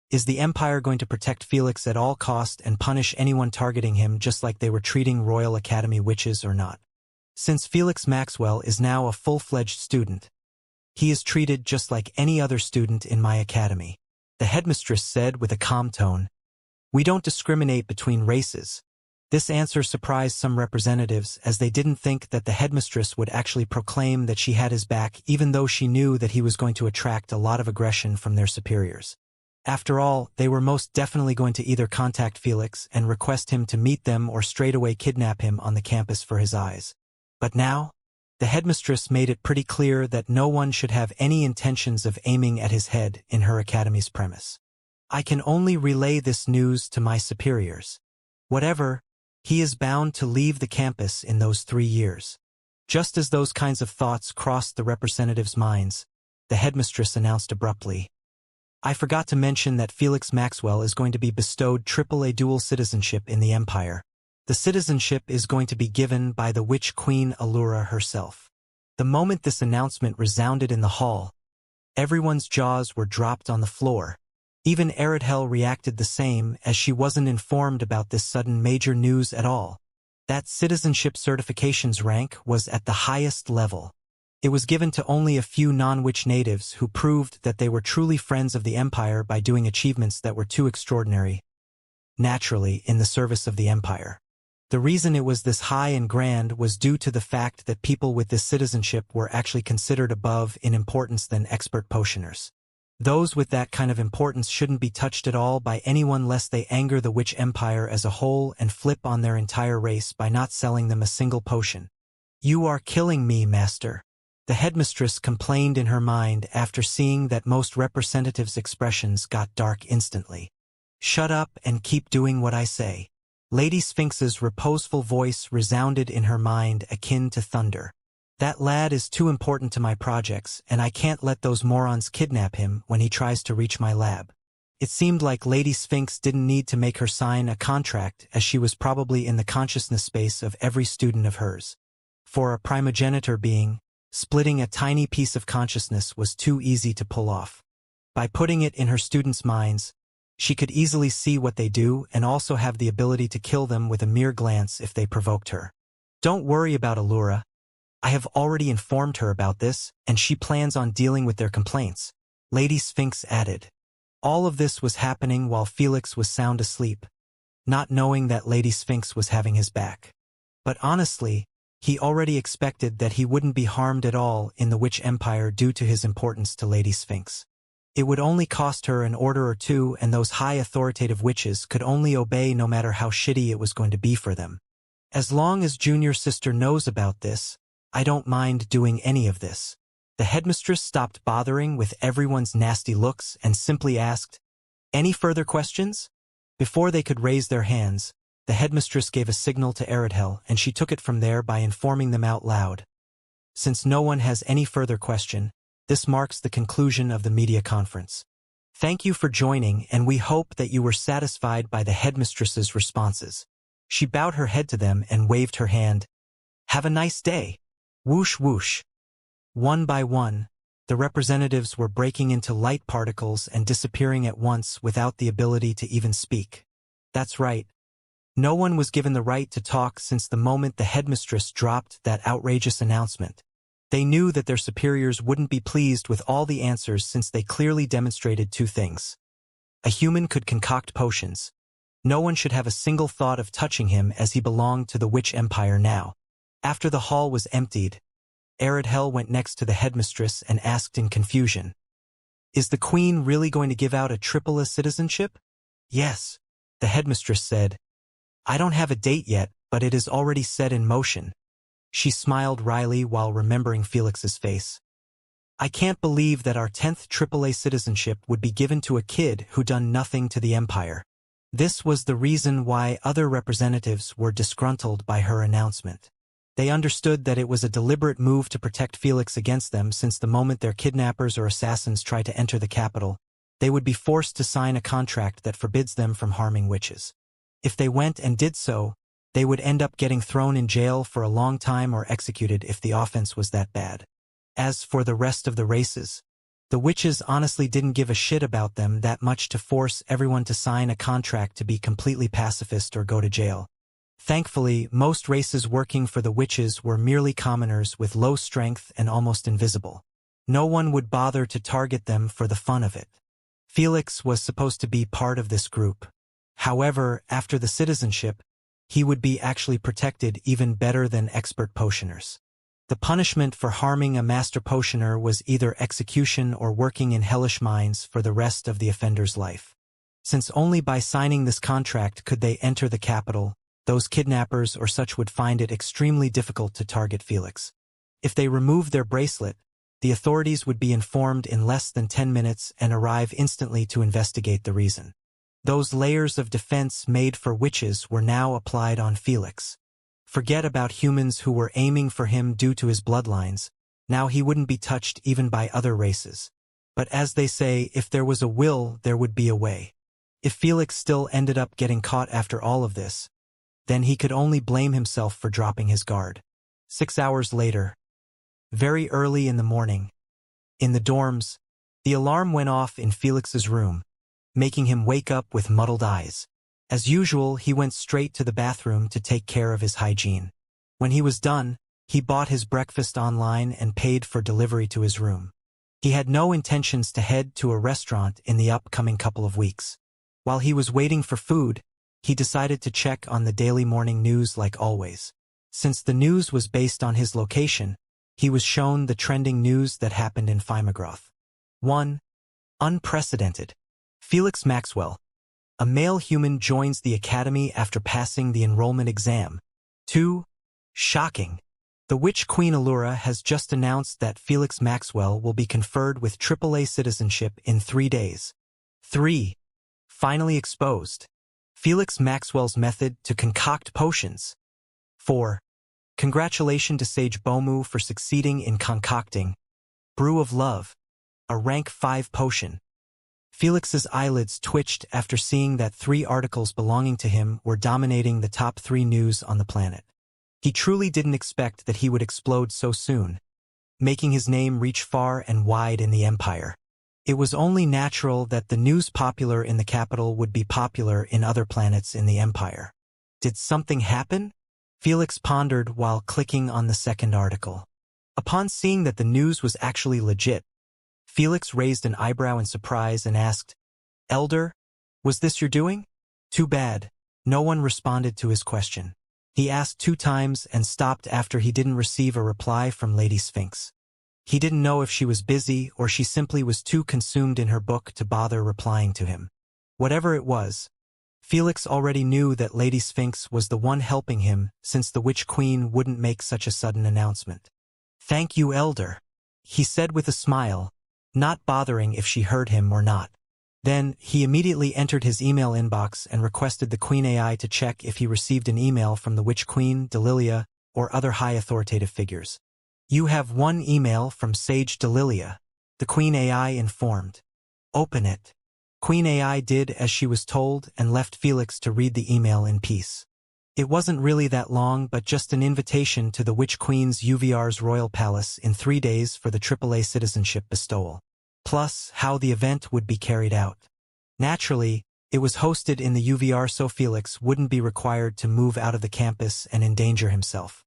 Is the Empire going to protect Felix at all cost and punish anyone targeting him just like they were treating Royal Academy witches or not? Since Felix Maxwell is now a full-fledged student, he is treated just like any other student in my academy. The headmistress said with a calm tone, "We don't discriminate between races." This answer surprised some representatives as they didn't think that the headmistress would actually proclaim that she had his back even though she knew that he was going to attract a lot of aggression from their superiors. After all, they were most definitely going to either contact Felix and request him to meet them or straightaway kidnap him on the campus for his eyes. But now, the headmistress made it pretty clear that no one should have any intentions of aiming at his head in her academy's premise. I can only relay this news to my superiors. Whatever, he is bound to leave the campus in those 3 years. Just as those kinds of thoughts crossed the representatives' minds, the headmistress announced abruptly, "I forgot to mention that Felix Maxwell is going to be bestowed AAA dual citizenship in the Empire. The citizenship is going to be given by the Witch Queen Allura herself." The moment this announcement resounded in the hall, everyone's jaws were dropped on the floor. Even Aridhel reacted the same, as she wasn't informed about this sudden major news at all. That citizenship certification's rank was at the highest level. It was given to only a few non-witch natives who proved that they were truly friends of the Empire by doing achievements that were too extraordinary, naturally, in the service of the Empire. The reason it was this high and grand was due to the fact that people with this citizenship were actually considered above in importance than expert potioners. Those with that kind of importance shouldn't be touched at all by anyone lest they anger the Witch Empire as a whole and flip on their entire race by not selling them a single potion. "You are killing me, master," the headmistress complained in her mind after seeing that most representatives' expressions got dark instantly. "Shut up and keep doing what I say." Lady Sphinx's reposeful voice resounded in her mind akin to thunder. "That lad is too important to my projects, and I can't let those morons kidnap him when he tries to reach my lab." It seemed like Lady Sphinx didn't need to make her sign a contract, as she was probably in the consciousness space of every student of hers. For a primogenitor being, splitting a tiny piece of consciousness was too easy to pull off. By putting it in her students' minds, she could easily see what they do and also have the ability to kill them with a mere glance if they provoked her. "Don't worry about Allura. I have already informed her about this, and she plans on dealing with their complaints," Lady Sphinx added. All of this was happening while Felix was sound asleep, not knowing that Lady Sphinx was having his back. But honestly, he already expected that he wouldn't be harmed at all in the Witch Empire due to his importance to Lady Sphinx. It would only cost her an order or two, and those high authoritative witches could only obey no matter how shitty it was going to be for them. "As long as junior sister knows about this, I don't mind doing any of this." The headmistress stopped bothering with everyone's nasty looks and simply asked, "Any further questions?" Before they could raise their hands, the headmistress gave a signal to Aridhel, and she took it from there by informing them out loud. "Since no one has any further question, this marks the conclusion of the media conference. Thank you for joining, and we hope that you were satisfied by the headmistress's responses." She bowed her head to them and waved her hand. "Have a nice day." Whoosh whoosh. One by one, the representatives were breaking into light particles and disappearing at once without the ability to even speak. That's right. No one was given the right to talk since the moment the headmistress dropped that outrageous announcement. They knew that their superiors wouldn't be pleased with all the answers since they clearly demonstrated two things. A human could concoct potions. No one should have a single thought of touching him as he belonged to the witch empire now. After the hall was emptied, Aradhel went next to the headmistress and asked in confusion, "Is the queen really going to give out a triple citizenship?" "Yes," the headmistress said. "I don't have a date yet, but it is already set in motion." She smiled wryly while remembering Felix's face. "I can't believe that our 10th AAA citizenship would be given to a kid who done nothing to the empire." This was the reason why other representatives were disgruntled by her announcement. They understood that it was a deliberate move to protect Felix against them, since the moment their kidnappers or assassins try to enter the capital, they would be forced to sign a contract that forbids them from harming witches. If they went and did so, they would end up getting thrown in jail for a long time or executed if the offense was that bad. As for the rest of the races, the witches honestly didn't give a shit about them that much to force everyone to sign a contract to be completely pacifist or go to jail. Thankfully, most races working for the witches were merely commoners with low strength and almost invisible. No one would bother to target them for the fun of it. Felix was supposed to be part of this group. However, after the citizenship, he would be actually protected even better than expert potioners. The punishment for harming a master potioner was either execution or working in hellish mines for the rest of the offender's life. Since only by signing this contract could they enter the capital, those kidnappers or such would find it extremely difficult to target Felix. If they removed their bracelet, the authorities would be informed in less than 10 minutes and arrive instantly to investigate the reason. Those layers of defense made for witches were now applied on Felix. Forget about humans who were aiming for him due to his bloodlines. Now he wouldn't be touched even by other races. But as they say, if there was a will, there would be a way. If Felix still ended up getting caught after all of this, then he could only blame himself for dropping his guard. 6 hours later, very early in the morning, in the dorms, the alarm went off in Felix's room, making him wake up with muddled eyes. As usual, he went straight to the bathroom to take care of his hygiene. When he was done, he bought his breakfast online and paid for delivery to his room. He had no intentions to head to a restaurant in the upcoming couple of weeks. While he was waiting for food, he decided to check on the daily morning news like always. Since the news was based on his location, he was shown the trending news that happened in Fimagroth. 1. Unprecedented. Felix Maxwell, a male human, joins the academy after passing the enrollment exam. 2. Shocking. The Witch Queen Allura has just announced that Felix Maxwell will be conferred with AAA citizenship in 3 days. 3. Finally exposed. Felix Maxwell's method to concoct potions. 4. Congratulations to Sage Bomu for succeeding in concocting Brew of Love, a rank 5 potion. Felix's eyelids twitched after seeing that 3 articles belonging to him were dominating the top 3 news on the planet. He truly didn't expect that he would explode so soon, making his name reach far and wide in the empire. It was only natural that the news popular in the capital would be popular in other planets in the empire. Did something happen? Felix pondered while clicking on the second article. Upon seeing that the news was actually legit, Felix raised an eyebrow in surprise and asked, "Elder, was this your doing?" Too bad. No one responded to his question. He asked 2 times and stopped after he didn't receive a reply from Lady Sphinx. He didn't know if she was busy or she simply was too consumed in her book to bother replying to him. Whatever it was, Felix already knew that Lady Sphinx was the one helping him, since the Witch Queen wouldn't make such a sudden announcement. "Thank you, Elder," he said with a smile, not bothering if she heard him or not. Then, he immediately entered his email inbox and requested the Queen AI to check if he received an email from the Witch Queen, Delilia, or other high authoritative figures. "You have 1 email from Sage Delilia," the Queen AI informed. "Open it." Queen AI did as she was told and left Felix to read the email in peace. It wasn't really that long, but just an invitation to the Witch Queen's UVR's Royal Palace in 3 days for the AAA citizenship bestowal. Plus, how the event would be carried out. Naturally, it was hosted in the UVR so Felix wouldn't be required to move out of the campus and endanger himself.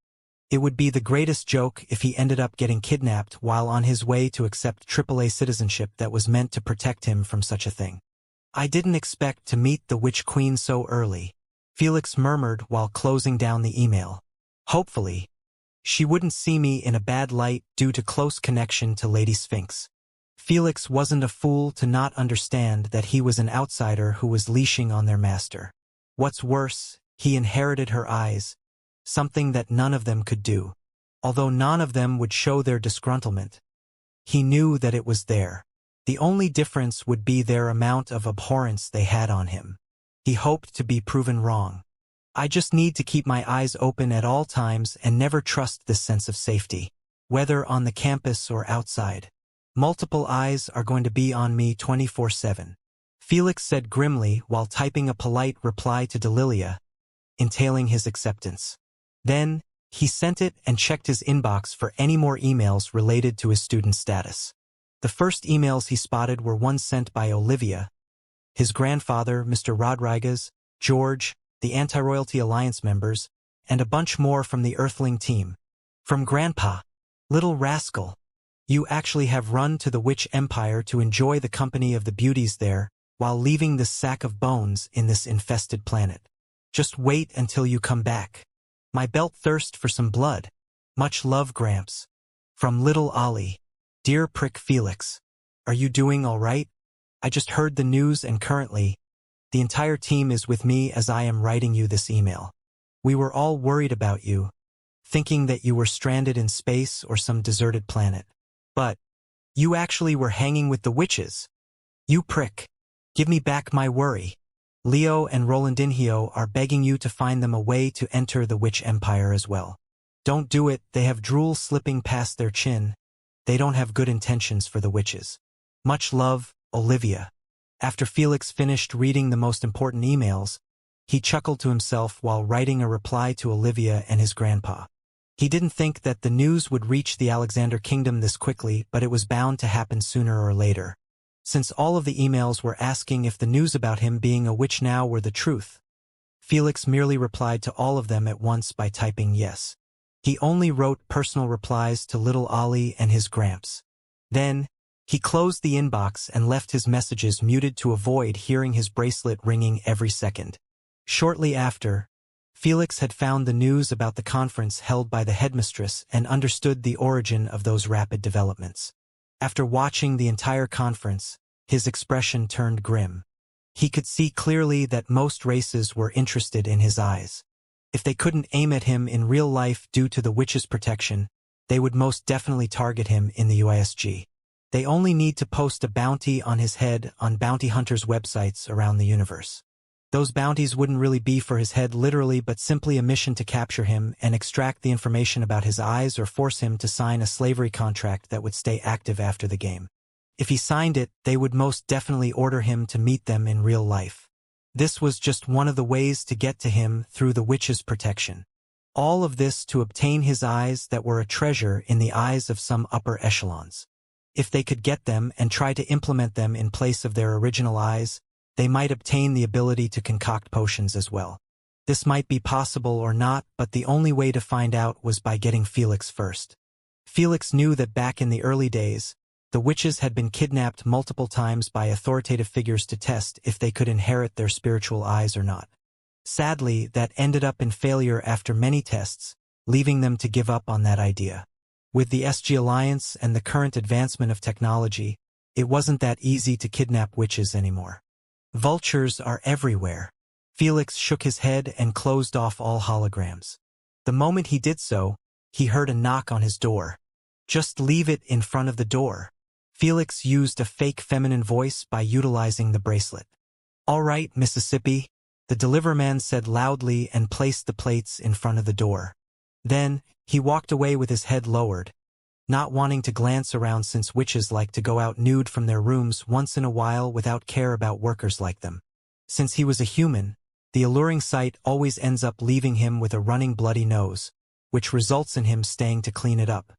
It would be the greatest joke if he ended up getting kidnapped while on his way to accept AAA citizenship that was meant to protect him from such a thing. I didn't expect to meet the Witch Queen so early, Felix murmured while closing down the email. Hopefully, she wouldn't see me in a bad light due to close connection to Lady Sphinx. Felix wasn't a fool to not understand that he was an outsider who was leashing on their master. What's worse, he inherited her eyes, something that none of them could do. Although none of them would show their disgruntlement, he knew that it was there. The only difference would be their amount of abhorrence they had on him. He hoped to be proven wrong. I just need to keep my eyes open at all times and never trust this sense of safety, whether on the campus or outside. Multiple eyes are going to be on me 24/7. Felix said grimly while typing a polite reply to Delilia, entailing his acceptance. Then, he sent it and checked his inbox for any more emails related to his student status. The first emails he spotted were ones sent by Olivia, his grandfather, Mr. Rodriguez, George, the Anti-Royalty Alliance members, and a bunch more from the Earthling team. From Grandpa. Little rascal. You actually have run to the Witch Empire to enjoy the company of the beauties there, while leaving this sack of bones in this infested planet. Just wait until you come back. My belt thirsts for some blood. Much love, Gramps. From Little Ollie. Dear Prick Felix. Are you doing all right? I just heard the news and currently, the entire team is with me as I am writing you this email. We were all worried about you, thinking that you were stranded in space or some deserted planet. But you actually were hanging with the witches. You prick. Give me back my worry. Leo and Rolandinho are begging you to find them a way to enter the Witch Empire as well. Don't do it, they have drool slipping past their chin. They don't have good intentions for the witches. Much love, Olivia. After Felix finished reading the most important emails, he chuckled to himself while writing a reply to Olivia and his grandpa. He didn't think that the news would reach the Alexander Kingdom this quickly, but it was bound to happen sooner or later. Since all of the emails were asking if the news about him being a witch now were the truth, Felix merely replied to all of them at once by typing yes. He only wrote personal replies to Little Ollie and his Gramps. Then, he closed the inbox and left his messages muted to avoid hearing his bracelet ringing every second. Shortly after, Felix had found the news about the conference held by the headmistress and understood the origin of those rapid developments. After watching the entire conference, his expression turned grim. He could see clearly that most races were interested in his eyes. If they couldn't aim at him in real life due to the witch's protection, they would most definitely target him in the UISG. They only need to post a bounty on his head on bounty hunters' websites around the universe. Those bounties wouldn't really be for his head literally but simply a mission to capture him and extract the information about his eyes or force him to sign a slavery contract that would stay active after the game. If he signed it, they would most definitely order him to meet them in real life. This was just one of the ways to get to him through the witch's protection. All of this to obtain his eyes that were a treasure in the eyes of some upper echelons. If they could get them and try to implement them in place of their original eyes, they might obtain the ability to concoct potions as well. This might be possible or not, but the only way to find out was by getting Felix first. Felix knew that back in the early days, the witches had been kidnapped multiple times by authoritative figures to test if they could inherit their spiritual eyes or not. Sadly, that ended up in failure after many tests, leaving them to give up on that idea. With the SG Alliance and the current advancement of technology, it wasn't that easy to kidnap witches anymore. Vultures are everywhere. Felix shook his head and closed off all holograms. The moment he did so, he heard a knock on his door. Just leave it in front of the door. Felix used a fake feminine voice by utilizing the bracelet. All right, Mississippi, the deliverman said loudly and placed the plates in front of the door. Then, he walked away with his head lowered, not wanting to glance around since witches like to go out nude from their rooms once in a while without care about workers like them. Since he was a human, the alluring sight always ends up leaving him with a running bloody nose, which results in him staying to clean it up.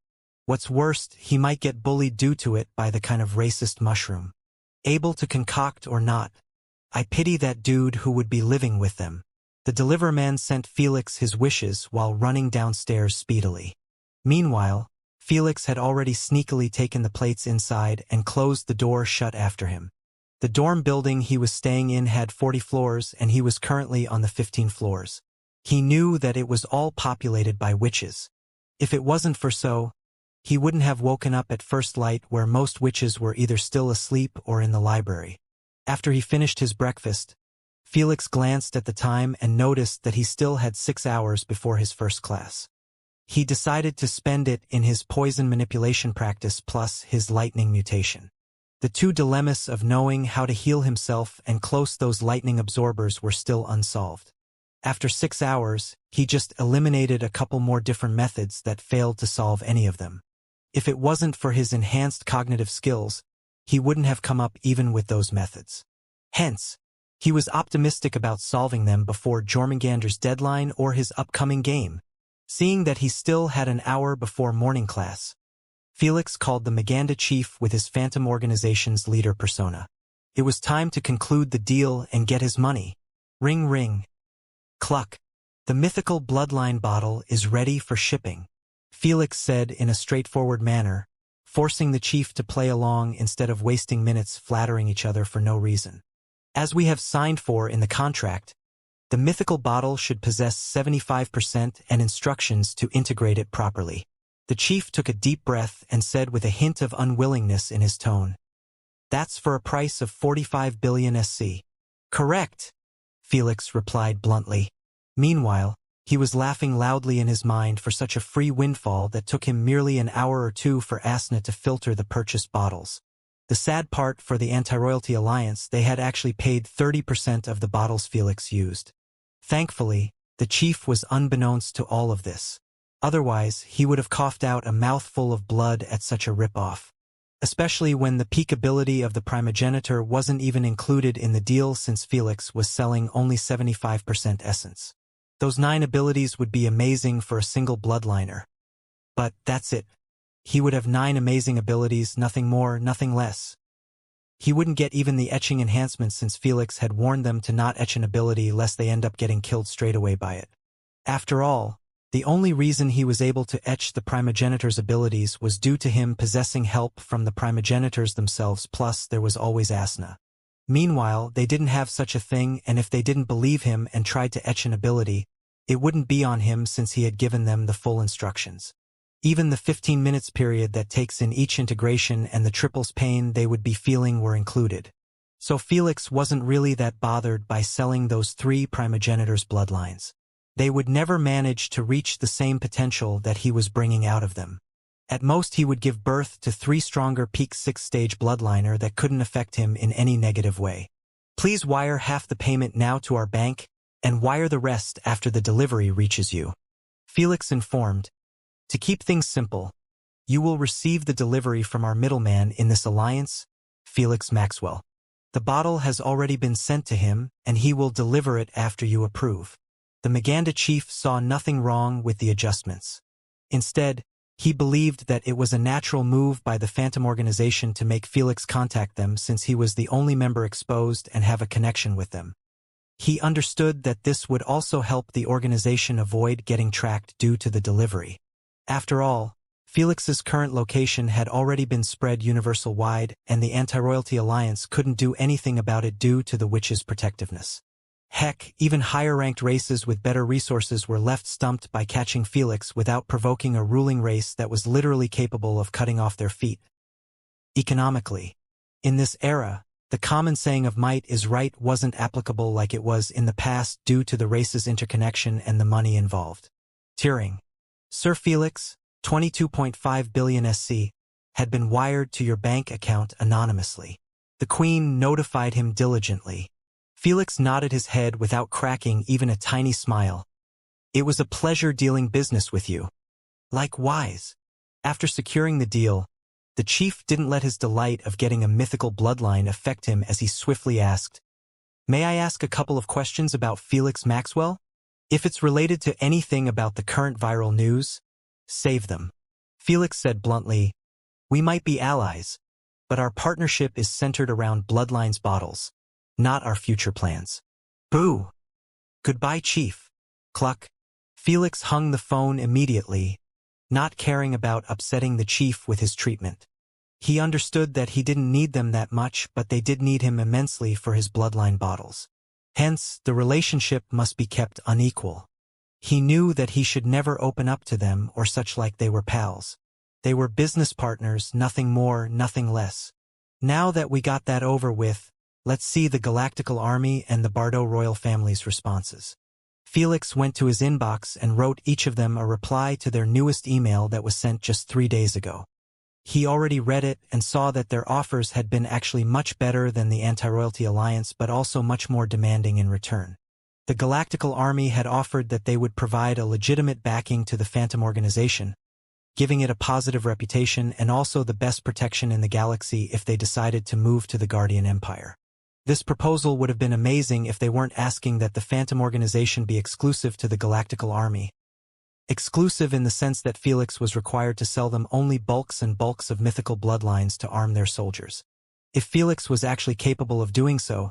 What's worse, he might get bullied due to it by the kind of racist mushroom. Able to concoct or not, I pity that dude who would be living with them. The deliverman sent Felix his wishes while running downstairs speedily. Meanwhile, Felix had already sneakily taken the plates inside and closed the door shut after him. The dorm building he was staying in had 40 floors and he was currently on the 15 floors. He knew that it was all populated by witches. If it wasn't for so, he wouldn't have woken up at first light where most witches were either still asleep or in the library. After he finished his breakfast, Felix glanced at the time and noticed that he still had 6 hours before his first class. He decided to spend it in his poison manipulation practice plus his lightning mutation. The two dilemmas of knowing how to heal himself and close those lightning absorbers were still unsolved. After 6 hours, he just eliminated a couple more different methods that failed to solve any of them. If it wasn't for his enhanced cognitive skills, he wouldn't have come up even with those methods. Hence, he was optimistic about solving them before Jormungandr's deadline or his upcoming game. Seeing that he still had an hour before morning class, Felix called the Maganda chief with his Phantom Organization's leader persona. It was time to conclude the deal and get his money. Ring ring. Cluck. The mythical bloodline bottle is ready for shipping, Felix said in a straightforward manner, forcing the chief to play along instead of wasting minutes flattering each other for no reason. As we have signed for in the contract, the mythical bottle should possess 75% and instructions to integrate it properly. The chief took a deep breath and said with a hint of unwillingness in his tone, "That's for a price of 45 billion SC. Correct," Felix replied bluntly. Meanwhile, he was laughing loudly in his mind for such a free windfall that took him merely an hour or two for Asna to filter the purchased bottles. The sad part for the Anti-Royalty Alliance, they had actually paid 30% of the bottles Felix used. Thankfully, the chief was unbeknownst to all of this. Otherwise, he would have coughed out a mouthful of blood at such a rip-off. Especially when the peak ability of the primogenitor wasn't even included in the deal since Felix was selling only 75% essence. Those 9 abilities would be amazing for a single bloodliner. But that's it. He would have 9 amazing abilities, nothing more, nothing less. He wouldn't get even the etching enhancements since Felix had warned them to not etch an ability lest they end up getting killed straight away by it. After all, the only reason he was able to etch the primogenitor's abilities was due to him possessing help from the primogenitors themselves, plus there was always Asna. Meanwhile, they didn't have such a thing, and if they didn't believe him and tried to etch an ability, it wouldn't be on him since he had given them the full instructions. Even the 15 minutes period that takes in each integration and the triples pain they would be feeling were included. So Felix wasn't really that bothered by selling those 3 primogenitors' bloodlines. They would never manage to reach the same potential that he was bringing out of them. At most he would give birth to 3 stronger peak 6-stage bloodliner that couldn't affect him in any negative way. Please wire half the payment now to our bank, and wire the rest after the delivery reaches you, Felix informed. To keep things simple, you will receive the delivery from our middleman in this alliance, Felix Maxwell. The bottle has already been sent to him, and he will deliver it after you approve. The Maganda chief saw nothing wrong with the adjustments. Instead, he believed that it was a natural move by the Phantom Organization to make Felix contact them since he was the only member exposed and have a connection with them. He understood that this would also help the organization avoid getting tracked due to the delivery. After all, Felix's current location had already been spread universal-wide, and the Anti-Royalty Alliance couldn't do anything about it due to the witch's protectiveness. Heck, even higher-ranked races with better resources were left stumped by catching Felix without provoking a ruling race that was literally capable of cutting off their feet. Economically, in this era, the common saying of might is right wasn't applicable like it was in the past due to the race's interconnection and the money involved. Tearing. Sir Felix, 22.5 billion SC, had been wired to your bank account anonymously. The Queen notified him diligently. Felix nodded his head without cracking even a tiny smile. It was a pleasure dealing business with you. Likewise. After securing the deal, the chief didn't let his delight of getting a mythical bloodline affect him as he swiftly asked, "May I ask a couple of questions about Felix Maxwell? If it's related to anything about the current viral news, save them." Felix said bluntly, "We might be allies, but our partnership is centered around Bloodline's bottles, not our future plans." Boo! Goodbye, Chief. Cluck. Felix hung the phone immediately, not caring about upsetting the chief with his treatment. He understood that he didn't need them that much, but they did need him immensely for his bloodline bottles. Hence, the relationship must be kept unequal. He knew that he should never open up to them or such like they were pals. They were business partners, nothing more, nothing less. Now that we got that over with, let's see the Galactical Army and the Bardot royal family's responses. Felix went to his inbox and wrote each of them a reply to their newest email that was sent just 3 days ago. He already read it and saw that their offers had been actually much better than the Anti-Royalty Alliance, but also much more demanding in return. The Galactical Army had offered that they would provide a legitimate backing to the Phantom Organization, giving it a positive reputation and also the best protection in the galaxy if they decided to move to the Guardian Empire. This proposal would have been amazing if they weren't asking that the Phantom Organization be exclusive to the Galactical Army. Exclusive in the sense that Felix was required to sell them only bulks and bulks of mythical bloodlines to arm their soldiers. If Felix was actually capable of doing so,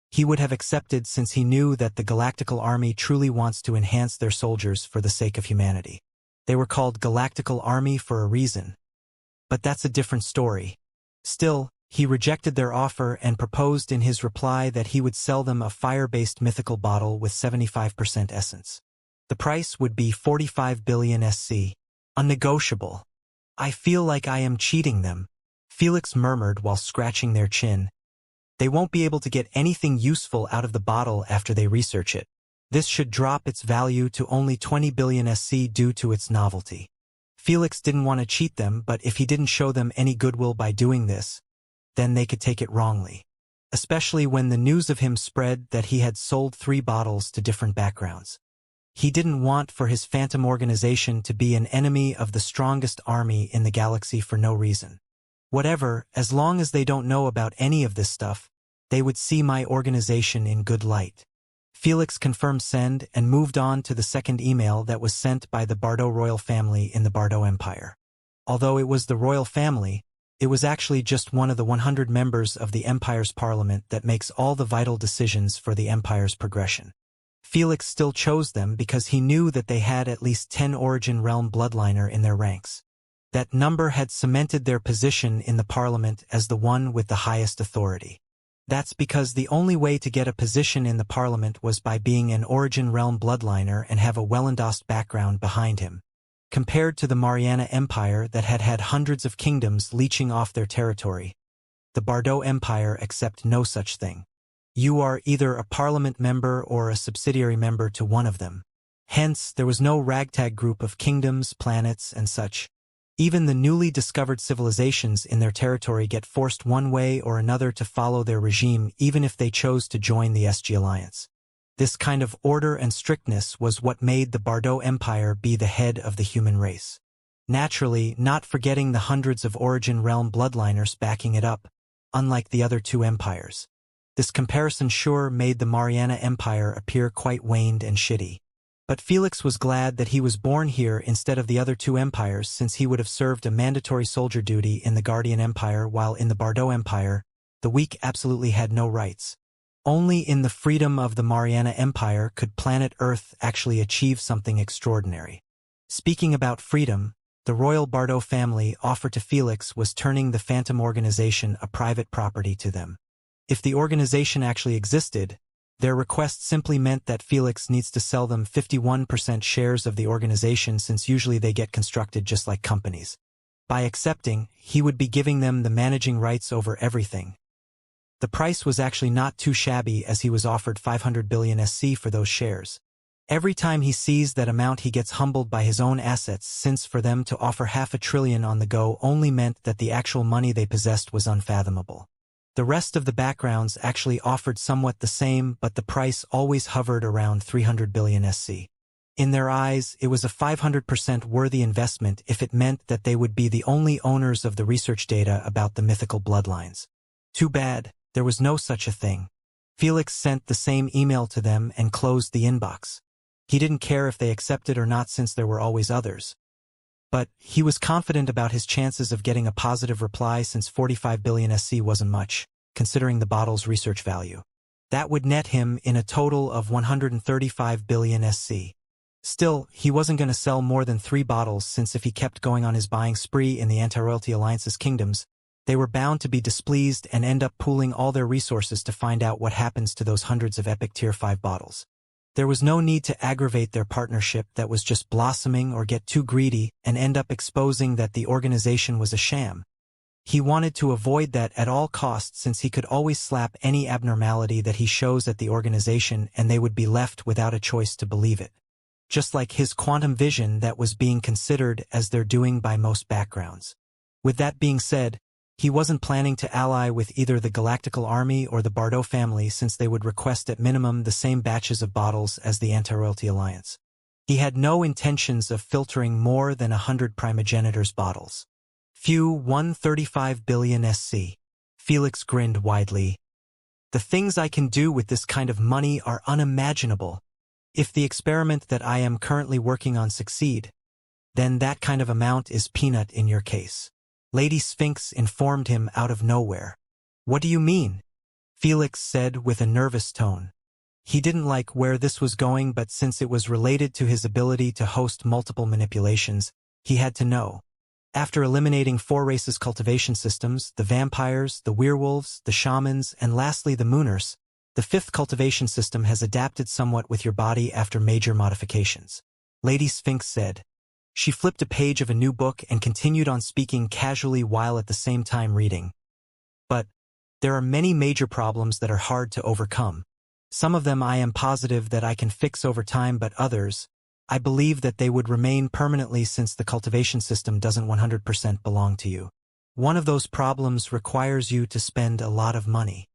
he would have accepted, since he knew that the Galactical Army truly wants to enhance their soldiers for the sake of humanity. They were called Galactical Army for a reason. But that's a different story. Still, he rejected their offer and proposed in his reply that he would sell them a fire-based mythical bottle with 75% essence. The price would be 45 billion SC. Unnegotiable. I feel like I am cheating them, Felix murmured while scratching their chin. They won't be able to get anything useful out of the bottle after they research it. This should drop its value to only 20 billion SC due to its novelty. Felix didn't want to cheat them, but if he didn't show them any goodwill by doing this, then they could take it wrongly. Especially when the news of him spread that he had sold 3 bottles to different backgrounds. He didn't want for his Phantom Organization to be an enemy of the strongest army in the galaxy for no reason. Whatever, as long as they don't know about any of this stuff, they would see my organization in good light. Felix confirmed send and moved on to the second email that was sent by the Bardot royal family in the Bardot Empire. Although it was the royal family, it was actually just one of the 100 members of the Empire's parliament that makes all the vital decisions for the Empire's progression. Felix still chose them because he knew that they had at least 10 Origin Realm bloodliner in their ranks. That number had cemented their position in the parliament as the one with the highest authority. That's because the only way to get a position in the parliament was by being an Origin Realm bloodliner and have a well-endorsed background behind him. Compared to the Mariana Empire that had had hundreds of kingdoms leeching off their territory, the Bardot Empire accept no such thing. You are either a parliament member or a subsidiary member to one of them. Hence, there was no ragtag group of kingdoms, planets, and such. Even the newly discovered civilizations in their territory get forced one way or another to follow their regime even if they chose to join the SG Alliance. This kind of order and strictness was what made the Bardot Empire be the head of the human race. Naturally, not forgetting the hundreds of Origin Realm bloodliners backing it up, unlike the other 2 empires. This comparison sure made the Mariana Empire appear quite waned and shitty. But Felix was glad that he was born here instead of the other 2 empires, since he would have served a mandatory soldier duty in the Guardian Empire, while in the Bardot Empire, the weak absolutely had no rights. Only in the freedom of the Mariana Empire could planet Earth actually achieve something extraordinary. Speaking about freedom, the royal Bardot family offer to Felix was turning the Phantom Organization a private property to them. If the organization actually existed, their request simply meant that Felix needs to sell them 51% shares of the organization, since usually they get constructed just like companies. By accepting, he would be giving them the managing rights over everything. The price was actually not too shabby, as he was offered 500 billion SC for those shares. Every time he sees that amount he gets humbled by his own assets, since for them to offer 500 billion on the go only meant that the actual money they possessed was unfathomable. The rest of the backgrounds actually offered somewhat the same, but the price always hovered around 300 billion SC. In their eyes, it was a 500% worthy investment if it meant that they would be the only owners of the research data about the mythical bloodlines. Too bad, there was no such a thing. Felix sent the same email to them and closed the inbox. He didn't care if they accepted or not, since there were always others. But he was confident about his chances of getting a positive reply, since 45 billion SC wasn't much, considering the bottle's research value. That would net him in a total of 135 billion SC. Still, he wasn't going to sell more than 3 bottles since if he kept going on his buying spree in the Anti-Royalty Alliance's kingdoms, they were bound to be displeased and end up pooling all their resources to find out what happens to those hundreds of epic Tier 5 bottles. There was no need to aggravate their partnership that was just blossoming or get too greedy and end up exposing that the organization was a sham. He wanted to avoid that at all costs since he could always slap any abnormality that he shows at the organization and they would be left without a choice to believe it. Just like his quantum vision that was being considered as they're doing by most backgrounds. With that being said, he wasn't planning to ally with either the Galactical Army or the Bardot family since they would request at minimum the same batches of bottles as the Anti-Royalty Alliance. He had no intentions of filtering more than 100 Primogenitors bottles. Few 135 billion SC. Felix grinned widely. The things I can do with this kind of money are unimaginable. If the experiment that I am currently working on succeed, then that kind of amount is peanut in your case. Lady Sphinx informed him out of nowhere. What do you mean? Felix said with a nervous tone. He didn't like where this was going, but since it was related to his ability to host multiple manipulations, he had to know. After eliminating 4 races' cultivation systems, the vampires, the werewolves, the shamans, and lastly the mooners, the 5th cultivation system has adapted somewhat with your body after major modifications. Lady Sphinx said. She flipped a page of a new book and continued on speaking casually while at the same time reading. But there are many major problems that are hard to overcome. Some of them I am positive that I can fix over time, but others, I believe that they would remain permanently since the cultivation system doesn't 100% belong to you. One of those problems requires you to spend a lot of money.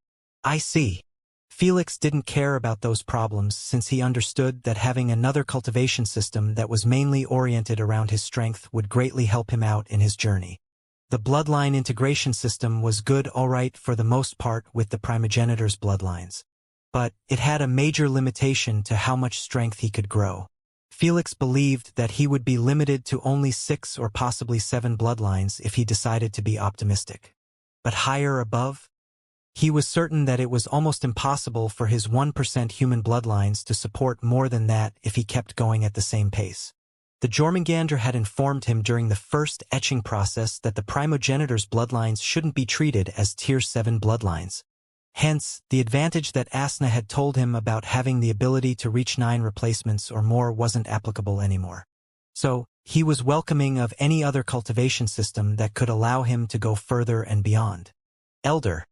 I see. Felix didn't care about those problems since he understood that having another cultivation system that was mainly oriented around his strength would greatly help him out in his journey. The bloodline integration system was good alright for the most part with the Primogenitors' bloodlines. But it had a major limitation to how much strength he could grow. Felix believed that he would be limited to only 6 or possibly 7 bloodlines if he decided to be optimistic. But higher above? He was certain that it was almost impossible for his 1% human bloodlines to support more than that if he kept going at the same pace. The Jormungandr had informed him during the first etching process that the Primogenitors' bloodlines shouldn't be treated as Tier 7 bloodlines. Hence, the advantage that Asna had told him about having the ability to reach 9 replacements or more wasn't applicable anymore. So, he was welcoming of any other cultivation system that could allow him to go further and beyond. Elder,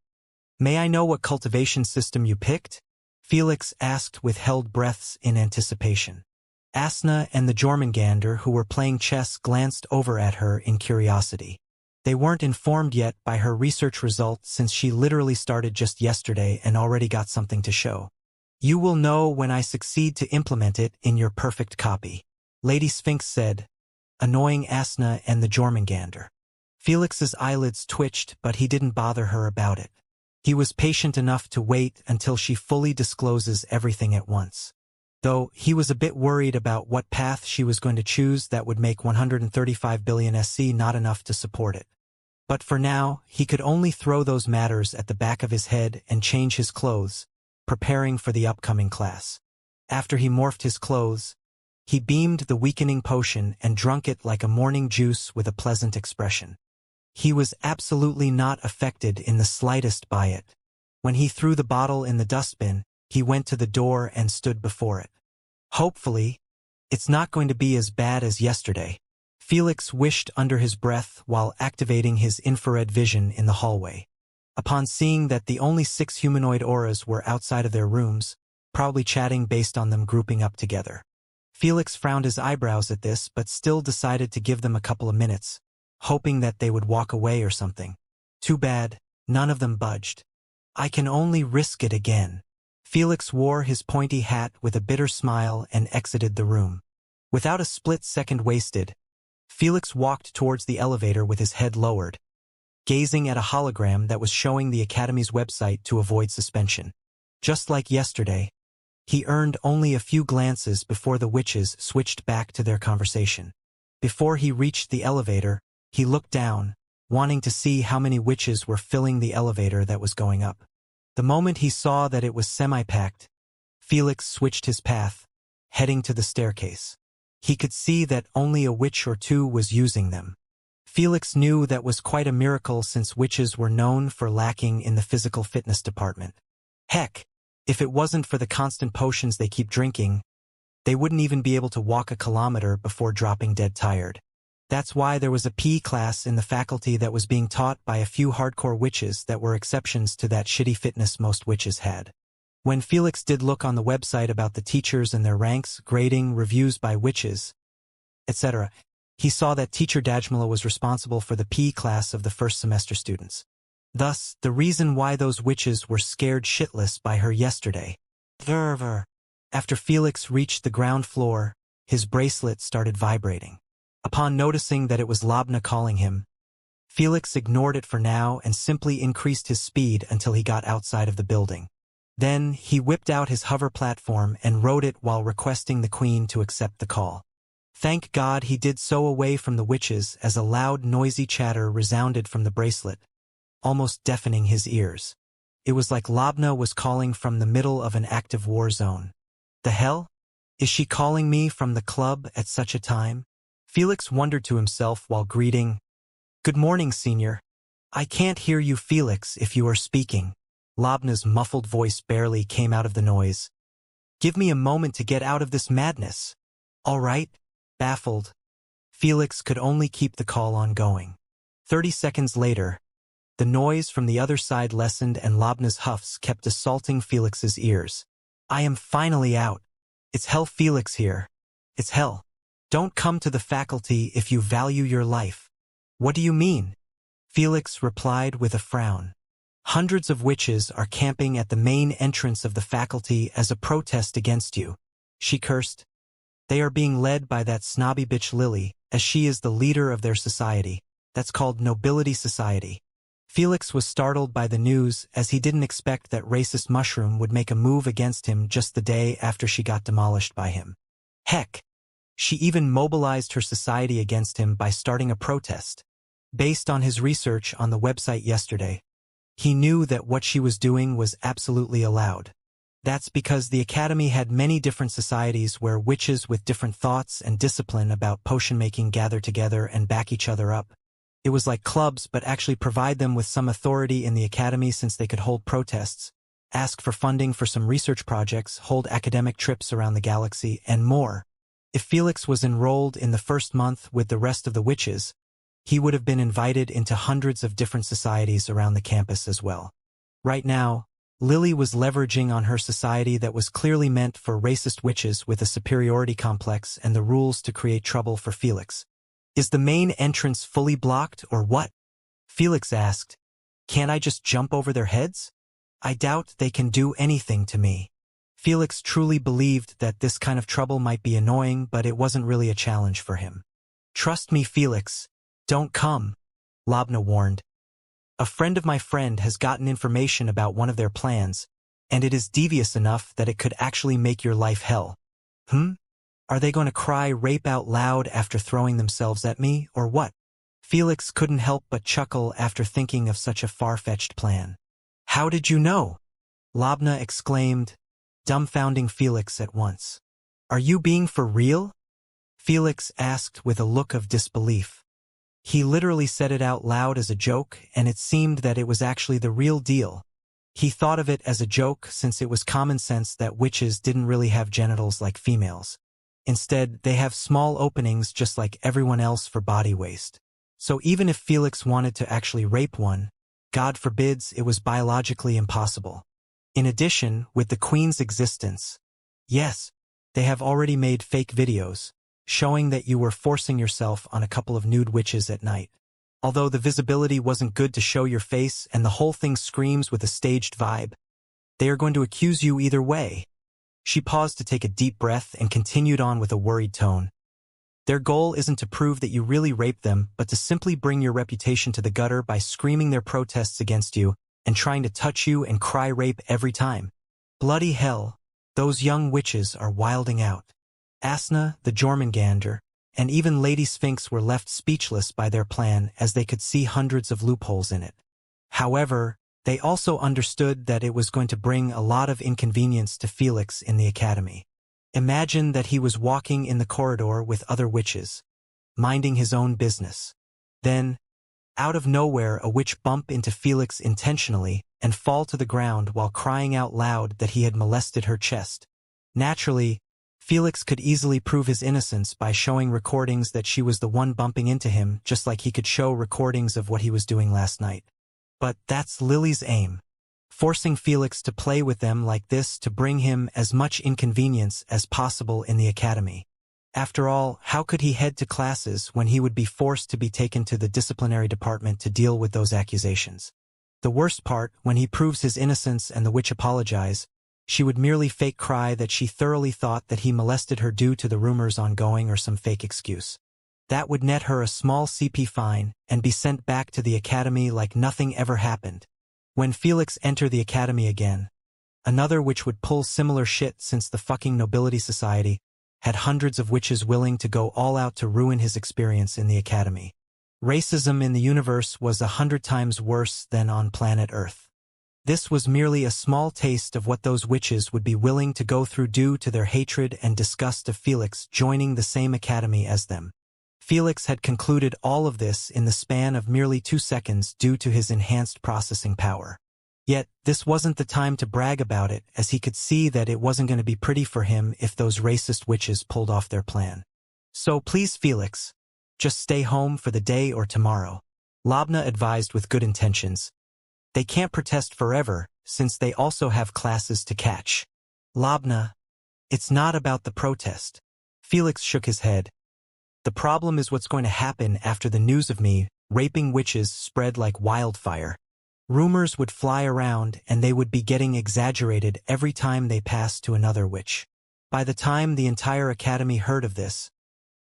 may I know what cultivation system you picked? Felix asked with held breaths in anticipation. Asna and the Jormungandr who were playing chess glanced over at her in curiosity. They weren't informed yet by her research results since she literally started just yesterday and already got something to show. You will know when I succeed to implement it in your perfect copy, Lady Sphinx said, annoying Asna and the Jormungandr. Felix's eyelids twitched, but he didn't bother her about it. He was patient enough to wait until she fully discloses everything at once. Though he was a bit worried about what path she was going to choose that would make 135 billion SC not enough to support it. But for now, he could only throw those matters at the back of his head and change his clothes, preparing for the upcoming class. After he morphed his clothes, he beamed the weakening potion and drunk it like a morning juice with a pleasant expression. He was absolutely not affected in the slightest by it. When he threw the bottle in the dustbin, he went to the door and stood before it. Hopefully, it's not going to be as bad as yesterday. Felix wished under his breath while activating his infrared vision in the hallway. Upon seeing that the only 6 humanoid auras were outside of their rooms, probably chatting based on them grouping up together. Felix frowned his eyebrows at this but still decided to give them a couple of minutes, hoping that they would walk away or something. Too bad, none of them budged. I can only risk it again. Felix wore his pointy hat with a bitter smile and exited the room. Without a split second wasted, Felix walked towards the elevator with his head lowered, gazing at a hologram that was showing the Academy's website to avoid suspension. Just like yesterday, he earned only a few glances before the witches switched back to their conversation. Before he reached the elevator, he looked down, wanting to see how many witches were filling the elevator that was going up. The moment he saw that it was semi-packed, Felix switched his path, heading to the staircase. He could see that only a witch or two was using them. Felix knew that was quite a miracle since witches were known for lacking in the physical fitness department. Heck, if it wasn't for the constant potions they keep drinking, they wouldn't even be able to walk a kilometer before dropping dead tired. That's why there was a P class in the faculty that was being taught by a few hardcore witches that were exceptions to that shitty fitness most witches had. When Felix did look on the website about the teachers and their ranks, grading, reviews by witches, etc., he saw that teacher Dajmala was responsible for the P class of the first semester students. Thus, the reason why those witches were scared shitless by her yesterday. After Felix reached the ground floor, his bracelet started vibrating. Upon noticing that it was Labna calling him, Felix ignored it for now and simply increased his speed until he got outside of the building. Then, he whipped out his hover platform and rode it while requesting the queen to accept the call. Thank God he did so away from the witches as a loud, noisy chatter resounded from the bracelet, almost deafening his ears. It was like Labna was calling from the middle of an active war zone. The hell? Is she calling me from the club at such a time? Felix wondered to himself while greeting, "Good morning, senior. I can't hear you, Felix, if you are speaking." Labna's muffled voice barely came out of the noise. "Give me a moment to get out of this madness." "All right." Baffled, Felix could only keep the call on going. 30 seconds later, the noise from the other side lessened and Labna's huffs kept assaulting Felix's ears. "I am finally out. It's hell, Felix here. It's hell. Don't come to the faculty if you value your life." "What do you mean?" Felix replied with a frown. "Hundreds of witches are camping at the main entrance of the faculty as a protest against you," she cursed. "They are being led by that snobby bitch Lily, as she is the leader of their society. That's called Nobility Society." Felix was startled by the news as he didn't expect that racist mushroom would make a move against him just the day after she got demolished by him. Heck, she even mobilized her society against him by starting a protest. Based on his research on the website yesterday, he knew that what she was doing was absolutely allowed. That's because the academy had many different societies where witches with different thoughts and discipline about potion making gather together and back each other up. It was like clubs, but actually provide them with some authority in the academy since they could hold protests, ask for funding for some research projects, hold academic trips around the galaxy, and more. If Felix was enrolled in the first month with the rest of the witches, he would have been invited into hundreds of different societies around the campus as well. Right now, Lily was leveraging on her society that was clearly meant for racist witches with a superiority complex and the rules to create trouble for Felix. "Is the main entrance fully blocked or what?" Felix asked. "Can't I just jump over their heads? I doubt they can do anything to me." Felix truly believed that this kind of trouble might be annoying, but it wasn't really a challenge for him. "Trust me, Felix. Don't come," Labna warned. "A friend of my friend has gotten information about one of their plans, and it is devious enough that it could actually make your life hell." Are they going to cry rape out loud after throwing themselves at me, or what? Felix couldn't help but chuckle after thinking of such a far-fetched plan. "How did you know?" Labna exclaimed, dumbfounding Felix at once. "Are you being for real?" Felix asked with a look of disbelief. He literally said it out loud as a joke, and it seemed that it was actually the real deal. He thought of it as a joke since it was common sense that witches didn't really have genitals like females. Instead, they have small openings just like everyone else for body waste. So even if Felix wanted to actually rape one, God forbids, it was biologically impossible. In addition, with the Queen's existence, yes, they have already made fake videos, showing that you were forcing yourself on a couple of nude witches at night. Although the visibility wasn't good to show your face and the whole thing screams with a staged vibe, they are going to accuse you either way. She paused to take a deep breath and continued on with a worried tone. Their goal isn't to prove that you really raped them, but to simply bring your reputation to the gutter by screaming their protests against you and trying to touch you and cry rape every time. Bloody hell, those young witches are wilding out. Asna, the Jormungandr, and even Lady Sphinx were left speechless by their plan as they could see hundreds of loopholes in it. However, They also understood that it was going to bring a lot of inconvenience to Felix in the academy. Imagine that he was walking in the corridor with other witches, minding his own business. Then, out of nowhere, a witch bump into Felix intentionally and fall to the ground while crying out loud that he had molested her chest. Naturally, Felix could easily prove his innocence by showing recordings that she was the one bumping into him, just like he could show recordings of what he was doing last night. But that's Lily's aim, forcing Felix to play with them like this to bring him as much inconvenience as possible in the academy. After all, how could he head to classes when he would be forced to be taken to the disciplinary department to deal with those accusations? The worst part, when he proves his innocence and the witch apologize, she would merely fake cry that she thoroughly thought that he molested her due to the rumors ongoing or some fake excuse. That would net her a small CP fine and be sent back to the academy like nothing ever happened. When Felix entered the academy again, another witch would pull similar shit since the fucking nobility society had hundreds of witches willing to go all out to ruin his experience in the academy. Racism in the universe was 100 times worse than on planet Earth. This was merely a small taste of what those witches would be willing to go through due to their hatred and disgust of Felix joining the same academy as them. Felix had concluded all of this in the span of merely 2 seconds due to his enhanced processing power. Yet, this wasn't the time to brag about it, as he could see that it wasn't going to be pretty for him if those racist witches pulled off their plan. So please, Felix, just stay home for the day or tomorrow, Labna advised with good intentions. They can't protest forever, since they also have classes to catch. Labna, it's not about the protest. Felix shook his head. The problem is what's going to happen after the news of me raping witches spread like wildfire. Rumors would fly around and they would be getting exaggerated every time they passed to another witch. By the time the entire academy heard of this,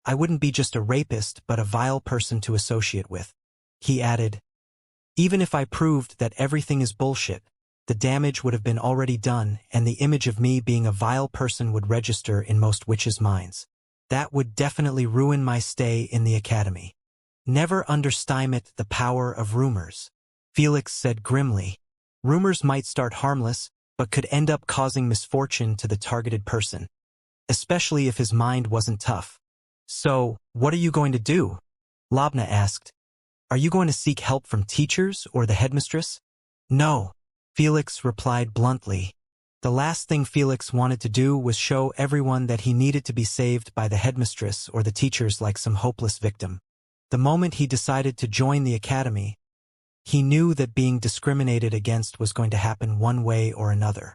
I wouldn't be just a rapist but a vile person to associate with. He added, even if I proved that everything is bullshit, the damage would have been already done and the image of me being a vile person would register in most witches' minds. That would definitely ruin my stay in the academy. Never underestimate the power of rumors, Felix said grimly. Rumors might start harmless, but could end up causing misfortune to the targeted person, especially if his mind wasn't tough. So, what are you going to do? Labna asked. Are you going to seek help from teachers or the headmistress? No, Felix replied bluntly. The last thing Felix wanted to do was show everyone that he needed to be saved by the headmistress or the teachers like some hopeless victim. The moment he decided to join the academy, he knew that being discriminated against was going to happen one way or another.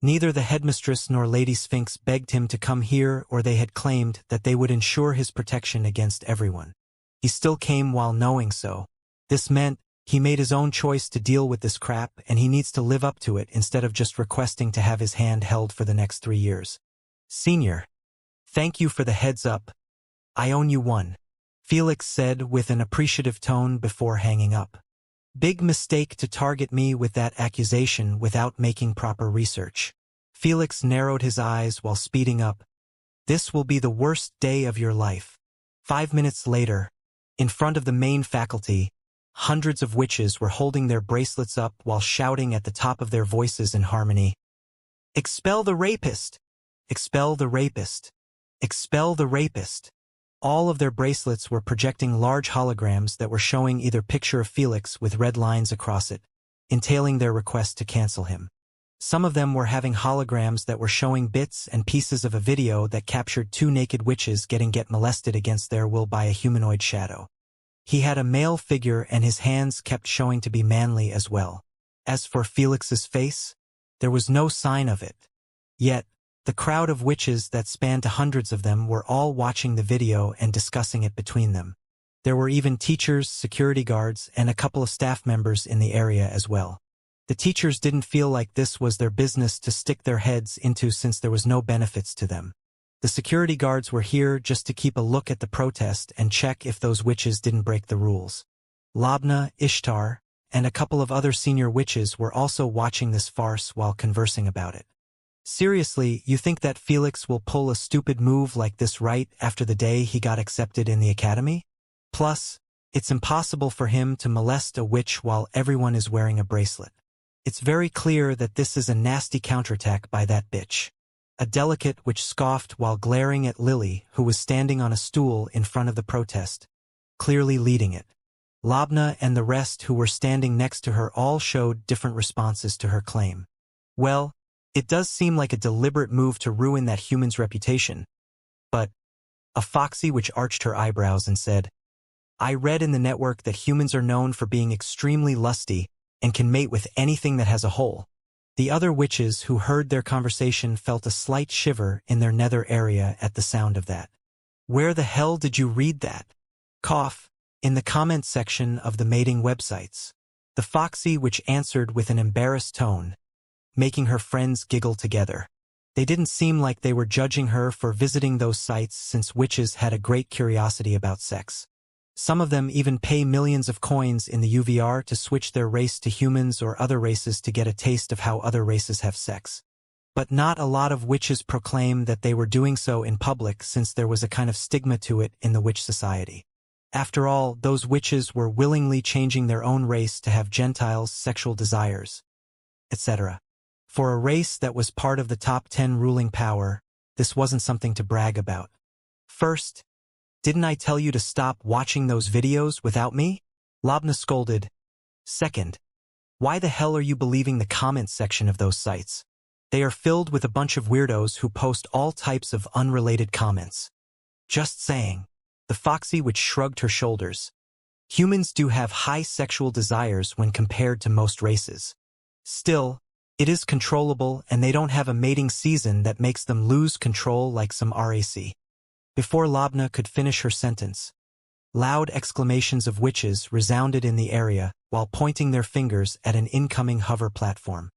Neither the headmistress nor Lady Sphinx begged him to come here, or they had claimed that they would ensure his protection against everyone. He still came while knowing so. This meant he made his own choice to deal with this crap, and he needs to live up to it instead of just requesting to have his hand held for the next 3 years. Senior, thank you for the heads up. I own you one, Felix said with an appreciative tone before hanging up. Big mistake to target me with that accusation without making proper research. Felix narrowed his eyes while speeding up. This will be the worst day of your life. 5 minutes later, in front of the main faculty, hundreds of witches were holding their bracelets up while shouting at the top of their voices in harmony. Expel the rapist! Expel the rapist! Expel the rapist! All of their bracelets were projecting large holograms that were showing either picture of Felix with red lines across it, entailing their request to cancel him. Some of them were having holograms that were showing bits and pieces of a video that captured 2 naked witches getting molested against their will by a humanoid shadow. He had a male figure and his hands kept showing to be manly as well. As for Felix's face, there was no sign of it. Yet, the crowd of witches that spanned to hundreds of them were all watching the video and discussing it between them. There were even teachers, security guards, and a couple of staff members in the area as well. The teachers didn't feel like this was their business to stick their heads into since there was no benefits to them. The security guards were here just to keep a look at the protest and check if those witches didn't break the rules. Labna, Ishtar, and a couple of other senior witches were also watching this farce while conversing about it. Seriously, you think that Felix will pull a stupid move like this right after the day he got accepted in the academy? Plus, it's impossible for him to molest a witch while everyone is wearing a bracelet. It's very clear that this is a nasty counterattack by that bitch. A delegate which scoffed while glaring at Lily, who was standing on a stool in front of the protest, clearly leading it. Labna and the rest who were standing next to her all showed different responses to her claim. Well, it does seem like a deliberate move to ruin that human's reputation. But a Foxy which arched her eyebrows and said, I read in the network that humans are known for being extremely lusty and can mate with anything that has a hole. The other witches who heard their conversation felt a slight shiver in their nether area at the sound of that. Where the hell did you read that? Cough. In the comment section of the mating websites. The Foxy which answered with an embarrassed tone, making her friends giggle together. They didn't seem like they were judging her for visiting those sites since witches had a great curiosity about sex. Some of them even pay millions of coins in the UVR to switch their race to humans or other races to get a taste of how other races have sex. But not a lot of witches proclaim that they were doing so in public since there was a kind of stigma to it in the witch society. After all, those witches were willingly changing their own race to have Gentiles' sexual desires, etc. For a race that was part of the top 10 ruling power, this wasn't something to brag about. First, didn't I tell you to stop watching those videos without me? Labna scolded. Second, why the hell are you believing the comments section of those sites? They are filled with a bunch of weirdos who post all types of unrelated comments. Just saying. The Foxy which shrugged her shoulders. Humans do have high sexual desires when compared to most races. Still, it is controllable and they don't have a mating season that makes them lose control like some RAC. Before Labna could finish her sentence, loud exclamations of witches resounded in the area while pointing their fingers at an incoming hover platform.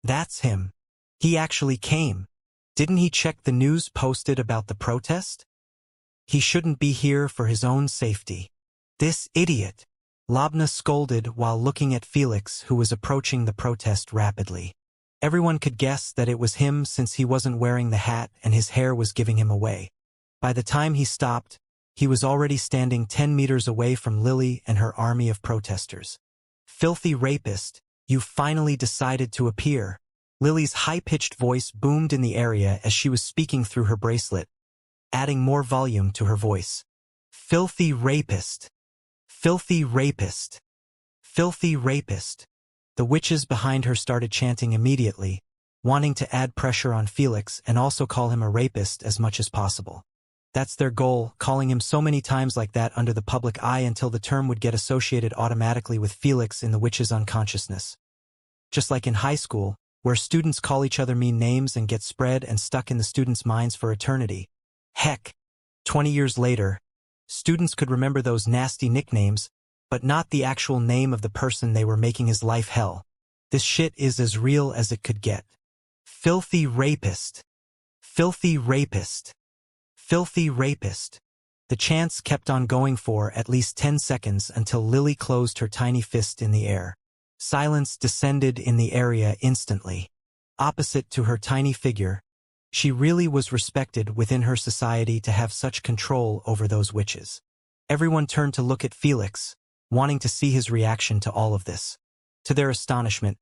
That's him. He actually came. Didn't he check the news posted about the protest? He shouldn't be here for his own safety. This idiot! Labna scolded while looking at Felix, who was approaching the protest rapidly. Everyone could guess that it was him since he wasn't wearing the hat and his hair was giving him away. By the time he stopped, he was already standing 10 meters away from Lily and her army of protesters. Filthy rapist, you finally decided to appear. Lily's high-pitched voice boomed in the area as she was speaking through her bracelet, adding more volume to her voice. Filthy rapist. Filthy rapist. Filthy rapist. The witches behind her started chanting immediately, wanting to add pressure on Felix and also call him a rapist as much as possible. That's their goal, calling him so many times like that under the public eye until the term would get associated automatically with Felix in the witches' unconsciousness. Just like in high school, where students call each other mean names and get spread and stuck in the students' minds for eternity. Heck, 20 years later, students could remember those nasty nicknames, but not the actual name of the person they were making his life hell. This shit is as real as it could get. Filthy rapist. Filthy rapist. Filthy rapist. The chants kept on going for at least 10 seconds until Lily closed her tiny fist in the air. Silence descended in the area instantly. Opposite to her tiny figure, she really was respected within her society to have such control over those witches. Everyone turned to look at Felix, wanting to see his reaction to all of this. To their astonishment,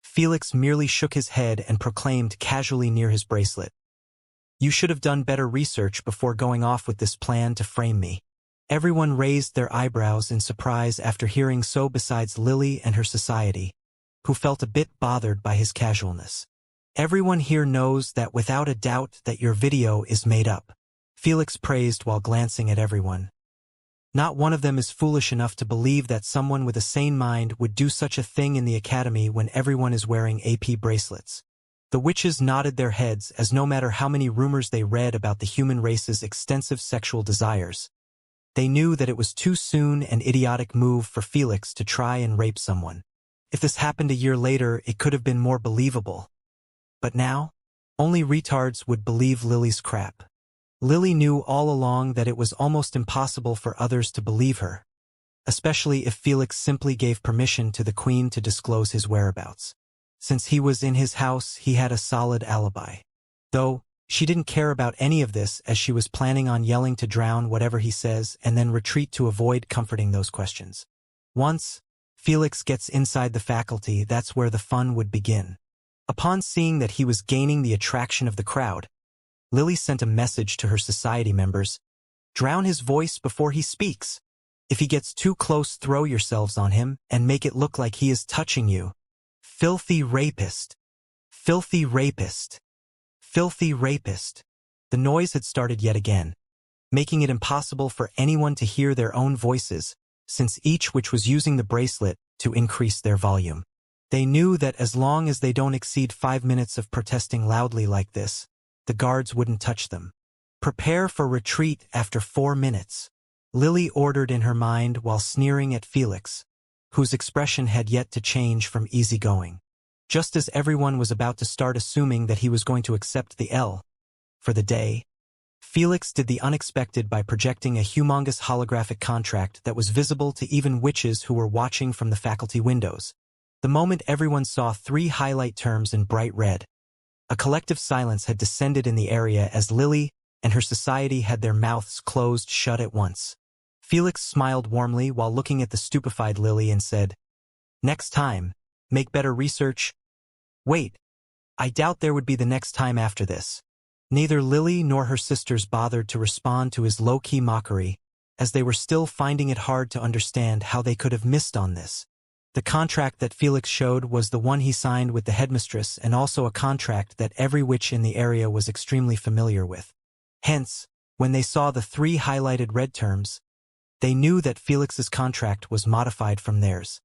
Felix merely shook his head and proclaimed casually near his bracelet, "You should have done better research before going off with this plan to frame me." Everyone raised their eyebrows in surprise after hearing so besides Lily and her society, who felt a bit bothered by his casualness. "Everyone here knows that without a doubt that your video is made up," Felix praised while glancing at everyone. "Not one of them is foolish enough to believe that someone with a sane mind would do such a thing in the academy when everyone is wearing AP bracelets." The witches nodded their heads as no matter how many rumors they read about the human race's extensive sexual desires, they knew that it was too soon an idiotic move for Felix to try and rape someone. If this happened a year later, it could have been more believable. But now, only retards would believe Lily's crap. Lily knew all along that it was almost impossible for others to believe her, especially if Felix simply gave permission to the Queen to disclose his whereabouts. Since he was in his house, he had a solid alibi. Though, she didn't care about any of this as she was planning on yelling to drown whatever he says and then retreat to avoid comforting those questions. Once, Felix gets inside the faculty, that's where the fun would begin. Upon seeing that he was gaining the attraction of the crowd, Lily sent a message to her society members: drown his voice before he speaks. If he gets too close, throw yourselves on him and make it look like he is touching you. Filthy rapist. Filthy rapist. Filthy rapist. The noise had started yet again, making it impossible for anyone to hear their own voices, since each which was using the bracelet to increase their volume. They knew that as long as they don't exceed 5 minutes of protesting loudly like this, the guards wouldn't touch them. Prepare for retreat after 4 minutes, Lily ordered in her mind while sneering at Felix, whose expression had yet to change from easygoing. Just as everyone was about to start assuming that he was going to accept the L for the day, Felix did the unexpected by projecting a humongous holographic contract that was visible to even witches who were watching from the faculty windows. The moment everyone saw 3 highlight terms in bright red, a collective silence had descended in the area as Lily and her society had their mouths closed shut at once. Felix smiled warmly while looking at the stupefied Lily and said, "Next time, make better research." Wait, I doubt there would be the next time after this. Neither Lily nor her sisters bothered to respond to his low-key mockery, as they were still finding it hard to understand how they could have missed on this. The contract that Felix showed was the one he signed with the headmistress, and also a contract that every witch in the area was extremely familiar with. Hence, when they saw the 3 highlighted red terms, they knew that Felix's contract was modified from theirs.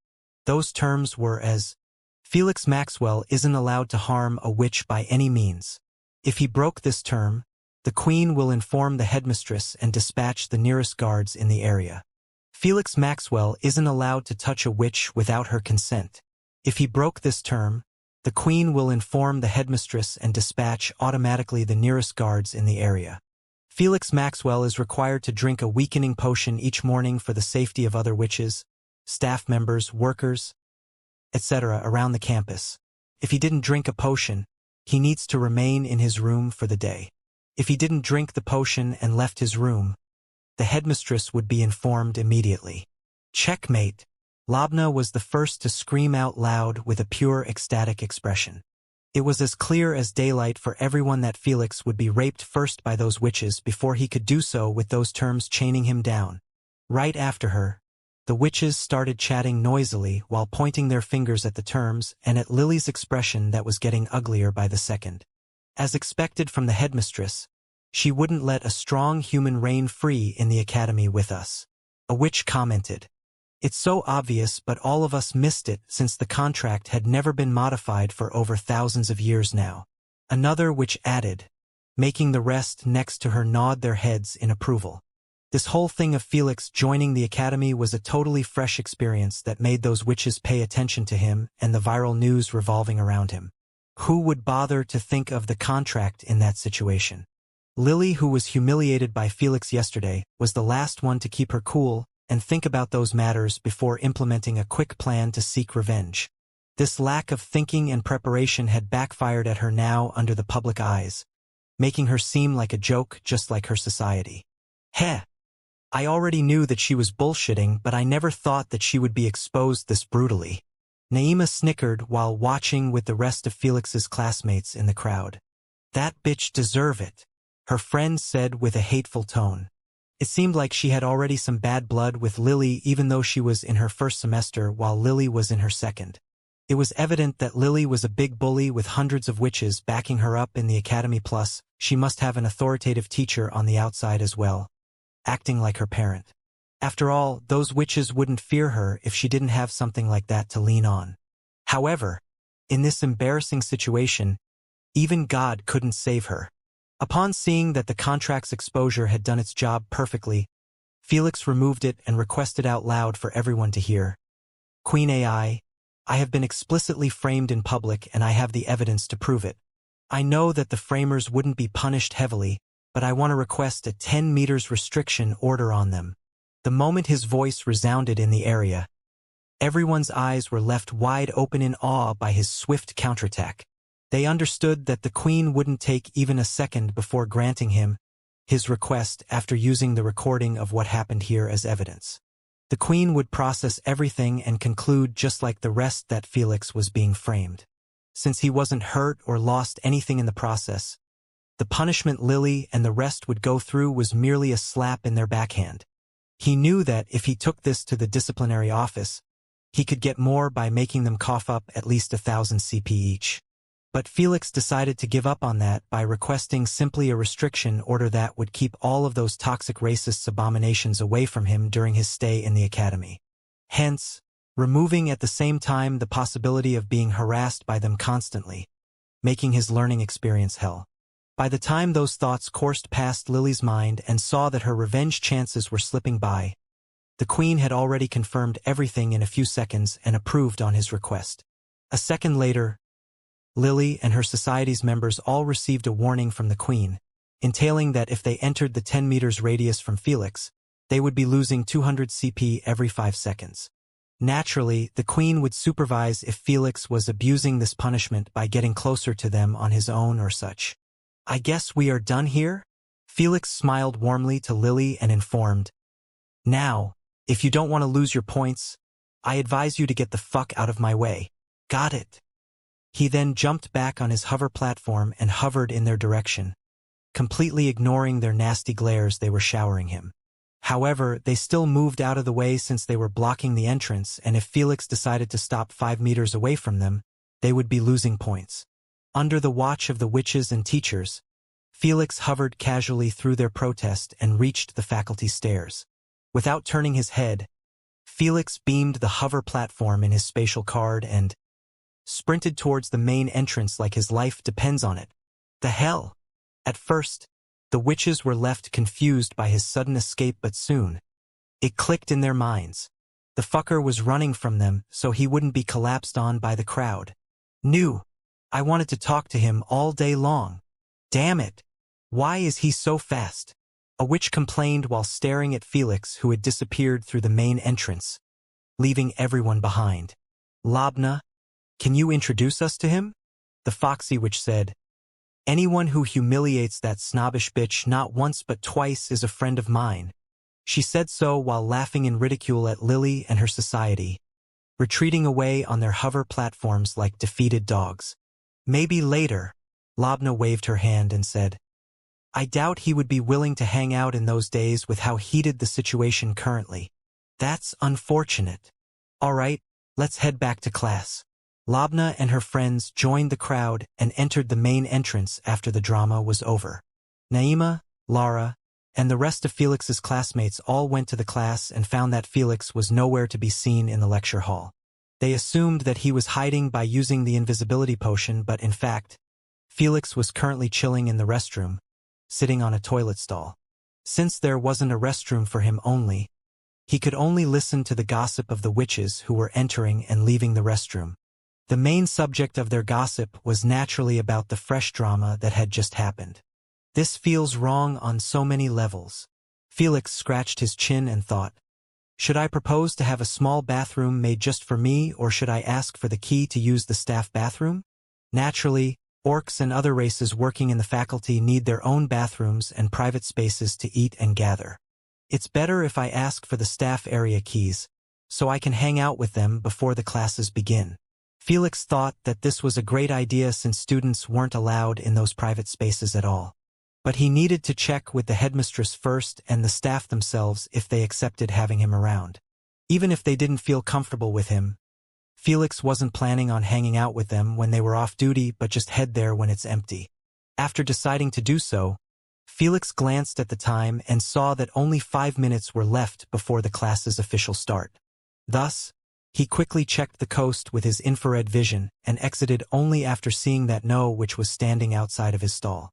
Those terms were as: Felix Maxwell isn't allowed to harm a witch by any means. If he broke this term, the Queen will inform the headmistress and dispatch the nearest guards in the area. Felix Maxwell isn't allowed to touch a witch without her consent. If he broke this term, the Queen will inform the headmistress and dispatch automatically the nearest guards in the area. Felix Maxwell is required to drink a weakening potion each morning for the safety of other witches, staff members, workers, etc. around the campus. If he didn't drink a potion, he needs to remain in his room for the day. If he didn't drink the potion and left his room, the headmistress would be informed immediately. Checkmate. Labna was the first to scream out loud with a pure ecstatic expression. It was as clear as daylight for everyone that Felix would be raped first by those witches before he could do so with those terms chaining him down. Right after her, the witches started chatting noisily while pointing their fingers at the terms and at Lily's expression that was getting uglier by the second. As expected from the headmistress, she wouldn't let a strong human reign free in the academy with us. A witch commented, "It's so obvious, but all of us missed it since the contract had never been modified for over thousands of years now." Another witch added, making the rest next to her nod their heads in approval. This whole thing of Felix joining the academy was a totally fresh experience that made those witches pay attention to him and the viral news revolving around him. Who would bother to think of the contract in that situation? Lily, who was humiliated by Felix yesterday, was the last one to keep her cool and think about those matters before implementing a quick plan to seek revenge. This lack of thinking and preparation had backfired at her now under the public eyes, making her seem like a joke just like her society. Heh! I already knew that she was bullshitting, but I never thought that she would be exposed this brutally. Naima snickered while watching with the rest of Felix's classmates in the crowd. That bitch deserve it, her friend said with a hateful tone. It seemed like she had already some bad blood with Lily even though she was in her first semester while Lily was in her second. It was evident that Lily was a big bully with hundreds of witches backing her up in the academy, plus she must have an authoritative teacher on the outside as well, acting like her parent. After all, those witches wouldn't fear her if she didn't have something like that to lean on. However, in this embarrassing situation, even God couldn't save her. Upon seeing that the contract's exposure had done its job perfectly, Felix removed it and requested out loud for everyone to hear. Queen AI, I have been explicitly framed in public and I have the evidence to prove it. I know that the framers wouldn't be punished heavily, but I want to request a 10 meters restriction order on them. The moment his voice resounded in the area, everyone's eyes were left wide open in awe by his swift counterattack. They understood that the Queen wouldn't take even a second before granting him his request after using the recording of what happened here as evidence. The queen would process everything and conclude just like the rest that Felix was being framed. Since he wasn't hurt or lost anything in the process, the punishment Lily and the rest would go through was merely a slap in their backhand. He knew that if he took this to the disciplinary office, he could get more by making them cough up at least 1,000 CP each. But Felix decided to give up on that by requesting simply a restriction order that would keep all of those toxic racist abominations away from him during his stay in the academy. Hence, removing at the same time the possibility of being harassed by them constantly, making his learning experience hell. By the time those thoughts coursed past Lily's mind and saw that her revenge chances were slipping by, the queen had already confirmed everything in a few seconds and approved on his request. A second later, Lily and her society's members all received a warning from the queen, entailing that if they entered the 10 meters radius from Felix, they would be losing 200 CP every 5 seconds. Naturally, the queen would supervise if Felix was abusing this punishment by getting closer to them on his own or such. "I guess we are done here?" Felix smiled warmly to Lily and informed, "Now, if you don't want to lose your points, I advise you to get the fuck out of my way." "Got it." He then jumped back on his hover platform and hovered in their direction, completely ignoring their nasty glares they were showering him. However, they still moved out of the way since they were blocking the entrance, and if Felix decided to stop 5 meters away from them, they would be losing points. Under the watch of the witches and teachers, Felix hovered casually through their protest and reached the faculty stairs. Without turning his head, Felix beamed the hover platform in his spatial card and sprinted towards the main entrance like his life depends on it. The hell? At first, the witches were left confused by his sudden escape, but soon, it clicked in their minds. The fucker was running from them so he wouldn't be collapsed on by the crowd. I wanted to talk to him all day long. Damn it! Why is he so fast? A witch complained while staring at Felix, who had disappeared through the main entrance, leaving everyone behind. "Labna, can you introduce us to him?" The foxy witch said. "Anyone who humiliates that snobbish bitch not once but twice is a friend of mine." She said so while laughing in ridicule at Lily and her society, retreating away on their hover platforms like defeated dogs. "Maybe later," Labna waved her hand and said. "I doubt he would be willing to hang out in those days with how heated the situation currently." "That's unfortunate. All right, let's head back to class." Labna and her friends joined the crowd and entered the main entrance after the drama was over. Naima, Lara, and the rest of Felix's classmates all went to the class and found that Felix was nowhere to be seen in the lecture hall. They assumed that he was hiding by using the invisibility potion, but in fact, Felix was currently chilling in the restroom, sitting on a toilet stall. Since there wasn't a restroom for him he could only listen to the gossip of the witches who were entering and leaving the restroom. The main subject of their gossip was naturally about the fresh drama that had just happened. "This feels wrong on so many levels." Felix scratched his chin and thought, "Should I propose to have a small bathroom made just for me, or should I ask for the key to use the staff bathroom?" Naturally, orcs and other races working in the faculty need their own bathrooms and private spaces to eat and gather. "It's better if I ask for the staff area keys, so I can hang out with them before the classes begin." Felix thought that this was a great idea since students weren't allowed in those private spaces at all. But he needed to check with the headmistress first and the staff themselves if they accepted having him around. Even if they didn't feel comfortable with him, Felix wasn't planning on hanging out with them when they were off duty, but just head there when it's empty. After deciding to do so, Felix glanced at the time and saw that only 5 minutes were left before the class's official start. Thus, he quickly checked the coast with his infrared vision and exited only after seeing that No witch was standing outside of his stall.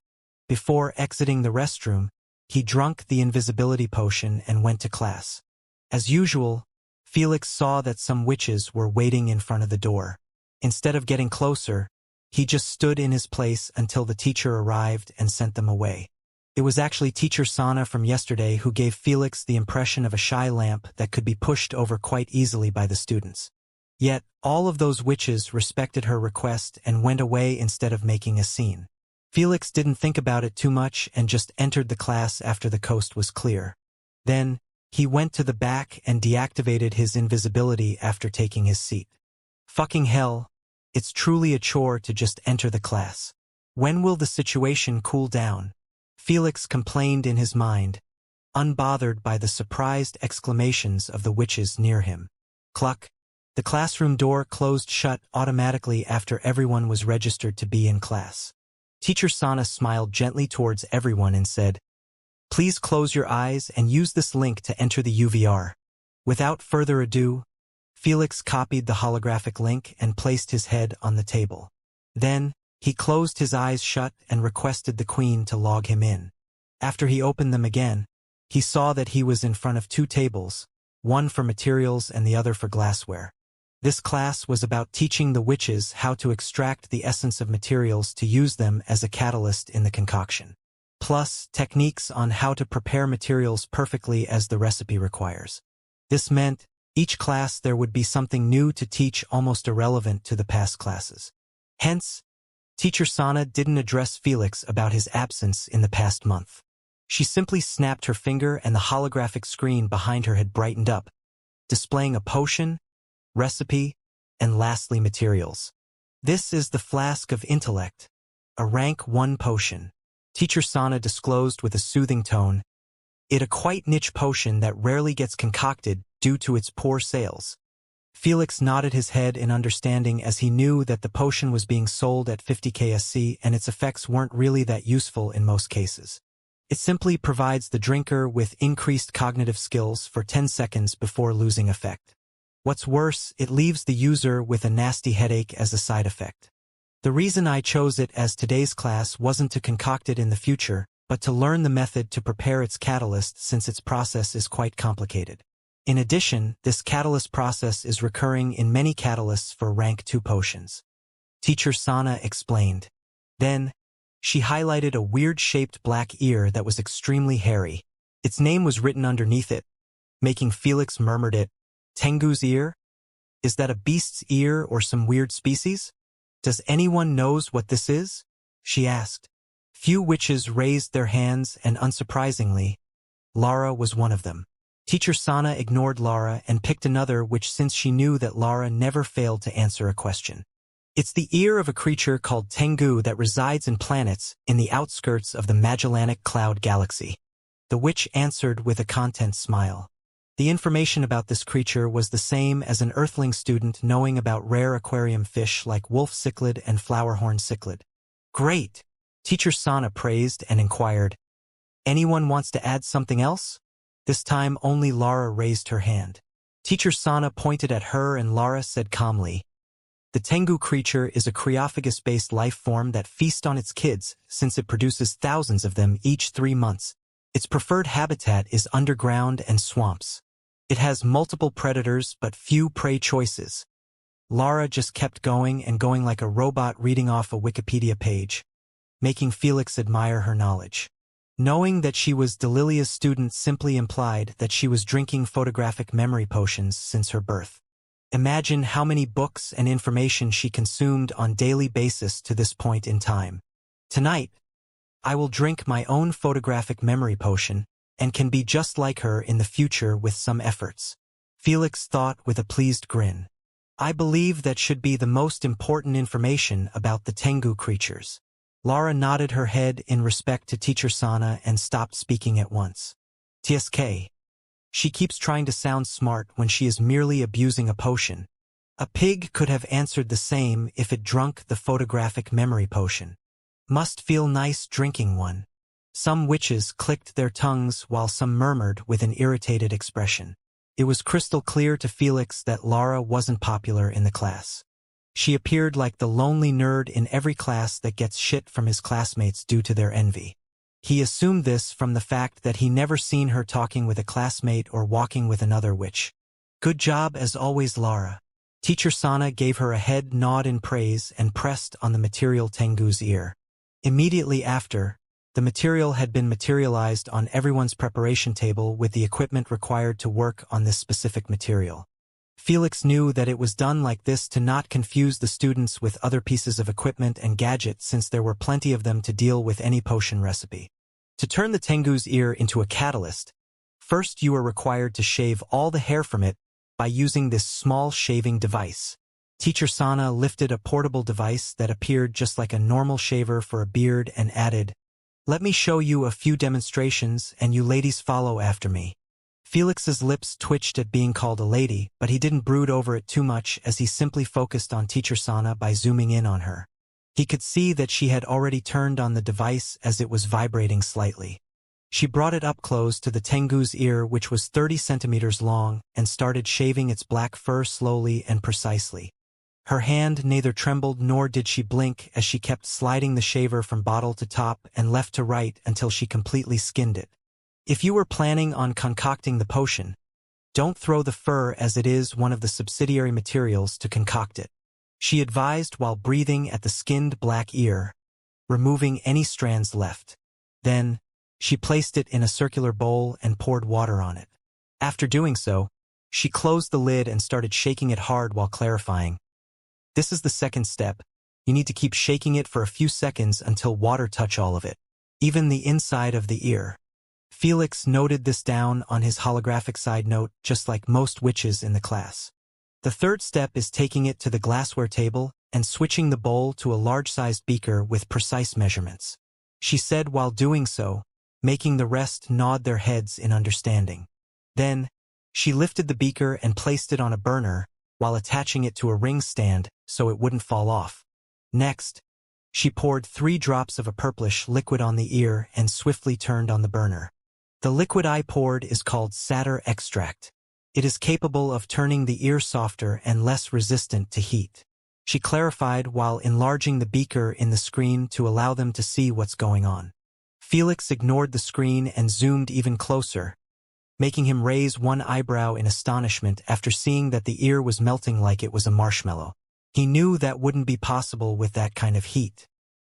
Before exiting the restroom, he drank the invisibility potion and went to class. As usual, Felix saw that some witches were waiting in front of the door. Instead of getting closer, he just stood in his place until the teacher arrived and sent them away. It was actually Teacher Sana from yesterday who gave Felix the impression of a shy lamp that could be pushed over quite easily by the students. Yet, all of those witches respected her request and went away instead of making a scene. Felix didn't think about it too much and just entered the class after the coast was clear. Then, He went to the back and deactivated his invisibility after taking his seat. Fucking hell, it's truly a chore to just enter the class. When will the situation cool down? Felix complained in his mind, unbothered by the surprised exclamations of the witches near him. Cluck. The classroom door closed shut automatically after everyone was registered to be in class. Teacher Sana smiled gently towards everyone and said, "Please close your eyes and use this link to enter the UVR." Without further ado, Felix copied the holographic link and placed his head on the table. Then, he closed his eyes shut and requested the Queen to log him in. After he opened them again, he saw that he was in front of two tables, one for materials and the other for glassware. This class was about teaching the witches how to extract the essence of materials to use them as a catalyst in the concoction, plus techniques on how to prepare materials perfectly as the recipe requires. This meant, each class there would be something new to teach almost irrelevant to the past classes. Hence, Teacher Sana didn't address Felix about his absence in the past month. She simply snapped her finger and the holographic screen behind her had brightened up, displaying a potion, recipe, and lastly materials. This is the Flask of Intellect, a rank 1 potion. Teacher Sana disclosed with a soothing tone, it a quite niche potion that rarely gets concocted due to its poor sales. Felix nodded his head in understanding as he knew that the potion was being sold at 50 KSC and its effects weren't really that useful in most cases. It simply provides the drinker with increased cognitive skills for 10 seconds before losing effect. What's worse, it leaves the user with a nasty headache as a side effect. The reason I chose it as today's class wasn't to concoct it in the future, but to learn the method to prepare its catalyst since its process is quite complicated. In addition, this catalyst process is recurring in many catalysts for rank 2 potions. Teacher Sana explained. Then, she highlighted a weird-shaped black ear that was extremely hairy. Its name was written underneath it, making Felix murmured it, "Tengu's ear? Is that a beast's ear or some weird species? Does anyone knows what this is?" she asked. Few witches raised their hands and unsurprisingly, Lara was one of them. Teacher Sana ignored Lara and picked another which since she knew that Lara never failed to answer a question. It's the ear of a creature called Tengu that resides in planets in the outskirts of the Magellanic Cloud Galaxy. The witch answered with a content smile. The information about this creature was the same as an Earthling student knowing about rare aquarium fish like wolf cichlid and flowerhorn cichlid. Great! Teacher Sana praised and inquired, "Anyone wants to add something else?" This time only Lara raised her hand. Teacher Sana pointed at her and Lara said calmly, "The Tengu creature is a creophagus-based life form that feasts on its kids since it produces thousands of them each 3 months. Its preferred habitat is underground and swamps. It has multiple predators but few prey choices." Lara just kept going and going like a robot reading off a Wikipedia page, making Felix admire her knowledge. Knowing that she was Delilia's student simply implied that she was drinking photographic memory potions since her birth. Imagine how many books and information she consumed on daily basis to this point in time. Tonight, I will drink my own photographic memory potion and can be just like her in the future with some efforts. Felix thought with a pleased grin. I believe that should be the most important information about the Tengu creatures. Lara nodded her head in respect to Teacher Sana and stopped speaking at once. TSK. She keeps trying to sound smart when she is merely abusing a potion. A pig could have answered the same if it drunk the photographic memory potion. Must feel nice drinking one. Some witches clicked their tongues while some murmured with an irritated expression. It was crystal clear to Felix that Lara wasn't popular in the class. She appeared like the lonely nerd in every class that gets shit from his classmates due to their envy. He assumed this from the fact that he never seen her talking with a classmate or walking with another witch. Good job as always, Lara. Teacher Sana gave her a head nod in praise and pressed on the material Tengu's ear. Immediately after, the material had been materialized on everyone's preparation table with the equipment required to work on this specific material. Felix knew that it was done like this to not confuse the students with other pieces of equipment and gadgets since there were plenty of them to deal with any potion recipe. To turn the Tengu's ear into a catalyst, First, you are required to shave all the hair from it by using this small shaving device. Teacher Sana lifted a portable device that appeared just like a normal shaver for a beard and added, "Let me show you a few demonstrations and you ladies follow after me." Felix's lips twitched at being called a lady, but he didn't brood over it too much as he simply focused on Teacher Sana by zooming in on her. He could see that she had already turned on the device as it was vibrating slightly. She brought it up close to the Tengu's ear, which was 30 centimeters long, and started shaving its black fur slowly and precisely. Her hand neither trembled nor did she blink as she kept sliding the shaver from bottle to top and left to right until she completely skinned it. If you were planning on concocting the potion, don't throw the fur as it is one of the subsidiary materials to concoct it, she advised while breathing at the skinned black ear, removing any strands left. Then, she placed it in a circular bowl and poured water on it. After doing so, she closed the lid and started shaking it hard while clarifying. This is the second step. You need to keep shaking it for a few seconds until water touch all of it, even the inside of the ear. Felix noted this down on his holographic side note, just like most witches in the class. The third step is taking it to the glassware table and switching the bowl to a large-sized beaker with precise measurements, she said while doing so, making the rest nod their heads in understanding. Then, she lifted the beaker and placed it on a burner while attaching it to a ring stand so it wouldn't fall off. Next, she poured 3 drops of a purplish liquid on the ear and swiftly turned on the burner. The liquid I poured is called satyr extract. It is capable of turning the ear softer and less resistant to heat, she clarified while enlarging the beaker in the screen to allow them to see what's going on. Felix ignored the screen and zoomed even closer, making him raise one eyebrow in astonishment after seeing that the ear was melting like it was a marshmallow. He knew that wouldn't be possible with that kind of heat.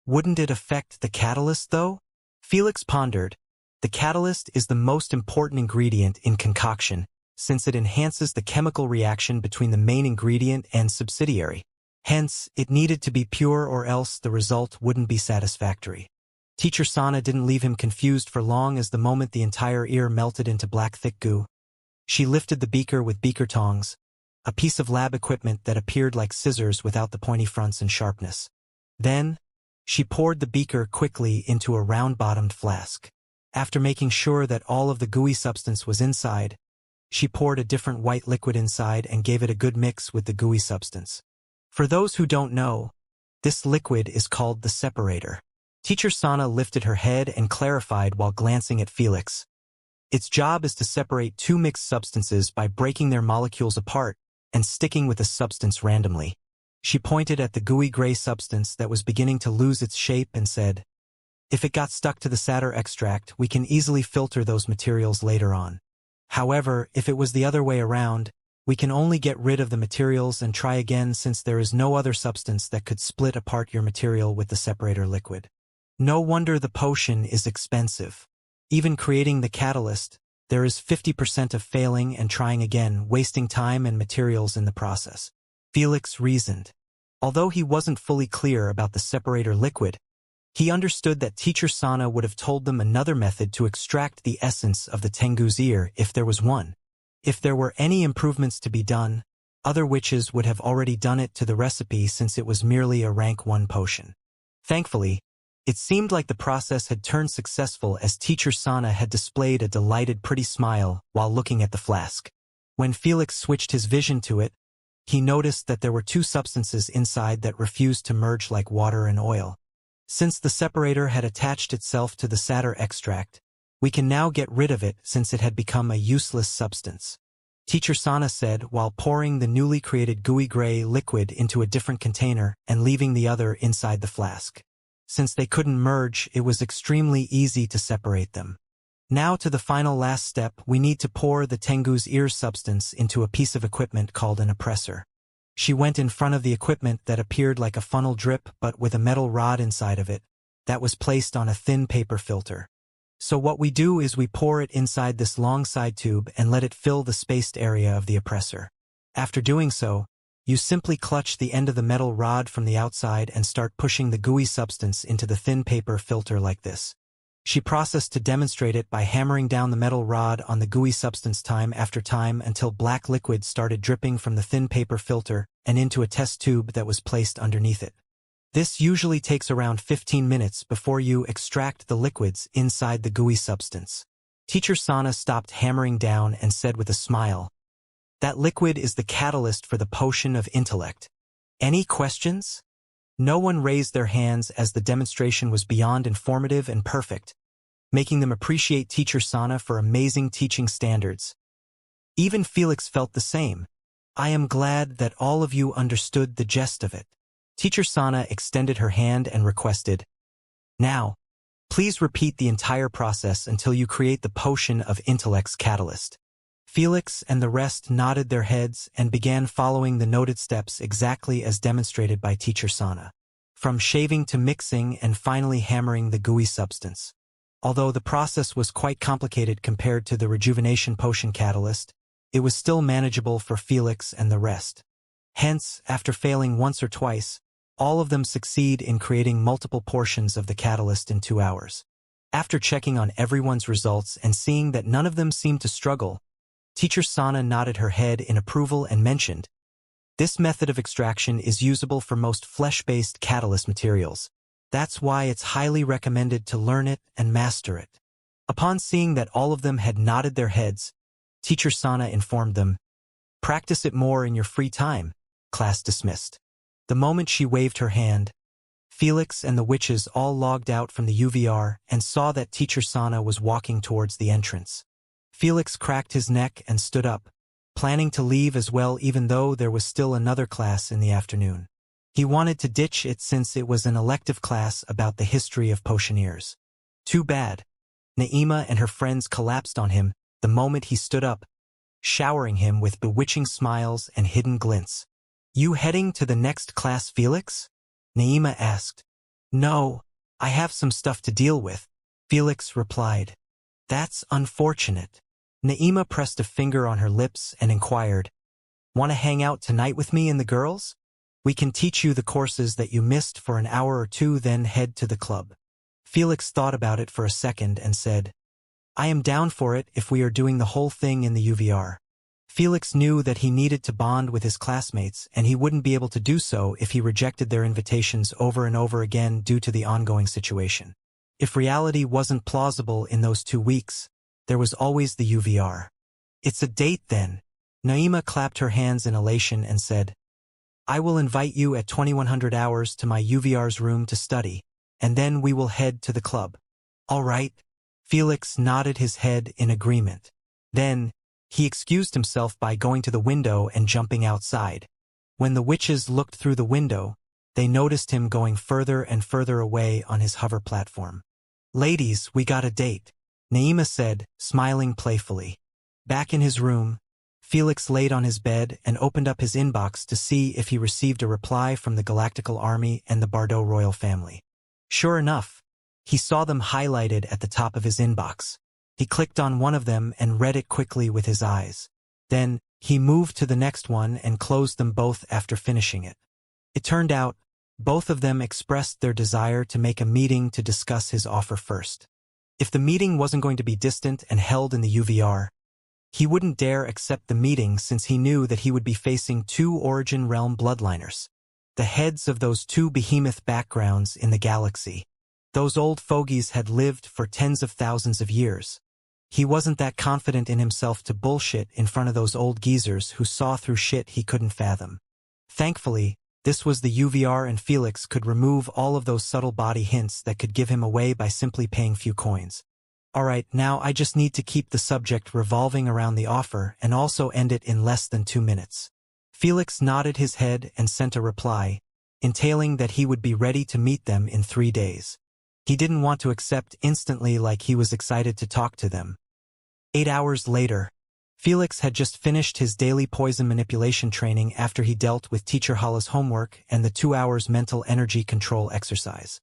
Wouldn't it affect the catalyst, though? Felix pondered. The catalyst is the most important ingredient in concoction, since it enhances the chemical reaction between the main ingredient and subsidiary. Hence, it needed to be pure or else the result wouldn't be satisfactory. Teacher Sana didn't leave him confused for long as the moment the entire ear melted into black thick goo. She lifted the beaker with beaker tongs, a piece of lab equipment that appeared like scissors without the pointy fronts and sharpness. Then, she poured the beaker quickly into a round-bottomed flask. After making sure that all of the gooey substance was inside, she poured a different white liquid inside and gave it a good mix with the gooey substance. For those who don't know, this liquid is called the separator. Teacher Sana lifted her head and clarified while glancing at Felix. Its job is to separate 2 mixed substances by breaking their molecules apart and sticking with the substance randomly. She pointed at the gooey gray substance that was beginning to lose its shape and said, "If it got stuck to the satyr extract, we can easily filter those materials later on. However, if it was the other way around, we can only get rid of the materials and try again since there is no other substance that could split apart your material with the separator liquid. No wonder the potion is expensive. Even creating the catalyst, there is 50% of failing and trying again, wasting time and materials in the process," Felix reasoned. Although he wasn't fully clear about the separator liquid, he understood that Teacher Sana would have told them another method to extract the essence of the Tengu's ear if there was one. If there were any improvements to be done, other witches would have already done it to the recipe since it was merely a rank 1 potion. Thankfully, it seemed like the process had turned successful as Teacher Sana had displayed a delighted pretty smile while looking at the flask. When Felix switched his vision to it, he noticed that there were 2 substances inside that refused to merge like water and oil. Since the separator had attached itself to the satyr extract, we can now get rid of it since it had become a useless substance, Teacher Sana said while pouring the newly created gooey gray liquid into a different container and leaving the other inside the flask. Since they couldn't merge, it was extremely easy to separate them. Now to the final last step, we need to pour the Tengu's ear substance into a piece of equipment called an oppressor. She went in front of the equipment that appeared like a funnel drip but with a metal rod inside of it that was placed on a thin paper filter. So what we do is we pour it inside this long side tube and let it fill the spaced area of the oppressor. After doing so, you simply clutch the end of the metal rod from the outside and start pushing the gooey substance into the thin paper filter like this. She processed to demonstrate it by hammering down the metal rod on the gooey substance time after time until black liquid started dripping from the thin paper filter and into a test tube that was placed underneath it. This usually takes around 15 minutes before you extract the liquids inside the gooey substance. Teacher Sana stopped hammering down and said with a smile, "That liquid is the catalyst for the potion of intellect. Any questions?" No one raised their hands as the demonstration was beyond informative and perfect, making them appreciate Teacher Sana for amazing teaching standards. Even Felix felt the same. "I am glad that all of you understood the gist of it." Teacher Sana extended her hand and requested, "Now, please repeat the entire process until you create the potion of intellect's catalyst." Felix and the rest nodded their heads and began following the noted steps exactly as demonstrated by Teacher Sana, from shaving to mixing and finally hammering the gooey substance. Although the process was quite complicated compared to the rejuvenation potion catalyst, it was still manageable for Felix and the rest. Hence, after failing once or twice, all of them succeed in creating multiple portions of the catalyst in 2 hours. After checking on everyone's results and seeing that none of them seemed to struggle, Teacher Sana nodded her head in approval and mentioned, "This method of extraction is usable for most flesh-based catalyst materials. That's why it's highly recommended to learn it and master it." Upon seeing that all of them had nodded their heads, Teacher Sana informed them, "Practice it more in your free time. Class dismissed." The moment she waved her hand, Felix and the witches all logged out from the UVR and saw that Teacher Sana was walking towards the entrance. Felix cracked his neck and stood up, planning to leave as well even though there was still another class in the afternoon. He wanted to ditch it since it was an elective class about the history of potioneers. Too bad. Naima and her friends collapsed on him the moment he stood up, showering him with bewitching smiles and hidden glints. "You heading to the next class, Felix?" Naima asked. "No, I have some stuff to deal with," Felix replied. "That's unfortunate." Naima pressed a finger on her lips and inquired, "Want to hang out tonight with me and the girls? We can teach you the courses that you missed for an hour or two, then head to the club." Felix thought about it for a second and said, "I am down for it if we are doing the whole thing in the UVR." Felix knew that he needed to bond with his classmates and he wouldn't be able to do so if he rejected their invitations over and over again due to the ongoing situation. If reality wasn't plausible in those 2 weeks, there was always the UVR. "It's a date then." Naima clapped her hands in elation and said, "I will invite you at 2100 hours to my UVR's room to study, and then we will head to the club." "All right." Felix nodded his head in agreement. Then, he excused himself by going to the window and jumping outside. When the witches looked through the window, they noticed him going further and further away on his hover platform. "Ladies, we got a date," Naima said, smiling playfully. Back in his room, Felix laid on his bed and opened up his inbox to see if he received a reply from the Galactical Army and the Bardot royal family. Sure enough, he saw them highlighted at the top of his inbox. He clicked on one of them and read it quickly with his eyes. Then, he moved to the next one and closed them both after finishing it. It turned out, both of them expressed their desire to make a meeting to discuss his offer first. If the meeting wasn't going to be distant and held in the UVR, he wouldn't dare accept the meeting since he knew that he would be facing 2 Origin Realm bloodliners, the heads of those 2 behemoth backgrounds in the galaxy. Those old fogies had lived for tens of thousands of years. He wasn't that confident in himself to bullshit in front of those old geezers who saw through shit he couldn't fathom. Thankfully, this was the UVR and Felix could remove all of those subtle body hints that could give him away by simply paying few coins. Alright, now I just need to keep the subject revolving around the offer and also end it in less than 2 minutes. Felix nodded his head and sent a reply, entailing that he would be ready to meet them in 3 days. He didn't want to accept instantly like he was excited to talk to them. 8 hours later, Felix had just finished his daily poison manipulation training after he dealt with Teacher Hala's homework and the 2 hours mental energy control exercise.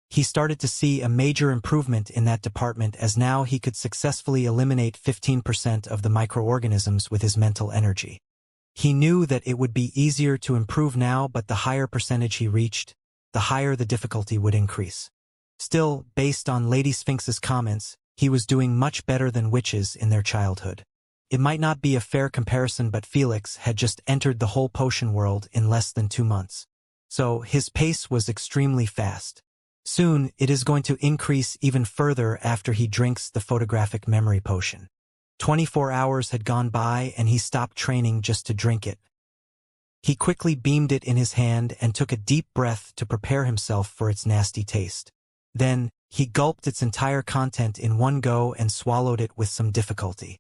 He started to see a major improvement in that department as now he could successfully eliminate 15% of the microorganisms with his mental energy. He knew that it would be easier to improve now, but the higher percentage he reached, the higher the difficulty would increase. Still, based on Lady Sphinx's comments, he was doing much better than witches in their childhood. It might not be a fair comparison, but Felix had just entered the whole potion world in less than 2 months. So his pace was extremely fast. Soon, it is going to increase even further after he drinks the photographic memory potion. 24 hours had gone by and he stopped training just to drink it. He quickly beamed it in his hand and took a deep breath to prepare himself for its nasty taste. Then, he gulped its entire content in one go and swallowed it with some difficulty.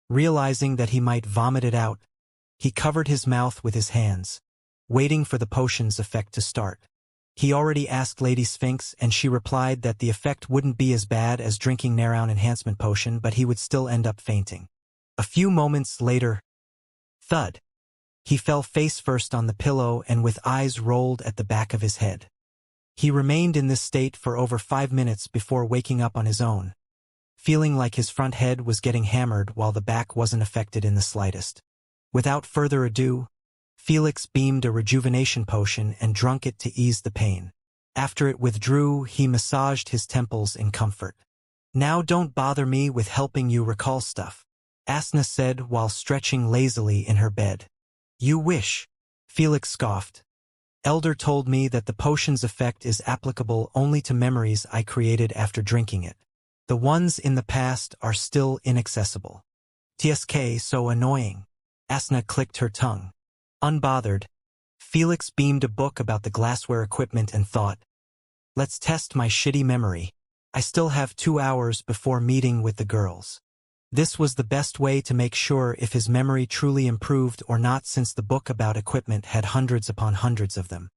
Realizing that he might vomit it out, he covered his mouth with his hands, waiting for the potion's effect to start. He already asked Lady Sphinx and she replied that the effect wouldn't be as bad as drinking Narration enhancement potion, but he would still end up fainting. A few moments later, thud. He fell face first on the pillow and with eyes rolled at the back of his head. He remained in this state for over 5 minutes before waking up on his own, feeling like his front head was getting hammered while the back wasn't affected in the slightest. Without further ado, Felix beamed a rejuvenation potion and drank it to ease the pain. After it withdrew, he massaged his temples in comfort. "Now don't bother me with helping you recall stuff," Asna said while stretching lazily in her bed. "You wish," Felix scoffed. "Elder told me that the potion's effect is applicable only to memories I created after drinking it. The ones in the past are still inaccessible." "TSK, so annoying." Asna clicked her tongue. Unbothered, Felix beamed a book about the glassware equipment and thought, "Let's test my shitty memory. I still have 2 hours before meeting with the girls." This was the best way to make sure if his memory truly improved or not, since the book about equipment had hundreds upon hundreds of them.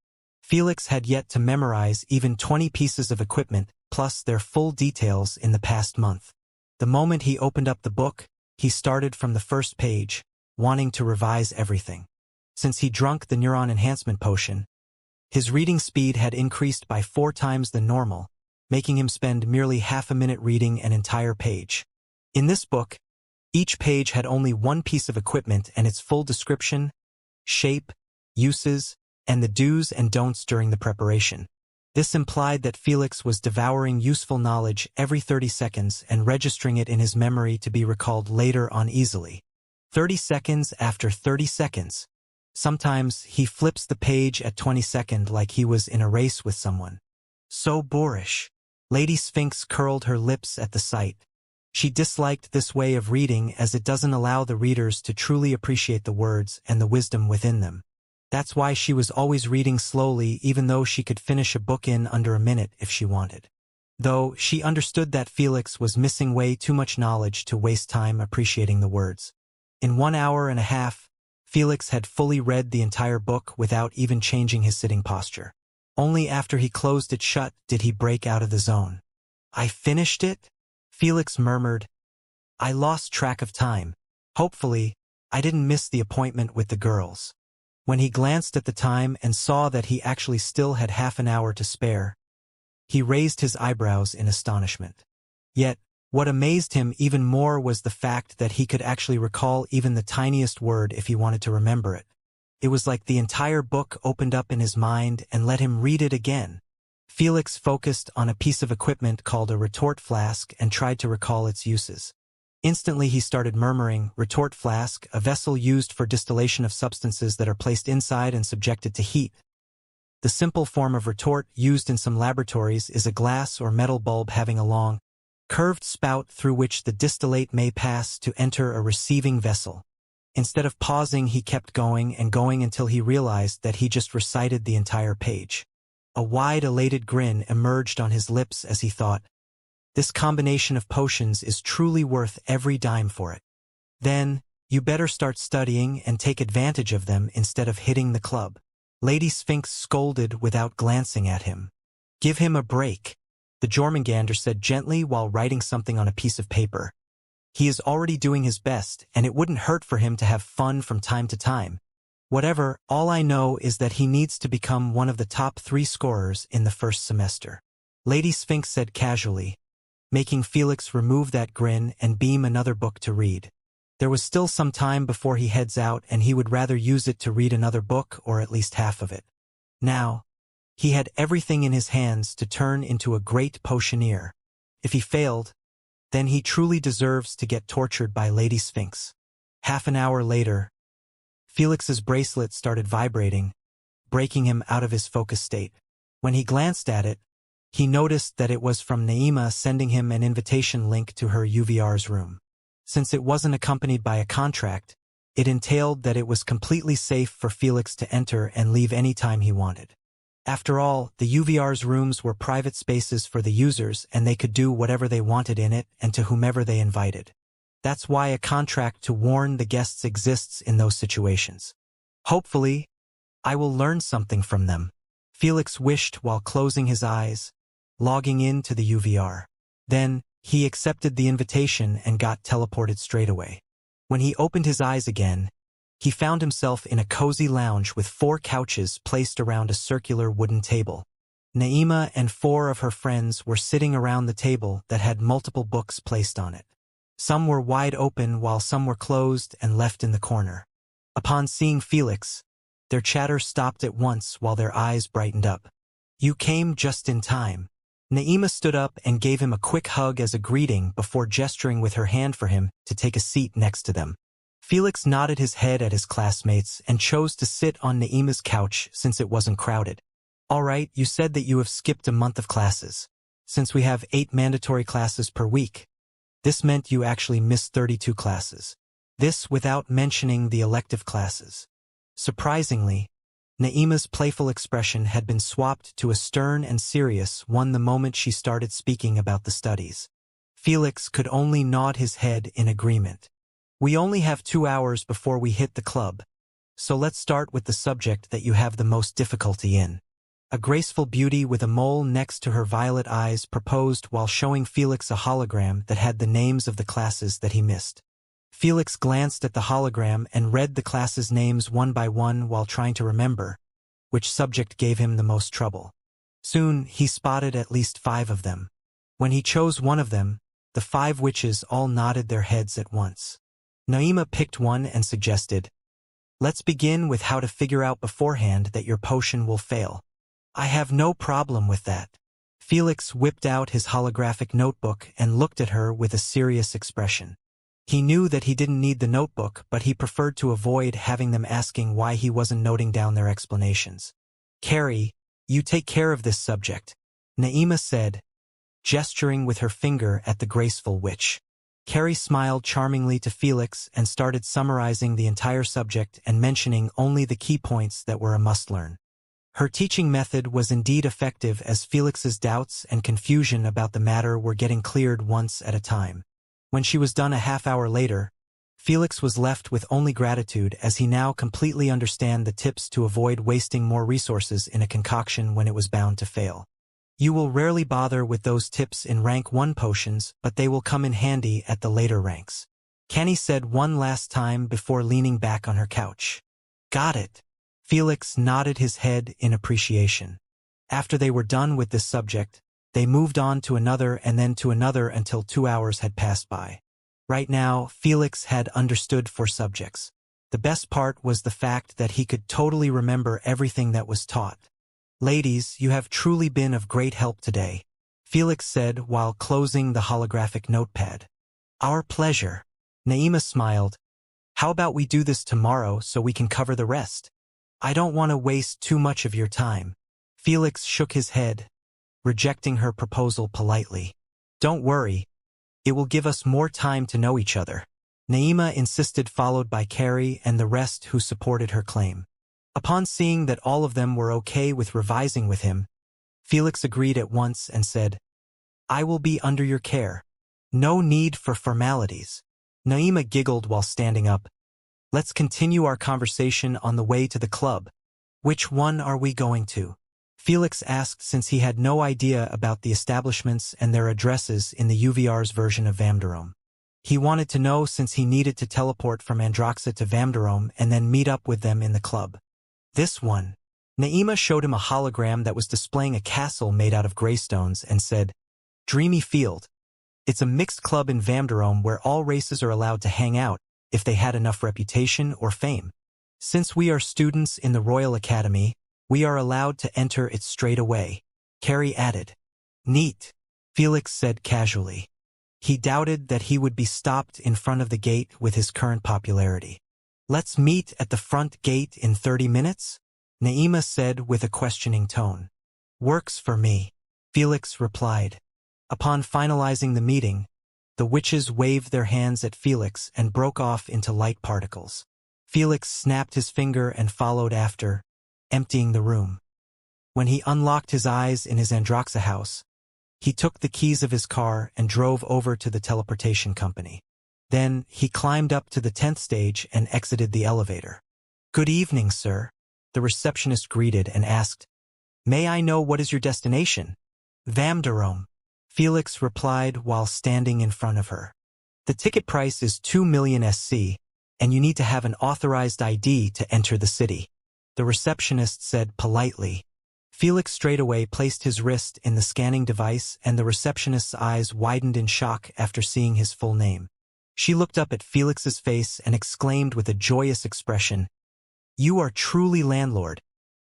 Felix had yet to memorize even 20 pieces of equipment, plus their full details in the past month. The moment he opened up the book, he started from the first page, wanting to revise everything. Since he drunk the neuron enhancement potion, his reading speed had increased by 4 times the normal, making him spend merely half a minute reading an entire page. In this book, each page had only one piece of equipment and its full description, shape, uses, and the do's and don'ts during the preparation. This implied that Felix was devouring useful knowledge every 30 seconds and registering it in his memory to be recalled later on easily. 30 seconds after 30 seconds. Sometimes he flips the page at 22nd like he was in a race with someone. So boorish. Lady Sphinx curled her lips at the sight. She disliked this way of reading as it doesn't allow the readers to truly appreciate the words and the wisdom within them. That's why she was always reading slowly, even though she could finish a book in under a minute if she wanted. Though she understood that Felix was missing way too much knowledge to waste time appreciating the words. In 1 hour and a half, Felix had fully read the entire book without even changing his sitting posture. Only after he closed it shut did he break out of the zone. "I finished it?" Felix murmured. "I lost track of time. Hopefully, I didn't miss the appointment with the girls." When he glanced at the time and saw that he actually still had half an hour to spare, he raised his eyebrows in astonishment. Yet, what amazed him even more was the fact that he could actually recall even the tiniest word if he wanted to remember it. It was like the entire book opened up in his mind and let him read it again. Felix focused on a piece of equipment called a retort flask and tried to recall its uses. Instantly he started murmuring, "Retort flask, a vessel used for distillation of substances that are placed inside and subjected to heat." The simple form of retort used in some laboratories is a glass or metal bulb having a long, curved spout through which the distillate may pass to enter a receiving vessel. Instead of pausing, he kept going and going until he realized that he just recited the entire page. A wide, elated grin emerged on his lips as he thought, "This combination of potions is truly worth every dime for it." "Then, you better start studying and take advantage of them instead of hitting the club." Lady Sphinx scolded without glancing at him. "Give him a break," the Jormungandr said gently while writing something on a piece of paper. "He is already doing his best, and it wouldn't hurt for him to have fun from time to time. Whatever, all I know is that he needs to become one of the top 3 scorers in the first semester." Lady Sphinx said casually, making Felix remove that grin and beam another book to read. There was still some time before he heads out, and he would rather use it to read another book or at least half of it. Now, He had everything in his hands to turn into a great potioneer. If he failed, then he truly deserves to get tortured by Lady Sphinx. Half an hour later, Felix's bracelet started vibrating, breaking him out of his focus state. When he glanced at it, he noticed that it was from Naima sending him an invitation link to her UVR's room. Since it wasn't accompanied by a contract, it entailed that it was completely safe for Felix to enter and leave any time he wanted. After all, the UVR's rooms were private spaces for the users and they could do whatever they wanted in it and to whomever they invited. That's why a contract to warn the guests exists in those situations. Hopefully, I will learn something from them, Felix wished while closing his eyes, logging in to the UVR. Then, he accepted the invitation and got teleported straight away. When he opened his eyes again, he found himself in a cozy lounge with 4 couches placed around a circular wooden table. Naima and 4 of her friends were sitting around the table that had multiple books placed on it. Some were wide open while some were closed and left in the corner. Upon seeing Felix, their chatter stopped at once while their eyes brightened up. "You came just in time." Naima stood up and gave him a quick hug as a greeting before gesturing with her hand for him to take a seat next to them. Felix nodded his head at his classmates and chose to sit on Naima's couch since it wasn't crowded. "All right, you said that you have skipped a month of classes. Since we have 8 mandatory classes per week, this meant you actually missed 32 classes. This without mentioning the elective classes." Surprisingly, Naima's playful expression had been swapped to a stern and serious one the moment she started speaking about the studies. Felix could only nod his head in agreement. "We only have 2 hours before we hit the club, so let's start with the subject that you have the most difficulty in." A graceful beauty with a mole next to her violet eyes proposed while showing Felix a hologram that had the names of the classes that he missed. Felix glanced at the hologram and read the classes' names one by one while trying to remember which subject gave him the most trouble. Soon, he spotted at least 5 of them. When he chose one of them, the 5 witches all nodded their heads at once. Naima picked one and suggested, "Let's begin with how to figure out beforehand that your potion will fail." "I have no problem with that." Felix whipped out his holographic notebook and looked at her with a serious expression. He knew that he didn't need the notebook, but he preferred to avoid having them asking why he wasn't noting down their explanations. "Carrie, you take care of this subject," Naima said, gesturing with her finger at the graceful witch. Carrie smiled charmingly to Felix and started summarizing the entire subject and mentioning only the key points that were a must-learn. Her teaching method was indeed effective as Felix's doubts and confusion about the matter were getting cleared once at a time. When she was done a half-hour later, Felix was left with only gratitude as he now completely understood the tips to avoid wasting more resources in a concoction when it was bound to fail. You will rarely bother with those tips in rank 1 potions, but they will come in handy at the later ranks. Kenny said one last time before leaning back on her couch. "Got it." Felix nodded his head in appreciation. After they were done with this subject, they moved on to another and then to another until 2 hours had passed by. Right now, Felix had understood 4 subjects. The best part was the fact that he could totally remember everything that was taught. "Ladies, you have truly been of great help today," Felix said while closing the holographic notepad. "Our pleasure." Naima smiled. "How about we do this tomorrow so we can cover the rest? I don't want to waste too much of your time." Felix shook his head, rejecting her proposal politely. "Don't worry. It will give us more time to know each other," Naima insisted, followed by Carrie and the rest who supported her claim. Upon seeing that all of them were okay with revising with him, Felix agreed at once and said, "I will be under your care. No need for formalities." Naima giggled while standing up. "Let's continue our conversation on the way to the club. Which one are we going to?" Felix asked since he had no idea about the establishments and their addresses in the UVR's version of Vamdarome. He wanted to know since he needed to teleport from Androxa to Vamdarome and then meet up with them in the club. "This one." Naima showed him a hologram that was displaying a castle made out of greystones and said, "Dreamy Field. It's a mixed club in Vamdarome where all races are allowed to hang out if they had enough reputation or fame. Since we are students in the Royal Academy, We are allowed to enter it straight away, Carrie added. Neat, Felix said casually. He doubted that he would be stopped in front of the gate with his current popularity. Let's meet at the front gate in 30 minutes? Naima said with a questioning tone. Works for me, Felix replied. Upon finalizing the meeting, the witches waved their hands at Felix and broke off into light particles. Felix snapped his finger and followed after, emptying the room. When he unlocked his eyes in his Androxa house, he took the keys of his car and drove over to the teleportation company. Then, he climbed up to the 10th stage and exited the elevator. Good evening, sir, the receptionist greeted and asked, May I know what is your destination? Vamdarom, Felix replied while standing in front of her. The ticket price is 2 million SC, and you need to have an authorized ID to enter the city, the receptionist said politely. Felix straightaway placed his wrist in the scanning device and the receptionist's eyes widened in shock after seeing his full name. She looked up at Felix's face and exclaimed with a joyous expression, You are truly landlord.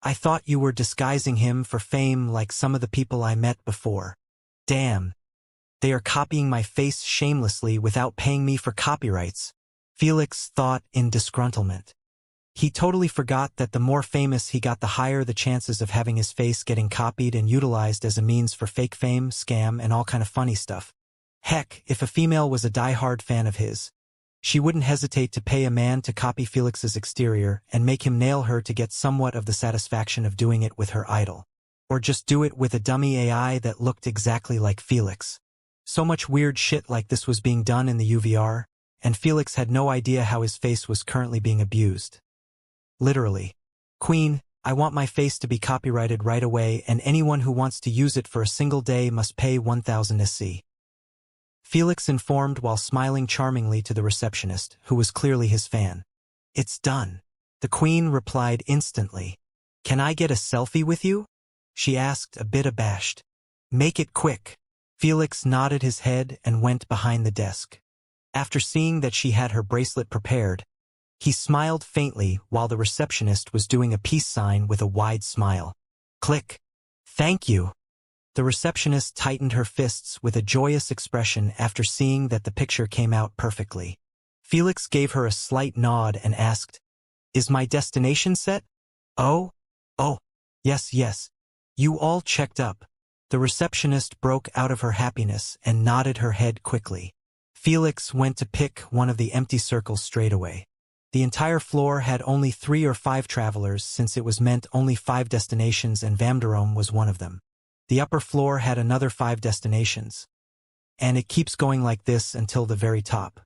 I thought you were disguising him for fame like some of the people I met before. Damn. They are copying my face shamelessly without paying me for copyrights, Felix thought in disgruntlement. He totally forgot that the more famous he got, the higher the chances of having his face getting copied and utilized as a means for fake fame, scam, and all kind of funny stuff. Heck, if a female was a die-hard fan of his, she wouldn't hesitate to pay a man to copy Felix's exterior and make him nail her to get somewhat of the satisfaction of doing it with her idol. Or just do it with a dummy AI that looked exactly like Felix. So much weird shit like this was being done in the UVR, and Felix had no idea how his face was currently being abused. Literally. Queen, I want my face to be copyrighted right away, and anyone who wants to use it for a single day must pay 1,000 SC. Felix informed while smiling charmingly to the receptionist, who was clearly his fan. It's done. The queen replied instantly. Can I get a selfie with you? She asked, a bit abashed. Make it quick. Felix nodded his head and went behind the desk. After seeing that she had her bracelet prepared, he smiled faintly while the receptionist was doing a peace sign with a wide smile. Click. Thank you. The receptionist tightened her fists with a joyous expression after seeing that the picture came out perfectly. Felix gave her a slight nod and asked, Is my destination set? Oh, yes. You all checked up. The receptionist broke out of her happiness and nodded her head quickly. Felix went to pick one of the empty circles straight away. The entire floor had only 3 or 5 travelers since it was meant only 5 destinations and Vamdarom was one of them. The upper floor had another 5 destinations. And it keeps going like this until the very top.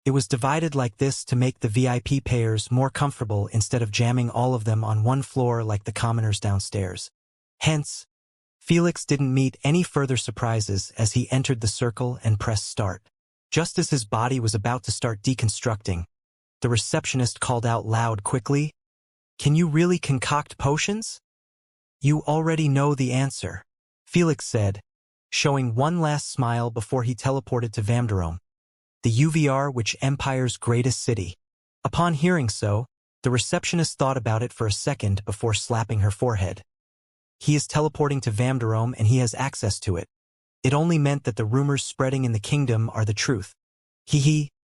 It was divided like this to make the VIP payers more comfortable instead of jamming all of them on one floor like the commoners downstairs. Hence, Felix didn't meet any further surprises as he entered the circle and pressed start. Just as his body was about to start deconstructing, the receptionist called out loud quickly, Can you really concoct potions? You already know the answer, Felix said, showing one last smile before he teleported to Vamdarom, the UVR which Empire's greatest city. Upon hearing so, the receptionist thought about it for a second before slapping her forehead. He is teleporting to Vamdarom and he has access to it. It only meant that the rumors spreading in the kingdom are the truth.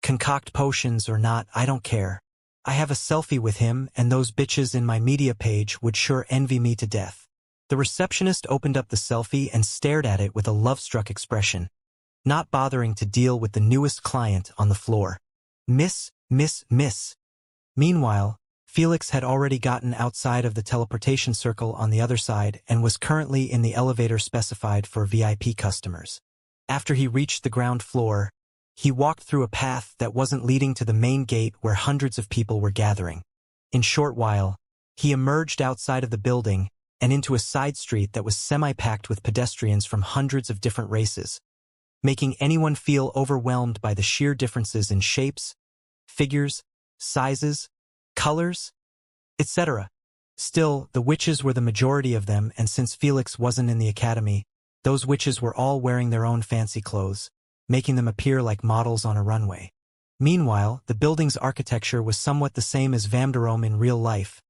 Concoct potions or not, I don't care. I have a selfie with him and those bitches in my media page would sure envy me to death. The receptionist opened up the selfie and stared at it with a love-struck expression, not bothering to deal with the newest client on the floor. Miss. Meanwhile, Felix had already gotten outside of the teleportation circle on the other side and was currently in the elevator specified for VIP customers. After he reached the ground floor, he walked through a path that wasn't leading to the main gate where hundreds of people were gathering. In short while, he emerged outside of the building and into a side street that was semi-packed with pedestrians from hundreds of different races, making anyone feel overwhelmed by the sheer differences in shapes, figures, sizes, colors, etc. Still, the witches were the majority of them, and since Felix wasn't in the academy, those witches were all wearing their own fancy clothes, making them appear like models on a runway. Meanwhile, the building's architecture was somewhat the same as Vamdarom in real life,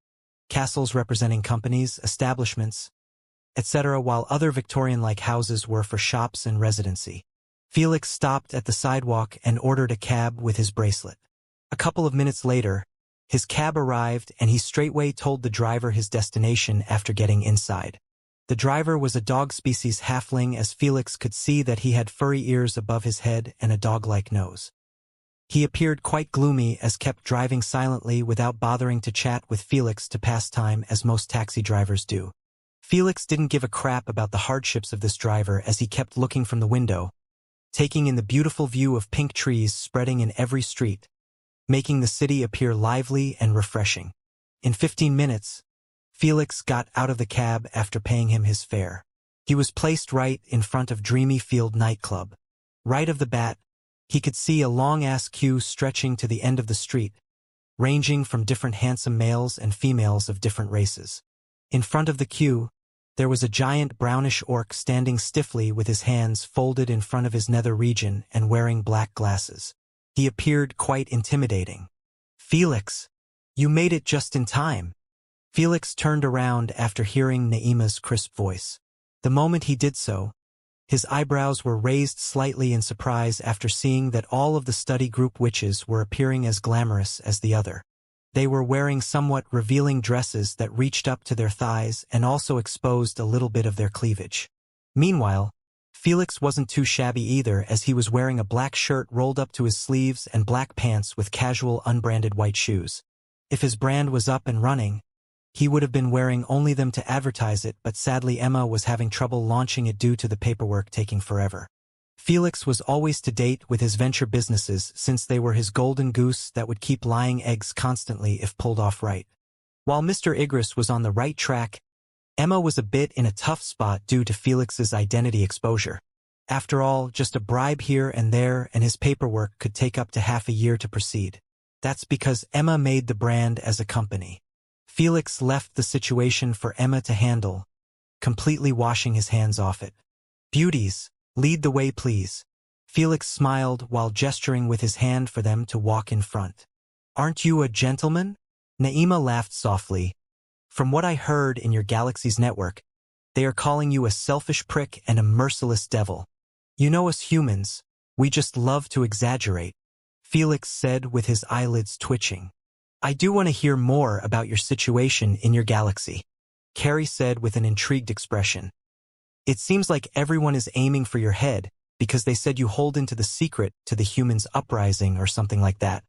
castles representing companies, establishments, etc., while other Victorian-like houses were for shops and residency. Felix stopped at the sidewalk and ordered a cab with his bracelet. A couple of minutes later, his cab arrived and he straightway told the driver his destination after getting inside. The driver was a dog species halfling, as Felix could see that he had furry ears above his head and a dog-like nose. He appeared quite gloomy as kept driving silently without bothering to chat with Felix to pass time as most taxi drivers do. Felix didn't give a crap about the hardships of this driver as he kept looking from the window, taking in the beautiful view of pink trees spreading in every street, making the city appear lively and refreshing. In 15 minutes, Felix got out of the cab after paying him his fare. He was placed right in front of Dreamy Field nightclub. Right of the bat, he could see a long-ass queue stretching to the end of the street, ranging from different handsome males and females of different races. In front of the queue, there was a giant brownish orc standing stiffly with his hands folded in front of his nether region and wearing black glasses. He appeared quite intimidating. "Felix, you made it just in time." Felix turned around after hearing Naima's crisp voice. The moment he did so, his eyebrows were raised slightly in surprise after seeing that all of the study group witches were appearing as glamorous as the other. They were wearing somewhat revealing dresses that reached up to their thighs and also exposed a little bit of their cleavage. Meanwhile, Felix wasn't too shabby either, as he was wearing a black shirt rolled up to his sleeves and black pants with casual unbranded white shoes. If his brand was up and running, he would have been wearing only them to advertise it, but sadly Emma was having trouble launching it due to the paperwork taking forever. Felix was always to date with his venture businesses, since they were his golden goose that would keep laying eggs constantly if pulled off right. While Mr. Igris was on the right track, Emma was a bit in a tough spot due to Felix's identity exposure. After all, just a bribe here and there and his paperwork could take up to half a year to proceed. That's because Emma made the brand as a company. Felix left the situation for Emma to handle, completely washing his hands off it. "Beauties, lead the way please." Felix smiled while gesturing with his hand for them to walk in front. "Aren't you a gentleman?" Naima laughed softly. "From what I heard in your galaxy's network, they are calling you a selfish prick and a merciless devil. You know us humans, we just love to exaggerate," Felix said with his eyelids twitching. "I do want to hear more about your situation in your galaxy," Carrie said with an intrigued expression. "It seems like everyone is aiming for your head because they said you hold into the secret to the humans' uprising or something like that.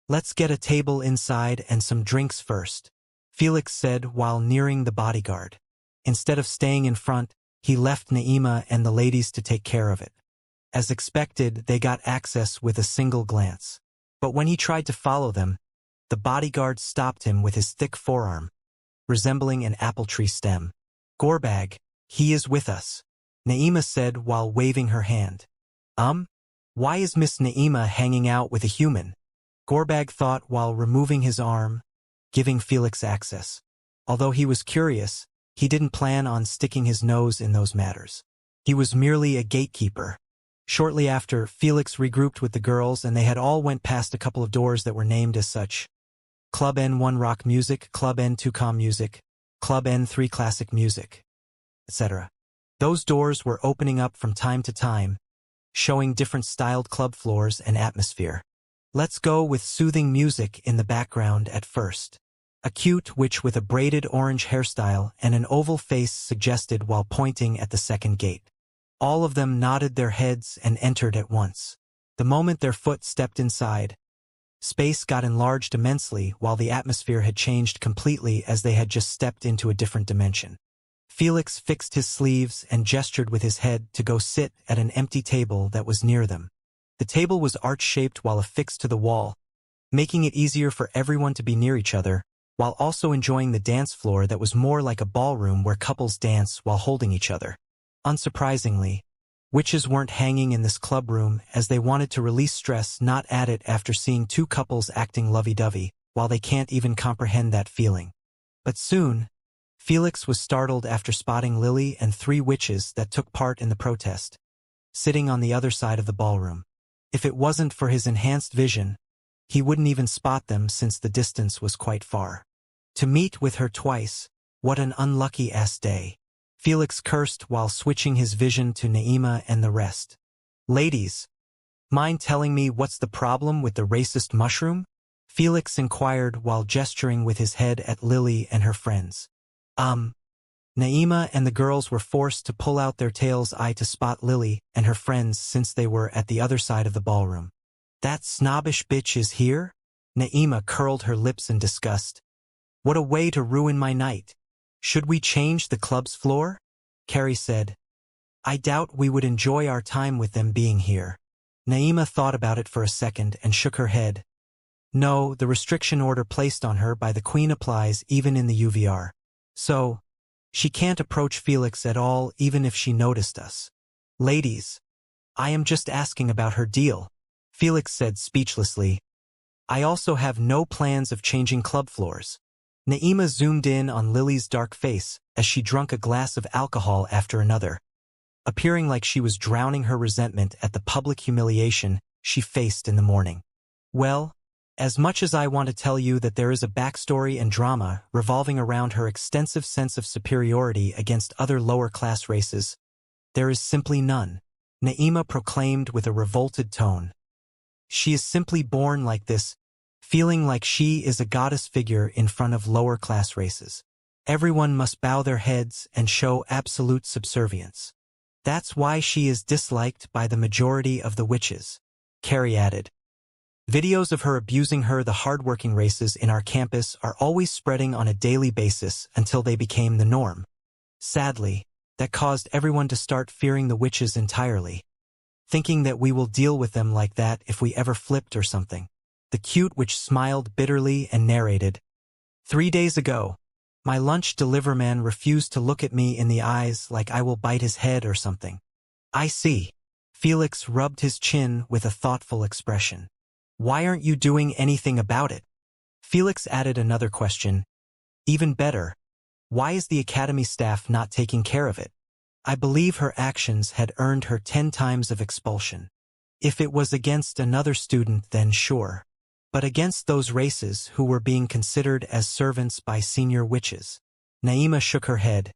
Let's get a table inside and some drinks first," Felix said while nearing the bodyguard. Instead of staying in front, he left Naima and the ladies to take care of it. As expected, they got access with a single glance. But when he tried to follow them, the bodyguard stopped him with his thick forearm, resembling an apple tree stem. "Gorbag, he is with us," Naima said while waving her hand. Why is Miss Naima hanging out with a human?" Gorbag thought while removing his arm, giving Felix access. Although he was curious, he didn't plan on sticking his nose in those matters. He was merely a gatekeeper. Shortly after, Felix regrouped with the girls and they had all went past a couple of doors that were named as such: Club N1 Rock Music, Club N2 Com Music, Club N3 Classic Music, etc. Those doors were opening up from time to time, showing different styled club floors and atmosphere. Let's go with soothing music in the background at first. A cute witch with a braided orange hairstyle and an oval face suggested while pointing at the second gate. All of them nodded their heads and entered at once. The moment their foot stepped inside, space got enlarged immensely while the atmosphere had changed completely as they had just stepped into a different dimension. Felix fixed his sleeves and gestured with his head to go sit at an empty table that was near them. The table was arch-shaped while affixed to the wall, making it easier for everyone to be near each other, while also enjoying the dance floor that was more like a ballroom where couples dance while holding each other. Unsurprisingly, witches weren't hanging in this club room as they wanted to release stress, not add it after seeing two couples acting lovey-dovey, while they can't even comprehend that feeling. But soon, Felix was startled after spotting Lily and 3 witches that took part in the protest, sitting on the other side of the ballroom. If it wasn't for his enhanced vision, he wouldn't even spot them since the distance was quite far. To meet with her twice, what an unlucky-ass day. Felix cursed while switching his vision to Naima and the rest. Ladies, mind telling me what's the problem with the racist mushroom? Felix inquired while gesturing with his head at Lily and her friends. Naima and the girls were forced to pull out their tails' eye to spot Lily and her friends since they were at the other side of the ballroom. That snobbish bitch is here? Naima curled her lips in disgust. What a way to ruin my night. Should we change the club's floor? Carrie said. I doubt we would enjoy our time with them being here. Naima thought about it for a second and shook her head. No, the restriction order placed on her by the Queen applies even in the UVR. So, she can't approach Felix at all even if she noticed us. Ladies, I am just asking about her deal, Felix said speechlessly. I also have no plans of changing club floors. Naima zoomed in on Lily's dark face as she drank a glass of alcohol after another, appearing like she was drowning her resentment at the public humiliation she faced in the morning. Well, as much as I want to tell you that there is a backstory and drama revolving around her extensive sense of superiority against other lower-class races, there is simply none, Naima proclaimed with a revolted tone. She is simply born like this, feeling like she is a goddess figure in front of lower-class races. Everyone must bow their heads and show absolute subservience. That's why she is disliked by the majority of the witches, Carrie added. Videos of her abusing the hardworking races in our campus are always spreading on a daily basis until they became the norm. Sadly, that caused everyone to start fearing the witches entirely, thinking that we will deal with them like that if we ever flipped or something. The cute witch smiled bitterly and narrated. 3 days ago, my lunch deliver man refused to look at me in the eyes like I will bite his head or something. I see. Felix rubbed his chin with a thoughtful expression. Why aren't you doing anything about it? Felix added another question. Even better, why is the academy staff not taking care of it? I believe her actions had earned her 10 times of expulsion. If it was against another student, then sure. But against those races who were being considered as servants by senior witches. Naima shook her head.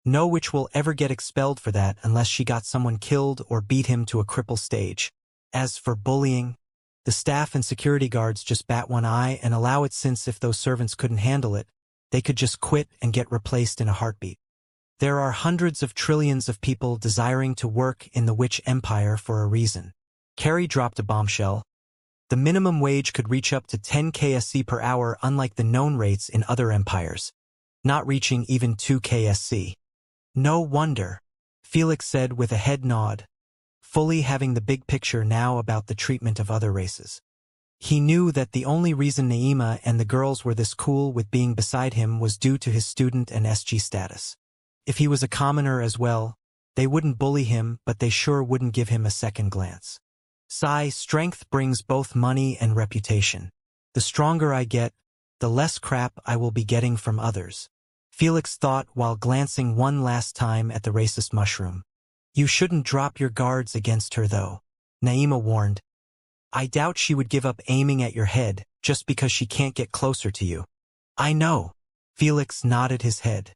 No witch will ever get expelled for that unless she got someone killed or beat him to a cripple stage. As for bullying, the staff and security guards just bat one eye and allow it, since if those servants couldn't handle it, they could just quit and get replaced in a heartbeat. There are hundreds of trillions of people desiring to work in the witch empire for a reason. Carrie dropped a bombshell. The minimum wage could reach up to 10 KSC per hour, unlike the known rates in other empires, not reaching even 2 KSC. No wonder, Felix said with a head nod, fully having the big picture now about the treatment of other races. He knew that the only reason Naima and the girls were this cool with being beside him was due to his student and SG status. If he was a commoner as well, they wouldn't bully him, but they sure wouldn't give him a second glance. Strength brings both money and reputation. The stronger I get, the less crap I will be getting from others, Felix thought while glancing one last time at the racist mushroom. You shouldn't drop your guards against her though, Naima warned. I doubt she would give up aiming at your head just because she can't get closer to you. I know, Felix nodded his head.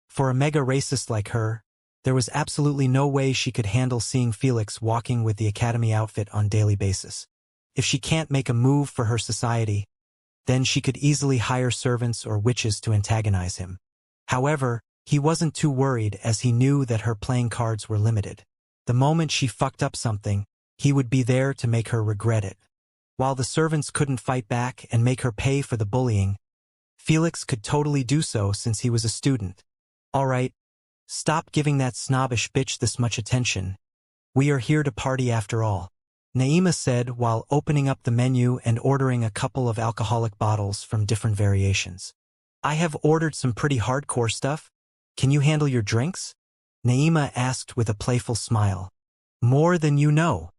For a mega racist like her, there was absolutely no way she could handle seeing Felix walking with the academy outfit on a daily basis. If she can't make a move for her society, then she could easily hire servants or witches to antagonize him. However, he wasn't too worried as he knew that her playing cards were limited. The moment she fucked up something, he would be there to make her regret it. While the servants couldn't fight back and make her pay for the bullying, Felix could totally do so since he was a student. All right. Stop giving that snobbish bitch this much attention. We are here to party after all, Naima said while opening up the menu and ordering a couple of alcoholic bottles from different variations. I have ordered some pretty hardcore stuff. Can you handle your drinks? Naima asked with a playful smile. More than you know.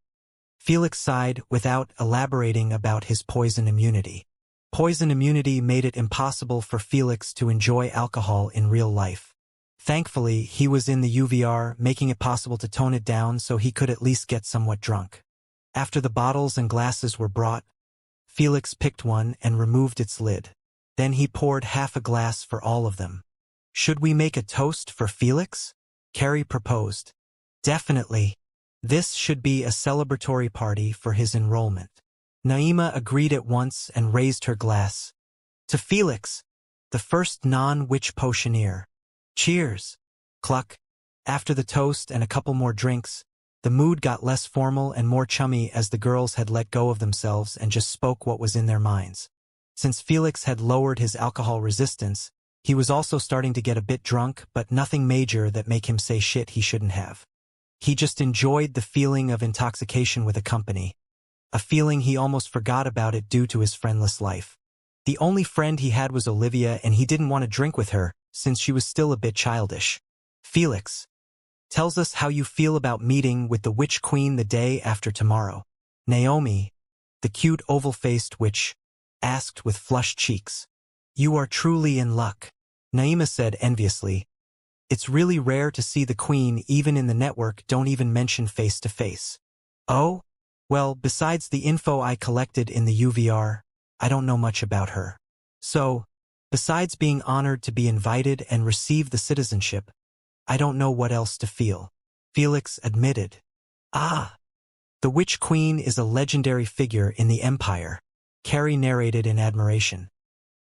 Felix sighed without elaborating about his poison immunity. Poison immunity made it impossible for Felix to enjoy alcohol in real life. Thankfully, he was in the UVR, making it possible to tone it down so he could at least get somewhat drunk. After the bottles and glasses were brought, Felix picked one and removed its lid. Then he poured half a glass for all of them. Should we make a toast for Felix? Carrie proposed. Definitely. This should be a celebratory party for his enrollment. Naima agreed at once and raised her glass. To Felix, the first non-witch potioneer. Cheers. Cluck. After the toast and a couple more drinks, the mood got less formal and more chummy as the girls had let go of themselves and just spoke what was in their minds. Since Felix had lowered his alcohol resistance, he was also starting to get a bit drunk, but nothing major that make him say shit he shouldn't have. He just enjoyed the feeling of intoxication with a company, a feeling he almost forgot about it due to his friendless life. The only friend he had was Olivia, and he didn't want to drink with her, since she was still a bit childish. Felix tells us how you feel about meeting with the Witch Queen the day after tomorrow. Naomi, the cute oval-faced witch, asked with flushed cheeks. You are truly in luck, Naima said enviously. It's really rare to see the queen even in the network don't even mention face-to-face. Oh? Well, besides the info I collected in the UVR, I don't know much about her. So, besides being honored to be invited and receive the citizenship, I don't know what else to feel. Felix admitted. Ah! The Witch Queen is a legendary figure in the Empire, Carrie narrated in admiration.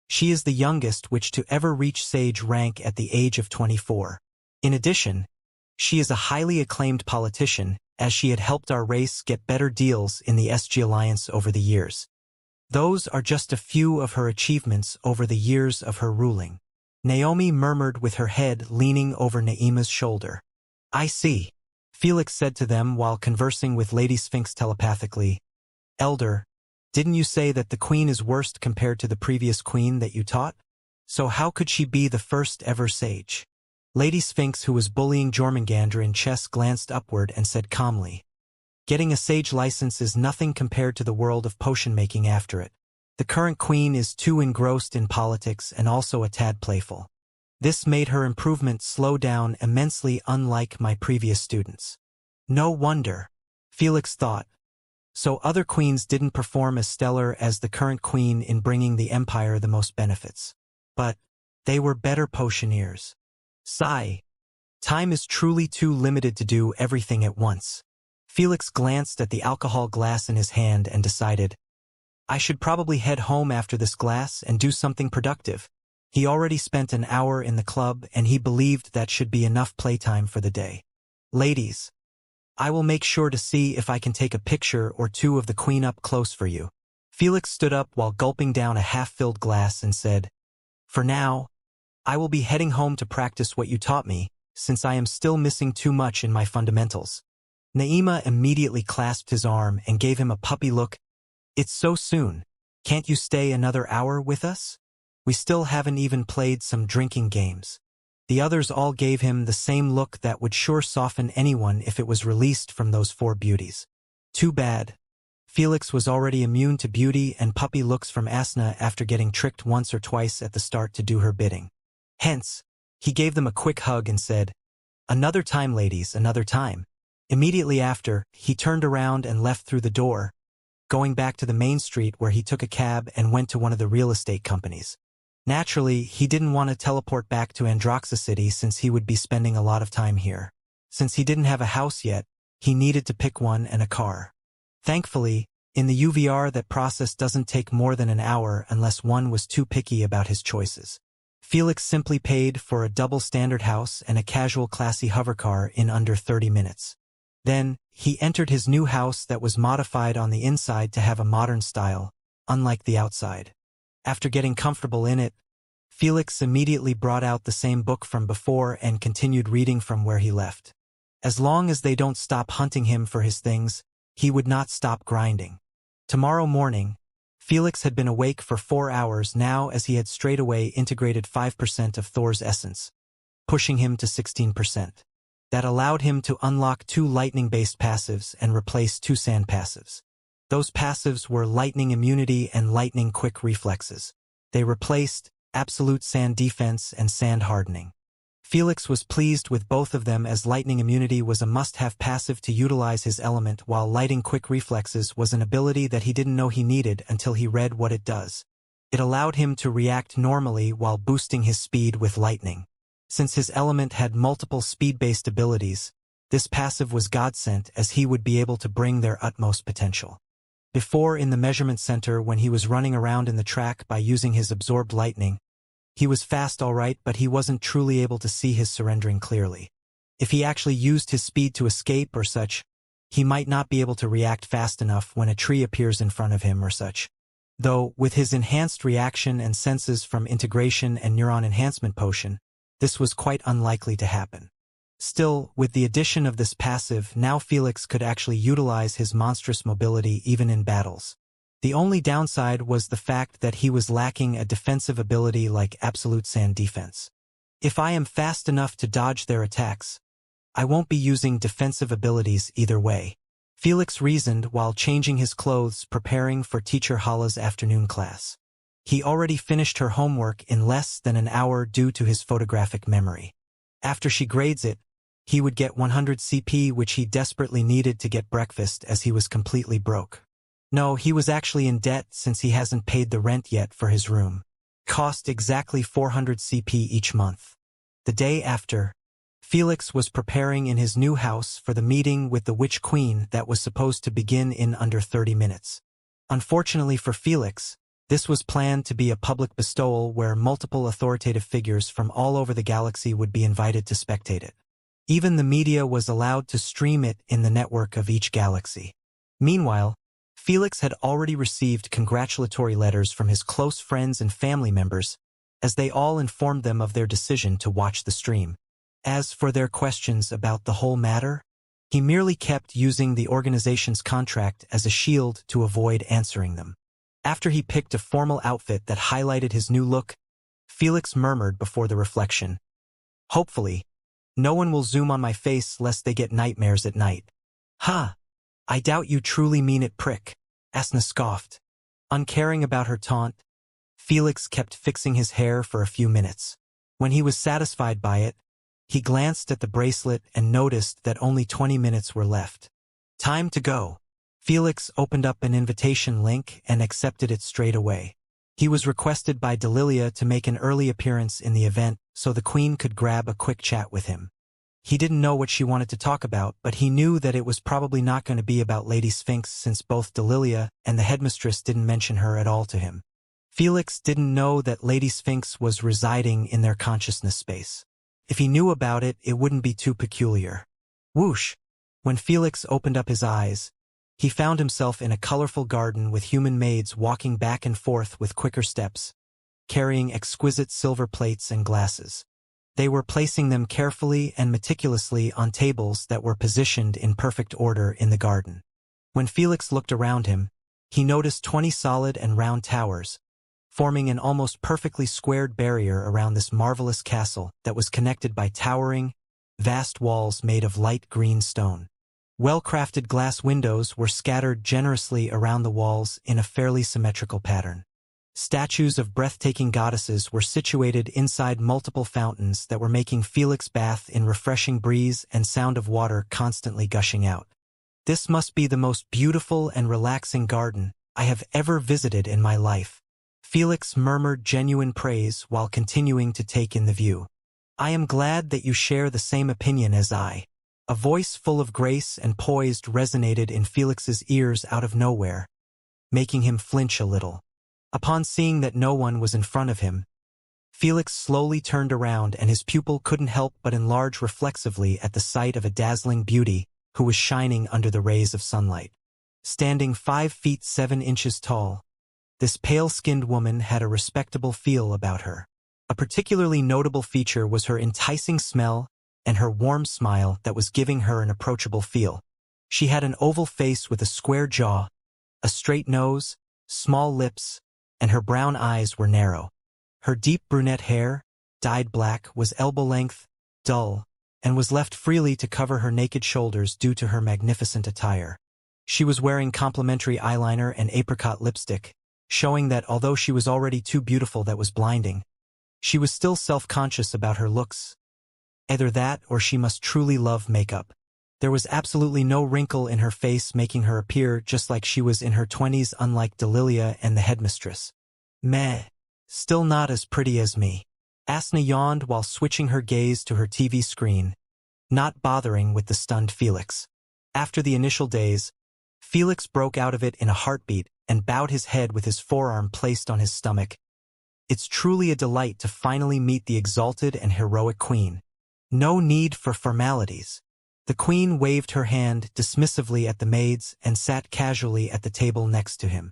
She is the youngest witch to ever reach sage rank at the age of 24. In addition, she is a highly acclaimed politician, as she had helped our race get better deals in the SG Alliance over the years. Those are just a few of her achievements over the years of her ruling. Naomi murmured with her head leaning over Naima's shoulder. I see, Felix said to them while conversing with Lady Sphinx telepathically. Elder, didn't you say that the queen is worst compared to the previous queen that you taught? So how could she be the first ever sage? Lady Sphinx, who was bullying Jormungandr in chess, glanced upward and said calmly. Getting a sage license is nothing compared to the world of potion-making after it. The current queen is too engrossed in politics and also a tad playful. This made her improvement slow down immensely, unlike my previous students. No wonder, Felix thought. So other queens didn't perform as stellar as the current queen in bringing the empire the most benefits. But they were better potioneers. Sigh. Time is truly too limited to do everything at once. Felix glanced at the alcohol glass in his hand and decided, I should probably head home after this glass and do something productive. He already spent an hour in the club and he believed that should be enough playtime for the day. Ladies, I will make sure to see if I can take a picture or two of the queen up close for you. Felix stood up while gulping down a half-filled glass and said, For now, I will be heading home to practice what you taught me, since I am still missing too much in my fundamentals. Naima immediately clasped his arm and gave him a puppy look. It's so soon. Can't you stay another hour with us? We still haven't even played some drinking games. The others all gave him the same look that would sure soften anyone if it was released from those four beauties. Too bad. Felix was already immune to beauty and puppy looks from Asna after getting tricked once or twice at the start to do her bidding. Hence, he gave them a quick hug and said, Another time, ladies, another time. Immediately after, he turned around and left through the door, going back to the main street where he took a cab and went to one of the real estate companies. Naturally, he didn't want to teleport back to Androxa City since he would be spending a lot of time here. Since he didn't have a house yet, he needed to pick one and a car. Thankfully, in the UVR that process doesn't take more than an hour unless one was too picky about his choices. Felix simply paid for a double standard house and a casual classy hovercar in under 30 minutes. Then, he entered his new house that was modified on the inside to have a modern style, unlike the outside. After getting comfortable in it, Felix immediately brought out the same book from before and continued reading from where he left. As long as they don't stop hunting him for his things, he would not stop grinding. Tomorrow morning, Felix had been awake for 4 hours now as he had straightaway integrated 5% of Thor's essence, pushing him to 16%. That allowed him to unlock 2 lightning-based passives and replace 2 sand passives. Those passives were lightning immunity and lightning quick reflexes. They replaced absolute sand defense and sand hardening. Felix was pleased with both of them as lightning immunity was a must-have passive to utilize his element, while lightning quick reflexes was an ability that he didn't know he needed until he read what it does. It allowed him to react normally while boosting his speed with lightning. Since his element had multiple speed-based abilities, this passive was godsent as he would be able to bring their utmost potential. Before in the measurement center when he was running around in the track by using his absorbed lightning, he was fast alright but he wasn't truly able to see his surrendering clearly. If he actually used his speed to escape or such, he might not be able to react fast enough when a tree appears in front of him or such. Though, with his enhanced reaction and senses from integration and neuron enhancement potion, this was quite unlikely to happen. Still, with the addition of this passive, now Felix could actually utilize his monstrous mobility even in battles. The only downside was the fact that he was lacking a defensive ability like absolute sand defense. If I am fast enough to dodge their attacks, I won't be using defensive abilities either way. Felix reasoned while changing his clothes preparing for Teacher Hala's afternoon class. He already finished her homework in less than an hour due to his photographic memory. After she grades it, he would get 100 CP which he desperately needed to get breakfast as he was completely broke. No, he was actually in debt since he hasn't paid the rent yet for his room. Cost exactly 400 CP each month. The day after, Felix was preparing in his new house for the meeting with the Witch Queen that was supposed to begin in under 30 minutes. Unfortunately for Felix, this was planned to be a public bestowal where multiple authoritative figures from all over the galaxy would be invited to spectate it. Even the media was allowed to stream it in the network of each galaxy. Meanwhile, Felix had already received congratulatory letters from his close friends and family members, as they all informed them of their decision to watch the stream. As for their questions about the whole matter, he merely kept using the organization's contract as a shield to avoid answering them. After he picked a formal outfit that highlighted his new look, Felix murmured before the reflection, "Hopefully, no one will zoom on my face lest they get nightmares at night." "Ha! I doubt you truly mean it, prick," Asna scoffed. Uncaring about her taunt, Felix kept fixing his hair for a few minutes. When he was satisfied by it, he glanced at the bracelet and noticed that only 20 minutes were left. Time to go. Felix opened up an invitation link and accepted it straight away. He was requested by Delilia to make an early appearance in the event so the Queen could grab a quick chat with him. He didn't know what she wanted to talk about, but he knew that it was probably not going to be about Lady Sphinx since both Delilia and the headmistress didn't mention her at all to him. Felix didn't know that Lady Sphinx was residing in their consciousness space. If he knew about it, it wouldn't be too peculiar. Whoosh! When Felix opened up his eyes, he found himself in a colorful garden with human maids walking back and forth with quicker steps, carrying exquisite silver plates and glasses. They were placing them carefully and meticulously on tables that were positioned in perfect order in the garden. When Felix looked around him, he noticed 20 solid and round towers, forming an almost perfectly squared barrier around this marvelous castle that was connected by towering, vast walls made of light green stone. Well-crafted glass windows were scattered generously around the walls in a fairly symmetrical pattern. Statues of breathtaking goddesses were situated inside multiple fountains that were making Felix bath in refreshing breeze and sound of water constantly gushing out. This must be the most beautiful and relaxing garden I have ever visited in my life. Felix murmured genuine praise while continuing to take in the view. "I am glad that you share the same opinion as I." A voice full of grace and poised resonated in Felix's ears out of nowhere, making him flinch a little. Upon seeing that no one was in front of him, Felix slowly turned around and his pupil couldn't help but enlarge reflexively at the sight of a dazzling beauty who was shining under the rays of sunlight. Standing 5 feet 7 inches tall, this pale-skinned woman had a respectable feel about her. A particularly notable feature was her enticing smell and her warm smile that was giving her an approachable feel. She had an oval face with a square jaw, a straight nose, small lips, and her brown eyes were narrow. Her deep brunette hair, dyed black, was elbow-length, dull, and was left freely to cover her naked shoulders due to her magnificent attire. She was wearing complimentary eyeliner and apricot lipstick, showing that although she was already too beautiful that was blinding, she was still self-conscious about her looks. Either that or she must truly love makeup. There was absolutely no wrinkle in her face, making her appear just like she was in her 20s, unlike Delilia and the headmistress. Meh. Still not as pretty as me. Asna yawned while switching her gaze to her TV screen, not bothering with the stunned Felix. After the initial daze, Felix broke out of it in a heartbeat and bowed his head with his forearm placed on his stomach. It's truly a delight to finally meet the exalted and heroic queen. No need for formalities. The queen waved her hand dismissively at the maids and sat casually at the table next to him.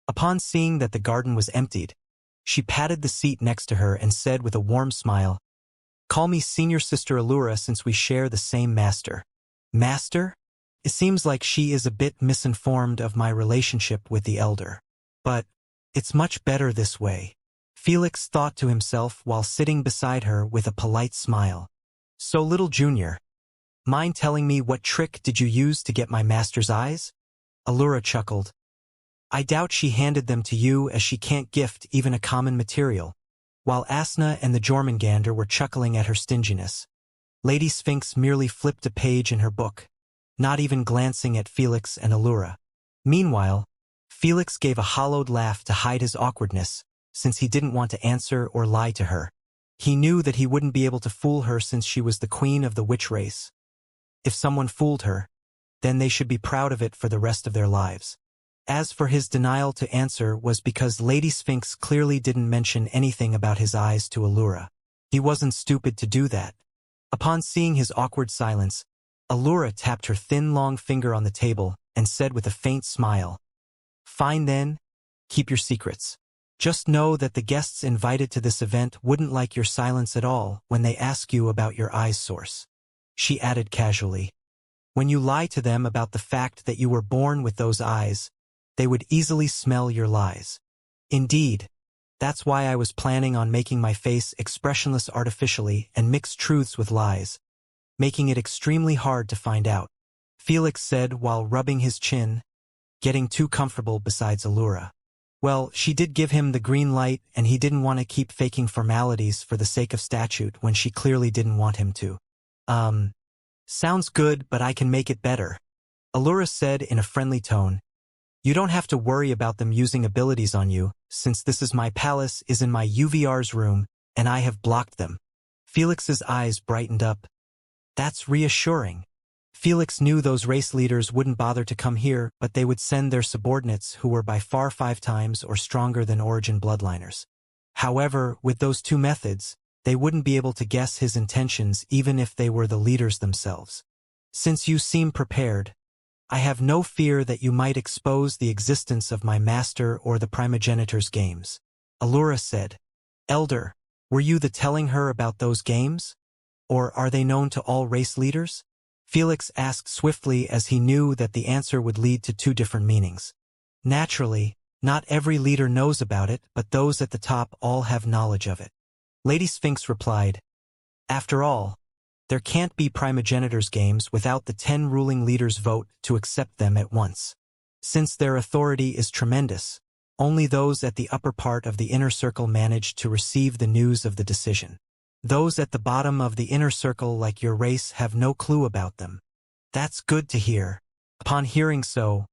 Upon seeing that the garden was emptied, she patted the seat next to her and said with a warm smile, "Call me Senior Sister Allura since we share the same master." Master? It seems like she is a bit misinformed of my relationship with the elder. But it's much better this way, Felix thought to himself while sitting beside her with a polite smile. So little Junior, mind telling me what trick did you use to get my master's eyes? Allura chuckled. I doubt she handed them to you as she can't gift even a common material. While Asna and the Jormungandr were chuckling at her stinginess, Lady Sphinx merely flipped a page in her book, not even glancing at Felix and Allura. Meanwhile, Felix gave a hollowed laugh to hide his awkwardness, since he didn't want to answer or lie to her. He knew that he wouldn't be able to fool her since she was the queen of the witch race. If someone fooled her, then they should be proud of it for the rest of their lives. As for his denial to answer was because Lady Sphinx clearly didn't mention anything about his eyes to Allura. He wasn't stupid to do that. Upon seeing his awkward silence, Allura tapped her thin long finger on the table and said with a faint smile, "Fine then, keep your secrets. Just know that the guests invited to this event wouldn't like your silence at all when they ask you about your eye's source." She added casually, "When you lie to them about the fact that you were born with those eyes, they would easily smell your lies. Indeed, that's why I was planning on making my face expressionless artificially and mix truths with lies, making it extremely hard to find out," Felix said while rubbing his chin, getting too comfortable beside Allura. Well, she did give him the green light and he didn't want to keep faking formalities for the sake of statute when she clearly didn't want him to. Sounds good, but I can make it better," Allura said in a friendly tone. "You don't have to worry about them using abilities on you, since this is my palace is in my UVR's room, and I have blocked them." Felix's eyes brightened up. That's reassuring. Felix knew those race leaders wouldn't bother to come here, but they would send their subordinates who were by far 5 times or stronger than Origin bloodliners. However, with those 2 methods, they wouldn't be able to guess his intentions even if they were the leaders themselves. "Since you seem prepared, I have no fear that you might expose the existence of my master or the primogenitor's games," Allura said. "Elder, were you the telling her about those games? Or are they known to all race leaders?" Felix asked swiftly as he knew that the answer would lead to 2 different meanings. Naturally, not every leader knows about it, but those at the top all have knowledge of it. Lady Sphinx replied, "After all, there can't be primogenitor's games without the 10 ruling leaders' vote to accept them at once. Since their authority is tremendous, only those at the upper part of the inner circle manage to receive the news of the decision. Those at the bottom of the inner circle like your race have no clue about them." "That's good to hear." Upon hearing so,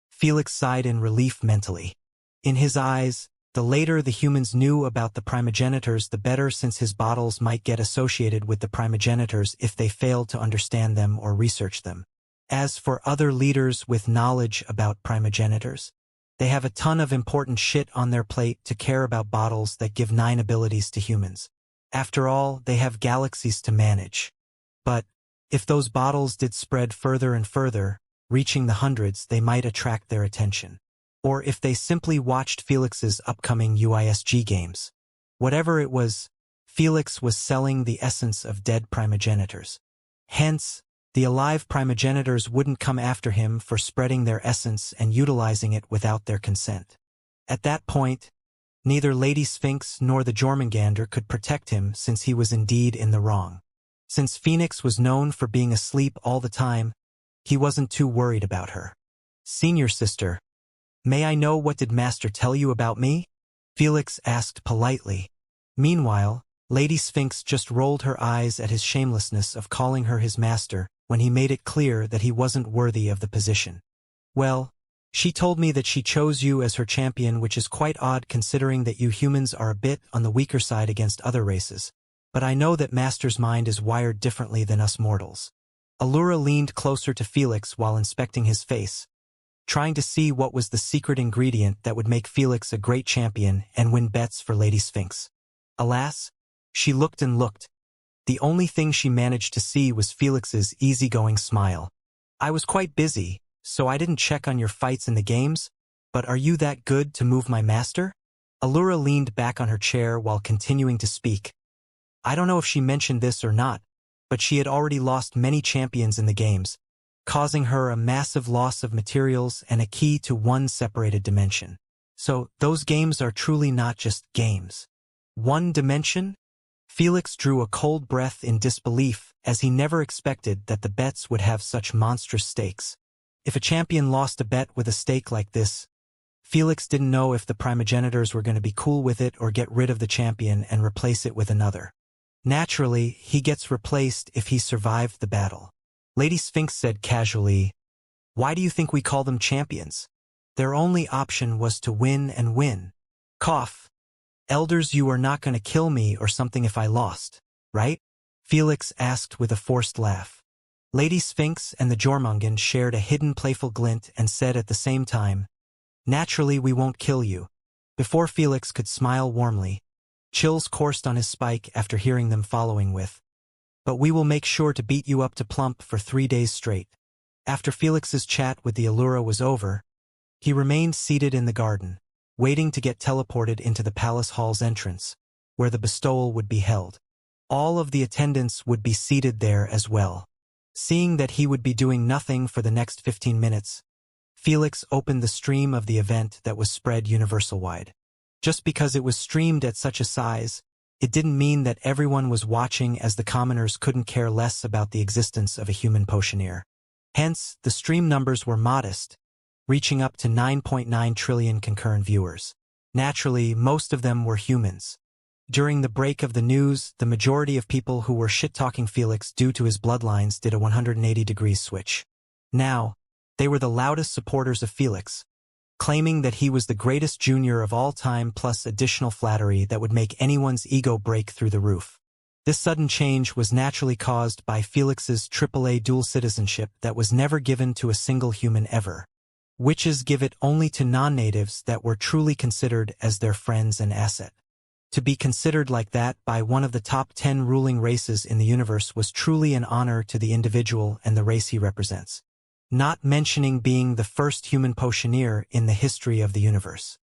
Felix sighed in relief mentally. In his eyes, the later the humans knew about the primogenitors the better, since his bottles might get associated with the primogenitors if they failed to understand them or research them. As for other leaders with knowledge about primogenitors, they have a ton of important shit on their plate to care about bottles that give 9 abilities to humans. After all, they have galaxies to manage. But if those bottles did spread further and further, reaching the hundreds, they might attract their attention. Or if they simply watched Felix's upcoming UISG games. Whatever it was, Felix was selling the essence of dead primogenitors. Hence, the alive primogenitors wouldn't come after him for spreading their essence and utilizing it without their consent. At that point, neither Lady Sphinx nor the Jormungandr could protect him, since he was indeed in the wrong. Since Phoenix was known for being asleep all the time, he wasn't too worried about her. "Senior sister, may I know what did Master tell you about me?" Felix asked politely. Meanwhile, Lady Sphinx just rolled her eyes at his shamelessness of calling her his master when he made it clear that he wasn't worthy of the position. "Well, She told me that she chose you as her champion, which is quite odd considering that you humans are a bit on the weaker side against other races. But I know that Master's mind is wired differently than us mortals. Allura leaned closer to Felix while inspecting his face, trying to see what was the secret ingredient that would make Felix a great champion and win bets for Lady Sphinx. Alas, she looked and looked. The only thing she managed to see was Felix's easygoing smile. I was quite busy, so I didn't check on your fights in the games, but are you that good to move my master? Allura leaned back on her chair while continuing to speak. I don't know if she mentioned this or not, but she had already lost many champions in the games, causing her a massive loss of materials and a key to one separated dimension. So, those games are truly not just games. One dimension? Felix drew a cold breath in disbelief, as he never expected that the bets would have such monstrous stakes. If a champion lost a bet with a stake like this, Felix didn't know if the primogenitors were going to be cool with it or get rid of the champion and replace it with another. Naturally, he gets replaced if he survived the battle. Lady Sphinx said casually, "Why do you think we call them champions? Their only option was to win and win. Cough. Elders, you are not going to kill me or something if I lost, right?" Felix asked with a forced laugh. Lady Sphinx and the Jormungand shared a hidden playful glint and said at the same time, "Naturally we won't kill you." Before Felix could smile warmly, chills coursed on his spike after hearing them following with, "But we will make sure to beat you up to plump for 3 days straight." After Felix's chat with the Allura was over, he remained seated in the garden, waiting to get teleported into the palace hall's entrance, where the bestowal would be held. All of the attendants would be seated there as well. Seeing that he would be doing nothing for the next 15 minutes, Felix opened the stream of the event that was spread universal-wide. Just because it was streamed at such a size, it didn't mean that everyone was watching, as the commoners couldn't care less about the existence of a human potioneer. Hence, the stream numbers were modest, reaching up to 9.9 trillion concurrent viewers. Naturally, most of them were humans. During the break of the news, the majority of people who were shit-talking Felix due to his bloodlines did a 180-degree switch. Now, they were the loudest supporters of Felix, claiming that he was the greatest junior of all time, plus additional flattery that would make anyone's ego break through the roof. This sudden change was naturally caused by Felix's AAA dual citizenship that was never given to a single human ever. Witches give it only to non-natives that were truly considered as their friends and asset. To be considered like that by one of the top 10 ruling races in the universe was truly an honor to the individual and the race he represents. Not mentioning being the first human potioneer in the history of the universe.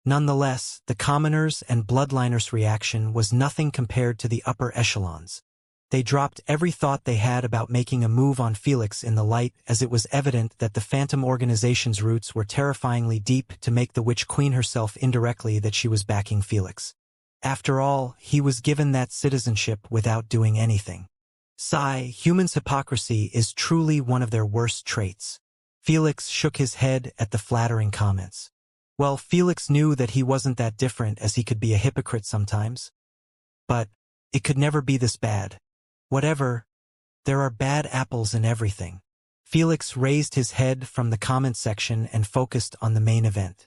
Nonetheless, the commoners' and bloodliners' reaction was nothing compared to the upper echelons. They dropped every thought they had about making a move on Felix in the light, as it was evident that the Phantom Organization's roots were terrifyingly deep to make the Witch Queen herself indirectly that she was backing Felix. After all, he was given that citizenship without doing anything. Humans' hypocrisy is truly one of their worst traits. Felix shook his head at the flattering comments. Well, Felix knew that he wasn't that different, as he could be a hypocrite sometimes. But it could never be this bad. Whatever, there are bad apples in everything. Felix raised his head from the comment section and focused on the main event.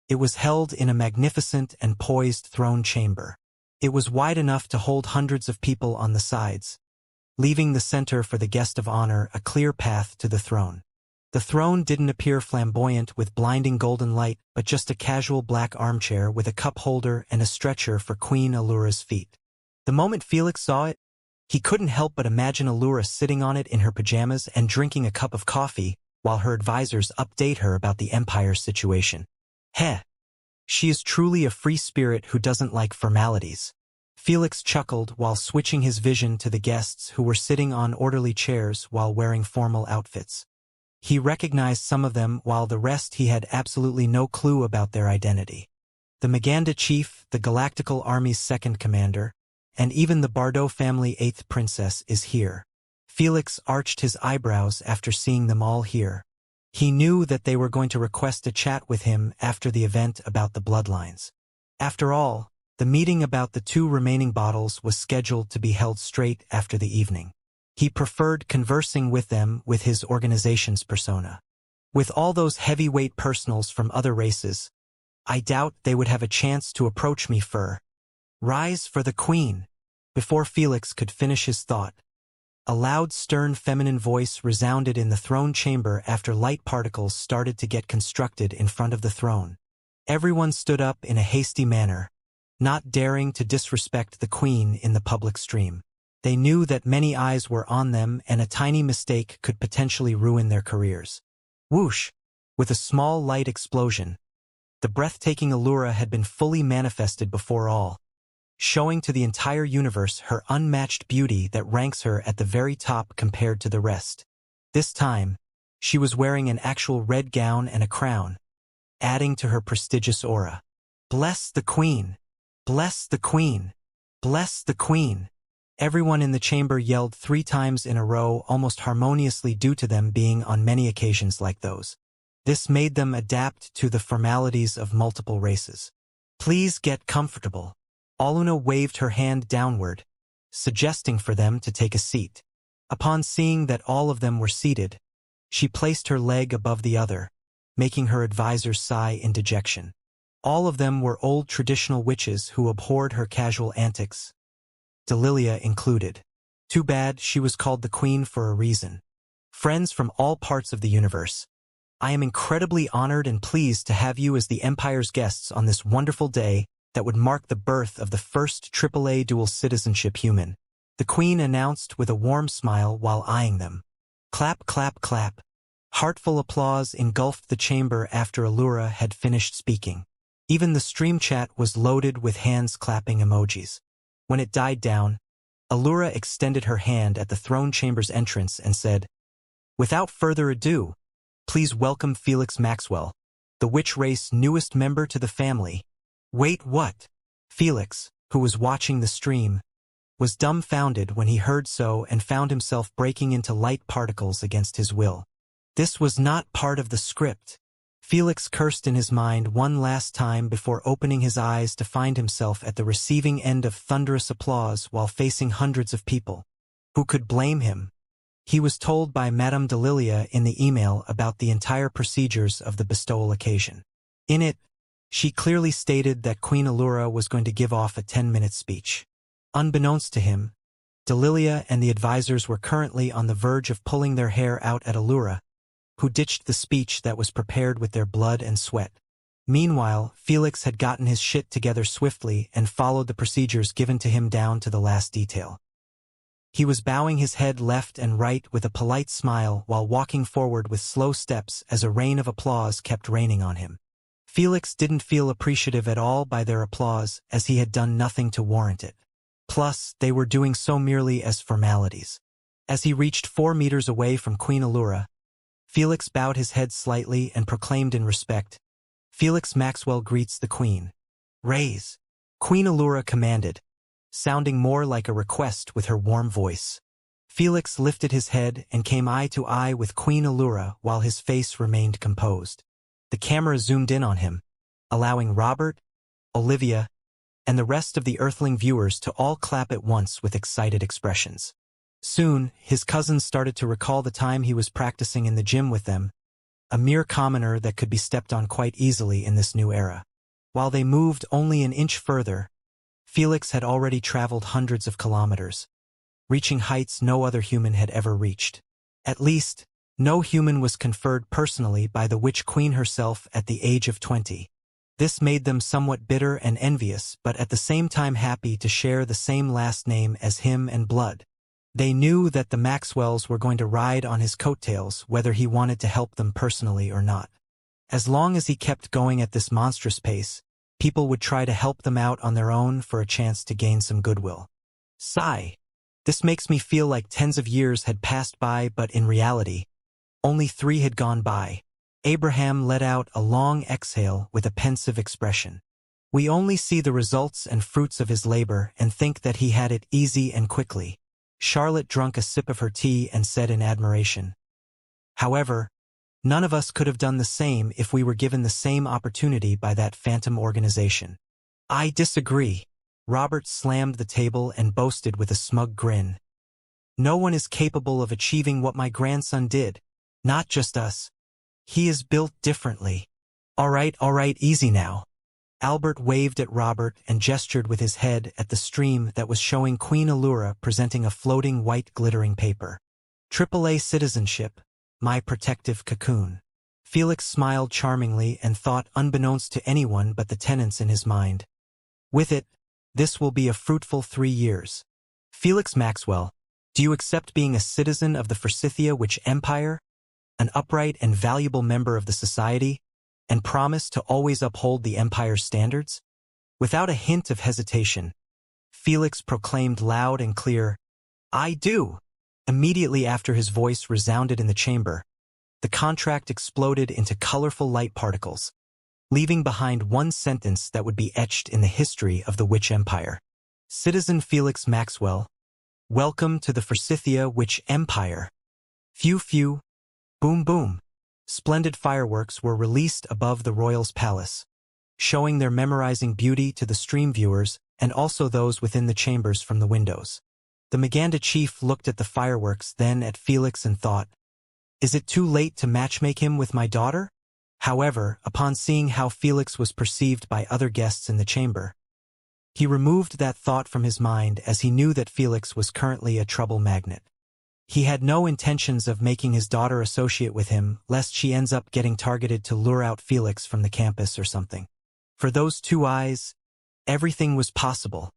It was held in a magnificent and poised throne chamber. It was wide enough to hold hundreds of people on the sides, leaving the center for the guest of honor a clear path to the throne. The throne didn't appear flamboyant with blinding golden light, but just a casual black armchair with a cup holder and a stretcher for Queen Allura's feet. The moment Felix saw it, he couldn't help but imagine Allura sitting on it in her pajamas and drinking a cup of coffee, while her advisors update her about the Empire's situation. Heh! She is truly a free spirit who doesn't like formalities. Felix chuckled while switching his vision to the guests who were sitting on orderly chairs while wearing formal outfits. He recognized some of them, while the rest he had absolutely no clue about their identity. The Maganda chief, the Galactical Army's second commander, and even the Bardot family 8th princess is here. Felix arched his eyebrows after seeing them all here. He knew that they were going to request a chat with him after the event about the bloodlines. After all, the meeting about the 2 remaining bottles was scheduled to be held straight after the evening. He preferred conversing with them with his organization's persona. With all those heavyweight personals from other races, I doubt they would have a chance to approach me for rise for the queen. Before Felix could finish his thought, a loud, stern feminine voice resounded in the throne chamber after light particles started to get constructed in front of the throne. Everyone stood up in a hasty manner, not daring to disrespect the queen in the public stream. They knew that many eyes were on them and a tiny mistake could potentially ruin their careers. Whoosh! With a small light explosion, the breathtaking Allura had been fully manifested before all, showing to the entire universe her unmatched beauty that ranks her at the very top compared to the rest. This time, she was wearing an actual red gown and a crown, adding to her prestigious aura. Bless the queen! Bless the queen! Bless the queen! Everyone in the chamber yelled 3 times in a row, almost harmoniously due to them being on many occasions like those. This made them adapt to the formalities of multiple races. Please get comfortable. Aluna waved her hand downward, suggesting for them to take a seat. Upon seeing that all of them were seated, she placed her leg above the other, making her advisors sigh in dejection. All of them were old traditional witches who abhorred her casual antics, Delilia included. Too bad she was called the queen for a reason. Friends from all parts of the universe, I am incredibly honored and pleased to have you as the Empire's guests on this wonderful day that would mark the birth of the first AAA dual citizenship human, the queen announced with a warm smile while eyeing them. Clap, clap, clap. Heartful applause engulfed the chamber after Allura had finished speaking. Even the stream chat was loaded with hands clapping emojis. When it died down, Allura extended her hand at the throne chamber's entrance and said, "Without further ado, please welcome Felix Maxwell, the witch race newest member to the family." Wait, what? Felix, who was watching the stream, was dumbfounded when he heard so and found himself breaking into light particles against his will. This was not part of the script. Felix cursed in his mind one last time before opening his eyes to find himself at the receiving end of thunderous applause while facing hundreds of people. Who could blame him? He was told by Madame Delilia in the email about the entire procedures of the bestowal occasion. In it, she clearly stated that Queen Allura was going to give off a 10-minute speech. Unbeknownst to him, Delilia and the advisors were currently on the verge of pulling their hair out at Allura, who ditched the speech that was prepared with their blood and sweat. Meanwhile, Felix had gotten his shit together swiftly and followed the procedures given to him down to the last detail. He was bowing his head left and right with a polite smile while walking forward with slow steps as a rain of applause kept raining on him. Felix didn't feel appreciative at all by their applause, as he had done nothing to warrant it. Plus, they were doing so merely as formalities. As he reached 4 meters away from Queen Allura, Felix bowed his head slightly and proclaimed in respect, "Felix Maxwell greets the Queen." "Raise!" Queen Allura commanded, sounding more like a request with her warm voice. Felix lifted his head and came eye to eye with Queen Allura while his face remained composed. The camera zoomed in on him, allowing Robert, Olivia, and the rest of the Earthling viewers to all clap at once with excited expressions. Soon, his cousins started to recall the time he was practicing in the gym with them, a mere commoner that could be stepped on quite easily in this new era. While they moved only an inch further, Felix had already traveled hundreds of kilometers, reaching heights no other human had ever reached. At least, no human was conferred personally by the Witch Queen herself at the age of 20. This made them somewhat bitter and envious, but at the same time happy to share the same last name as him and blood. They knew that the Maxwells were going to ride on his coattails whether he wanted to help them personally or not. As long as he kept going at this monstrous pace, people would try to help them out on their own for a chance to gain some goodwill. Sigh. This makes me feel like tens of years had passed by, but in reality, only 3 had gone by. Abraham let out a long exhale with a pensive expression. We only see the results and fruits of his labor and think that he had it easy and quickly. Charlotte drank a sip of her tea and said in admiration, "However, none of us could have done the same if we were given the same opportunity by that phantom organization." "I disagree." Robert slammed the table and boasted with a smug grin. "No one is capable of achieving what my grandson did. Not just us. He is built differently. All right, easy now. Albert waved at Robert and gestured with his head at the stream that was showing Queen Allura presenting a floating white glittering paper. AAA citizenship, my protective cocoon. Felix smiled charmingly and thought, unbeknownst to anyone but the tenants in his mind, with it, this will be a fruitful 3 years. Felix Maxwell, do you accept being a citizen of the Forsythia Witch Empire, an upright and valuable member of the society, and promise to always uphold the Empire's standards? Without a hint of hesitation, Felix proclaimed loud and clear, I do. Immediately after his voice resounded in the chamber, the contract exploded into colorful light particles, leaving behind one sentence that would be etched in the history of the Witch Empire. Citizen Felix Maxwell, welcome to the Forsythia Witch Empire. Phew phew, boom boom. Splendid fireworks were released above the royal's palace, showing their memorizing beauty to the stream viewers and also those within the chambers from the windows. The Maganda chief looked at the fireworks, then at Felix and thought, is it too late to matchmake him with my daughter? However, upon seeing how Felix was perceived by other guests in the chamber, he removed that thought from his mind as he knew that Felix was currently a trouble magnet. He had no intentions of making his daughter associate with him, lest she ends up getting targeted to lure out Felix from the campus or something. For those two eyes, everything was possible.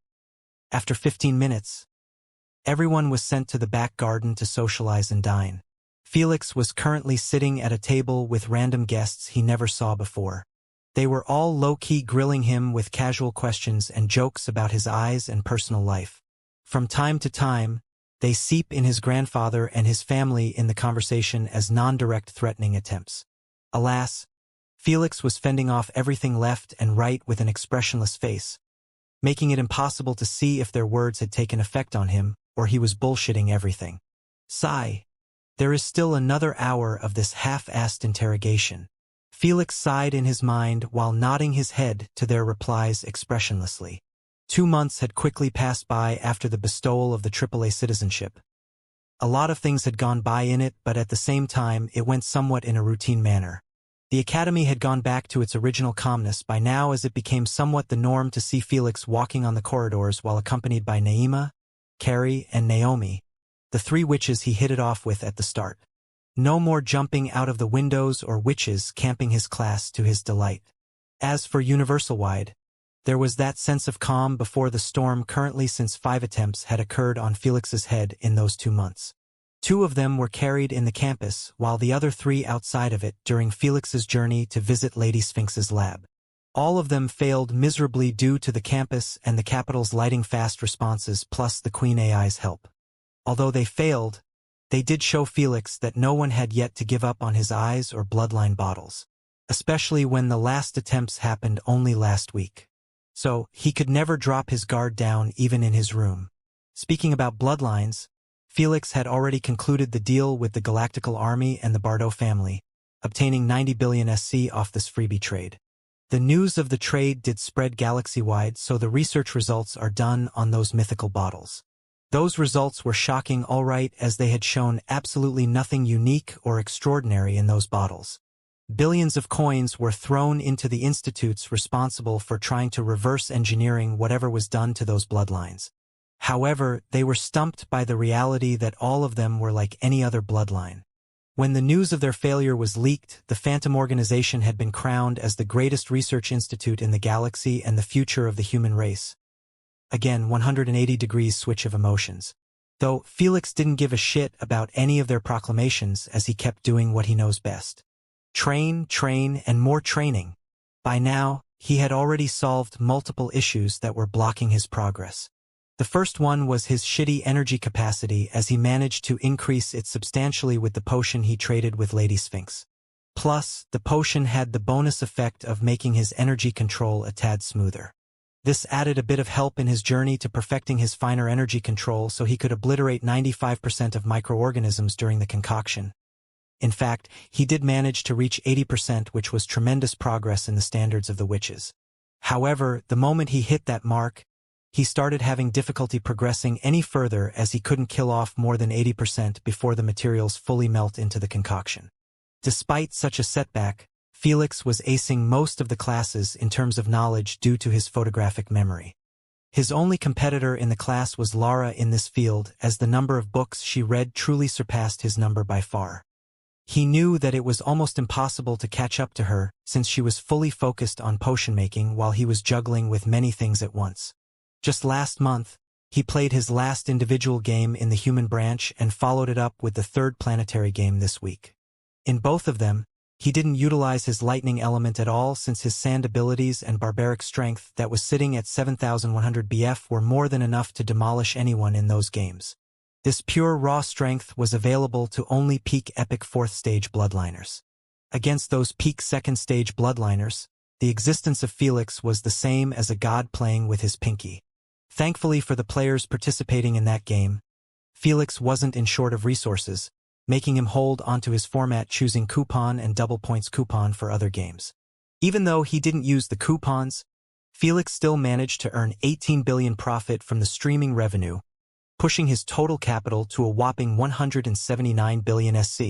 After 15 minutes, everyone was sent to the back garden to socialize and dine. Felix was currently sitting at a table with random guests he never saw before. They were all low-key grilling him with casual questions and jokes about his eyes and personal life. From time to time, they seep in his grandfather and his family in the conversation as non-direct threatening attempts. Alas, Felix was fending off everything left and right with an expressionless face, making it impossible to see if their words had taken effect on him or he was bullshitting everything. Sigh. There is still another hour of this half-assed interrogation. Felix sighed in his mind while nodding his head to their replies expressionlessly. 2 months had quickly passed by after the bestowal of the AAA citizenship. A lot of things had gone by in it, but at the same time it went somewhat in a routine manner. The academy had gone back to its original calmness by now, as it became somewhat the norm to see Felix walking on the corridors while accompanied by Naima, Carrie, and Naomi, the 3 witches he hit it off with at the start. No more jumping out of the windows or witches camping his class to his delight. As for universal-wide, there was that sense of calm before the storm currently, since 5 attempts had occurred on Felix's head in those 2 months. 2 of them were carried in the campus, while the other 3 outside of it during Felix's journey to visit Lady Sphinx's lab. All of them failed miserably due to the campus and the capital's lightning fast responses plus the Queen AI's help. Although they failed, they did show Felix that no one had yet to give up on his eyes or bloodline bottles, especially when the last attempts happened only last week. So, he could never drop his guard down even in his room. Speaking about bloodlines, Felix had already concluded the deal with the Galactical Army and the Bardot family, obtaining 90 billion SC off this freebie trade. The news of the trade did spread galaxy-wide, so the research results are done on those mythical bottles. Those results were shocking, all right, as they had shown absolutely nothing unique or extraordinary in those bottles. Billions of coins were thrown into the institutes responsible for trying to reverse engineering whatever was done to those bloodlines. However, they were stumped by the reality that all of them were like any other bloodline. When the news of their failure was leaked, the Phantom Organization had been crowned as the greatest research institute in the galaxy and the future of the human race. Again, 180 degrees switch of emotions. Though Felix didn't give a shit about any of their proclamations, as he kept doing what he knows best. Train, and more training. By now, he had already solved multiple issues that were blocking his progress. The first one was his shitty energy capacity, as he managed to increase it substantially with the potion he traded with Lady Sphinx. Plus, the potion had the bonus effect of making his energy control a tad smoother. This added a bit of help in his journey to perfecting his finer energy control, so he could obliterate 95% of microorganisms during the concoction. In fact, he did manage to reach 80%, which was tremendous progress in the standards of the witches. However, the moment he hit that mark, he started having difficulty progressing any further, as he couldn't kill off more than 80% before the materials fully melt into the concoction. Despite such a setback, Felix was acing most of the classes in terms of knowledge due to his photographic memory. His only competitor in the class was Lara in this field, as the number of books she read truly surpassed his number by far. He knew that it was almost impossible to catch up to her, since she was fully focused on potion making while he was juggling with many things at once. Just last month, he played his last individual game in the human branch and followed it up with the third planetary game this week. In both of them, he didn't utilize his lightning element at all, since his sand abilities and barbaric strength that was sitting at 7,100 BF were more than enough to demolish anyone in those games. This pure raw strength was available to only peak epic 4th stage bloodliners. Against those peak 2nd stage bloodliners, the existence of Felix was the same as a god playing with his pinky. Thankfully for the players participating in that game, Felix wasn't in short of resources, making him hold onto his format, choosing coupon and double points coupon for other games. Even though he didn't use the coupons, Felix still managed to earn 18 billion profit from the streaming revenue, pushing his total capital to a whopping 179 billion SC.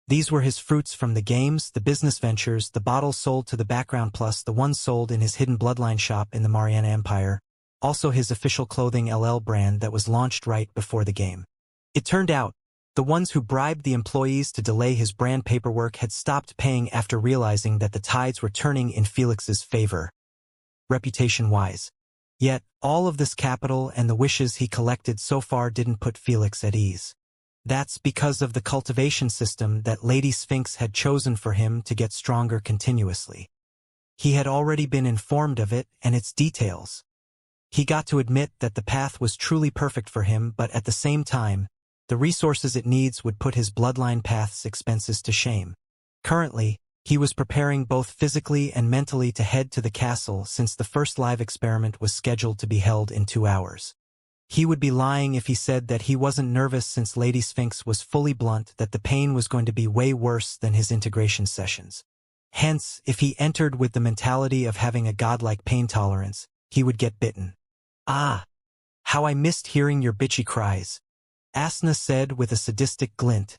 These were his fruits from the games, the business ventures, the bottles sold to the background, plus the ones sold in his hidden bloodline shop in the Mariana Empire, also his official clothing LL brand that was launched right before the game. It turned out, the ones who bribed the employees to delay his brand paperwork had stopped paying after realizing that the tides were turning in Felix's favor, reputation-wise. Yet, all of this capital and the wishes he collected so far didn't put Felix at ease. That's because of the cultivation system that Lady Sphinx had chosen for him to get stronger continuously. He had already been informed of it and its details. He got to admit that the path was truly perfect for him, but at the same time, the resources it needs would put his bloodline path's expenses to shame. Currently, he was preparing both physically and mentally to head to the castle, since the first live experiment was scheduled to be held in 2 hours. He would be lying if he said that he wasn't nervous, since Lady Sphinx was fully blunt that the pain was going to be way worse than his integration sessions. Hence, if he entered with the mentality of having a godlike pain tolerance, he would get bitten. "Ah, how I missed hearing your bitchy cries," Asna said with a sadistic glint,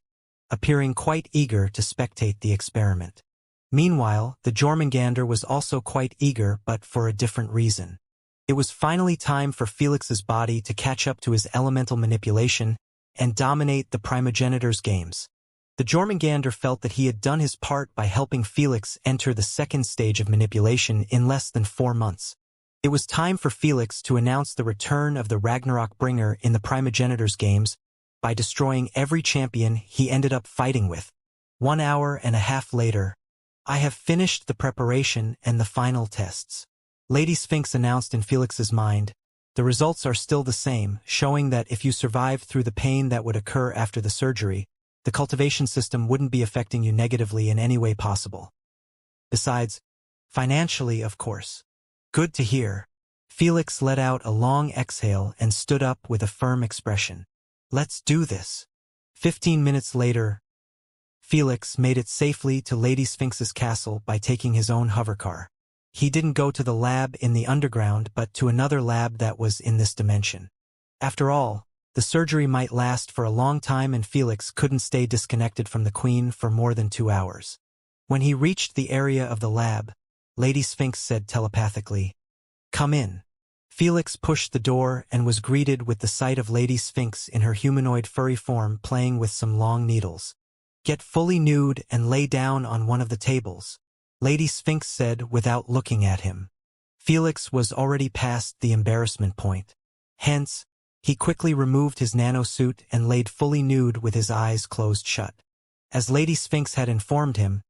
appearing quite eager to spectate the experiment. Meanwhile, the Jormungandr was also quite eager, but for a different reason. It was finally time for Felix's body to catch up to his elemental manipulation and dominate the primogenitor's games. The Jormungandr felt that he had done his part by helping Felix enter the 2nd stage of manipulation in less than 4 months. It was time for Felix to announce the return of the Ragnarok bringer in the primogenitor's games by destroying every champion he ended up fighting with. 1 hour and a half later, "I have finished the preparation and the final tests," Lady Sphinx announced in Felix's mind. "The results are still the same, showing that if you survived through the pain that would occur after the surgery, the cultivation system wouldn't be affecting you negatively in any way possible. Besides, financially, of course." "Good to hear." Felix let out a long exhale and stood up with a firm expression. "Let's do this." 15 minutes later, Felix made it safely to Lady Sphinx's castle by taking his own hovercar. He didn't go to the lab in the underground, but to another lab that was in this dimension. After all, the surgery might last for a long time and Felix couldn't stay disconnected from the Queen for more than 2 hours. When he reached the area of the lab, Lady Sphinx said telepathically, "Come in." Felix pushed the door and was greeted with the sight of Lady Sphinx in her humanoid furry form playing with some long needles. "Get fully nude and lay down on one of the tables," Lady Sphinx said without looking at him. Felix was already past the embarrassment point. Hence, he quickly removed his nanosuit and laid fully nude with his eyes closed shut. As Lady Sphinx had informed him,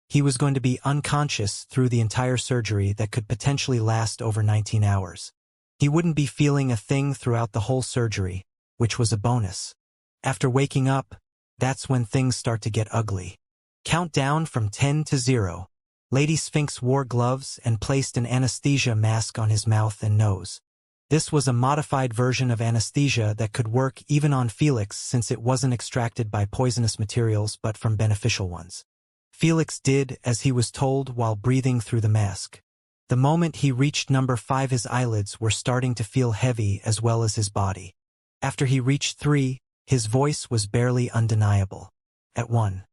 he was going to be unconscious through the entire surgery that could potentially last over 19 hours. He wouldn't be feeling a thing throughout the whole surgery, which was a bonus. After waking up, that's when things start to get ugly. Count down from 10 to 0. Lady Sphinx wore gloves and placed an anesthesia mask on his mouth and nose. This was a modified version of anesthesia that could work even on Felix, since it wasn't extracted by poisonous materials but from beneficial ones. Felix did as he was told while breathing through the mask. The moment he reached number 5, his eyelids were starting to feel heavy as well as his body. After he reached 3, his voice was barely undeniable. At 1.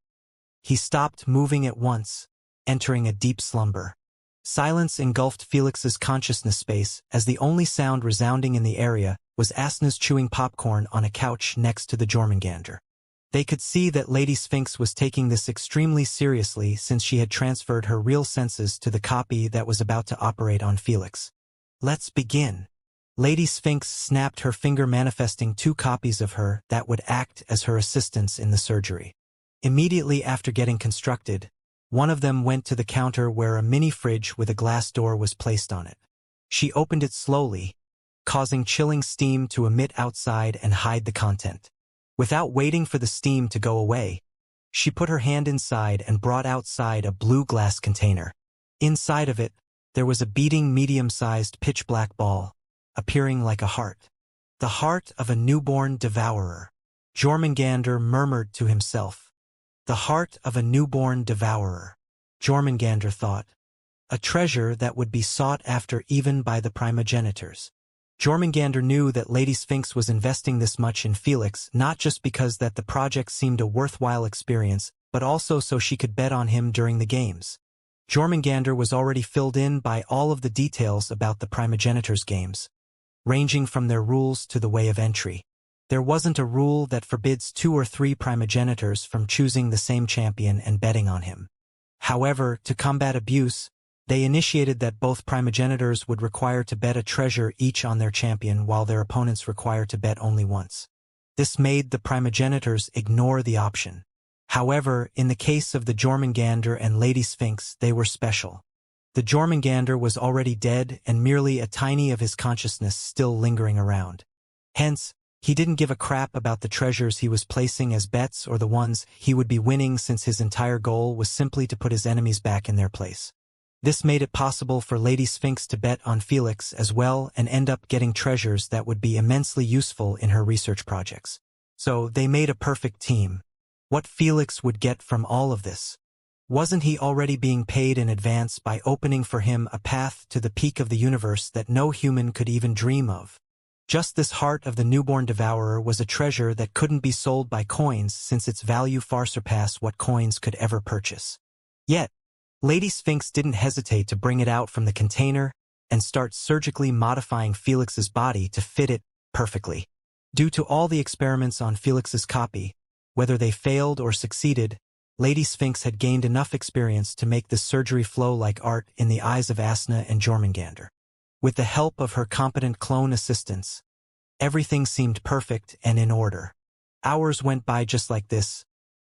He stopped moving at once, entering a deep slumber. Silence engulfed Felix's consciousness space as the only sound resounding in the area was Asna's chewing popcorn on a couch next to the Jormungandr. They could see that Lady Sphinx was taking this extremely seriously since she had transferred her real senses to the copy that was about to operate on Felix. Let's begin. Lady Sphinx snapped her finger, manifesting 2 copies of her that would act as her assistants in the surgery. Immediately after getting constructed, one of them went to the counter where a mini fridge with a glass door was placed on it. She opened it slowly, causing chilling steam to emit outside and hide the content. Without waiting for the steam to go away, she put her hand inside and brought outside a blue glass container. Inside of it, there was a beating medium-sized pitch-black ball, appearing like a heart. The heart of a newborn devourer. Jormungandr murmured to himself. The heart of a newborn devourer. Jormungandr thought. A treasure that would be sought after even by the primogenitors. Jormungandr knew that Lady Sphinx was investing this much in Felix not just because that the project seemed a worthwhile experience, but also so she could bet on him during the games. Jormungandr was already filled in by all of the details about the primogenitors' games, ranging from their rules to the way of entry. There wasn't a rule that forbids 2 or 3 primogenitors from choosing the same champion and betting on him. However, to combat abuse, they initiated that both primogenitors would require to bet a treasure each on their champion while their opponents require to bet only once. This made the primogenitors ignore the option. However, in the case of the Jormungandr and Lady Sphinx, they were special. The Jormungandr was already dead and merely a tiny of his consciousness still lingering around. Hence, he didn't give a crap about the treasures he was placing as bets or the ones he would be winning, since his entire goal was simply to put his enemies back in their place. This made it possible for Lady Sphinx to bet on Felix as well and end up getting treasures that would be immensely useful in her research projects. So they made a perfect team. What Felix would get from all of this? Wasn't he already being paid in advance by opening for him a path to the peak of the universe that no human could even dream of? Just this heart of the newborn devourer was a treasure that couldn't be sold by coins, since its value far surpassed what coins could ever purchase. Yet, Lady Sphinx didn't hesitate to bring it out from the container and start surgically modifying Felix's body to fit it perfectly. Due to all the experiments on Felix's copy, whether they failed or succeeded, Lady Sphinx had gained enough experience to make this surgery flow like art in the eyes of Asna and Jormungandr. With the help of her competent clone assistants, everything seemed perfect and in order. Hours went by just like this,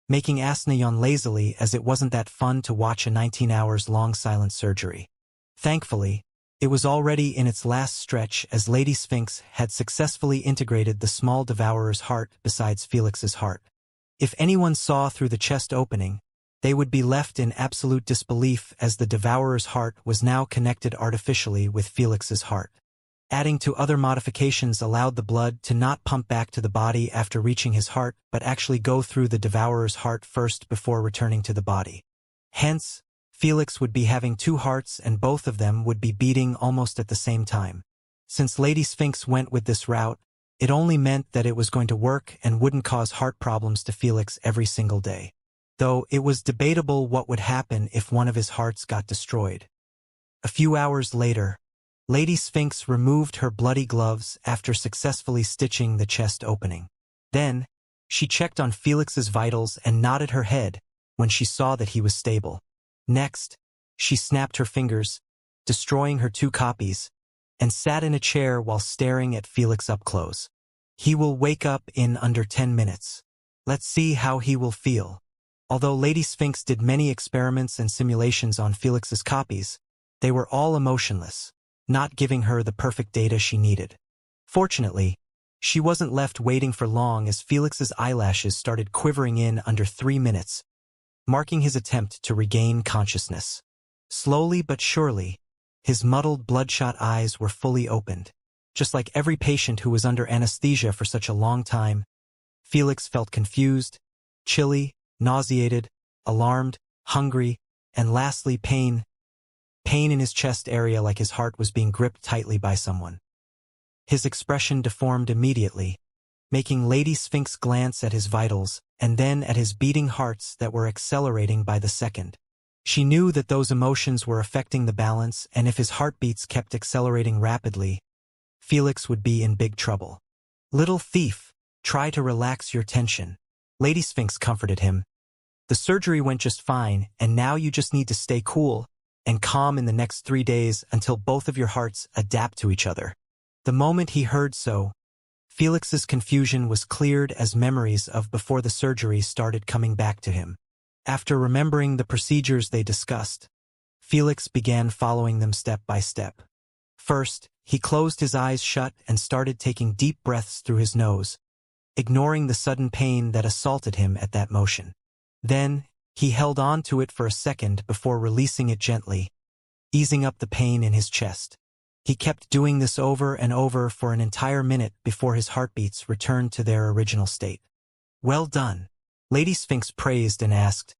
making Asna yawn lazily as it wasn't that fun to watch a 19 hours long silent surgery. Thankfully, it was already in its last stretch as Lady Sphinx had successfully integrated the small devourer's heart besides Felix's heart. If anyone saw through the chest opening, they would be left in absolute disbelief, as the devourer's heart was now connected artificially with Felix's heart. Adding to other modifications allowed the blood to not pump back to the body after reaching his heart, but actually go through the devourer's heart first before returning to the body. Hence, Felix would be having 2 hearts and both of them would be beating almost at the same time. Since Lady Sphinx went with this route, it only meant that it was going to work and wouldn't cause heart problems to Felix every single day. Though it was debatable what would happen if one of his hearts got destroyed. A few hours later, Lady Sphinx removed her bloody gloves after successfully stitching the chest opening. Then, she checked on Felix's vitals and nodded her head when she saw that he was stable. Next, she snapped her fingers, destroying her 2 copies, and sat in a chair while staring at Felix up close. He will wake up in under 10 minutes. Let's see how he will feel. Although Lady Sphinx did many experiments and simulations on Felix's copies, they were all emotionless, not giving her the perfect data she needed. Fortunately, she wasn't left waiting for long, as Felix's eyelashes started quivering in under 3 minutes, marking his attempt to regain consciousness. Slowly but surely, his muddled, bloodshot eyes were fully opened. Just like every patient who was under anesthesia for such a long time, Felix felt confused, chilly, nauseated, alarmed, hungry, and lastly pain. Pain in his chest area, like his heart was being gripped tightly by someone. His expression deformed immediately, making Lady Sphinx glance at his vitals and then at his beating hearts that were accelerating by the second. She knew that those emotions were affecting the balance, and if his heartbeats kept accelerating rapidly, Felix would be in big trouble. "Little thief, try to relax your tension." Lady Sphinx comforted him. "The surgery went just fine, and now you just need to stay cool and calm in the next 3 days until both of your hearts adapt to each other." The moment he heard so, Felix's confusion was cleared as memories of before the surgery started coming back to him. After remembering the procedures they discussed, Felix began following them step by step. First, he closed his eyes shut and started taking deep breaths through his nose, ignoring the sudden pain that assaulted him at that motion. Then, he held on to it for a second before releasing it gently, easing up the pain in his chest. He kept doing this over and over for an entire minute before his heartbeats returned to their original state. "Well done," Lady Sphinx praised and asked,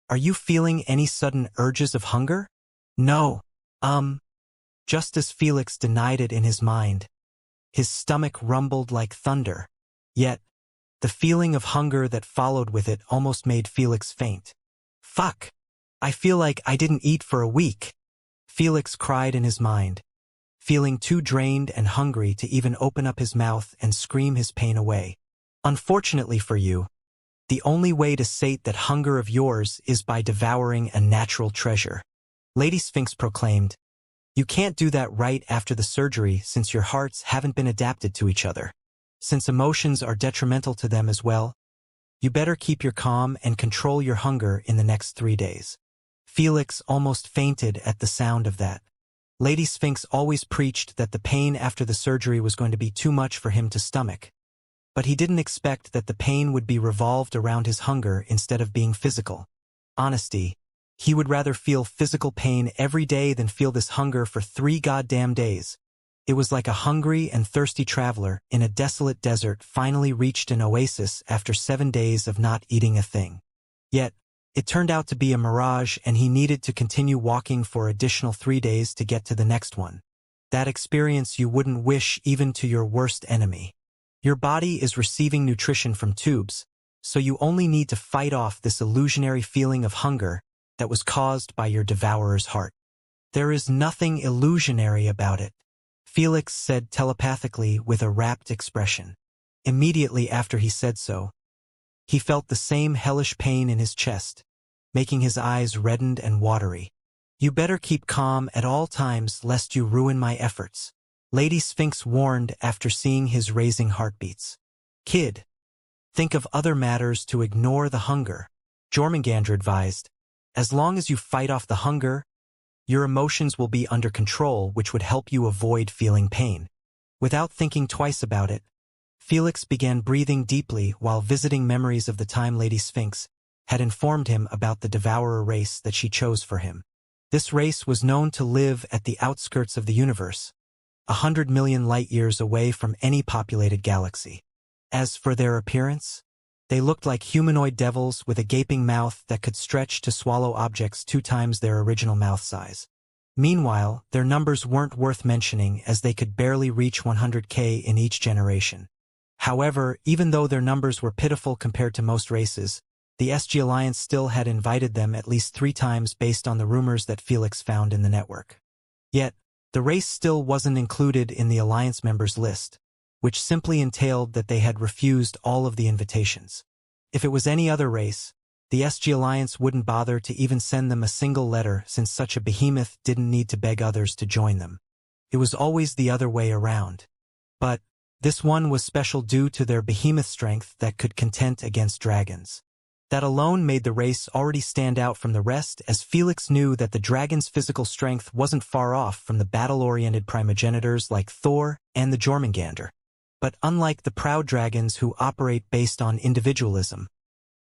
"Are you feeling any sudden urges of hunger?" "No. Just as Felix denied it in his mind, his stomach rumbled like thunder. Yet, the feeling of hunger that followed with it almost made Felix faint. "Fuck! I feel like I didn't eat for a week," Felix cried in his mind, feeling too drained and hungry to even open up his mouth and scream his pain away. "Unfortunately for you, the only way to sate that hunger of yours is by devouring a natural treasure," Lady Sphinx proclaimed. "You can't do that right after the surgery since your hearts haven't been adapted to each other. Since emotions are detrimental to them as well, you better keep your calm and control your hunger in the next 3 days." Felix almost fainted at the sound of that. Lady Sphinx always preached that the pain after the surgery was going to be too much for him to stomach, but he didn't expect that the pain would be revolved around his hunger instead of being physical. Honesty, he would rather feel physical pain every day than feel this hunger for 3 goddamn days. It was like a hungry and thirsty traveler in a desolate desert finally reached an oasis after 7 days of not eating a thing. Yet, it turned out to be a mirage, and he needed to continue walking for additional 3 days to get to the next one. That experience you wouldn't wish even to your worst enemy. Your body is receiving nutrition from tubes, so you only need to fight off this illusionary feeling of hunger that was caused by your devourer's heart. "There is nothing illusionary about it," Felix said telepathically with a rapt expression. Immediately after he said so, he felt the same hellish pain in his chest, making his eyes reddened and watery. "You better keep calm at all times lest you ruin my efforts," Lady Sphinx warned after seeing his raising heartbeats. "Kid, think of other matters to ignore the hunger," Jormungandr advised. "As long as you fight off the hunger, your emotions will be under control, which would help you avoid feeling pain." Without thinking twice about it, Felix began breathing deeply while visiting memories of the time Lady Sphinx had informed him about the devourer race that she chose for him. This race was known to live at the outskirts of the universe, 100 million light-years away from any populated galaxy. As for their appearance, they looked like humanoid devils with a gaping mouth that could stretch to swallow objects 2 times their original mouth size. Meanwhile, their numbers weren't worth mentioning as they could barely reach 100K in each generation. However, even though their numbers were pitiful compared to most races, the SG Alliance still had invited them at least 3 times based on the rumors that Felix found in the network. Yet, the race still wasn't included in the Alliance members list, which simply entailed that they had refused all of the invitations. If it was any other race, the SG Alliance wouldn't bother to even send them a single letter since such a behemoth didn't need to beg others to join them. It was always the other way around. But this one was special due to their behemoth strength that could contend against dragons. That alone made the race already stand out from the rest, as Felix knew that the dragon's physical strength wasn't far off from the battle-oriented primogenitors like Thor and the Jormungandr. But unlike the proud dragons who operate based on individualism,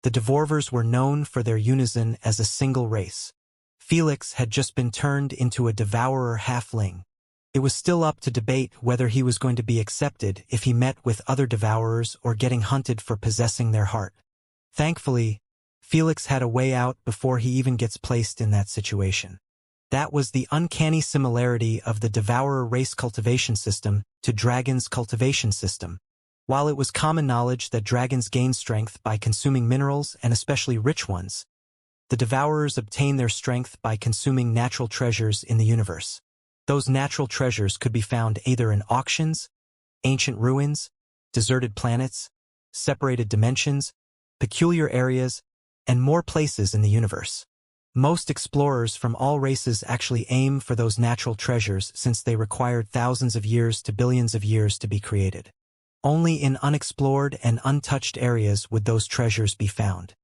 the Dvorvers were known for their unison as a single race. Felix had just been turned into a devourer halfling. It was still up to debate whether he was going to be accepted if he met with other devourers or getting hunted for possessing their heart. Thankfully, Felix had a way out before he even gets placed in that situation. That was the uncanny similarity of the devourer race cultivation system to Dragon's cultivation system. While it was common knowledge that dragons gain strength by consuming minerals and especially rich ones, the devourers obtain their strength by consuming natural treasures in the universe. Those natural treasures could be found either in auctions, ancient ruins, deserted planets, separated dimensions, peculiar areas, and more places in the universe. Most explorers from all races actually aim for those natural treasures since they required thousands of years to billions of years to be created. Only in unexplored and untouched areas would those treasures be found.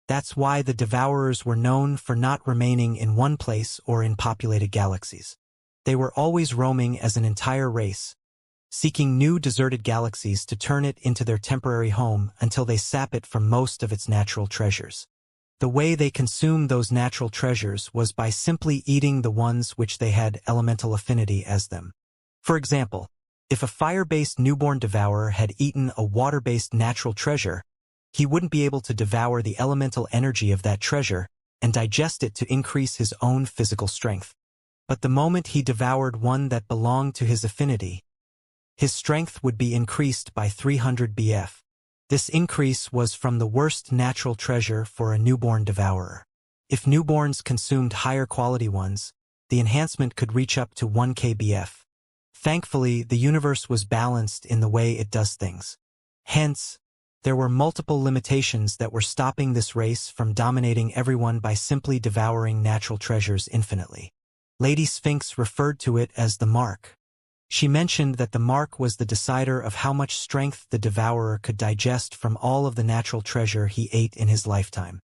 That's why the devourers were known for not remaining in one place or in populated galaxies. They were always roaming as an entire race, seeking new deserted galaxies to turn it into their temporary home until they sap it from most of its natural treasures. The way they consumed those natural treasures was by simply eating the ones which they had elemental affinity as them. For example, if a fire-based newborn devourer had eaten a water-based natural treasure, he wouldn't be able to devour the elemental energy of that treasure and digest it to increase his own physical strength. But the moment he devoured one that belonged to his affinity, his strength would be increased by 300 BF. This increase was from the worst natural treasure for a newborn devourer. If newborns consumed higher quality ones, the enhancement could reach up to 1 kbf. Thankfully, the universe was balanced in the way it does things. Hence, there were multiple limitations that were stopping this race from dominating everyone by simply devouring natural treasures infinitely. Lady Sphinx referred to it as the mark. She mentioned that the mark was the decider of how much strength the devourer could digest from all of the natural treasure he ate in his lifetime.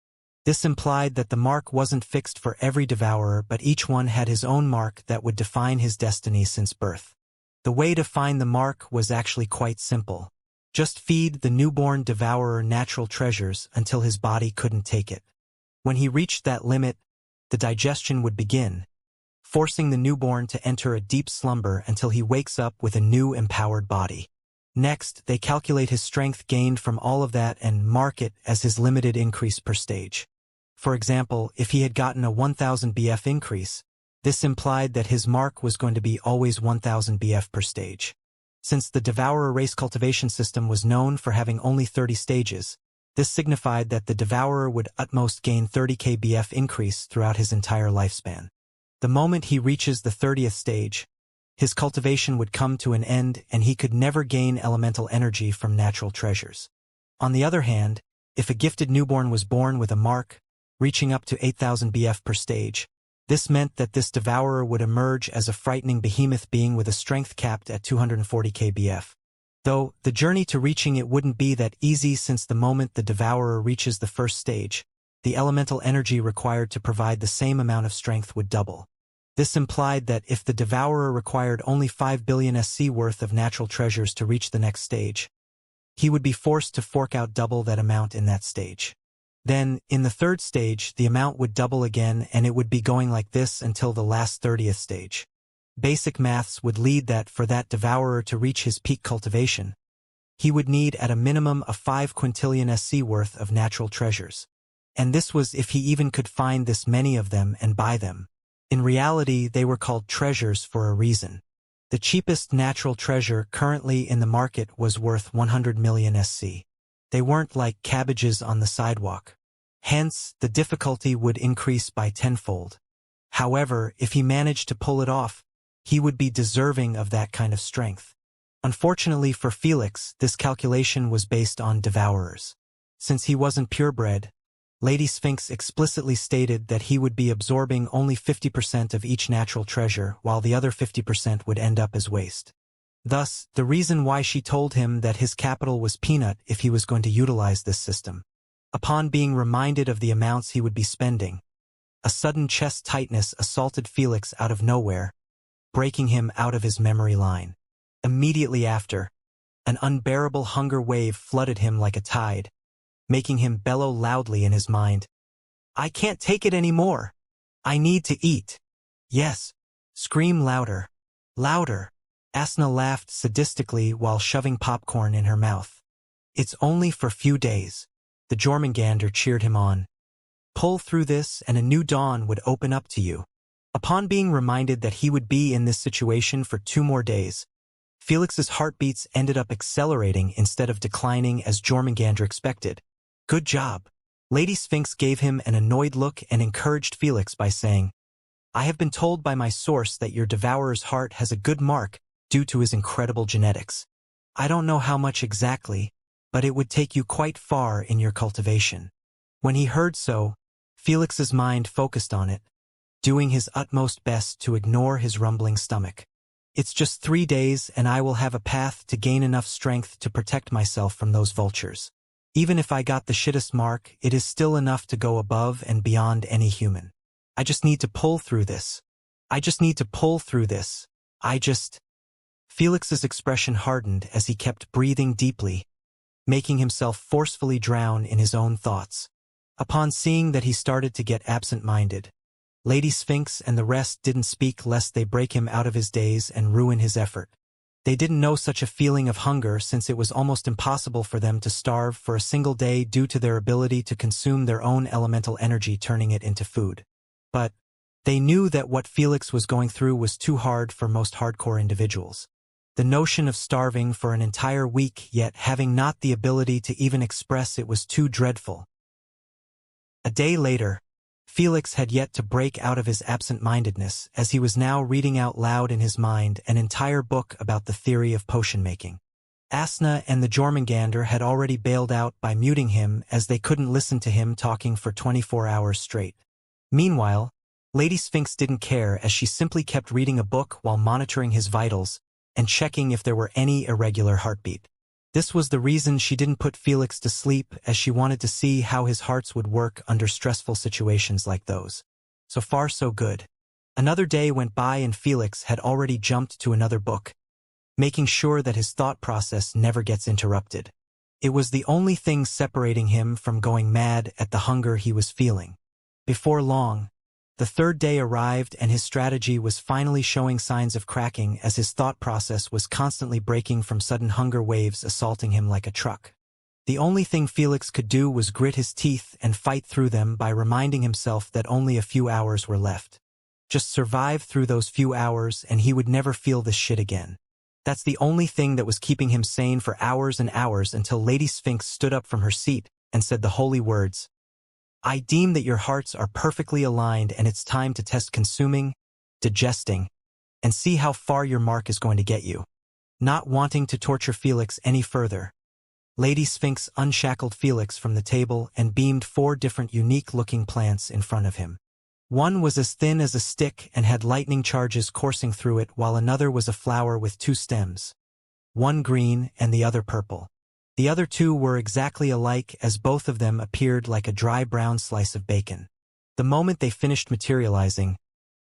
This implied that the mark wasn't fixed for every devourer, but each one had his own mark that would define his destiny since birth. The way to find the mark was actually quite simple. Just feed the newborn devourer natural treasures until his body couldn't take it. When he reached that limit, the digestion would begin, forcing the newborn to enter a deep slumber until he wakes up with a new empowered body. Next, they calculate his strength gained from all of that and mark it as his limited increase per stage. For example, if he had gotten a 1000 BF increase, this implied that his mark was going to be always 1000 BF per stage. Since the devourer race cultivation system was known for having only 30 stages, this signified that the devourer would utmost gain 30 kbf increase throughout his entire lifespan. The moment he reaches the 30th stage, his cultivation would come to an end and he could never gain elemental energy from natural treasures. On the other hand, if a gifted newborn was born with a mark, reaching up to 8000 BF per stage, this meant that this devourer would emerge as a frightening behemoth being with a strength capped at 240 kbf. Though, the journey to reaching it wouldn't be that easy since the moment the devourer reaches the first stage, the elemental energy required to provide the same amount of strength would double. This implied that if the devourer required only 5 billion SC worth of natural treasures to reach the next stage, he would be forced to fork out double that amount in that stage. Then, in the third stage, the amount would double again and it would be going like this until the last 30th stage. Basic maths would lead that for that devourer to reach his peak cultivation, he would need at a minimum of 5 quintillion SC worth of natural treasures. And this was if he even could find this many of them and buy them. In reality, they were called treasures for a reason. The cheapest natural treasure currently in the market was worth 100 million SC. They weren't like cabbages on the sidewalk. Hence, the difficulty would increase by tenfold. However, if he managed to pull it off, he would be deserving of that kind of strength. Unfortunately for Felix, this calculation was based on devourers. Since he wasn't purebred, Lady Sphinx explicitly stated that he would be absorbing only 50% of each natural treasure, while the other 50% would end up as waste. Thus, the reason why she told him that his capital was peanut if he was going to utilize this system. Upon being reminded of the amounts he would be spending, a sudden chest tightness assaulted Felix out of nowhere, breaking him out of his memory line. Immediately after, an unbearable hunger wave flooded him like a tide, making him bellow loudly in his mind. "I can't take it anymore. I need to eat." "Yes. Scream louder. Louder." Asna laughed sadistically while shoving popcorn in her mouth. "It's only for few days." The Jormungandr cheered him on. "Pull through this and a new dawn would open up to you." Upon being reminded that he would be in this situation for 2 more days, Felix's heartbeats ended up accelerating instead of declining as Jormungandr expected. Good job. Lady Sphinx gave him an annoyed look and encouraged Felix by saying, I have been told by my source that your devourer's heart has a good mark due to his incredible genetics. I don't know how much exactly, but it would take you quite far in your cultivation. When he heard so, Felix's mind focused on it, doing his utmost best to ignore his rumbling stomach. It's just 3 days and I will have a path to gain enough strength to protect myself from those vultures. Even if I got the shittest mark, it is still enough to go above and beyond any human. I just need to pull through this. Felix's expression hardened as he kept breathing deeply, making himself forcefully drown in his own thoughts. Upon seeing that he started to get absent-minded, Lady Sphinx and the rest didn't speak lest they break him out of his daze and ruin his effort. They didn't know such a feeling of hunger since it was almost impossible for them to starve for a single day due to their ability to consume their own elemental energy, turning it into food. But they knew that what Felix was going through was too hard for most hardcore individuals. The notion of starving for an entire week yet having not the ability to even express it was too dreadful. A day later, Felix had yet to break out of his absent-mindedness as he was now reading out loud in his mind an entire book about the theory of potion-making. Asna and the Jormungandr had already bailed out by muting him as they couldn't listen to him talking for 24 hours straight. Meanwhile, Lady Sphinx didn't care as she simply kept reading a book while monitoring his vitals and checking if there were any irregular heartbeat. This was the reason she didn't put Felix to sleep, as she wanted to see how his hearts would work under stressful situations like those. So far so good. Another day went by and Felix had already jumped to another book, making sure that his thought process never gets interrupted. It was the only thing separating him from going mad at the hunger he was feeling. Before long, the third day arrived and his strategy was finally showing signs of cracking as his thought process was constantly breaking from sudden hunger waves assaulting him like a truck. The only thing Felix could do was grit his teeth and fight through them by reminding himself that only a few hours were left. Just survive through those few hours and he would never feel this shit again. That's the only thing that was keeping him sane for hours and hours until Lady Sphinx stood up from her seat and said the holy words, I deem that your hearts are perfectly aligned and it's time to test consuming, digesting, and see how far your mark is going to get you. Not wanting to torture Felix any further, Lady Sphinx unshackled Felix from the table and beamed 4 different unique-looking plants in front of him. One was as thin as a stick and had lightning charges coursing through it, while another was a flower with 2 stems, one green and the other purple. The other 2 were exactly alike as both of them appeared like a dry brown slice of bacon. The moment they finished materializing,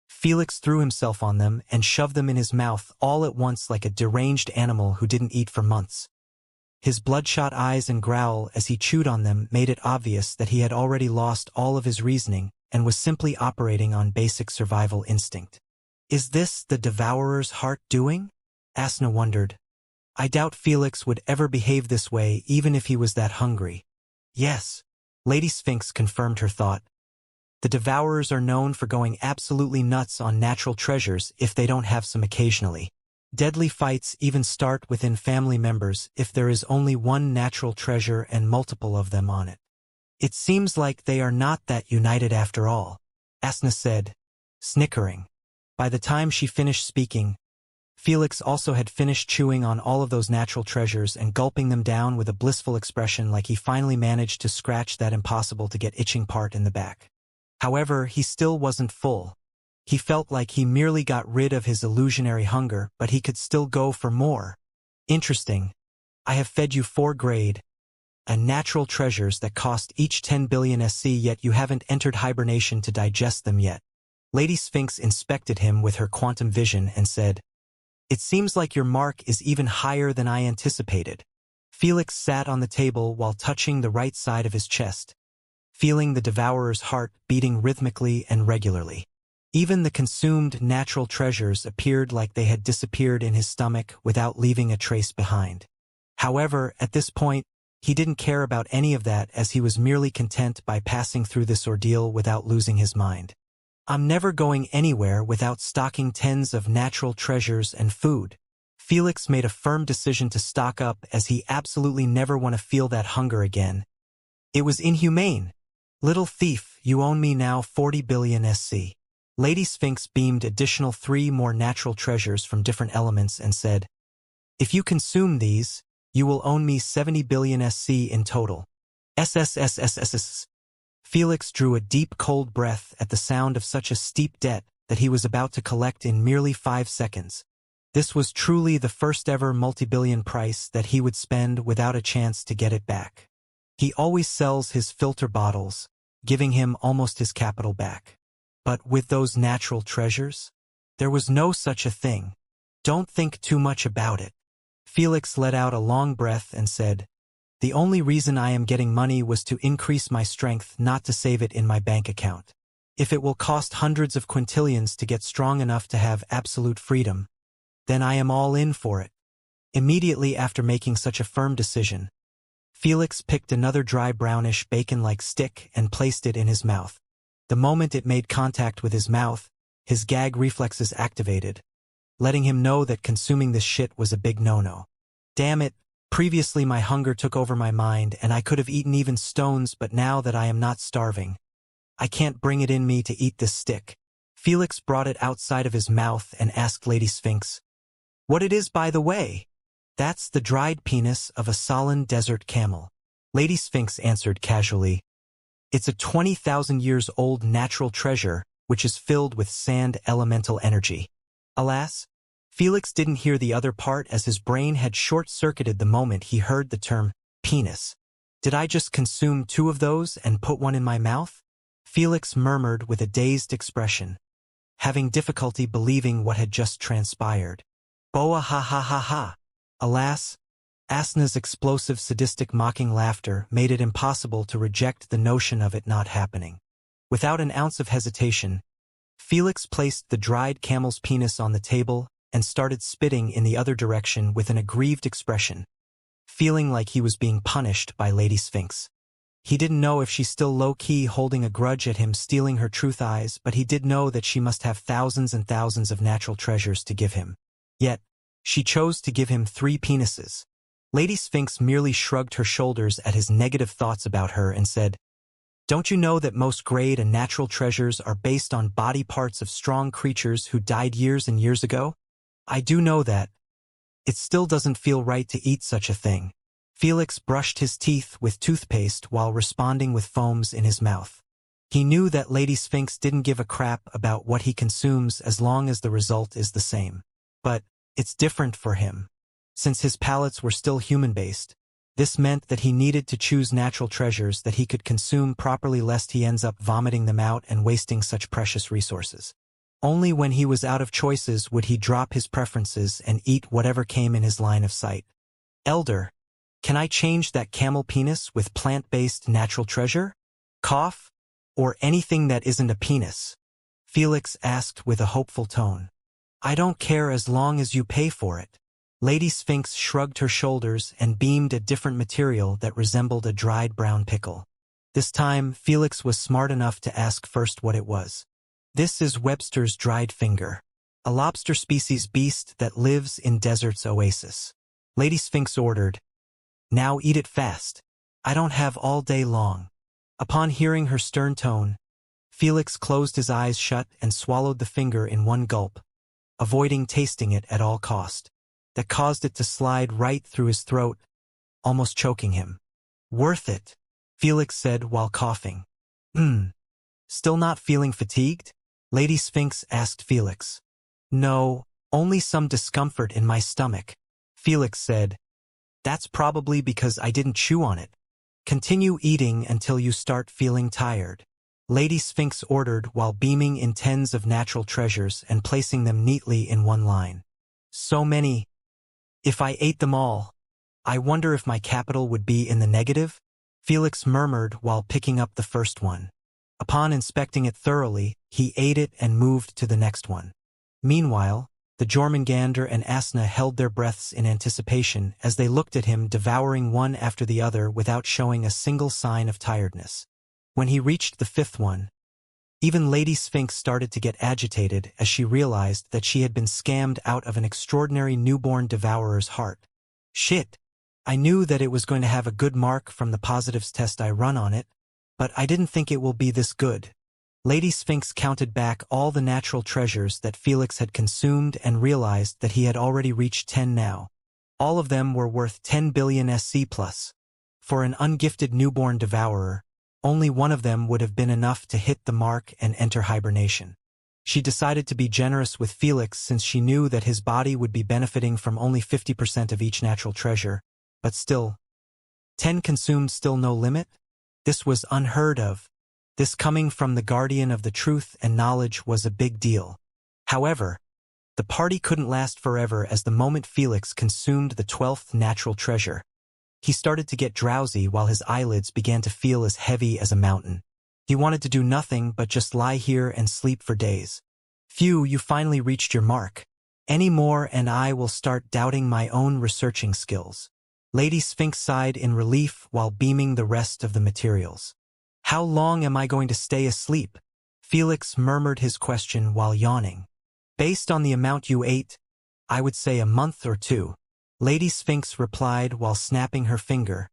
Felix threw himself on them and shoved them in his mouth all at once like a deranged animal who didn't eat for months. His bloodshot eyes and growl as he chewed on them made it obvious that he had already lost all of his reasoning and was simply operating on basic survival instinct. Is this the Devourer's heart doing? Asna wondered. I doubt Felix would ever behave this way even if he was that hungry. Yes, Lady Sphinx confirmed her thought. The Devourers are known for going absolutely nuts on natural treasures if they don't have some occasionally. Deadly fights even start within family members if there is only one natural treasure and multiple of them on it. It seems like they are not that united after all, Asna said, snickering. By the time she finished speaking, Felix also had finished chewing on all of those natural treasures and gulping them down with a blissful expression like he finally managed to scratch that impossible-to-get itching part in the back. However, he still wasn't full. He felt like he merely got rid of his illusionary hunger, but he could still go for more. Interesting. I have fed you 4 grade and natural treasures that cost each 10 billion SC, yet you haven't entered hibernation to digest them yet. Lady Sphinx inspected him with her quantum vision and said, It seems like your mark is even higher than I anticipated. Felix sat on the table while touching the right side of his chest, feeling the Devourer's heart beating rhythmically and regularly. Even the consumed natural treasures appeared like they had disappeared in his stomach without leaving a trace behind. However, at this point, he didn't care about any of that as he was merely content by passing through this ordeal without losing his mind. I'm never going anywhere without stocking tens of natural treasures and food, Felix made a firm decision to stock up as he absolutely never want to feel that hunger again. It was inhumane. Little thief, you own me now 40 billion SC. Lady Sphinx beamed additional 3 more natural treasures from different elements and said, if you consume these, you will own me 70 billion SC in total. SSSSSS. Felix drew a deep cold breath at the sound of such a steep debt that he was about to collect in merely 5 seconds. This was truly the first ever multi-billion price that he would spend without a chance to get it back. He always sells his filter bottles, giving him almost his capital back. But with those natural treasures, there was no such a thing. Don't think too much about it. Felix let out a long breath and said, the only reason I am getting money was to increase my strength, not to save it in my bank account. If it will cost hundreds of quintillions to get strong enough to have absolute freedom, then I am all in for it. Immediately after making such a firm decision, Felix picked another dry brownish bacon-like stick and placed it in his mouth. The moment it made contact with his mouth, his gag reflexes activated, letting him know that consuming this shit was a big no-no. Damn it, previously my hunger took over my mind and I could have eaten even stones, but now that I am not starving, I can't bring it in me to eat this stick. Felix brought it outside of his mouth and asked Lady Sphinx, what it is, by the way? That's the dried penis of a Solan desert camel. Lady Sphinx answered casually, it's a 20,000 years old natural treasure which is filled with sand elemental energy. Alas, Felix didn't hear the other part as his brain had short-circuited the moment he heard the term penis. Did I just consume 2 of those and put one in my mouth? Felix murmured with a dazed expression, having difficulty believing what had just transpired. Boa ha ha ha ha. Alas, Asna's explosive sadistic mocking laughter made it impossible to reject the notion of it not happening. Without an ounce of hesitation, Felix placed the dried camel's penis on the table and started spitting in the other direction with an aggrieved expression, feeling like he was being punished by Lady Sphinx. He didn't know if she's still low-key holding a grudge at him stealing her truth eyes, but he did know that she must have thousands and thousands of natural treasures to give him. Yet, she chose to give him 3 penises. Lady Sphinx merely shrugged her shoulders at his negative thoughts about her and said, don't you know that most grade and natural treasures are based on body parts of strong creatures who died years and years ago? I do know that. It still doesn't feel right to eat such a thing. Felix brushed his teeth with toothpaste while responding with foams in his mouth. He knew that Lady Sphinx didn't give a crap about what he consumes as long as the result is the same. But it's different for him. Since his palates were still human-based, this meant that he needed to choose natural treasures that he could consume properly lest he ends up vomiting them out and wasting such precious resources. Only when he was out of choices would he drop his preferences and eat whatever came in his line of sight. Elder, can I change that camel penis with plant-based natural treasure? Cough? Or anything that isn't a penis? Felix asked with a hopeful tone. I don't care as long as you pay for it. Lady Sphinx shrugged her shoulders and beamed a different material that resembled a dried brown pickle. This time, Felix was smart enough to ask first what it was. This is Webster's dried finger, a lobster species beast that lives in desert's oasis. Lady Sphinx ordered, now eat it fast. I don't have all day long. Upon hearing her stern tone, Felix closed his eyes shut and swallowed the finger in one gulp, avoiding tasting it at all cost. That caused it to slide right through his throat, almost choking him. Worth it, Felix said while coughing. Still not feeling fatigued? Lady Sphinx asked Felix. No, only some discomfort in my stomach. Felix said, that's probably because I didn't chew on it. Continue eating until you start feeling tired. Lady Sphinx ordered while beaming in tens of natural treasures and placing them neatly in one line. So many. If I ate them all, I wonder if my capital would be in the negative? Felix murmured while picking up the first one. Upon inspecting it thoroughly, he ate it and moved to the next one. Meanwhile, the Jormungandr and Asna held their breaths in anticipation as they looked at him devouring one after the other without showing a single sign of tiredness. When he reached the 5th one, Even Lady Sphinx started to get agitated as she realized that she had been scammed out of an extraordinary newborn devourer's heart. Shit! I knew that it was going to have a good mark from the positives test I run on it, but I didn't think it will be this good. Lady Sphinx counted back all the natural treasures that Felix had consumed and realized that he had already reached 10 now. All of them were worth 10 billion SC plus. For an ungifted newborn devourer, only one of them would have been enough to hit the mark and enter hibernation. She decided to be generous with Felix since she knew that his body would be benefiting from only 50% of each natural treasure, but still. 10 consumed, still no limit? This was unheard of. This coming from the guardian of the truth and knowledge was a big deal. However, the party couldn't last forever as the moment Felix consumed the 12th natural treasure. He started to get drowsy while his eyelids began to feel as heavy as a mountain. He wanted to do nothing but just lie here and sleep for days. Phew, you finally reached your mark. Any more and I will start doubting my own researching skills. Lady Sphinx sighed in relief while beaming the rest of the materials. How long am I going to stay asleep? Felix murmured his question while yawning. Based on the amount you ate, I would say a month or two. Lady Sphinx replied while snapping her finger,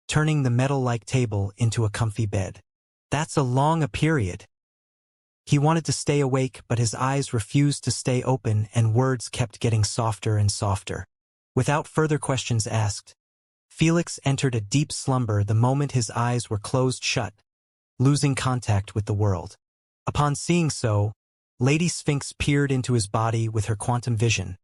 turning the metal-like table into a comfy bed. That's a long a period. He wanted to stay awake, but his eyes refused to stay open and words kept getting softer and softer. Without further questions asked, Felix entered a deep slumber the moment his eyes were closed shut, losing contact with the world. Upon seeing so, Lady Sphinx peered into his body with her quantum vision,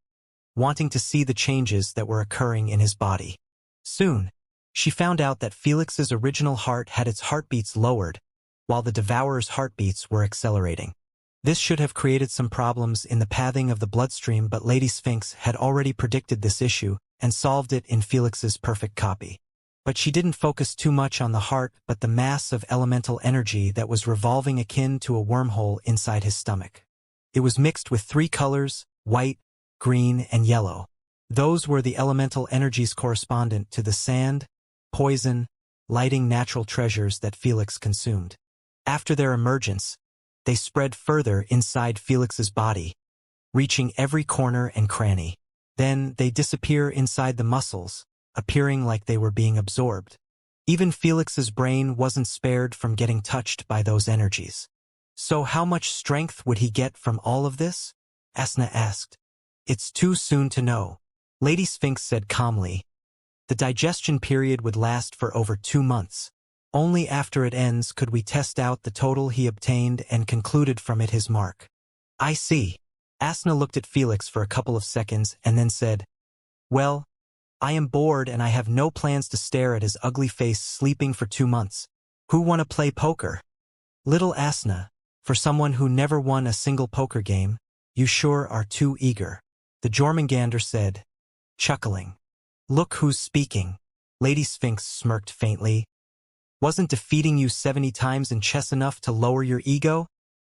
wanting to see the changes that were occurring in his body. Soon, she found out that Felix's original heart had its heartbeats lowered, while the devourer's heartbeats were accelerating. This should have created some problems in the pathing of the bloodstream, but Lady Sphinx had already predicted this issue and solved it in Felix's perfect copy. But she didn't focus too much on the heart but the mass of elemental energy that was revolving akin to a wormhole inside his stomach. It was mixed with 3 colors, white, green, and yellow. Those were the elemental energies correspondent to the sand, poison, lighting natural treasures that Felix consumed. After their emergence, they spread further inside Felix's body, reaching every corner and cranny. Then they disappear inside the muscles, appearing like they were being absorbed. Even Felix's brain wasn't spared from getting touched by those energies. So how much strength would he get from all of this? Asna asked. It's too soon to know. Lady Sphinx said calmly. The digestion period would last for over 2 months. Only after it ends could we test out the total he obtained and concluded from it his mark. I see. Asna looked at Felix for a couple of seconds and then said, Well, I am bored and I have no plans to stare at his ugly face sleeping for 2 months. Who wanna play poker? Little Asna, for someone who never won a single poker game, you sure are too eager. The Jormungandr said, chuckling. Look who's speaking. Lady Sphinx smirked faintly. Wasn't defeating you 70 times in chess enough to lower your ego?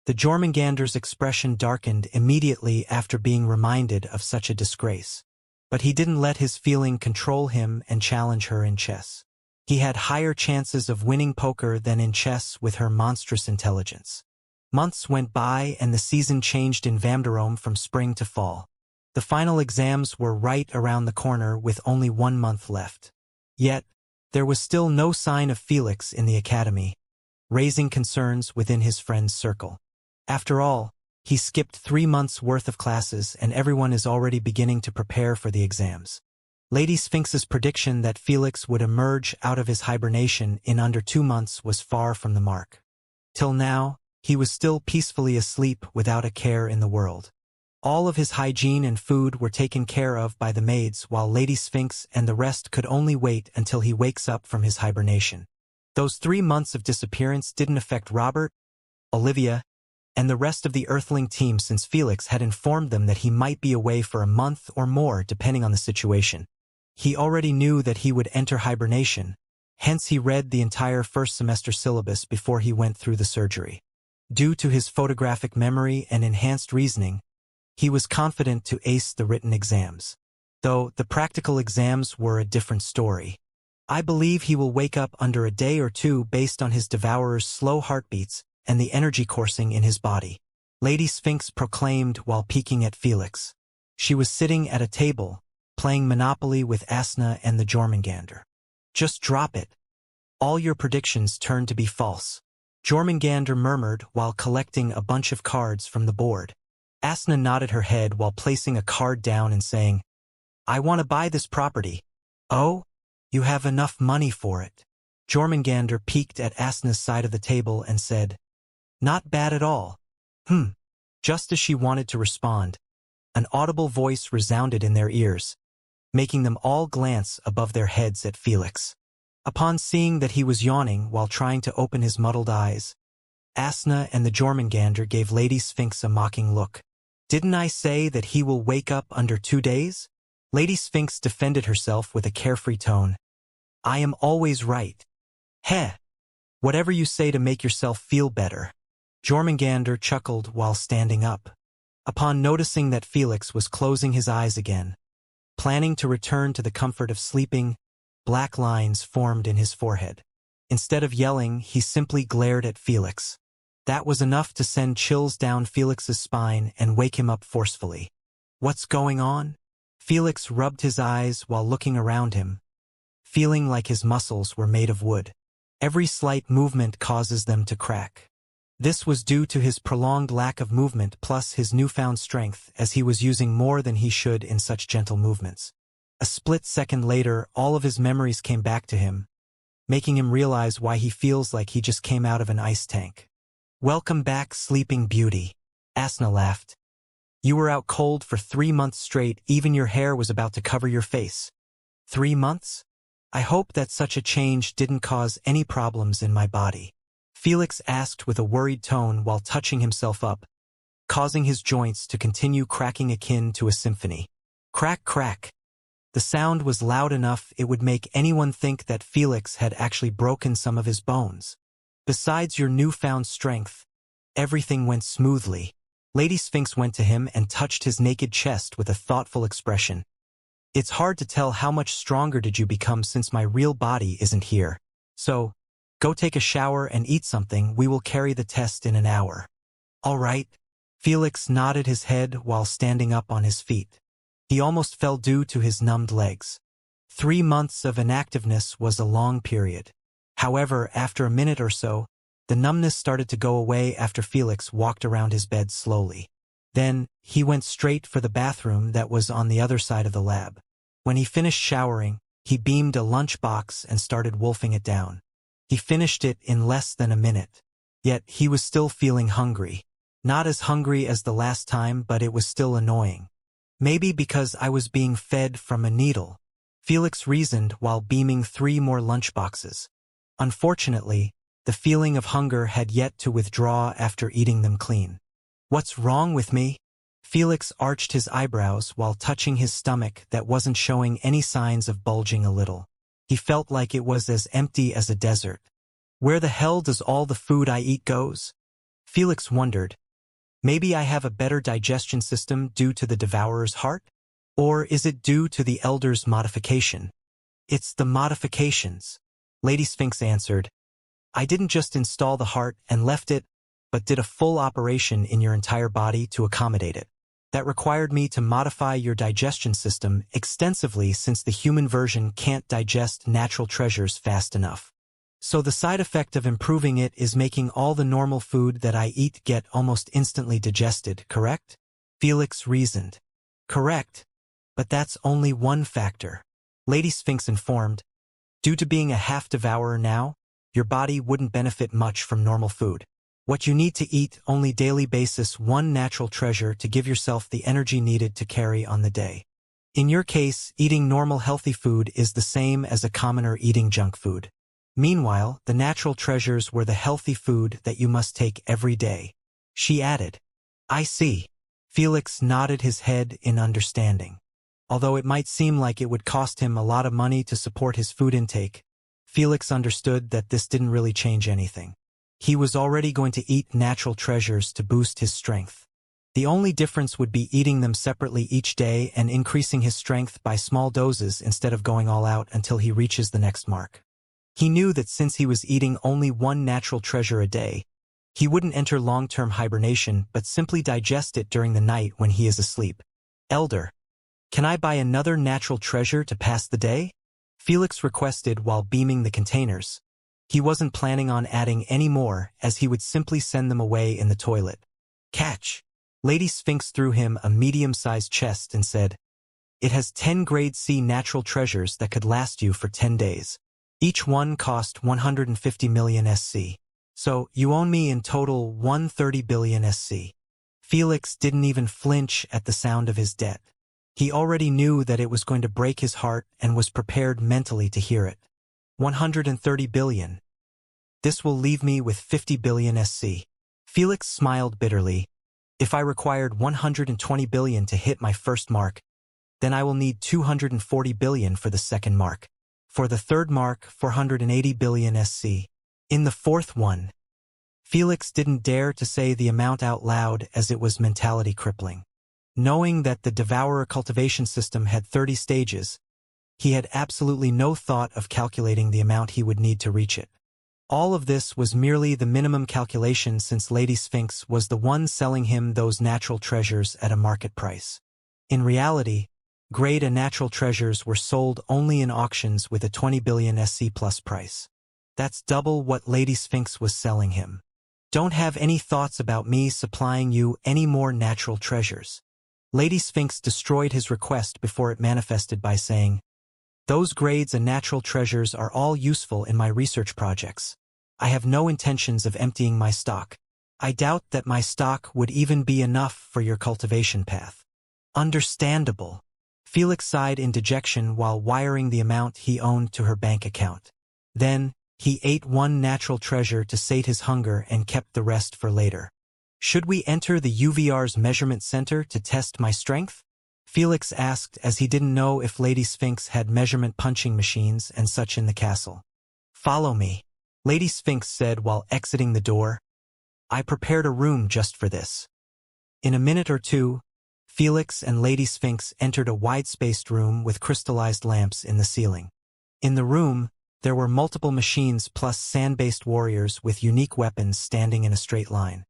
The Jormungandr's expression darkened immediately after being reminded of such a disgrace. But he didn't let his feeling control him and challenge her in chess. He had higher chances of winning poker than in chess with her monstrous intelligence. Months went by and the season changed in Vamdarome from spring to fall. The final exams were right around the corner with only 1 month left. Yet, there was still no sign of Felix in the academy, raising concerns within his friends' circle. After all, he skipped 3 months' worth of classes and everyone is already beginning to prepare for the exams. Lady Sphinx's prediction that Felix would emerge out of his hibernation in under 2 months was far from the mark. Till now, he was still peacefully asleep without a care in the world. All of his hygiene and food were taken care of by the maids while Lady Sphinx and the rest could only wait until he wakes up from his hibernation. Those 3 months of disappearance didn't affect Robert, Olivia, and the rest of the Earthling team since Felix had informed them that he might be away for a month or more depending on the situation. He already knew that he would enter hibernation, hence he read the entire first semester syllabus before he went through the surgery. Due to his photographic memory and enhanced reasoning, he was confident to ace the written exams. Though the practical exams were a different story. I believe he will wake up under a day or two based on his devourer's slow heartbeats and the energy coursing in his body. Lady Sphinx proclaimed while peeking at Felix. She was sitting at a table, playing Monopoly with Asna and the Jormungandr. Just drop it. All your predictions turned to be false. Jormungandr murmured while collecting a bunch of cards from the board. Asna nodded her head while placing a card down and saying, I want to buy this property. Oh? You have enough money for it. Jormungandr peeked at Asna's side of the table and said, Not bad at all. Just as she wanted to respond, an audible voice resounded in their ears, making them all glance above their heads at Felix. Upon seeing that he was yawning while trying to open his muddled eyes, Asna and the Jormungandr gave Lady Sphinx a mocking look. Didn't I say that he will wake up under 2 days? Lady Sphinx defended herself with a carefree tone. I am always right. Heh. Whatever you say to make yourself feel better. Jormungandr chuckled while standing up. Upon noticing that Felix was closing his eyes again, planning to return to the comfort of sleeping, black lines formed in his forehead. Instead of yelling, he simply glared at Felix. That was enough to send chills down Felix's spine and wake him up forcefully. What's going on? Felix rubbed his eyes while looking around him, feeling like his muscles were made of wood. Every slight movement causes them to crack. This was due to his prolonged lack of movement plus his newfound strength, as he was using more than he should in such gentle movements. A split second later, all of his memories came back to him, making him realize why he feels like he just came out of an ice tank. Welcome back, Sleeping Beauty. Asna laughed. You were out cold for 3 months straight, even your hair was about to cover your face. 3 months? I hope that such a change didn't cause any problems in my body. Felix asked with a worried tone while touching himself up, causing his joints to continue cracking akin to a symphony. Crack, crack. The sound was loud enough it would make anyone think that Felix had actually broken some of his bones. Besides your newfound strength, everything went smoothly. Lady Sphinx went to him and touched his naked chest with a thoughtful expression. It's hard to tell how much stronger did you become since my real body isn't here. So, go take a shower and eat something. We will carry the test in an hour. All right. Felix nodded his head while standing up on his feet. He almost fell due to his numbed legs. 3 months of inactiveness was a long period. However, after a minute or so, the numbness started to go away after Felix walked around his bed slowly. Then, he went straight for the bathroom that was on the other side of the lab. When he finished showering, he beamed a lunchbox and started wolfing it down. He finished it in less than a minute. Yet, he was still feeling hungry. Not as hungry as the last time, but it was still annoying. Maybe because I was being fed from a needle, Felix reasoned while beaming 3 more lunchboxes. Unfortunately, the feeling of hunger had yet to withdraw after eating them clean. What's wrong with me? Felix arched his eyebrows while touching his stomach that wasn't showing any signs of bulging a little. He felt like it was as empty as a desert. Where the hell does all the food I eat goes? Felix wondered. Maybe I have a better digestion system due to the devourer's heart? Or is it due to the elder's modification? It's the modifications. Lady Sphinx answered. I didn't just install the heart and left it, but did a full operation in your entire body to accommodate it. That required me to modify your digestion system extensively since the human version can't digest natural treasures fast enough. So the side effect of improving it is making all the normal food that I eat get almost instantly digested, correct? Felix reasoned. Correct. But that's only one factor. Lady Sphinx informed. Due to being a half-devourer now, your body wouldn't benefit much from normal food. What you need to eat only daily basis one natural treasure to give yourself the energy needed to carry on the day. In your case, eating normal healthy food is the same as a commoner eating junk food. Meanwhile, the natural treasures were the healthy food that you must take every day. She added. I see. Felix nodded his head in understanding. Although it might seem like it would cost him a lot of money to support his food intake, Felix understood that this didn't really change anything. He was already going to eat natural treasures to boost his strength. The only difference would be eating them separately each day and increasing his strength by small doses instead of going all out until he reaches the next mark. He knew that since he was eating only one natural treasure a day, He wouldn't enter long-term hibernation but simply digest it during the night when he is asleep. Elder, can I buy another natural treasure to pass the day? Felix requested while beaming the containers. He wasn't planning on adding any more, as he would simply send them away in the toilet. Catch! Lady Sphinx threw him a medium-sized chest and said, "It has 10 grade C natural treasures that could last you for 10 days. Each one cost 150 million SC. So, you own me in total 130 billion SC. Felix didn't even flinch at the sound of his debt. He already knew that it was going to break his heart and was prepared mentally to hear it. 130 billion. This will leave me with 50 billion SC. Felix smiled bitterly. If I required 120 billion to hit my first mark, then I will need 240 billion for the second mark. For the third mark, 480 billion SC. In the fourth one, Felix didn't dare to say the amount out loud as it was mentality crippling. Knowing that the Devourer cultivation system had 30 stages, he had absolutely no thought of calculating the amount he would need to reach it. All of this was merely the minimum calculation since Lady Sphinx was the one selling him those natural treasures at a market price. In reality, grade A natural treasures were sold only in auctions with a 20 billion SC plus price. That's double what Lady Sphinx was selling him. Don't have any thoughts about me supplying you any more natural treasures. Lady Sphinx destroyed his request before it manifested by saying, "Those grades and natural treasures are all useful in my research projects. I have no intentions of emptying my stock. I doubt that my stock would even be enough for your cultivation path." Understandable. Felix sighed in dejection while wiring the amount he owned to her bank account. Then, he ate one natural treasure to sate his hunger and kept the rest for later. Should we enter the UVR's measurement center to test my strength? Felix asked as he didn't know if Lady Sphinx had measurement punching machines and such in the castle. Follow me, Lady Sphinx said while exiting the door. I prepared a room just for this. In a minute or two, Felix and Lady Sphinx entered a wide-spaced room with crystallized lamps in the ceiling. In the room, there were multiple machines plus sand-based warriors with unique weapons standing in a straight line.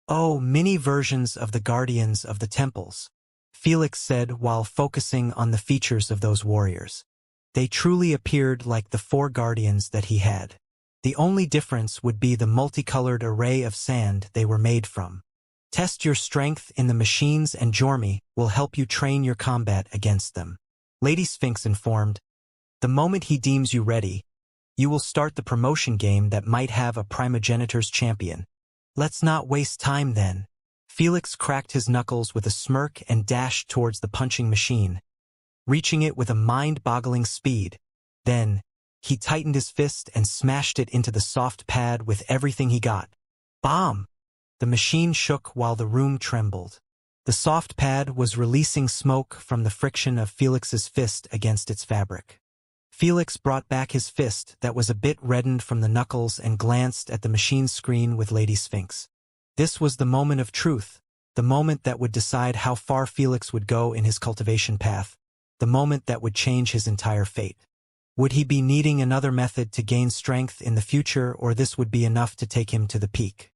Oh, mini versions of the Guardians of the Temples, Felix said while focusing on the features of those warriors. They truly appeared like the 4 Guardians that he had. The only difference would be the multicolored array of sand they were made from. Test your strength in the machines and Jormi will help you train your combat against them. Lady Sphinx informed, the moment he deems you ready, you will start the promotion game that might have a primogenitor's champion. Let's not waste time then. Felix cracked his knuckles with a smirk and dashed towards the punching machine, reaching it with a mind-boggling speed. Then, he tightened his fist and smashed it into the soft pad with everything he got. Bomb! The machine shook while the room trembled. The soft pad was releasing smoke from the friction of Felix's fist against its fabric. Felix brought back his fist that was a bit reddened from the knuckles and glanced at the machine screen with Lady Sphinx. This was the moment of truth, the moment that would decide how far Felix would go in his cultivation path, the moment that would change his entire fate. Would he be needing another method to gain strength in the future, or this would be enough to take him to the peak?